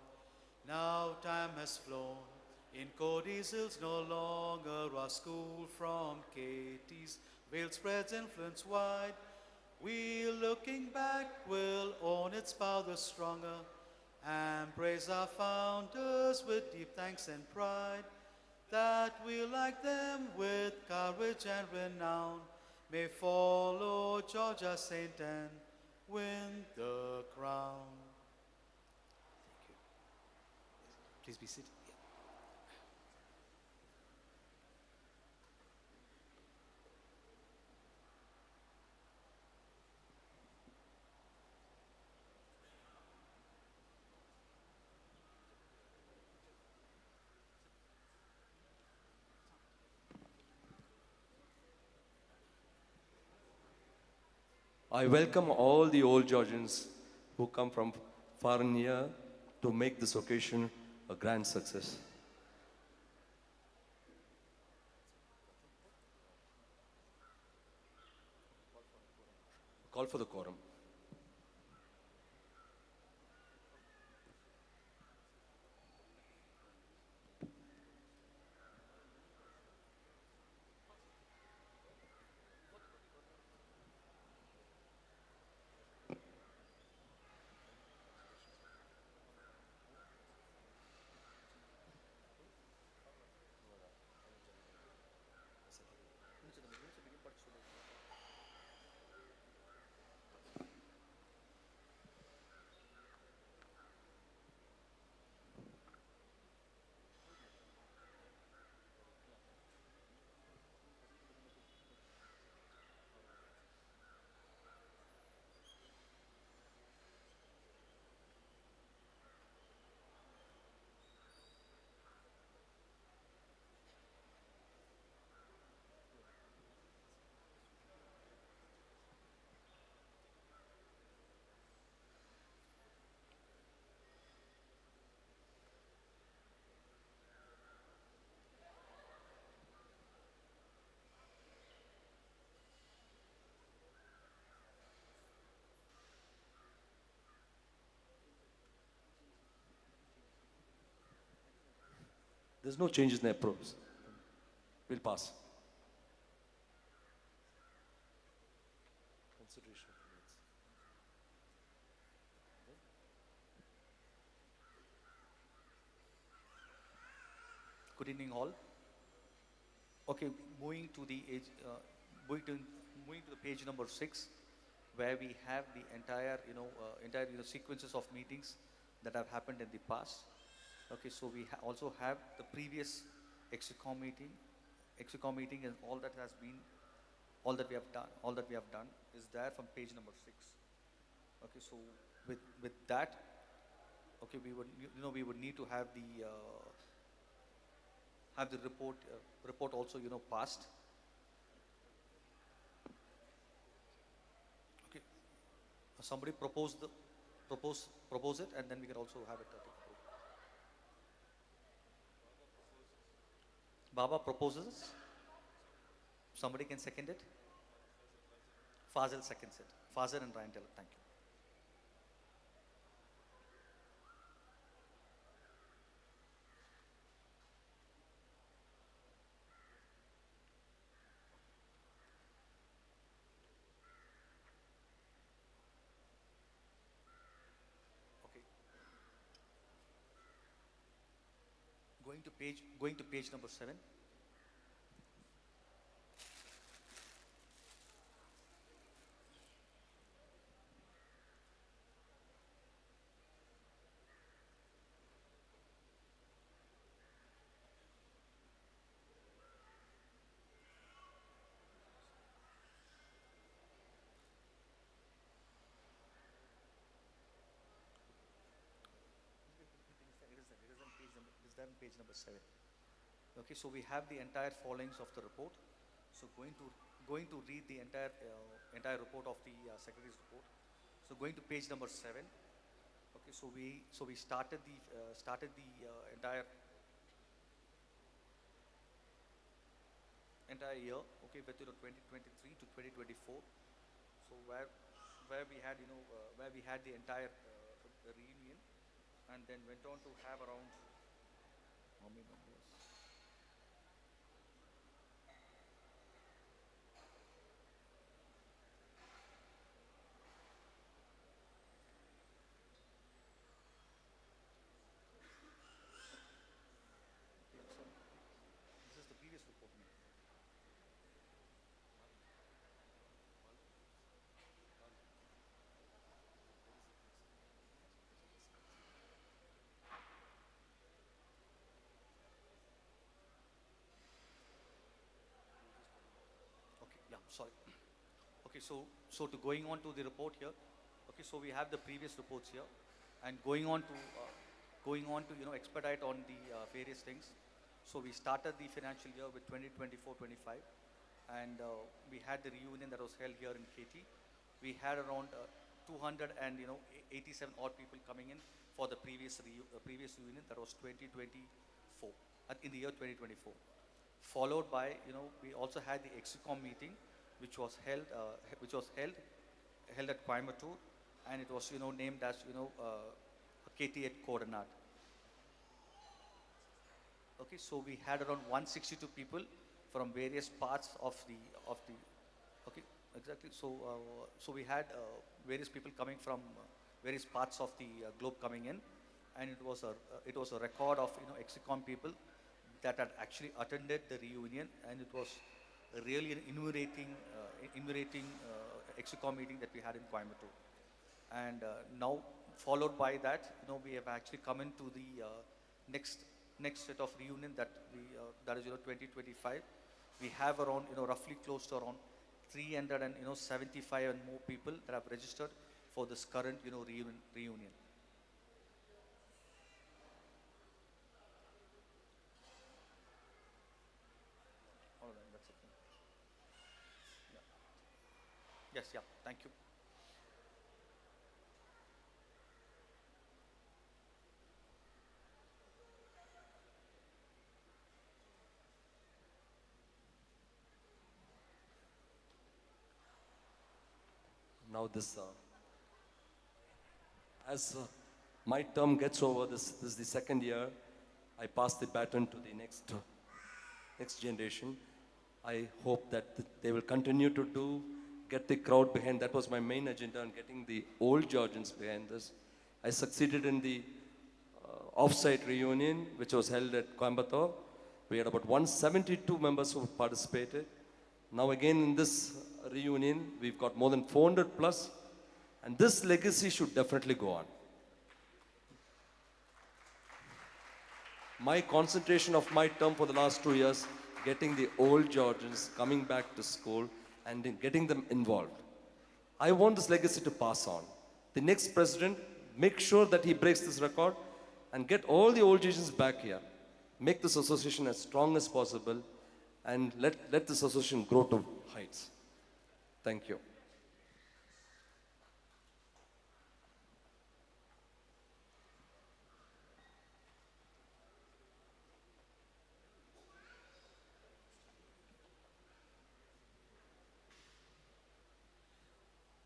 Now time has flown. In Cody's hills no longer our school from Katie's veil spreads influence wide. We looking back will own its power the stronger and praise our founders with deep thanks and pride, that we like them with courage and renown may follow Georgia Saint and win the crown. Thank you. Please be seated. I welcome all the old Georgians who come from far and near to make this occasion a grand success. Call for the quorum. There's no changes in the approach. We'll pass. Consideration. Good evening, all. Okay, moving to the page number 6, where we have the entire sequences of meetings that have happened in the past. Okay, so we also have the previous execom meeting, and all that we have done is there from page number 6. Okay, so with that, okay, we would need to have the report also passed. Okay, somebody propose it, and then we can also have it. Baba proposes. Somebody can second it. Fazil seconds it. Fazil and Ryan Taylor. Thank you. Okay. Going to page number 7. page number 7. Okay, so we have the entire fallings of the report. So going to read the entire report of the secretary's report. So going to page number 7. Okay, so we started the entire year, okay, with 2023 to 2024. So where we had where we had the entire reunion, and then went on to have around how many members? This is the previous report. Okay, yeah, sorry. Okay, so to going on to the report here. Okay, so we have the previous reports here, and going on to expedite on the various things. So we started the financial year with 2024-25, and we had the reunion that was held here in KT. We had around 287 odd people coming in for the previous reunion, that was 2024, in the year 2024. Followed by, we also had the Exicom meeting, which was held at Coimbatore, and it was named as KT at Coordinate. Okay, so we had around 162 people from various parts of the okay, exactly. So we had various people coming from various parts of the globe coming in, and it was a record of Exicom people that had actually attended the reunion, and it was really an enumerating Exicom meeting that we had in Coimbatore. And now, followed by that, we have actually come into the next set of reunion that is 2025. We have around roughly close to around 375 and more people that have registered for this current reunion. All right, that's it. Yeah. Yes, yeah, thank you. Now this, as my term gets over, this is the second year, I pass the baton to the next generation. I hope that they will continue to get the crowd behind. That was my main agenda on getting the old Georgians behind this. I succeeded in the off-site reunion, which was held at Coimbatore. We had about 172 members who participated. Now again in this reunion, we've got more than 400 plus, and this legacy should definitely go on. My concentration of my term for the last 2 years, getting the old Georgians coming back to school and getting them involved. I want this legacy to pass on. The next president, make sure that he breaks this record and get all the old Georgians back here. Make this association as strong as possible, and let this association grow to heights. Thank you.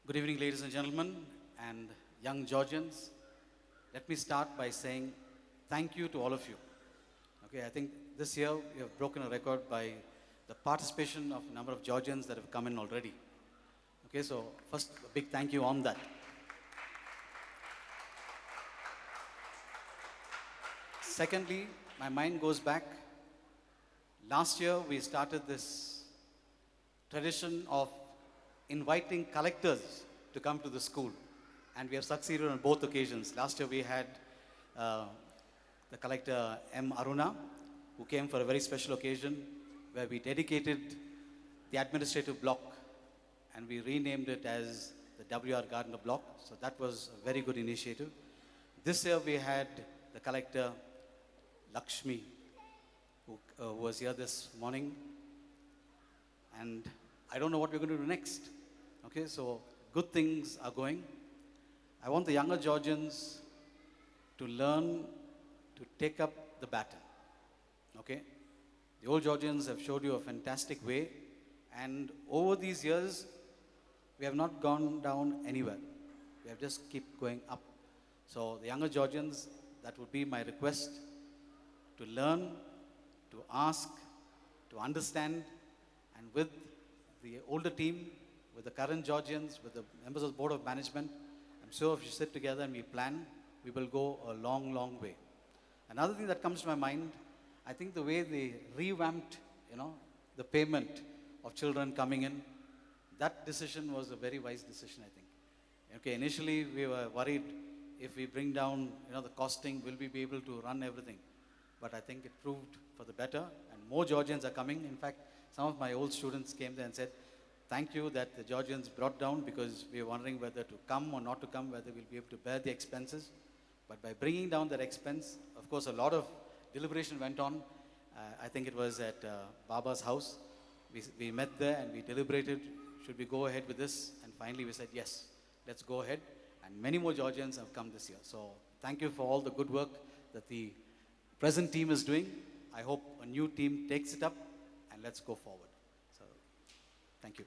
Good evening, ladies and gentlemen, and young Georgians. Let me start by saying thank you to all of you. Okay, I think this year we have broken a record by the participation of a number of Georgians that have come in already. Okay, so first, a big thank you on that. Secondly, my mind goes back. Last year, we started this tradition of inviting collectors to come to the school, and we have succeeded on both occasions. Last year, we had the collector M. Aruna, who came for a very special occasion where we dedicated the administrative block and we renamed it as the W.R. Gardner block. So that was a very good initiative. This year we had the collector Lakshmi, who was here this morning. And I don't know what we're going to do next. Okay, so good things are going. I want the younger Georgians to learn to take up the baton. Okay? The old Georgians have showed you a fantastic way, and over these years, we have not gone down anywhere. We have just keep going up. So the younger Georgians, that would be my request, to learn, to ask, to understand, and with the older team, with the current Georgians, with the members of the Board of Management, I'm sure if you sit together and we plan, we will go a long, long way. Another thing that comes to my mind, I think the way they revamped, the payment of children coming in, that decision was a very wise decision, I think. Okay, initially we were worried if we bring down, the costing, will we be able to run everything? But I think it proved for the better, and more Georgians are coming. In fact, some of my old students came there and said, thank you that the Georgians brought down, because we were wondering whether to come or not to come, whether we'll be able to bear the expenses. But by bringing down that expense, of course, a lot of deliberation went on. I think it was at Baba's house. We met there and we deliberated, should we go ahead with this? And finally we said, yes, let's go ahead. And many more Georgians have come this year. So thank you for all the good work that the present team is doing. I hope a new team takes it up, and let's go forward. So thank you.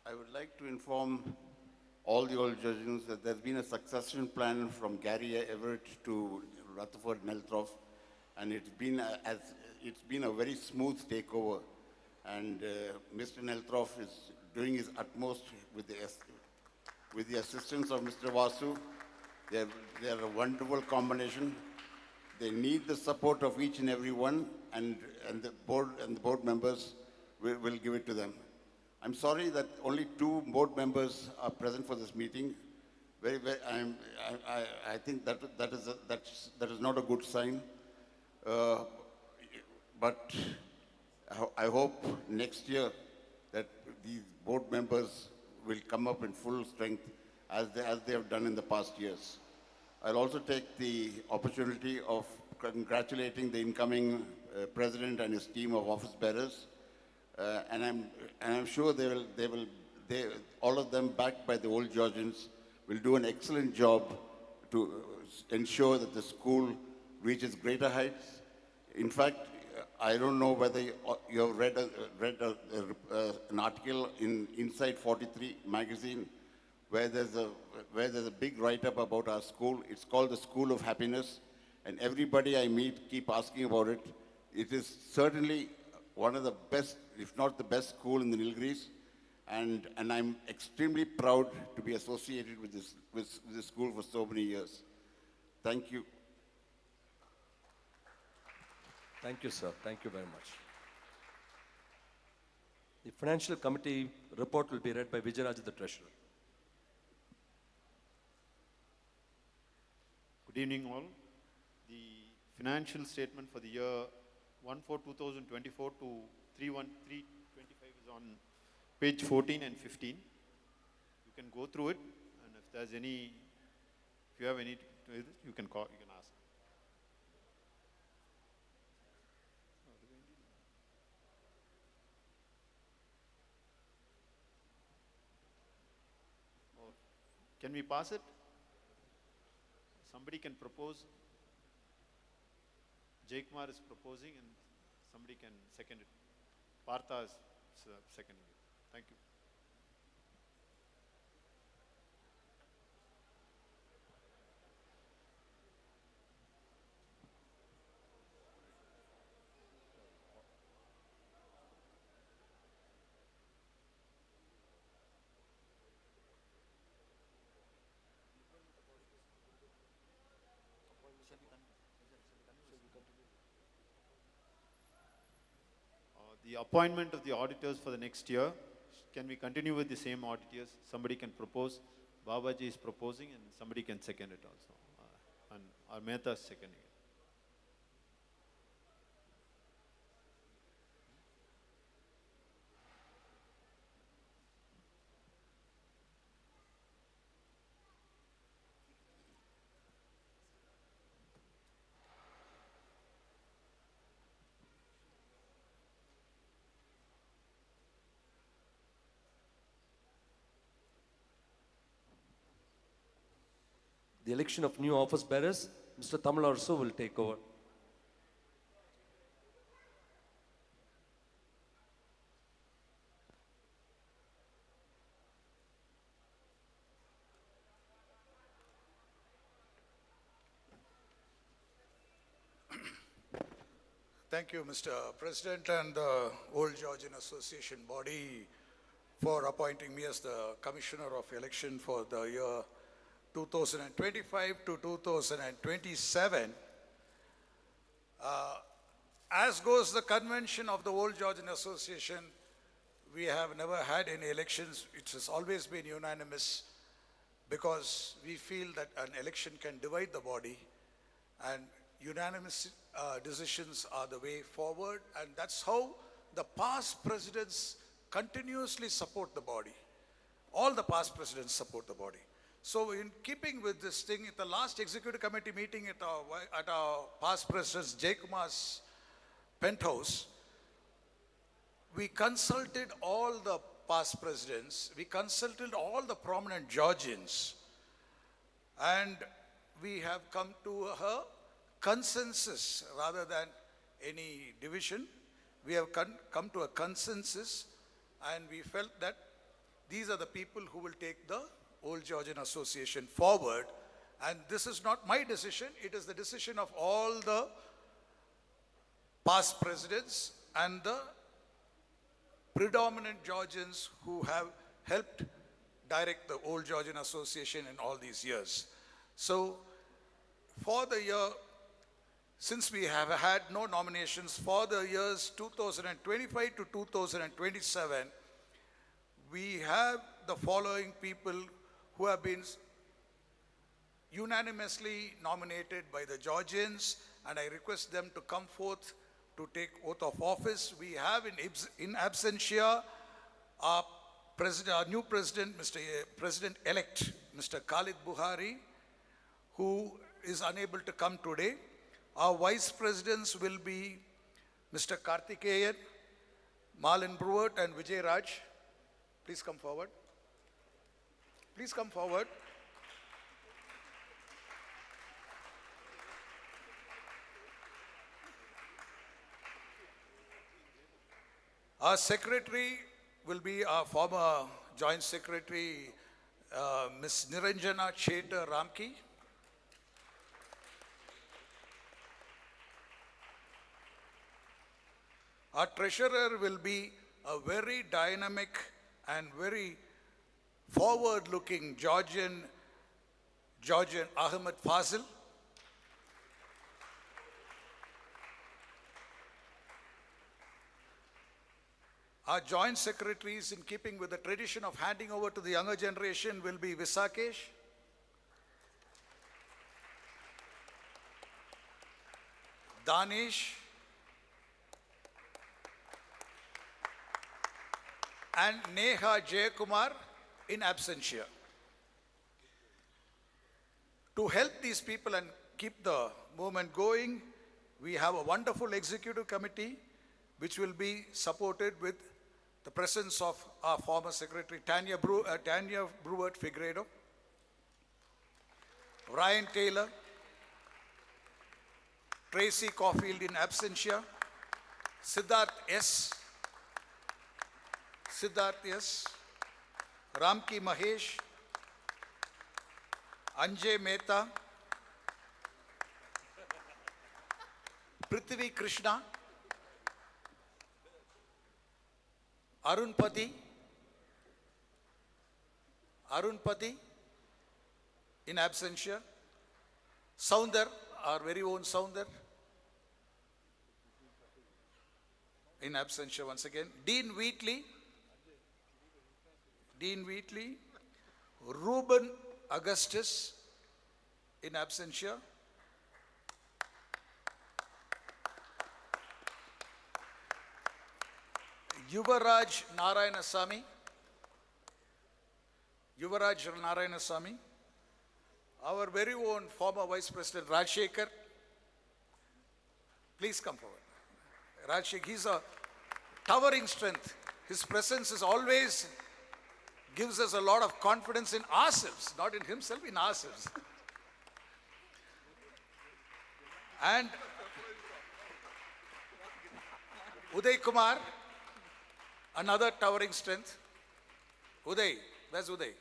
I would like to inform all the old Georgians that there's been a succession plan from Gary Everett to Rutherford Nelthroff, and it's been a very smooth takeover. And Mr. Nelthroff is doing his utmost with the assistance of Mr. Vasu. They're a wonderful combination. They need the support of each and every one, and the board members will give it to them. I'm sorry that only 2 board members are present for this meeting. I think that is not a good sign. But I hope next year that these board members will come up in full strength as they have done in the past years. I'll also take the opportunity of congratulating the incoming president and his team of office bearers. And I'm sure all of them, backed by the old Georgians, will do an excellent job to ensure that the school reaches greater heights. In fact, I don't know whether you have read an article in Inside 43 magazine where there's a big write-up about our school. It's called the School of Happiness, and everybody I meet keep asking about it. It is certainly one of the best, if not the best school in the Nilgiris, and I'm extremely proud to be associated with this school for so many years. Thank you. Thank you, sir. Thank you very much. The Financial Committee report will be read by Vijayaraj, the Treasurer. Good evening all. The financial statement for the year 1/4/2024 to 3/1/3/25 is on page 14 and 15. You can go through it, and if you have any, you can call, you can ask. Can we pass it? Somebody can propose. Jaykumar is proposing, and somebody can second it. Partha is seconding it. Thank you. The appointment of the auditors for the next year, can we continue with the same auditors? Somebody can propose. Babaji is proposing, and somebody can second it also. And our Mehta is seconding it. the election of new office bearers, Mr. Tamil Arsu will take over. Thank you, Mr. President, and the Old Georgian Association body for appointing me as the Commissioner of Election for the year 2025 to 2027. As goes the convention of the Old Georgian Association, we have never had any elections. It has always been unanimous because we feel that an election can divide the body, and unanimous decisions are the way forward, and that's how the past presidents continuously support the body. All the past presidents support the body. So in keeping with this thing, at the last executive committee meeting at our past presidents, Jay Kumar's penthouse, we consulted all the past presidents, we consulted all the prominent Georgians, and we have come to a consensus rather than any division. We have come to a consensus, and we felt that these are the people who will take the Old Georgian Association forward. And this is not my decision, it is the decision of all the past presidents and the predominant Georgians who have helped direct the Old Georgian Association in all these years. So for the year, since we have had no nominations for the years 2025 to 2027, we have the following people who have been unanimously nominated by the Georgians, and I request them to come forth to take oath of office. We have in absentia our new president, Mr. President-elect, Mr. Khalid Buhari, who is unable to come today. Our vice presidents will be Mr. Karthikeyan, Malin Brewer, and Vijay Raj. Please come forward. Please come forward. Our secretary will be our former joint secretary, Ms. Niranjana Cheta Ramki. Our treasurer will be a very dynamic and very forward-looking Georgian Ahmed Fazil. Our joint secretaries, in keeping with the tradition of handing over to the younger generation, will be Visakesh, Danish, and Neha Jayakumar in absentia. To help these people and keep the movement going, we have a wonderful executive committee which will be supported with the presence of our former secretary Tanya Brewer Figueredo, Ryan Taylor, Tracy Caulfield in absentia, Siddharth S., Ramki Mahesh, Anjay Mehta, Prithvi Krishna, Arun Pati in absentia, Soundar, our very own Soundar, in absentia once again, Dean Wheatley, Reuben Augustus in absentia, Yuvaraj Narayanasamy, our very own former Vice President Rajshekhar. Please come forward. Rajshekhar, he's a towering strength. His presence is always gives us a lot of confidence in ourselves, not in himself, in ourselves. And Uday Kumar, another towering strength. Uday, where's Uday?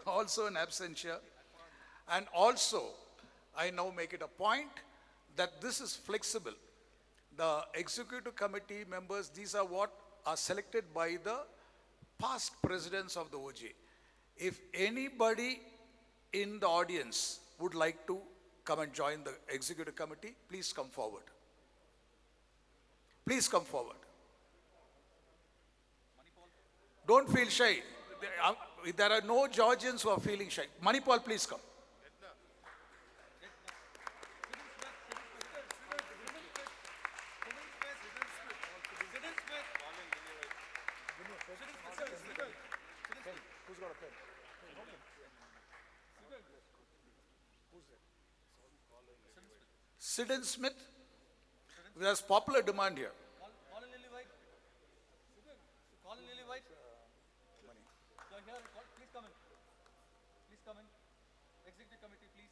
Also an absentia. And also, I now make it a point that this is flexible. The executive committee members, these are what are selected by the past presidents of the OGA. If anybody in the audience would like to come and join the executive committee, please come forward. Please come forward. Don't feel shy. There are no Georgians who are feeling shy. Manipal, please come. Who's got a pen? Sidon Smith. There's popular demand here. Colin Lillywhite. Colin Lillywhite. You're here. Please come in. Please come in. Executive committee, please.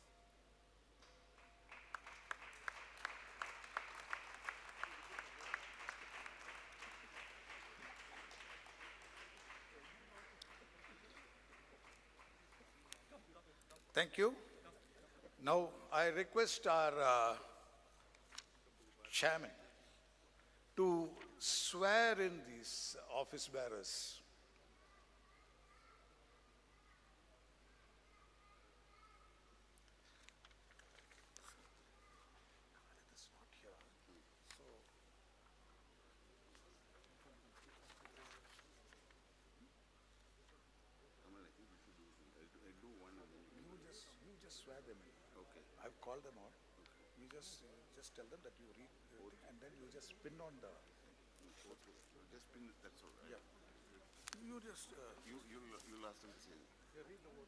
Thank you. Now I request our chairman to swear in these office bearers. You just swear them in. Okay. I've called them out. Okay. You just tell them that you read the thing and then you just pin on the. Just pin. That's all right. Yeah. You just. You'll ask them to say. Yeah, read the word.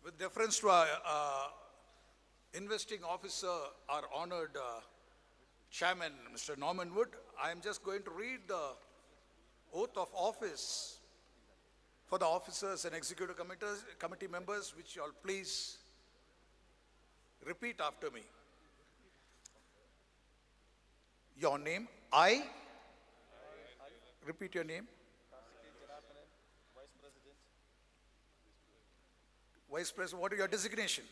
With deference to our investing officer, our honored chairman, Mr. Norman Wood, I am just going to read the oath of office for the officers and executive committee members, which you all please repeat after me. Your name, I. Repeat your name. Vice President, what is your designation?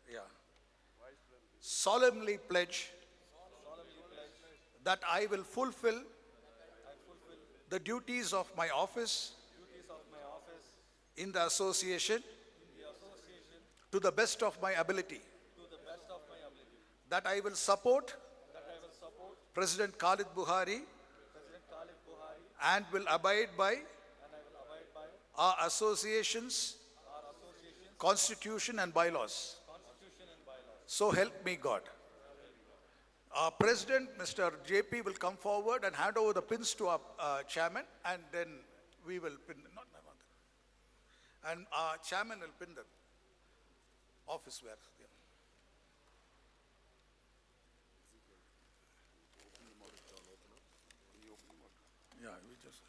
Yeah. Solemnly pledge that I will fulfill the duties of my office in the association to the best of my ability. That I will support President Khalid Buhari and will abide by our association's constitution and bylaws. So help me God. Our President, Mr. JP, will come forward and hand over the pins to our chairman, and then we will pin them. And our chairman will pin them. Office wear. Yeah, we just.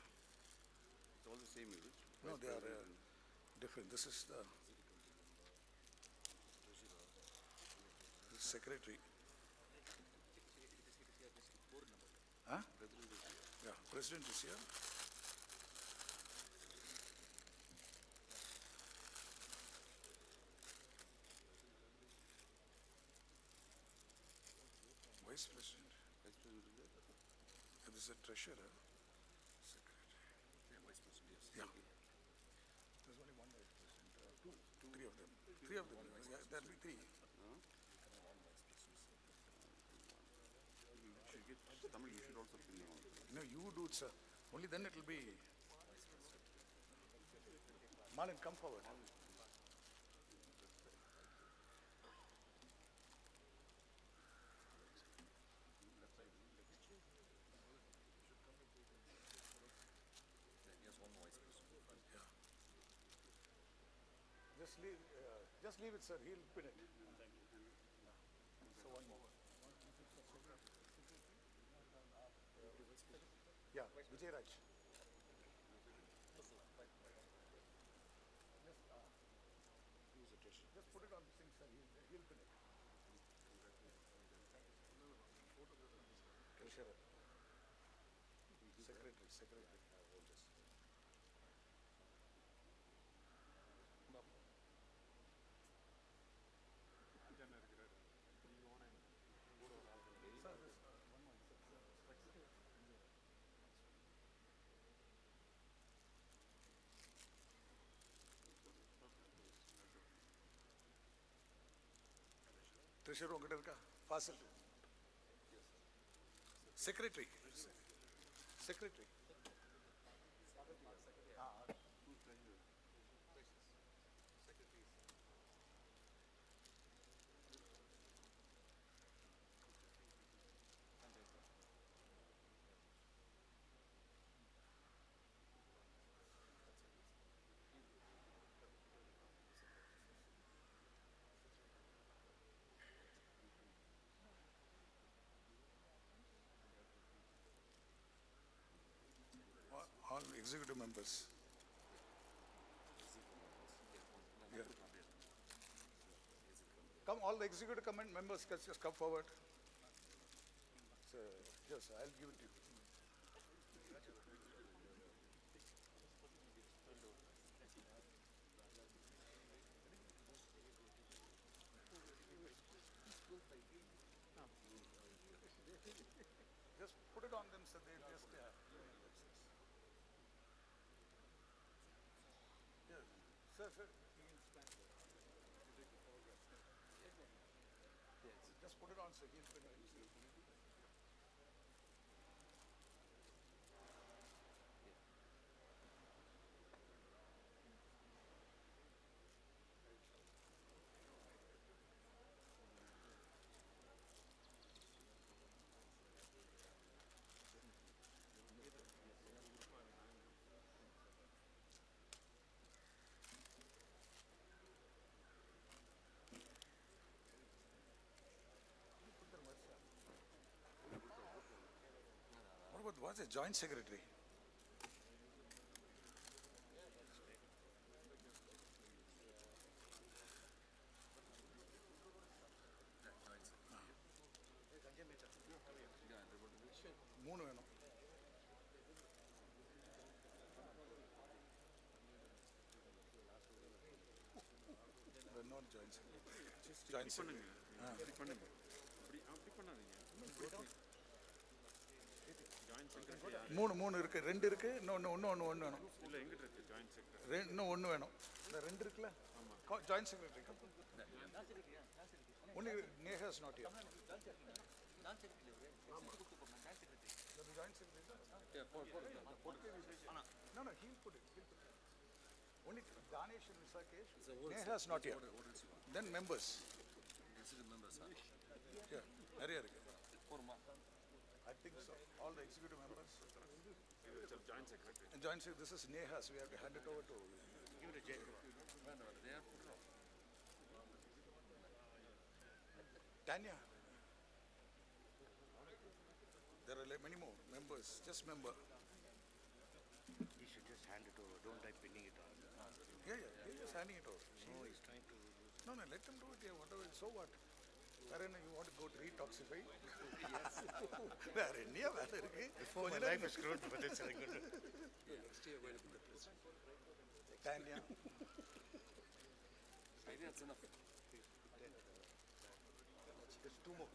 It's all the same, is it? No, they are different. This is the secretary. Huh? Yeah, President is here. Vice President. Vice President is there. And this is a treasurer. Secretary. Yeah, Vice President. Yes. Yeah. There's only one Vice President. Three of them. Three of them. Yeah, there'll be three. Tamil, you should also pin them on. No, you do it, sir. Only then it will be. Malin, come forward. Just leave it, sir. He'll pin it. So Yeah, Vijay Raj. Just put it on the thing, sir. He'll pin it. Treasurer. Secretary. Treasurer உங்ககிட்ட இருக்கா? Fasil. Secretary. All executive members. Yeah. Come, all the executive members, just come forward. So, yes, I'll give it to you. Just put it on them so they just... Yes. Sir. Yes. Just put it on so he'll pin it. What's a joint secretary? மூணு வேணும். Not joint secretary. Joint secretary. மூணு இருக்கு, ரெண்டு இருக்கு, ஒன்று வேணும். இன்னும் ஒன்று வேணும். இந்த ரெண்டு இருக்குல்ல, ஜாயின்ட் செக்ரட்டரி. ஒன்று Neha is not here. Joint secretary. No, he'll put it. Only Ganesh and Visakesh. Neha is not here. Then members. Yeah, நிறைய இருக்கு. I think so. All the executive members. Joint secretary. This is Neha's. We have to hand it over to. Give it to Jay. Tanya. There are many more members. Just member. He should just hand it over. Don't try pinning it on. Yeah. He's just handing it over. No, he's trying to. No, let him do it. Yeah, whatever. So what? Varena, you want to go to detoxify? Yes. Varena, before my life is ruined for this, I'm going to. Next year, we're going to put the president. Tanya. I think that's enough. There's two more.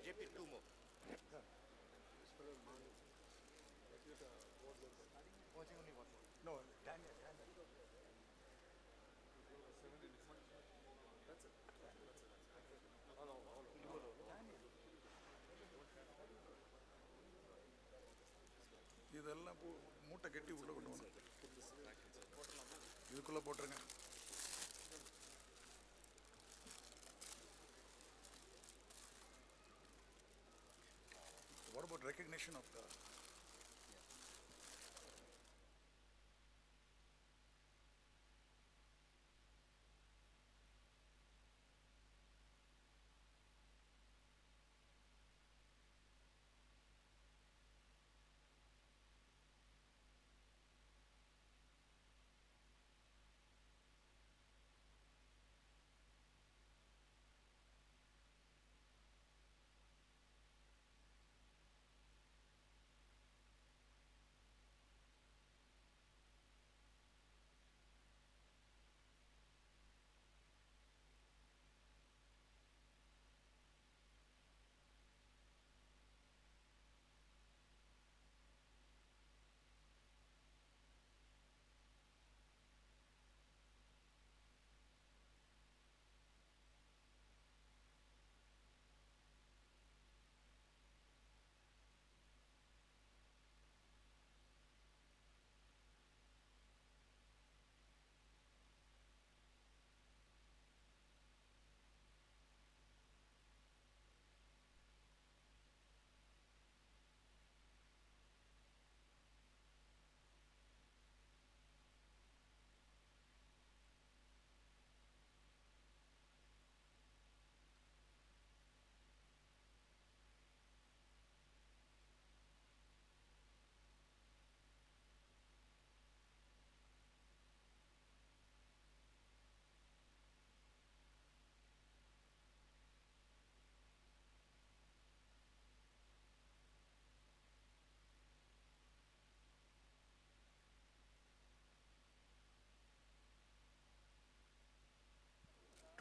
JP, two more. Only one more. No, Tanya. That's it. இதெல்லாம் மூட்டை கட்டி உள்ள கொண்டு வரணும். இதுக்குள்ள போட்டுருங்க. What about recognition of the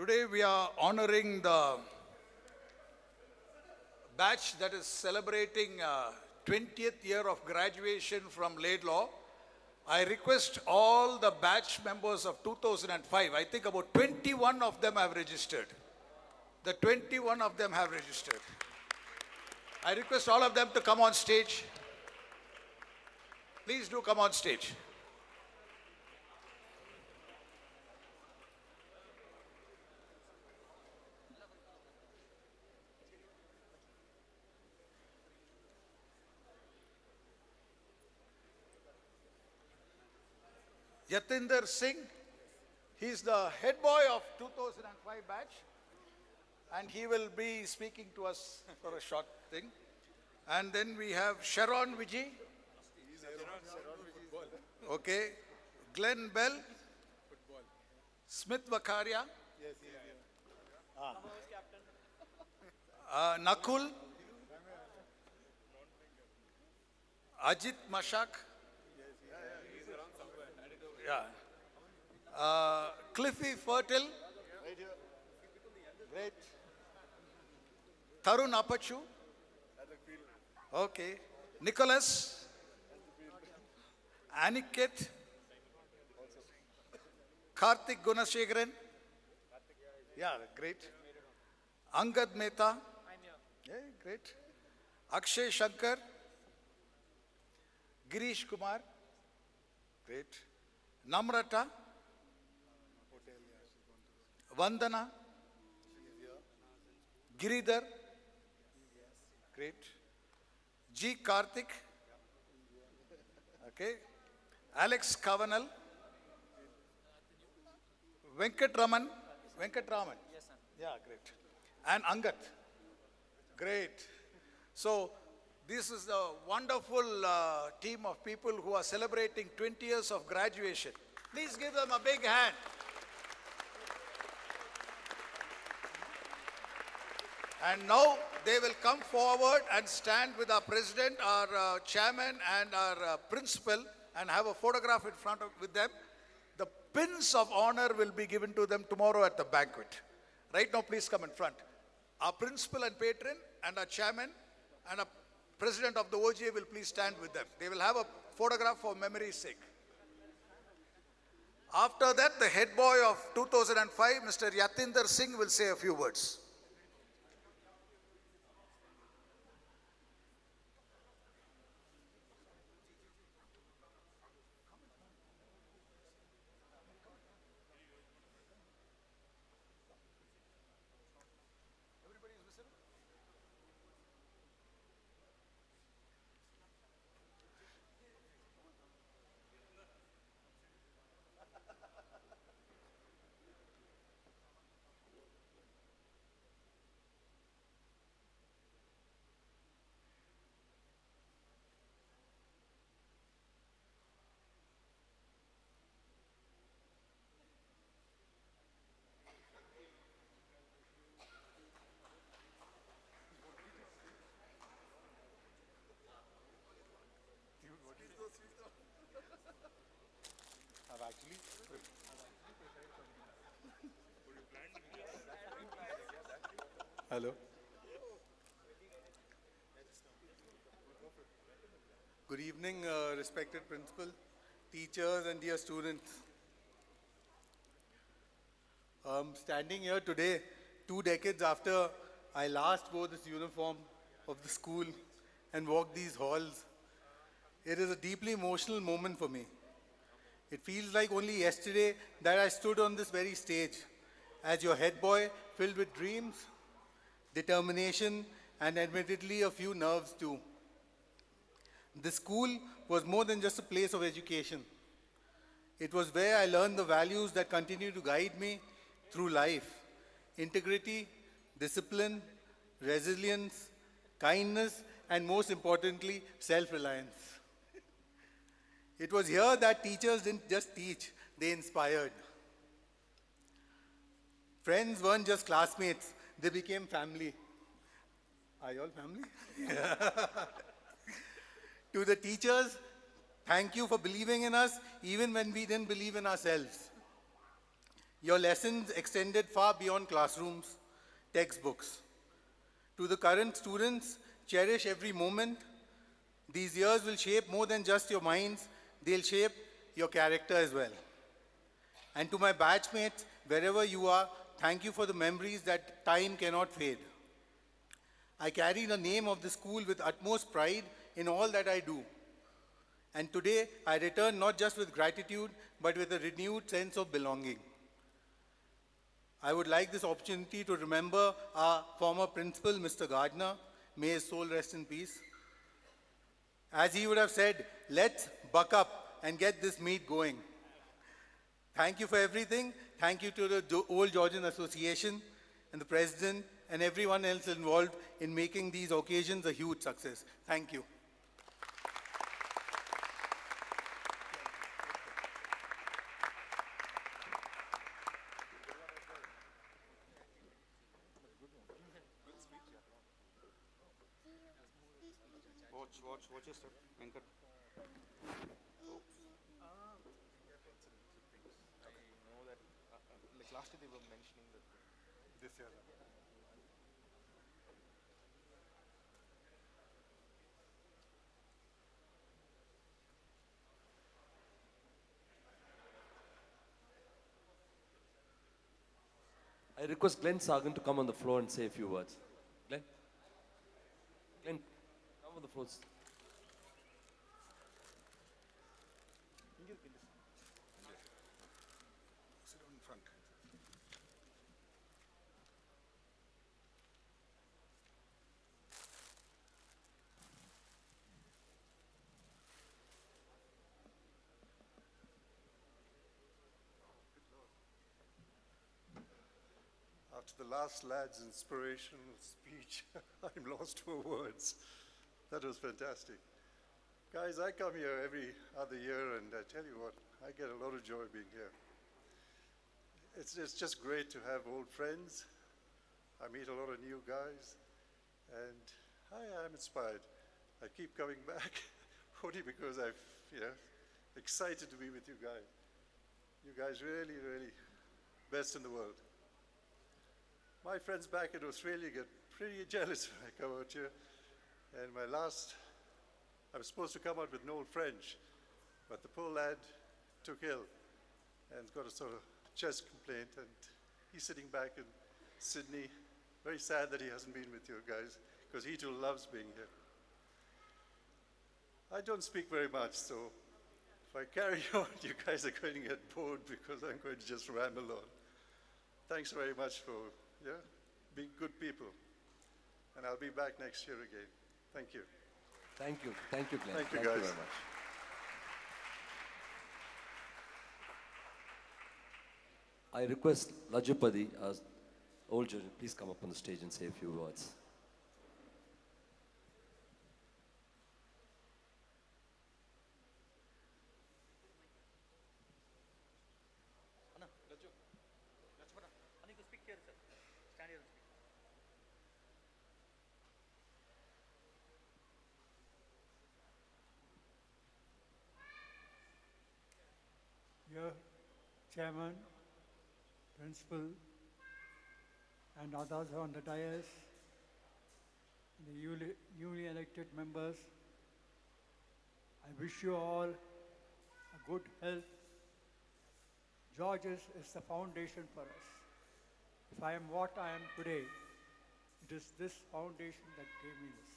Today we are honoring the batch that is celebrating 20th year of graduation from Laidlaw. I request all the batch members of 2005, I think about 21 of them have registered. The 21 of them have registered. I request all of them to come on stage. Please do come on stage. Yatinder Singh, he is the head boy of 2005 batch, and he will be speaking to us for a short thing. And then we have Sharon Vijay. Okay. Glenn Bell. Smith Vakaria. Nakul. Ajit Mashak. Yeah. Cliffy Fertile. Great. Tarun Apachu. Okay. Nicholas. Aniket. Karthik Gunashegaran. Yeah, great. Angad Mehta. Yeah, great. Akshay Shankar. Girish Kumar. Great. Namrata. Vandana. Giridhar. Great. G. Karthik. Okay. Alex Kavanal. Venkatraman. Venkatraman. Yes, sir. Yeah, great. And Angat. Great. So, this is a wonderful team of people who are celebrating 20 years of graduation. Please give them a big hand. And now they will come forward and stand with our president, our chairman, and our principal, and have a photograph in front of with them. The pins of honor will be given to them tomorrow at the banquet. Right now, please come in front. Our principal and patron, and our chairman, and our president of the OGA will please stand with them. They will have a photograph for memory's sake. After that, the head boy of 2005, Mr. Yatinder Singh, will say a few words. Hello. Good evening, respected principal, teachers, and dear students. Standing here today, 2 decades after I last wore this uniform of the school and walked these halls, it is a deeply emotional moment for me. It feels like only yesterday that I stood on this very stage as your head boy, filled with dreams, determination, and admittedly a few nerves too. The school was more than just a place of education. It was where I learned the values that continue to guide me through life: integrity, discipline, resilience, kindness, and most importantly, self-reliance. It was here that teachers didn't just teach, they inspired. Friends weren't just classmates, they became family. Are you all family? To the teachers, thank you for believing in us even when we didn't believe in ourselves. Your lessons extended far beyond classrooms, textbooks. To the current students, cherish every moment. These years will shape more than just your minds, they'll shape your character as well. And to my batchmates, wherever you are, thank you for the memories that time cannot fade. I carry the name of the school with utmost pride in all that I do. And today, I return not just with gratitude, but with a renewed sense of belonging. I would like this opportunity to remember our former principal, Mr. Gardner. May his soul rest in peace. As he would have said, let's buck up and get this meet going. Thank you for everything. Thank you to the Old Georgian Association and the president and everyone else involved in making these occasions a huge success. Thank you. Watch your step, Venkat. I know that, like last year they were mentioning that this year. I request Glenn Sagan to come on the floor and say a few words. Glenn? Glenn, come on the floor. Sit down in front. After the last lad's inspirational speech, I'm lost for words. That was fantastic. Guys, I come here every other year, and I tell you what, I get a lot of joy being here. It's just great to have old friends. I meet a lot of new guys, and I'm inspired. I keep coming back, only because I'm excited to be with you guys. You guys really, really best in the world. My friends back in Australia get pretty jealous when I come out here. And I was supposed to come out with no French, but the poor lad took ill and got a sort of chest complaint, and he's sitting back in Sydney, very sad that he hasn't been with you guys, because he too loves being here. I don't speak very much, so if I carry on, you guys are going to get bored because I'm going to just ramble on. Thanks very much for being good people. And I'll be back next year again. Thank you. Thank you. Thank you, Glenn. Thank you, Thank guys. you very much. I request Lajupati, as old judge, please come up on the stage and say a few words. Dear Chairman, Principal, and others on the dais, the newly elected members, I wish you all a good health. Georges is the foundation for us. If I am what I am today, it is this foundation that gave me this.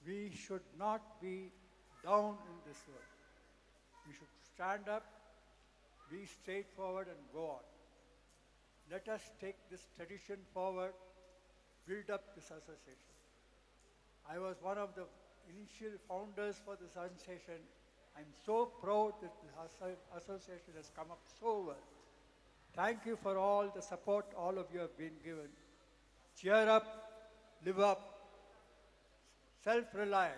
We should not be down in this world. We should stand up, be straightforward, and go on. Let us take this tradition forward, build up this association. I was one of the initial founders for this association. I'm so proud that the association has come up so well. Thank you for all the support all of you have been given. Cheer up, live up, self-reliance.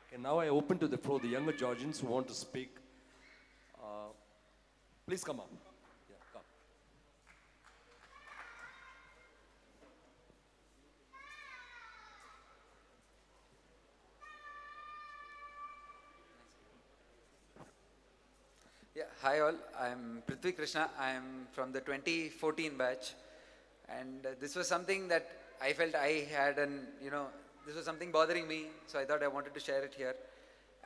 Okay, now I open to the floor the younger Georgians who want to speak. Please come up. Yeah, come. Hi all, I'm Prithvi Krishna. I'm from the 2014 batch. And this was something that I felt I had this was something bothering me. So I thought I wanted to share it here.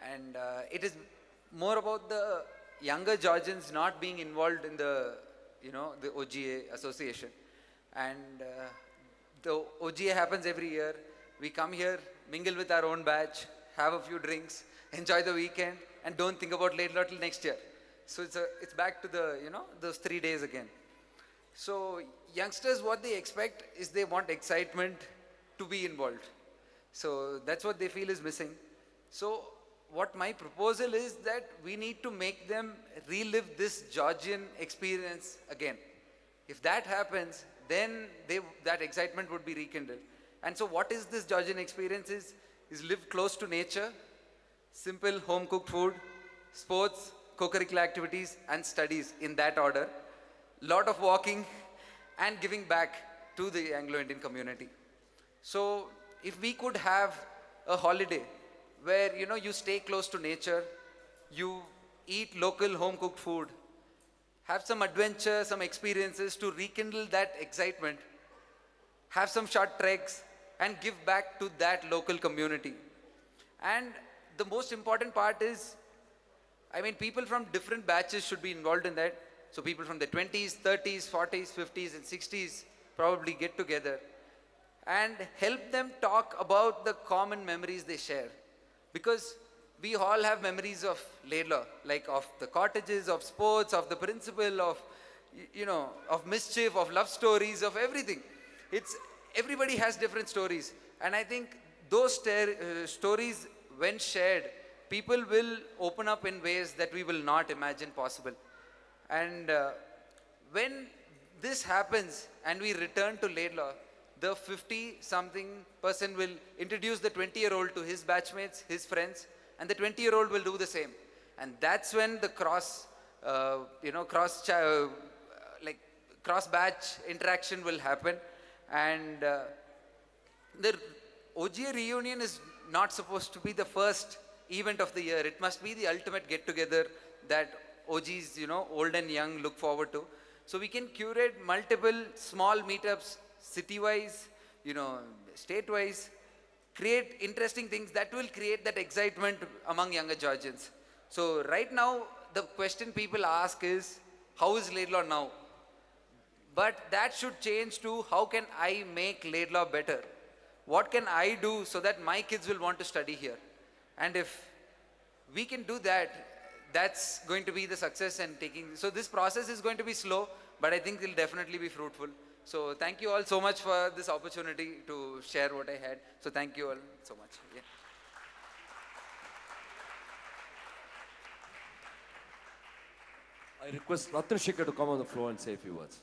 And it is more about the younger Georgians not being involved in the OGA association. And the OGA happens every year. We come here, mingle with our own batch, have a few drinks, enjoy the weekend, and don't think about Laidlaw till next year. So it's back to the, those 3 days again. So youngsters, what they expect is they want excitement to be involved. So that's what they feel is missing. So what my proposal is that we need to make them relive this Georgian experience again. If that happens, then that excitement would be rekindled. And so what is this Georgian experience is live close to nature, simple home cooked food, sports, co-curricular activities and studies in that order, lot of walking and giving back to the Anglo-Indian community. So if we could have a holiday where you stay close to nature, you eat local home cooked food, have some adventure, some experiences to rekindle that excitement, have some short treks and give back to that local community. And the most important part is, people from different batches should be involved in that. So people from the 20s, 30s, 40s, 50s and 60s probably get together and help them talk about the common memories they share. Because we all have memories of Laidlaw, like of the cottages, of sports, of the principal, of, of mischief, of love stories, of everything. Everybody has different stories. And I think those stories, when shared, people will open up in ways that we will not imagine possible. And when this happens and we return to Laidlaw, the 50-something person will introduce the 20-year-old to his batchmates, his friends, and the 20-year-old will do the same. And that's when the cross-batch interaction will happen. And the OGA reunion is not supposed to be the first event of the year. It must be the ultimate get-together that OGs, old and young, look forward to. So we can curate multiple small meetups, city-wise, state-wise, create interesting things that will create that excitement among younger Georgians. So right now, the question people ask is, how is Laidlaw now? But that should change to, how can I make Laidlaw better? What can I do so that my kids will want to study here? And if we can do that, that's going to be the success and so this process is going to be slow, but I think it'll definitely be fruitful. So thank you all so much for this opportunity to share what I had. So thank you all so much. Yeah. I request Ratan Shekhar to come on the floor and say a few words.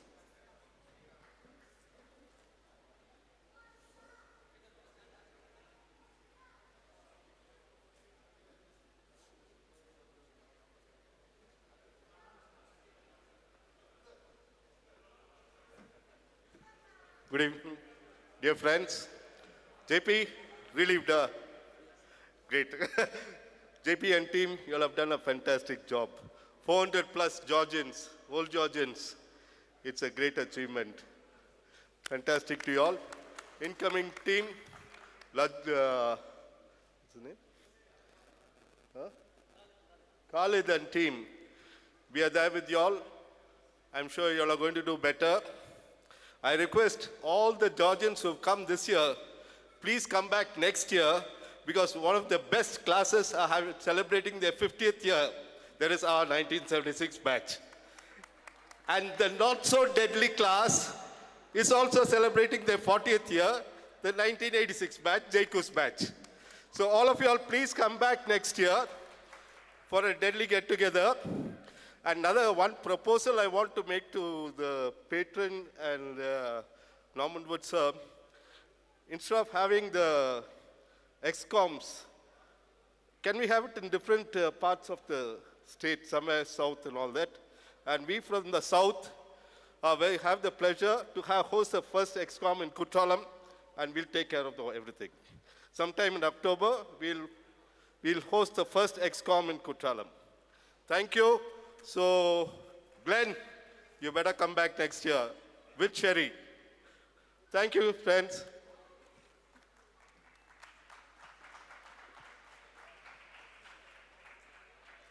Good evening, dear friends. JP, relieved. Great. JP and team, you all have done a fantastic job. 400 plus Georgians, old Georgians. It's a great achievement. Fantastic to you all. Incoming team, what's his name? Khalid and team. We are there with you all. I'm sure you all are going to do better. I request all the Georgians who have come this year, please come back next year, because one of the best classes are celebrating their 50th year. That is our 1976 batch. And the not so deadly class is also celebrating their 40th year, the 1986 batch, Jaiku's batch. So all of you all, please come back next year for a deadly get-together. Another one proposal I want to make to the patron and Norman Wood sir, instead of having the ExComs, can we have it in different parts of the state, somewhere south and all that? And we from the south we have the pleasure to host the first ExCom in Kuttalam, and we'll take care of everything. Sometime in October, we'll host the first ExCom in Kuttalam. Thank you. So, Glenn, you better come back next year with Sherry. Thank you, friends.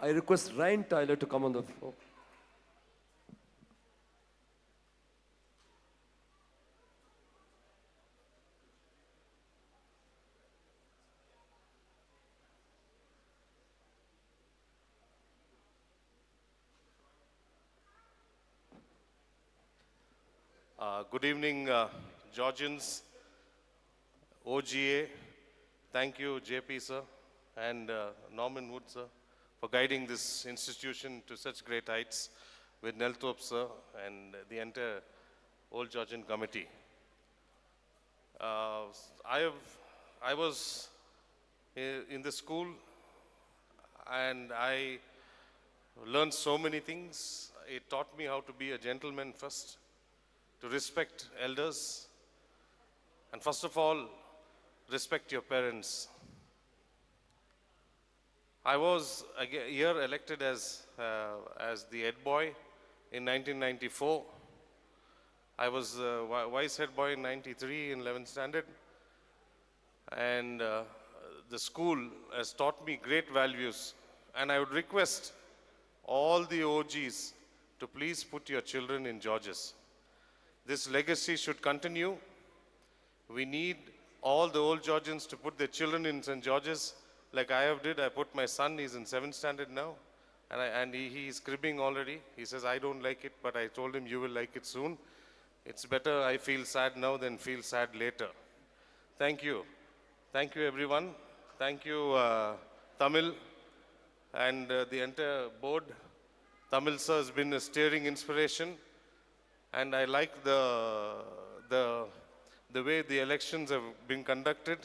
I request Ryan Tyler to come on the floor. Good evening, Georgians, OGA. Thank you, JP sir, and Norman Wood sir, for guiding this institution to such great heights with Nelthorpe sir and the entire Old Georgian committee. I was in the school and I learned so many things. It taught me how to be a gentleman first, to respect elders, and first of all, respect your parents. I was a year elected as the head boy in 1994. I was vice head boy in 93 in 11th standard. And the school has taught me great values. And I would request all the OGs to please put your children in Georges. This legacy should continue. We need all the old Georgians to put their children in St. George's, like I have did. I put my son, he's in 7th standard now, and he is cribbing already. He says, I don't like it, but I told him, you will like it soon. It's better I feel sad now than feel sad later. Thank you. Thank you, everyone. Thank you, Tamil, and the entire board. Tamil sir has been a steering inspiration, and I like the way the elections have been conducted.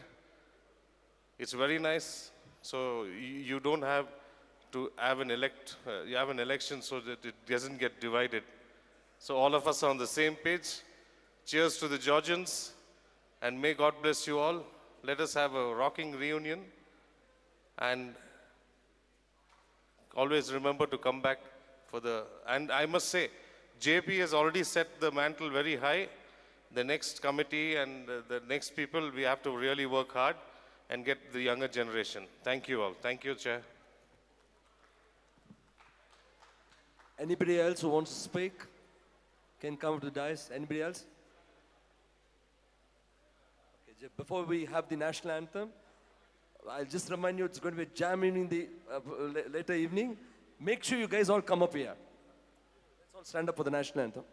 It's very nice. So you don't have to have you have an election so that it doesn't get divided. So all of us are on the same page. Cheers to the Georgians, and may God bless you all. Let us have a rocking reunion, and always remember to come back and I must say, JP has already set the mantle very high. The next committee and the next people, we have to really work hard and get the younger generation. Thank you all. Thank you, Chair. Anybody else who wants to speak can come to the dais. Anybody else? Okay, before we have the national anthem, I'll just remind you it's going to be a jam in the later evening. Make sure you guys all come up here. Let's all stand up for the national anthem.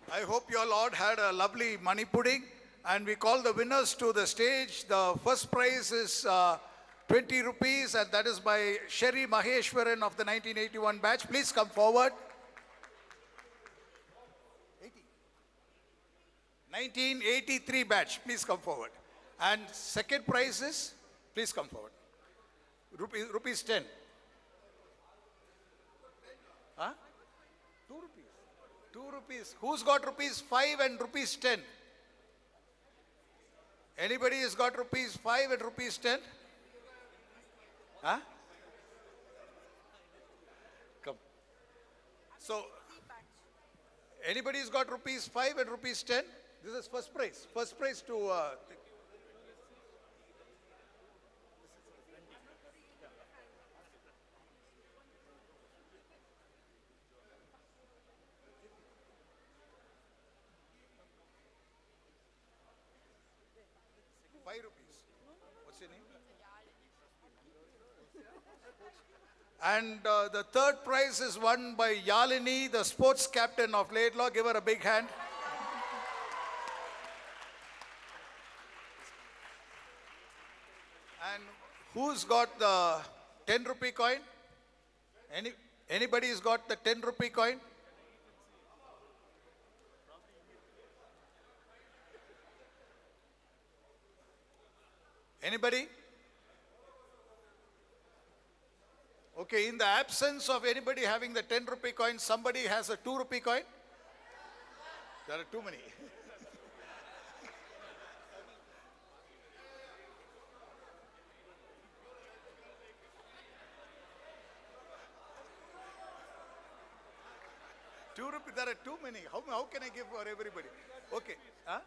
I hope you all had a lovely money pudding, and we call the winners to the stage. The first prize is 20 rupees, and that is by Sherry Maheshwaran of the 1981 batch. Please come forward. 1983 batch, please come forward. And second prize is, please come forward. Rupees 10. Huh? 2 rupees. 2 rupees. Who's got rupees 5 and rupees 10? Anybody has got rupees 5 and rupees 10? Huh? Come. So, anybody's got rupees 5 and rupees 10? This is first prize. First prize to... 5 rupees. What's your name? And the third prize is won by Yalini, the sports captain of Laidlaw. Give her a big hand. And who's got the 10 rupee coin? Anybody's got the 10 rupee coin? Anybody? Okay, in the absence of anybody having the 10 rupee coin, somebody has a 2 rupee coin? There are too many. ₹2, there are too many. How can I give for everybody? Okay. Huh?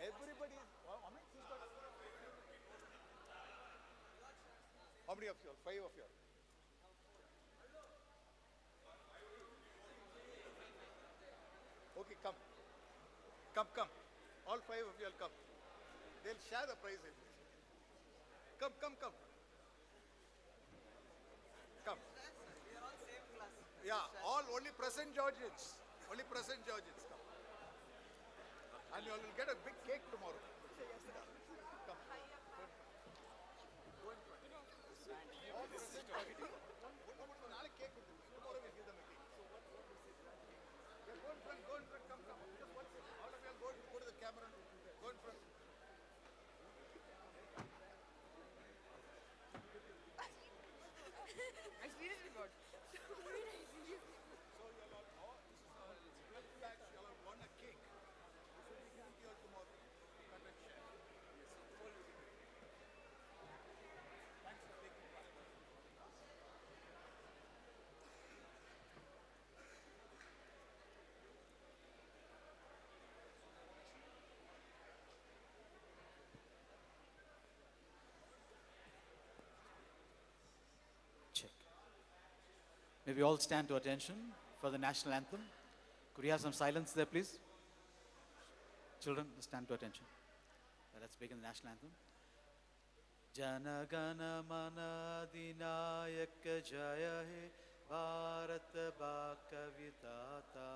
Everybody. How many of you? 5 of you. Okay, come. Come. All 5 of you will come. They'll share the prize. Come. Come. Yeah, only present Georgians. Only present Georgians come. And you all will get a big cake tomorrow. Come. Go in front. All present Georgians. Tomorrow we'll give them a cake. Yeah, go in front. Come. Just one second. All of you go to the camera. Go in front. I seriously got. Check. May we all stand to attention for the national anthem. Could we have some silence there, please? Children, stand to attention. Let's begin the national anthem. Janagana mana dinayaka jaya he Bharat Bhaka Vidata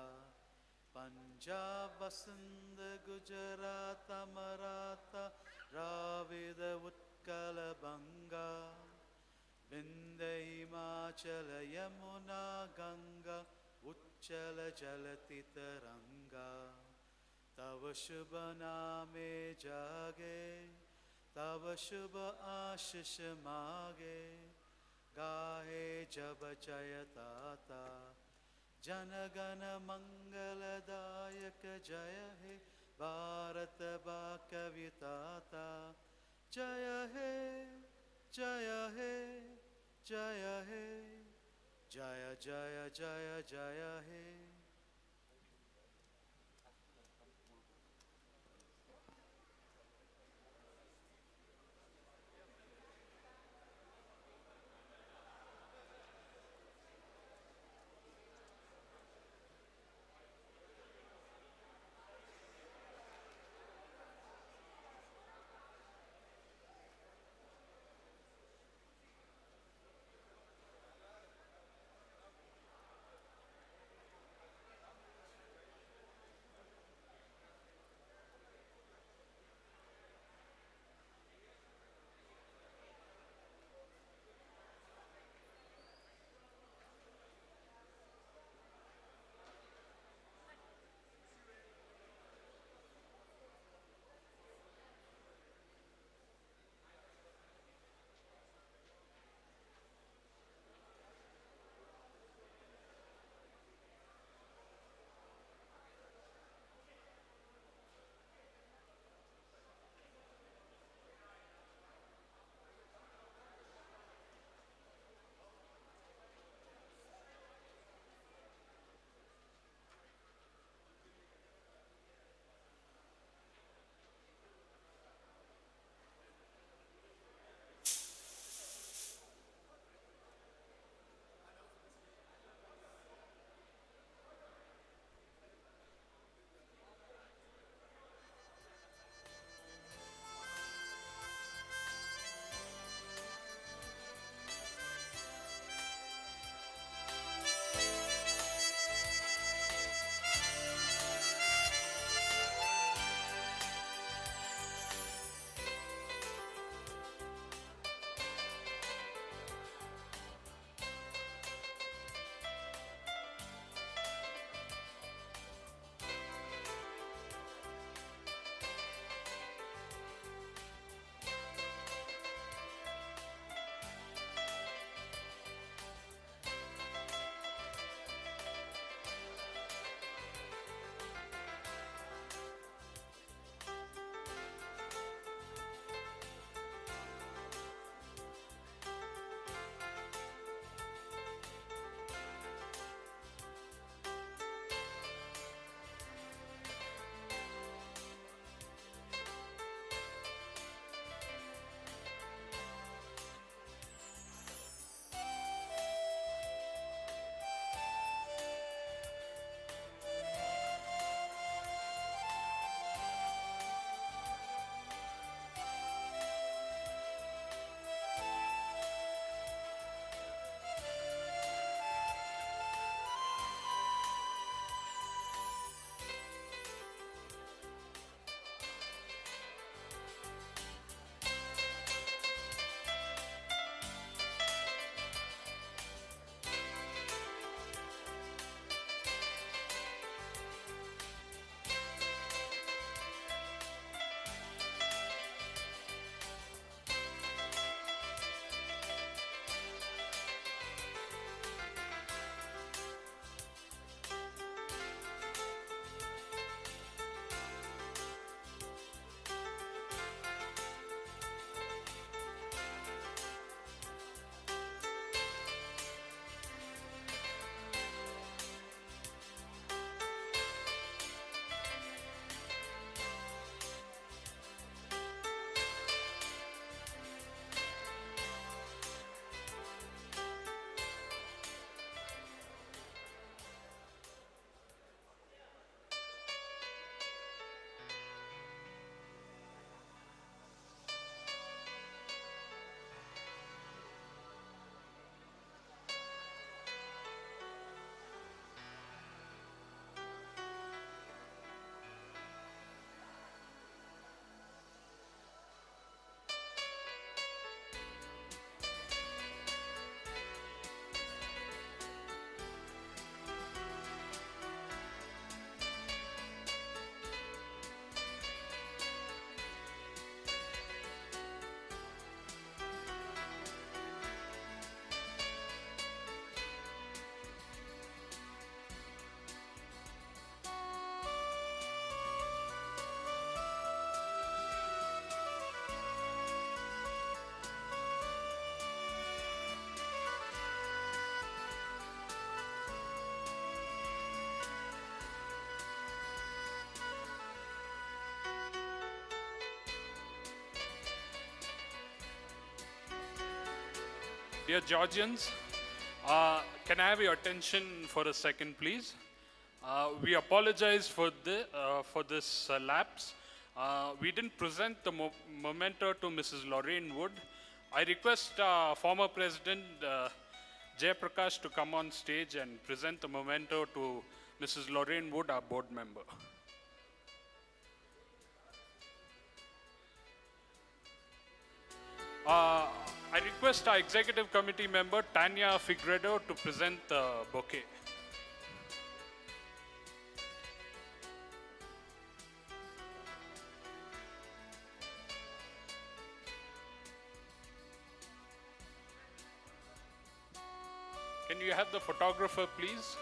Punjab Sindh Gujarat Maratha Dravida Utkala Banga Vindya Himachala Yamuna Ganga Uchchala Jalati Taranga Tava Shubha Name Jage Tava Shubha Ashish Mage Gahe Jaba Jayatata Janagana Mangala Dayaka Jaya He Bharat Bhaka Vitata Jaya He Jaya He Jaya He Jaya Jaya Jaya Jaya He. Dear Georgians, can I have your attention for a second, please? We apologize for this lapse. We didn't present the memento to Mrs. Lorraine Wood. I request former President Jay Prakash to come on stage and present the memento to Mrs. Lorraine Wood, our board member. I request our executive committee member Tanya Figueredo to present the bouquet. Can you have the photographer, please?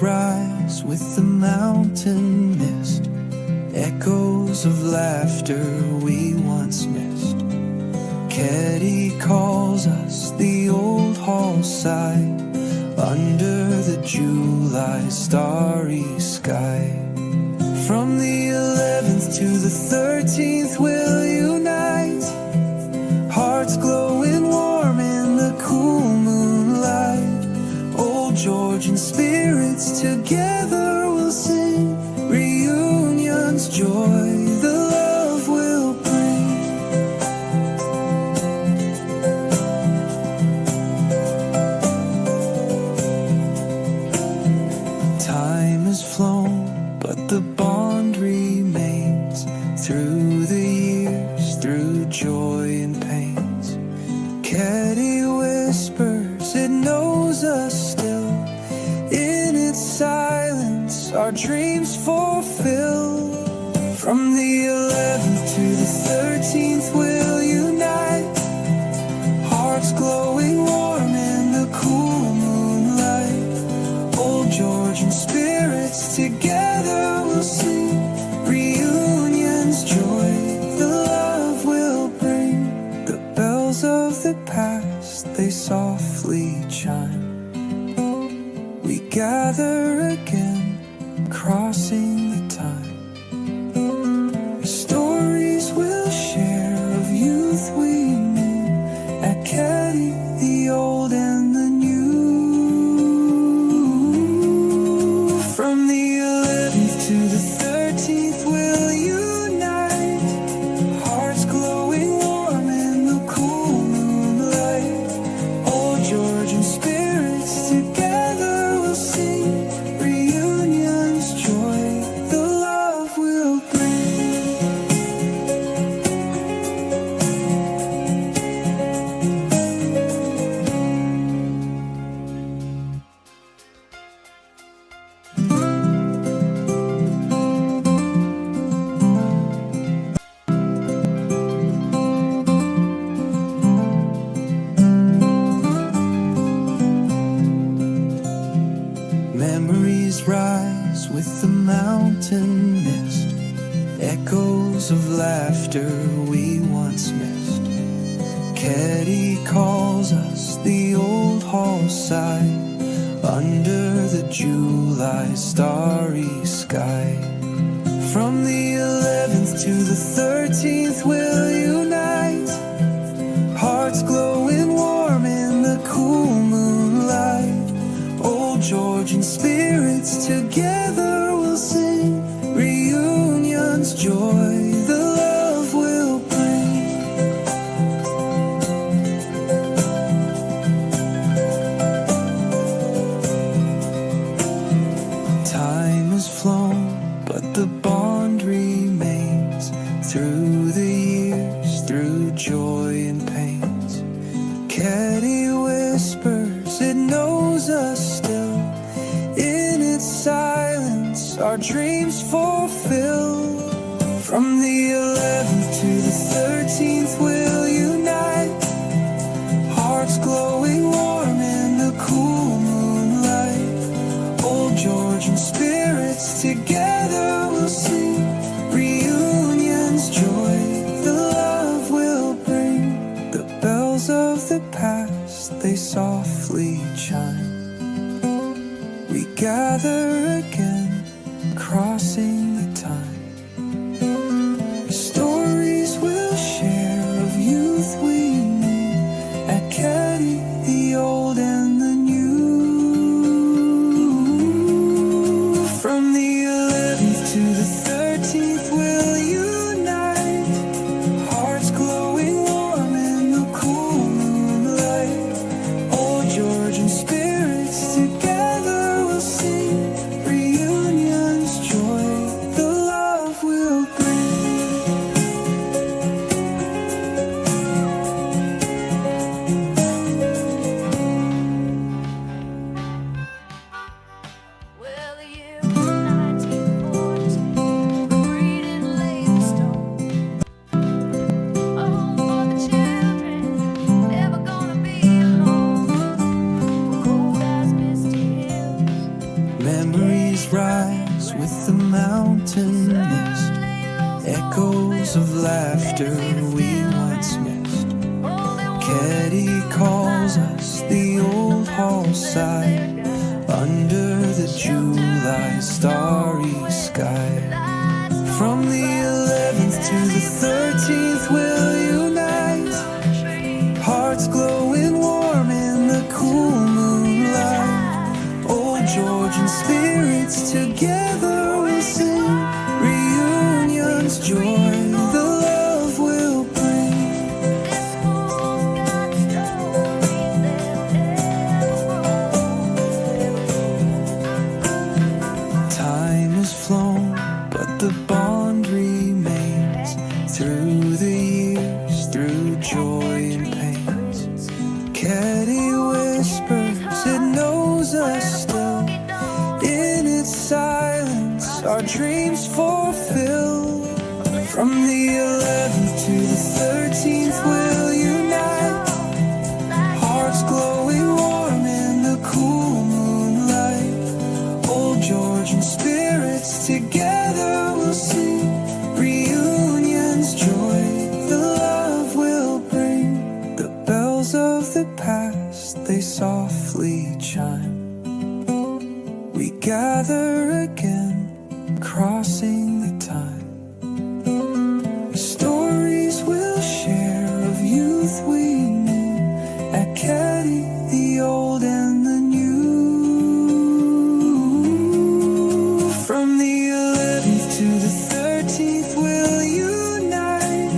rise with the mountain mist, echoes of laughter we once missed. Caddy calls us the old hall side, under the July starry sky. From the 11th to the 13th we'll unite, hearts glowing warm in the cool moonlight. Old Georgian spirits together will sing, reunion's joy the love will bring. Time has flown, but the bond remains, through the years, through joy and pains. Caddy whispers, it knows us still, in its silence our dreams fulfill. From the 11th to the 13th we'll unite, hearts glowing warm in the cool moonlight. Old Georgian spirits together will sing, reunion's joy the love will bring. The bells of the past, they softly chime, we gather again, crossing the time. Stories we'll share of youth we knew, at Caddy, the old and the new. From the 11th to the 13th we'll unite, hearts glowing warm in the cool moonlight. Old Georgian spirits together will sing, reunion's joy the love will bring. Memories rise with the mountain mist, echoes of laughter we once missed. Caddy calls us the old hall side, under the July starry sky. From the 11th to the 13th we'll unite, hearts glowing warm in the cool moonlight. Old Georgian spirits together will sing, reunion's joy the love will bring. Time has flown, but the bond remains, through the years, through joy and pains. Caddy whispers, it knows us still, in its silence our dreams fulfill. From the 11th to the 13th we'll unite, hearts glowing warm in the cool moonlight. Old Georgian spirits together will sing, reunion's joy the love will bring. The bells of the past, they softly chime, we gather again, crossing the time. Stories we'll share of youth we knew, at Caddy, the old and the new. From the 11th to the 13th we'll unite, hearts glowing warm in the cool moonlight. Old Georgian spirits together will sing, reunion's joy Echoes of laughter we once missed. Caddy calls us the old hall side under the July starry sky. From the 11th to the 13th we'll unite, hearts glowing warm in the cool moonlight. Old Georgian spirits together we'll sing, reunions joy the love will bring. Time has flown, but the bond remains through the years, through joy and pains. Caddy whispers, it knows us still. In its silence, our dreams fulfill. From the 11th to the 13th, we'll unite, hearts glowing warm in the cool moonlight. Old Georgian spirits together we'll sing, reunions joy the love will bring. The bells of the past, they softly chime. We gather again, crossing the time. Stories we'll share of youth we knew at Caddy, the old and the new. From the 11th to the 13th we'll unite,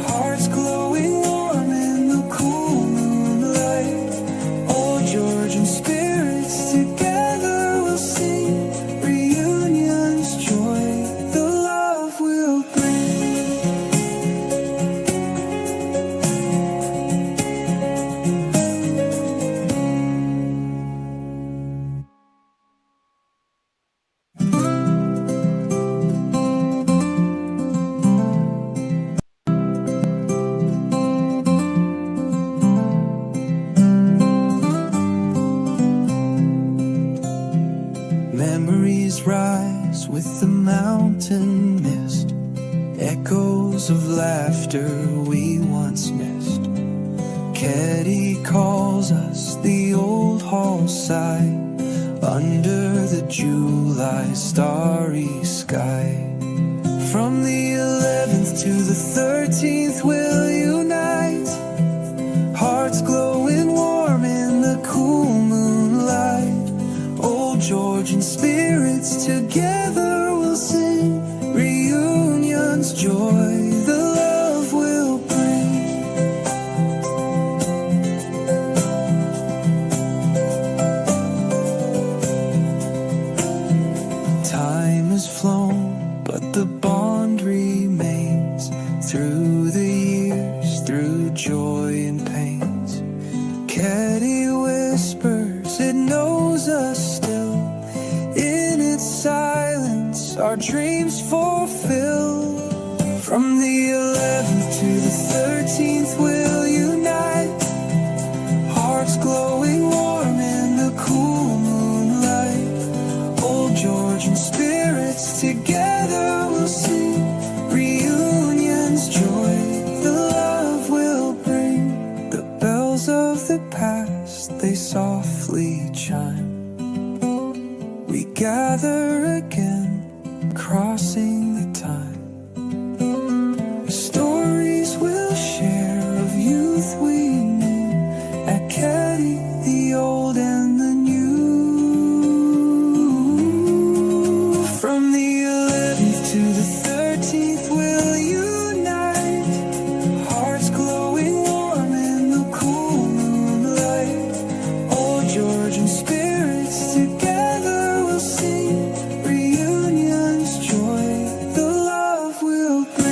hearts glowing warm in the cool moonlight. Old Georgian spirits together we'll sing, reunions joy the love will bring. Memories rise with the mountain mist, echoes of laughter we once missed. Caddy calls us the old hall side under the July starry sky. From the 11th to the 13th we'll unite, hearts glowing warm in the cool moonlight. Old Georgian spirits together we'll sing, reunions joy the love will bring. Time has flown, but the bond remains through the years, through joy and pains. Caddy whispers, it knows us still. In its silence, our dreams fulfill. From the 11th to the 13th, we'll unite, hearts glowing warm in the cool moonlight. Old Georgian spirits together we'll sing, reunions joy the love will bring. The bells of the past, they softly chime. We gather again, crossing the time. Stories we'll share of youth we knew at Caddy, the old and the new. From the 11th to the 13th we'll unite, hearts glowing warm in the cool moonlight. Old Georgian spirits together we'll sing, reunions joy the love will bring.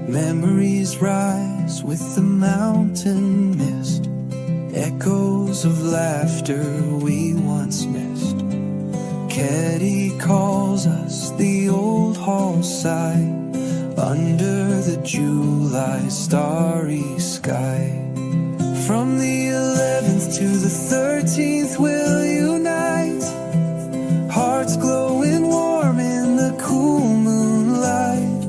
Memories rise with the mountain mist, echo echoes of laughter we once missed. Caddy calls us the old hall side under the July starry sky. From the 11th to the 13th we'll unite, hearts glowing warm in the cool moonlight.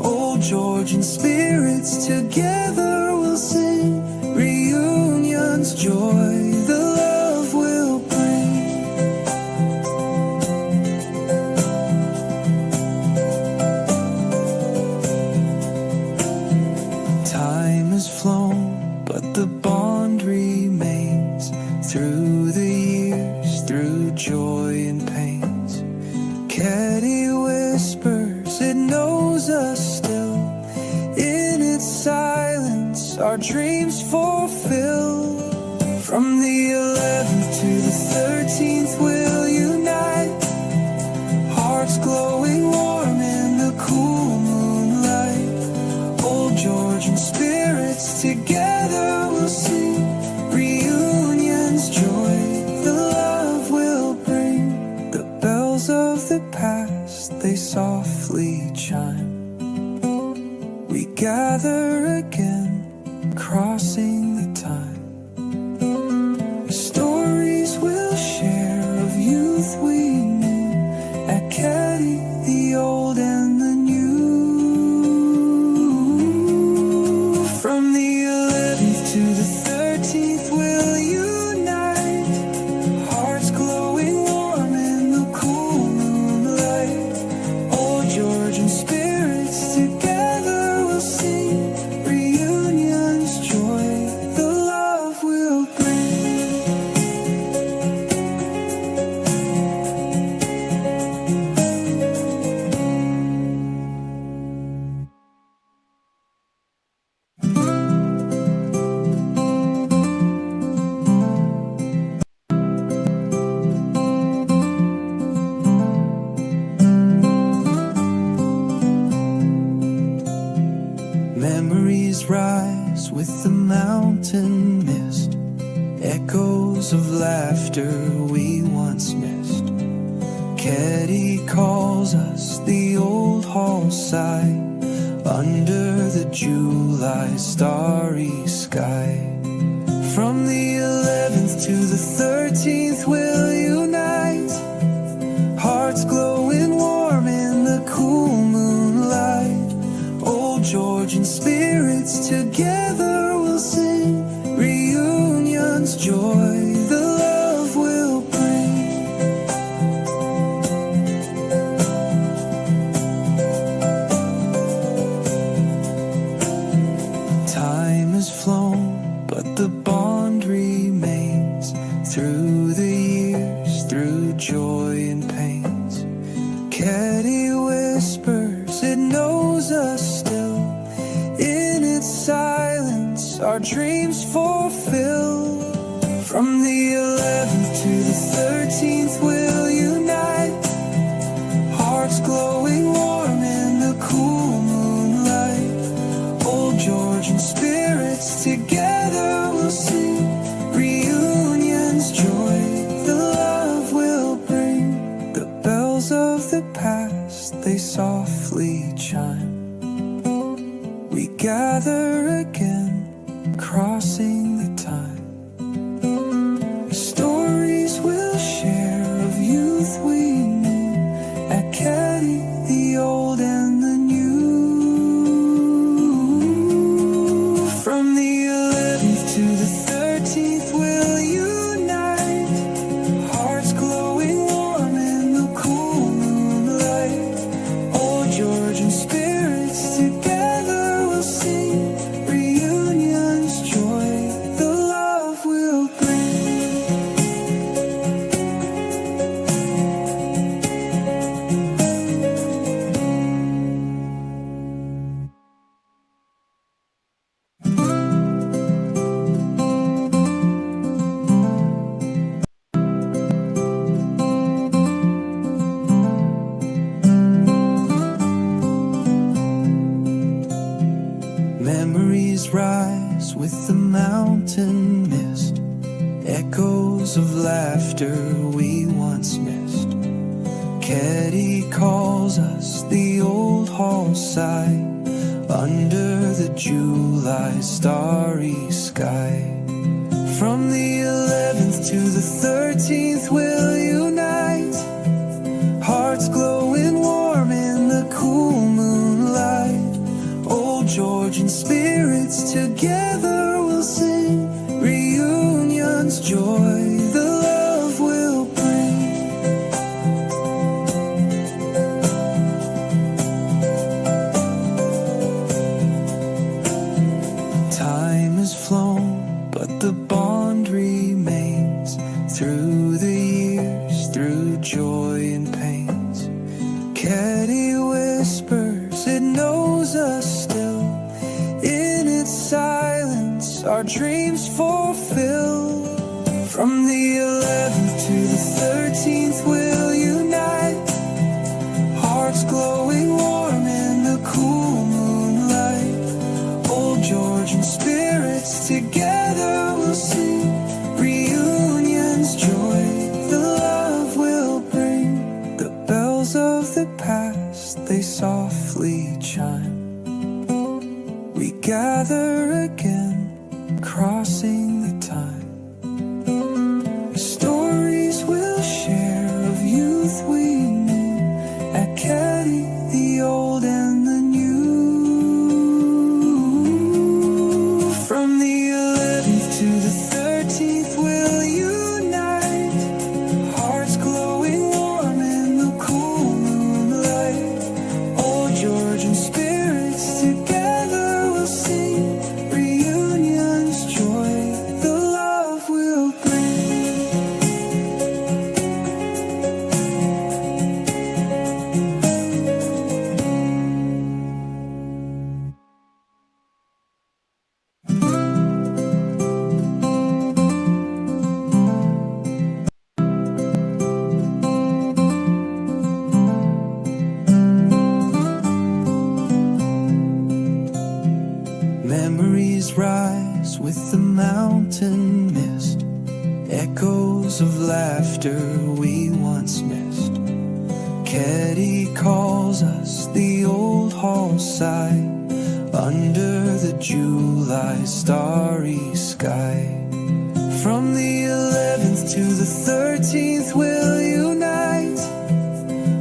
Old Georgian spirits together we'll sing, reunion's joy the love will bring. Time has flown, but the bond remains through the years, through joy and pains. Caddy whispers, it knows us still. In its silence, our dreams fulfill. From the 11th to the 13th, we'll unite, hearts glowing warm in the cool moonlight. Old Georgian spirits together we'll sing, reunion's joy the love will bring. The bells of the past, they softly chime. We gather again, crossing the time. Stories we'll share of youth we knew at Caddy, the old and the new. From the 11th to the 13th we'll unite, hearts glowing warm in the cool moonlight. Old Georgian spirits together we'll sing, reunion's joy the love will bring. Memories rise with the mountain mist, echoes of laughter we once missed. Caddy calls us the old hall side under the July starry sky. From the 11th to the 13th we'll unite, hearts glowing warm in the cool moonlight. Old Georgian spirits together we'll sing, reunion's joy the love will bring. Time has flown, but the bond remains through the years, through joy and pains. Caddy whispers, it knows us still. In its silence, our dreams fulfill. From the 11th to the 13th, we'll unite, hearts glowing warm in the cool moonlight. Old Georgian spirits together we'll sing, reunion's joy the love will bring. The bells of the past, they softly chime. We gather again, crossing the time. Stories we'll share of youth we knew at Caddy, the old and the new. From the 11th to the 13th we'll unite, hearts glowing warm in the cool moonlight. Old Georgian spirits together we'll sing, reunion's joy the love will bring. Memories rise with the mountain mist, echoes of laughter we once missed. Caddy calls us the old hall side under the July starry sky. From the 11th to the 13th we'll unite, hearts glowing warm in the cool moonlight. Old Georgian spirits together we'll sing, reunion's joy the love will bring. Time has flown, but the bond remains through the years, through joy and pains. Caddy whispers, it knows us still. In its silence, our dreams fulfill. From the 11th to the 13th, we'll unite, hearts glowing warm in the cool moonlight. Old Georgian spirits together we'll sing, reunion's joy the love will bring. The bells of the past, they softly chime. We gather again, crossing the time. Stories we'll share of youth we knew at Caddy, the old and the new. From the 11th to the 13th we'll unite, hearts glowing warm in the cool moonlight. Old Georgian spirits together we'll sing, reunion's joy the love will bring. Memories rise with the mountain mist, echoes of laughter we once missed. Caddy calls us the old hall side under the July starry sky. From the 11th to the 13th we'll unite,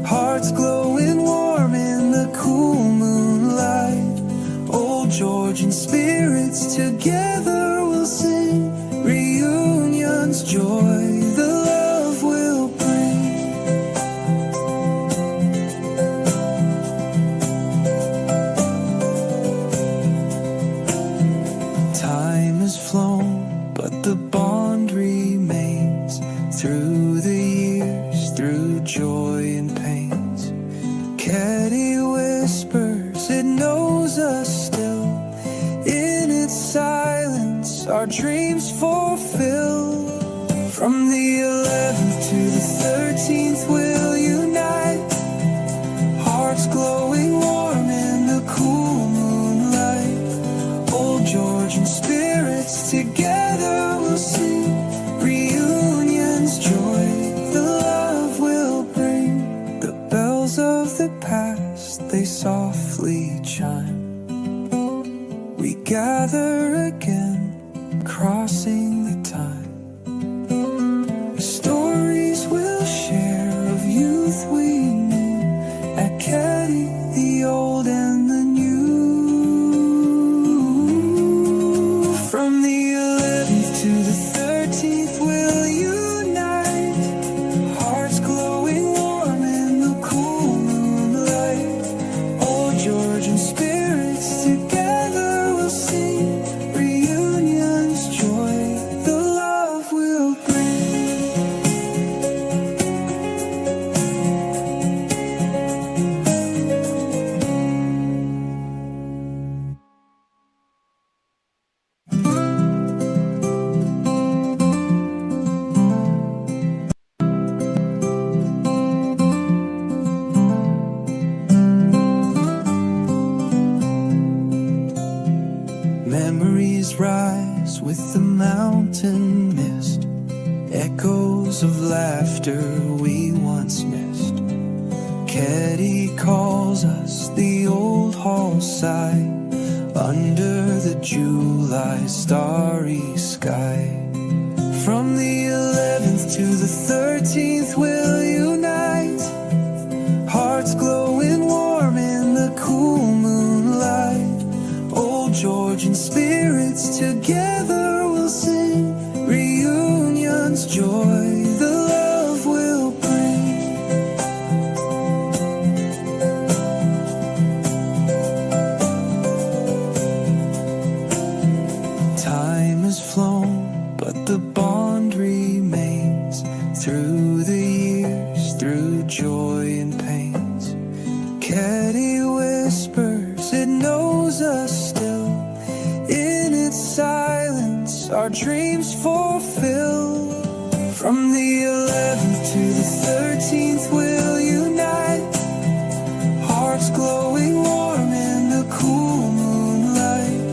hearts glowing warm in the cool moonlight. Old Georgian spirits together we'll sing, reunion's joy the love will bring. Time has flown, but the bond remains through the years, through joy and pains. Caddy whispers, it knows us still. In its silence, our dreams fulfill. From the 11th to the 13th, we'll unite, hearts glowing warm in the cool moonlight. Old Georgian spirits together we'll sing, reunion's joy the love will bring. The bells of the past, they softly chime. We gather again, crossing the time. Stories we'll share of Echoes of laughter we once missed. Caddy calls us the old hall side under the July starry sky. From the 11th to the 13th we'll unite, hearts glowing warm in the cool moonlight. Old Georgian spirits together we'll sing, reunion's joy the love will bring. Time has flown, but the bond remains through the years, through joy and pains. Caddy whispers, it knows us still. In its silence, our dreams fulfill. From the 11th to the 13th, we'll unite, hearts glowing warm in the cool moonlight.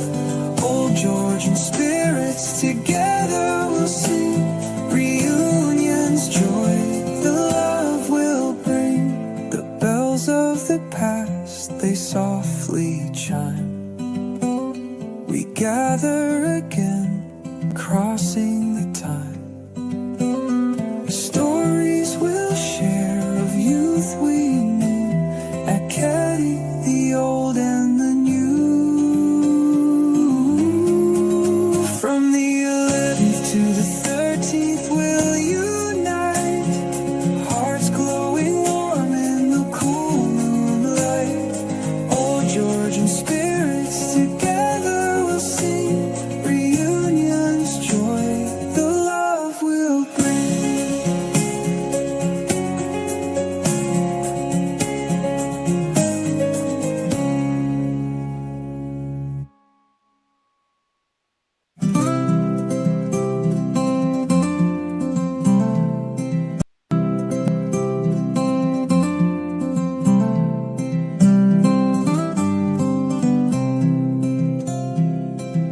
Old Georgian spirits together we'll sing, reunion's joy the love will bring. The bells of the past, they softly chime. We gather again, crossing the time. Stories we'll share of youth we knew at Caddy, the old and the new. From the 11th to the 13th we'll unite, hearts glowing warm in the cool moonlight. Old Georgian spirits together we'll sing, reunion's joy the love will bring.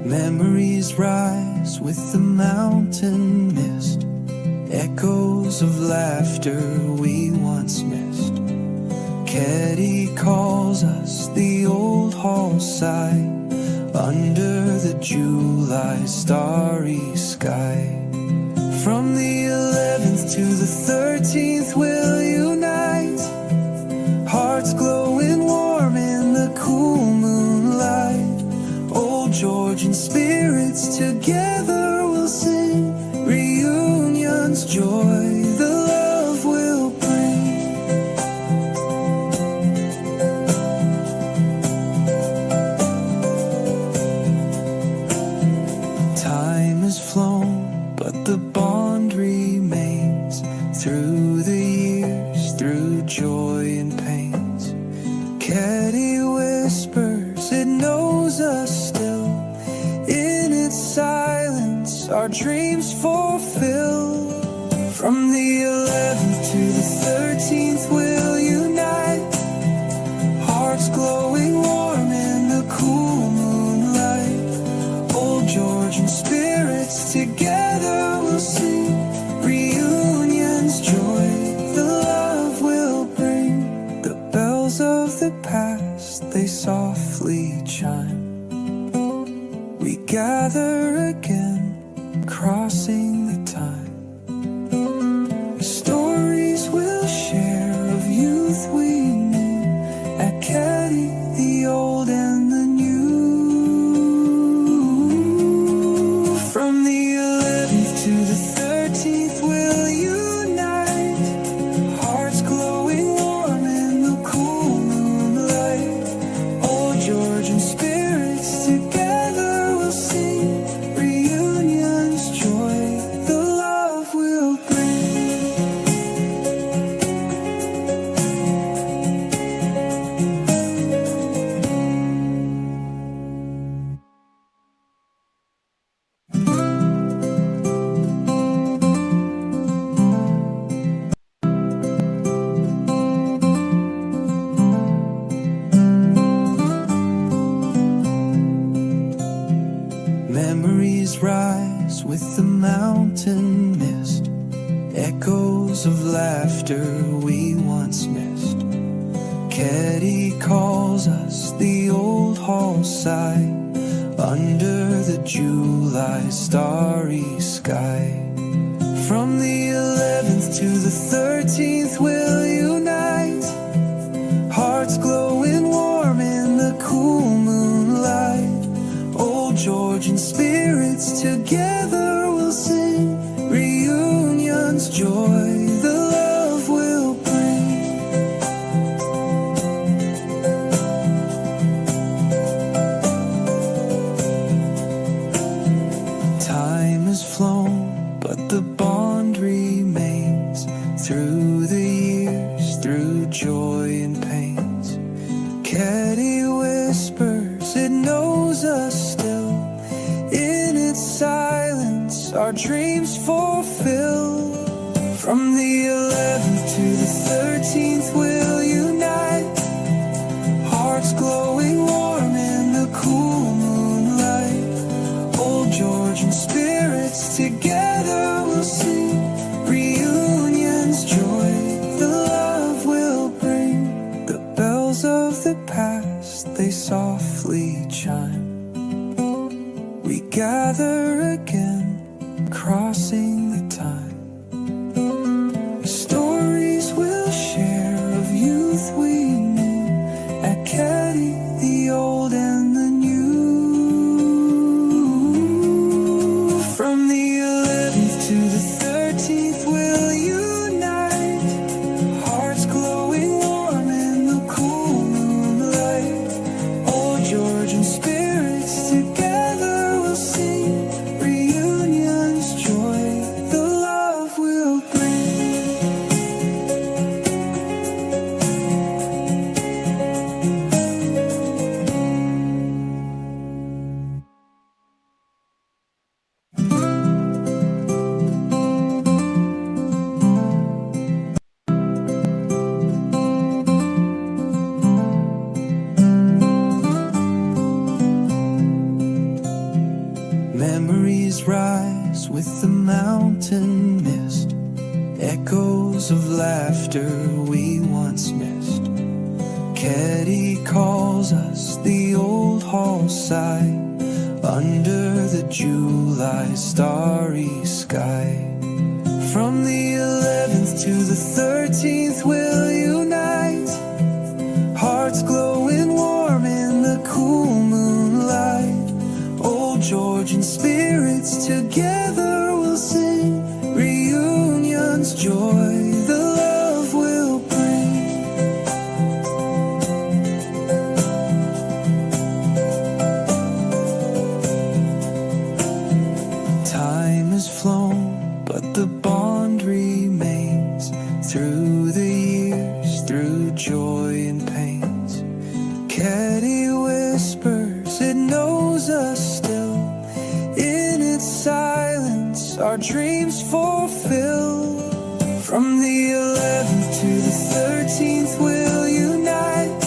Memories rise with the mountain mist, echoes of laughter we once missed. Caddy calls us the old hall side under the July starry sky. From the 11th to the 13th we'll unite, hearts glowing warm in the cool moonlight. Old Georgian spirits together we'll sing, reunion's joy the love will bring. Time has flown, but the bond remains through the years, through joy and pains. Caddy whispers, it knows us still. In its silence, our dreams fulfill. From the 11th to the 13th, we'll unite, hearts glowing warm in the cool moonlight. Old Georgian spirits together we'll sing, reunion's joy the love will bring. The bells of the past, they softly chime. We gather again, crossing the time. Stories we'll share of youth we knew at Caddy, the old and the new. From the 11th to the 13th we'll unite, hearts glowing warm in the cool moonlight. Old Georgian spirit Echoes of laughter we once missed. Caddy calls us the old hall side under the July starry sky. From the 11th to the 13th we'll unite, hearts glowing warm in the cool moonlight. Old Georgian spirits together we'll sing, reunion's joy the love will bring. Time has flown, but the bond remains through the years, through joy and pains. Caddy whispers, it knows us still. In its silence, our dreams fulfill. From the 11th to the 13th, we'll unite, hearts glowing warm in the cool moonlight. Old Georgian spirits together we'll sing, reunion's joy the love will bring. The bells of the past, they softly chime. We gather again, crossing the time. Stories we'll share of youth we knew at Caddy, the old and the new. From the 11th to the 13th we'll unite, hearts glowing warm in the cool moonlight. Old Georgian spirits together we'll sing, reunion's joy the love will bring. Memories rise with the mountain mist, echoes of laughter we once missed. Caddy calls us the old hall side under the July starry sky. From the 11th to the 13th we'll unite, hearts glowing warm in the cool moonlight. Old Georgian spirits together we'll sing, reunion's joy the love will bring. Time has flown, but the bond remains through the years, through joy and pains. Caddy whispers, it knows us still. In its silence, our dreams fulfill. From the 11th to the 13th, we'll unite,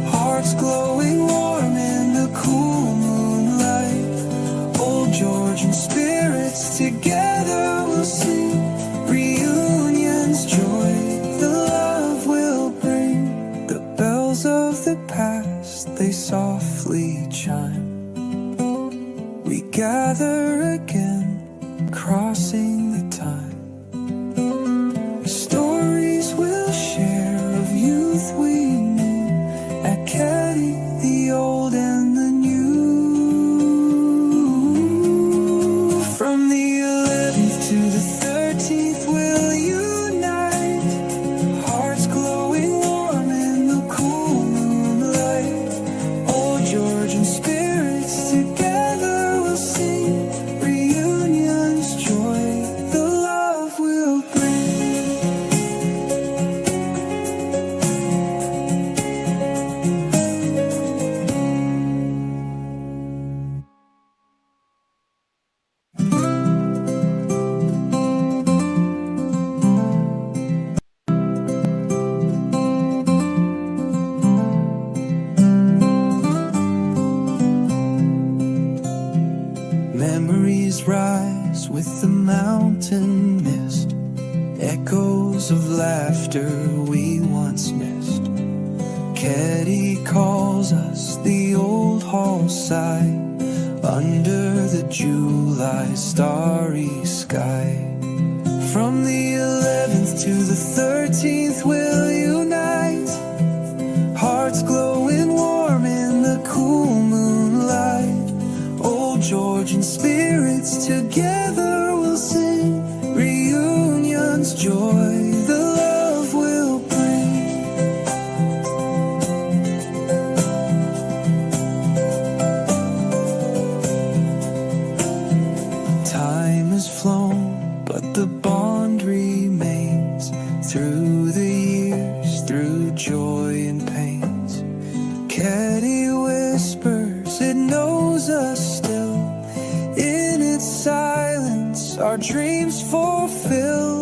hearts glowing warm in the cool moonlight. Old Georgian spirits together we'll sing, reunion's joy the love will bring. The bells of the past, they softly chime. We gather again, crossing the time. Stories we'll share of youth we knew at Caddy, the old and the new. From the 11th to the 13th we'll unite, hearts glowing warm in the cool moonlight. Old Georgian spirits together we'll sing, reunion's joy the love will bring. Memories rise with the mountain mist, echoes of laughter we once missed. Caddy calls us the old hall side under the July starry sky. From the 11th to the 13th we'll unite, hearts glowing warm in the cool moonlight. Old Georgian spirits together we'll sing, reunion's joy the love will bring. Time has flown, but the bond remains through the years, through joy and pains. Caddy whispers, it knows us still. In its silence, our dreams fulfill.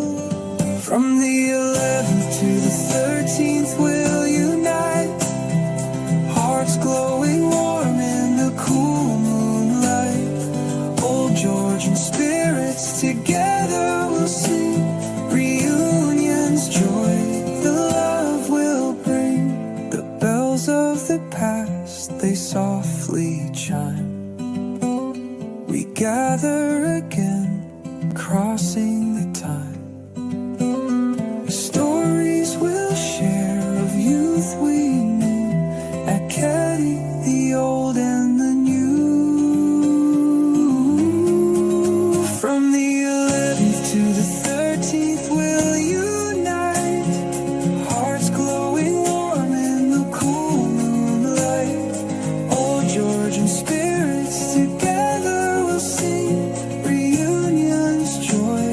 From the 11th to the 13th, we'll unite, hearts glowing warm in the cool moonlight. Old Georgian spirits together we'll sing, reunion's joy the love will bring. The bells of the past, they softly chime. We gather again, crossing the time. Stories we'll share of youth we knew at Caddy, the old and the new. From the 11th to the 13th we'll unite, hearts glowing warm in the cool moonlight. Old Georgian spirits together we'll sing, reunion's joy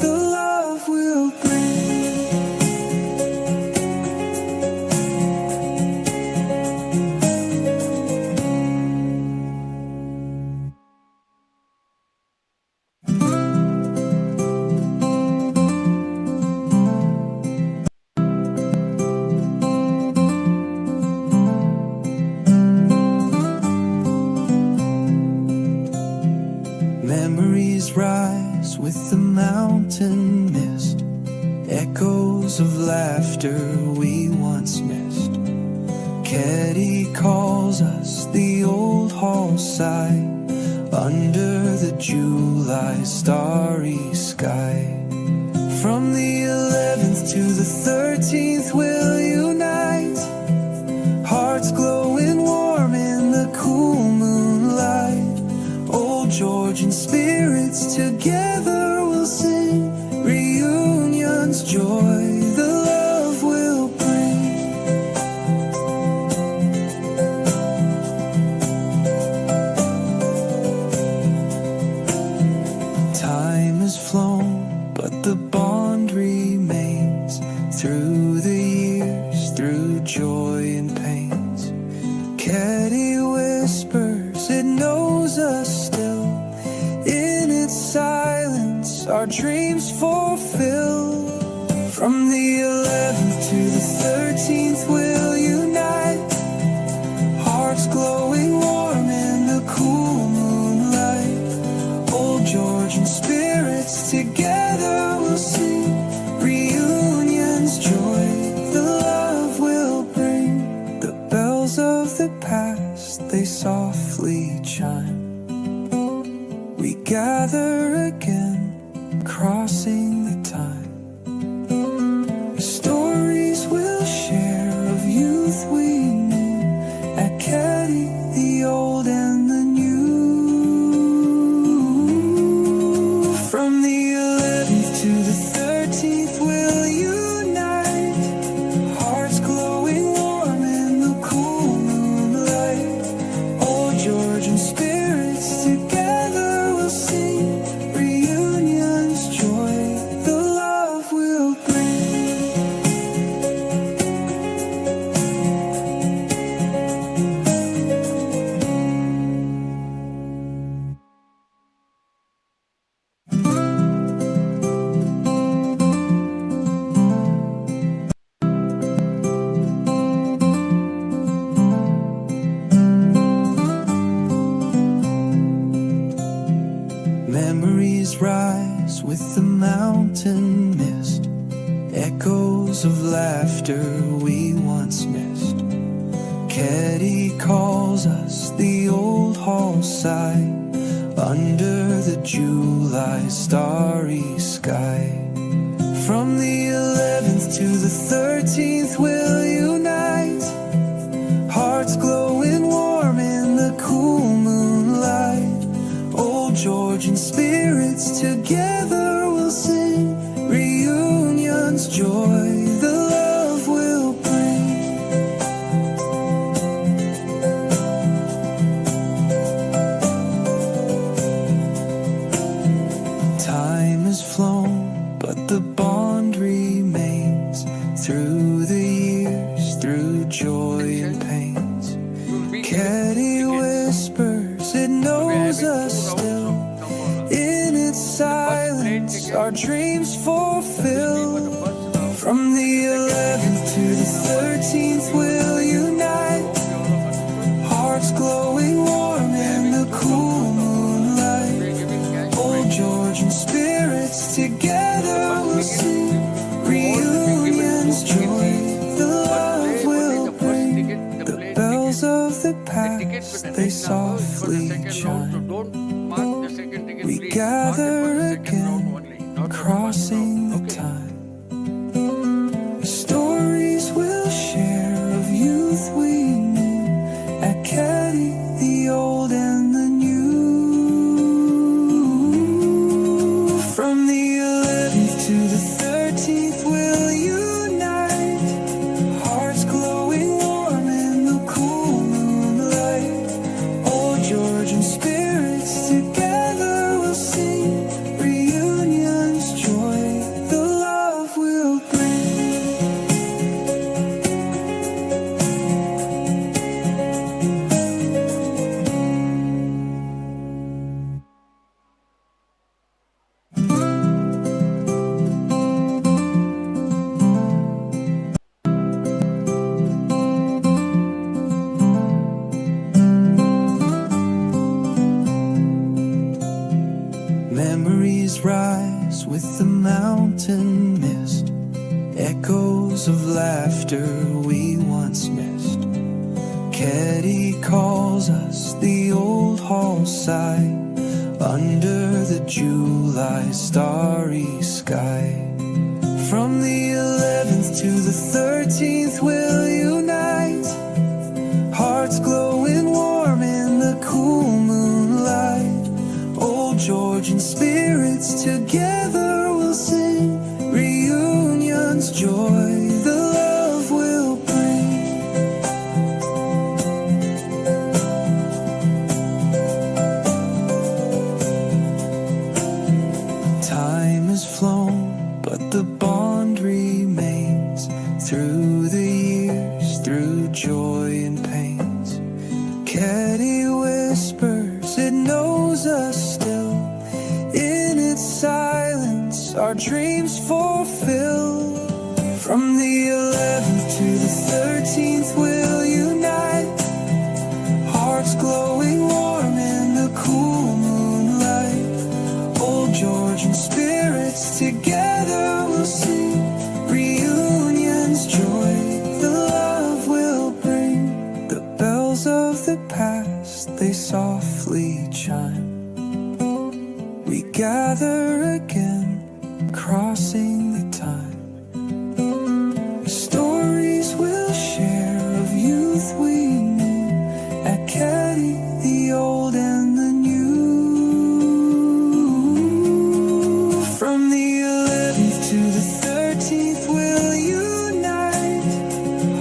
the love will bring. Memories rise with the mountain mist, echoes of laughter we once missed. Caddy calls us the old hall side under the July starry sky. From the 11th to the 13th we'll unite, hearts glowing warm in the cool moonlight. Old Georgian spirits together we'll sing, reunion's joy the love will bring. Time has flown, but the bond remains through the years, through joy and pains. Caddy whispers, it knows us still. In its silence, our dreams fulfill. From the 11th to the 13th, we'll unite, hearts glowing warm in the cool moonlight. Old Georgian spirits together we'll sing, reunion's joy the love will bring. The bells of the past, they softly chime. We gather again, crossing the time. Stories we'll share of youth we knew at Caddy, the old and the new. From the 11th to the 13th we'll unite, hearts glowing warm in the cool moonlight. Old Georgian spirits together we'll sing, reunion's joy the love will bring. Memories rise with the mountain mist, echoes of laughter we once missed. Caddy calls us the old hall side under the July starry sky. From the 11th to the 13th we'll unite, hearts glowing warm in the cool moonlight. Old Georgian spirits together we'll sing, reunion's joy the love will bring. Time has flown, but the bond remains through the years, through joy and pains. Caddy whispers, it knows us still. In its silence, our dreams fulfill. From the 11th to the 13th, we'll unite, hearts glowing warm in the cool moonlight. Old Georgian spirits together we'll sing, reunion's joy the love will bring. The bells of the past, they softly chime. We gather again, crossing the time. Stories we'll share of youth we knew at Caddy, the old and the new. From the 11th to the 13th we'll unite, hearts glowing warm in the cool moonlight. Old Georgian spirits together we'll sing, reunion's joy the love will bring. Memories rise with the mountain mist, echoes of laughter we once missed. Caddy calls us the old hall side under the July starry sky. From the 11th to the 13th we'll unite, hearts glowing warm in the cool moonlight. Old Georgian spirits together we'll sing, reunion's joy the love will bring. Time has flown, but the bond remains through the years, through joy and pains. Caddy whispers, it knows us still. In its silence, our dreams fulfill. From the 11th to the 13th, we'll unite, hearts glowing warm in the cool moonlight. Old Georgian spirits together we'll sing, reunion's joy the love will bring. The bells of the past, they softly chime. We gather again, crossing the time. Stories we'll share of youth we knew at Caddy, the old and the new. From the 11th to the 13th we'll unite,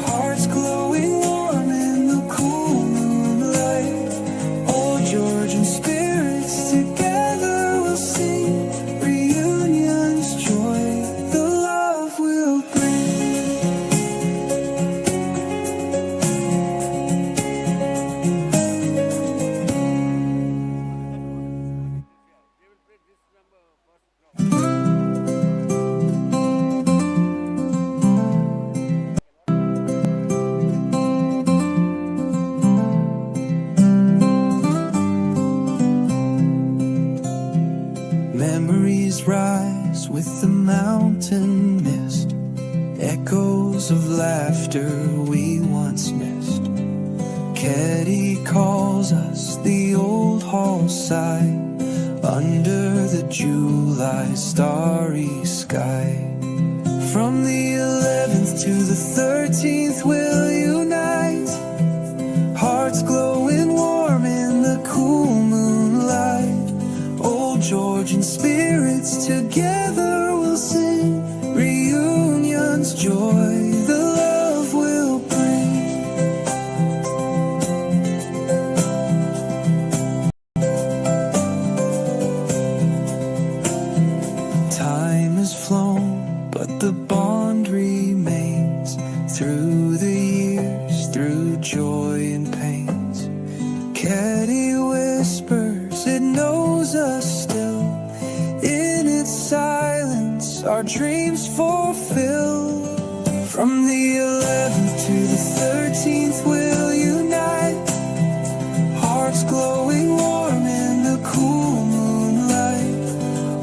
hearts glowing warm in the cool moonlight. Old Georgian spirits together we'll sing, reunion's joy the love will bring. Memories rise with the mountain mist, echoes of laughter we once missed. Caddy calls us the old hall side under the July starry sky. From the 11th to the 13th we'll unite, hearts glowing warm in the cool moonlight. Old Georgian spirits together we'll sing, reunion's joy the love will bring. Time has flown, but the bond remains through the years, through joy and pains. Caddy whispers, it knows us still. In its silence, our dreams fulfill. From the 11th to the 13th, we'll unite, hearts glowing warm in the cool moonlight.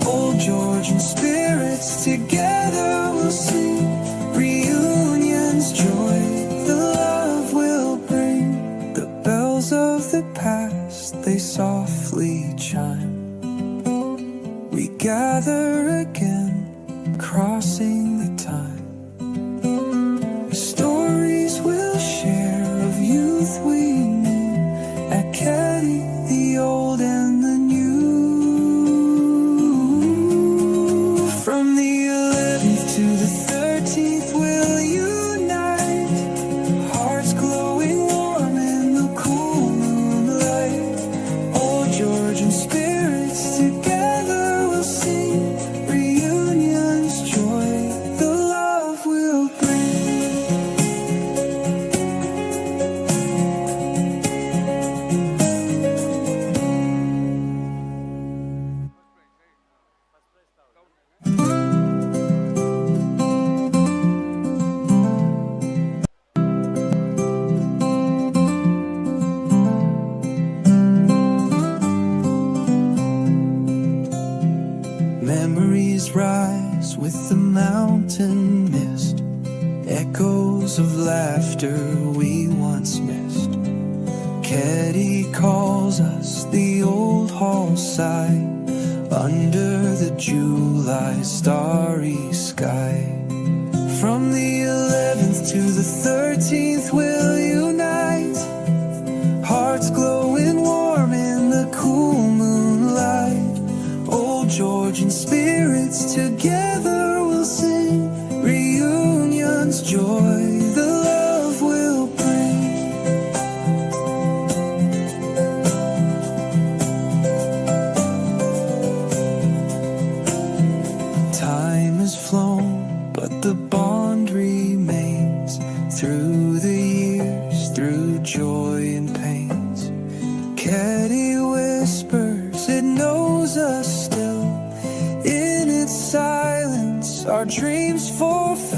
Old Georgian spirits together we'll sing, reunion's joy the love will bring. The bells of the past, they softly chime. We gather again, crossing the time. Stories we'll share of youth we knew at Caddy, the old and the new. From the 11th to the 13th we'll unite, hearts glowing warm in the cool moonlight. Old Georgian spirits together we'll sing, reunion's joy the love will bring. Memories rise with the mountain mist, echoes of laughter we once missed. Caddy calls us the old hall side under the July starry sky. From the 11th to the 13th we'll unite, hearts glowing warm in the cool moonlight. Old Georgian spirits together we'll sing, reunion's joy the love will bring. Time has flown, but the bond remains through the years, through joy and pains. Caddy whispers, it knows us still. In its silence, our dreams fulfill.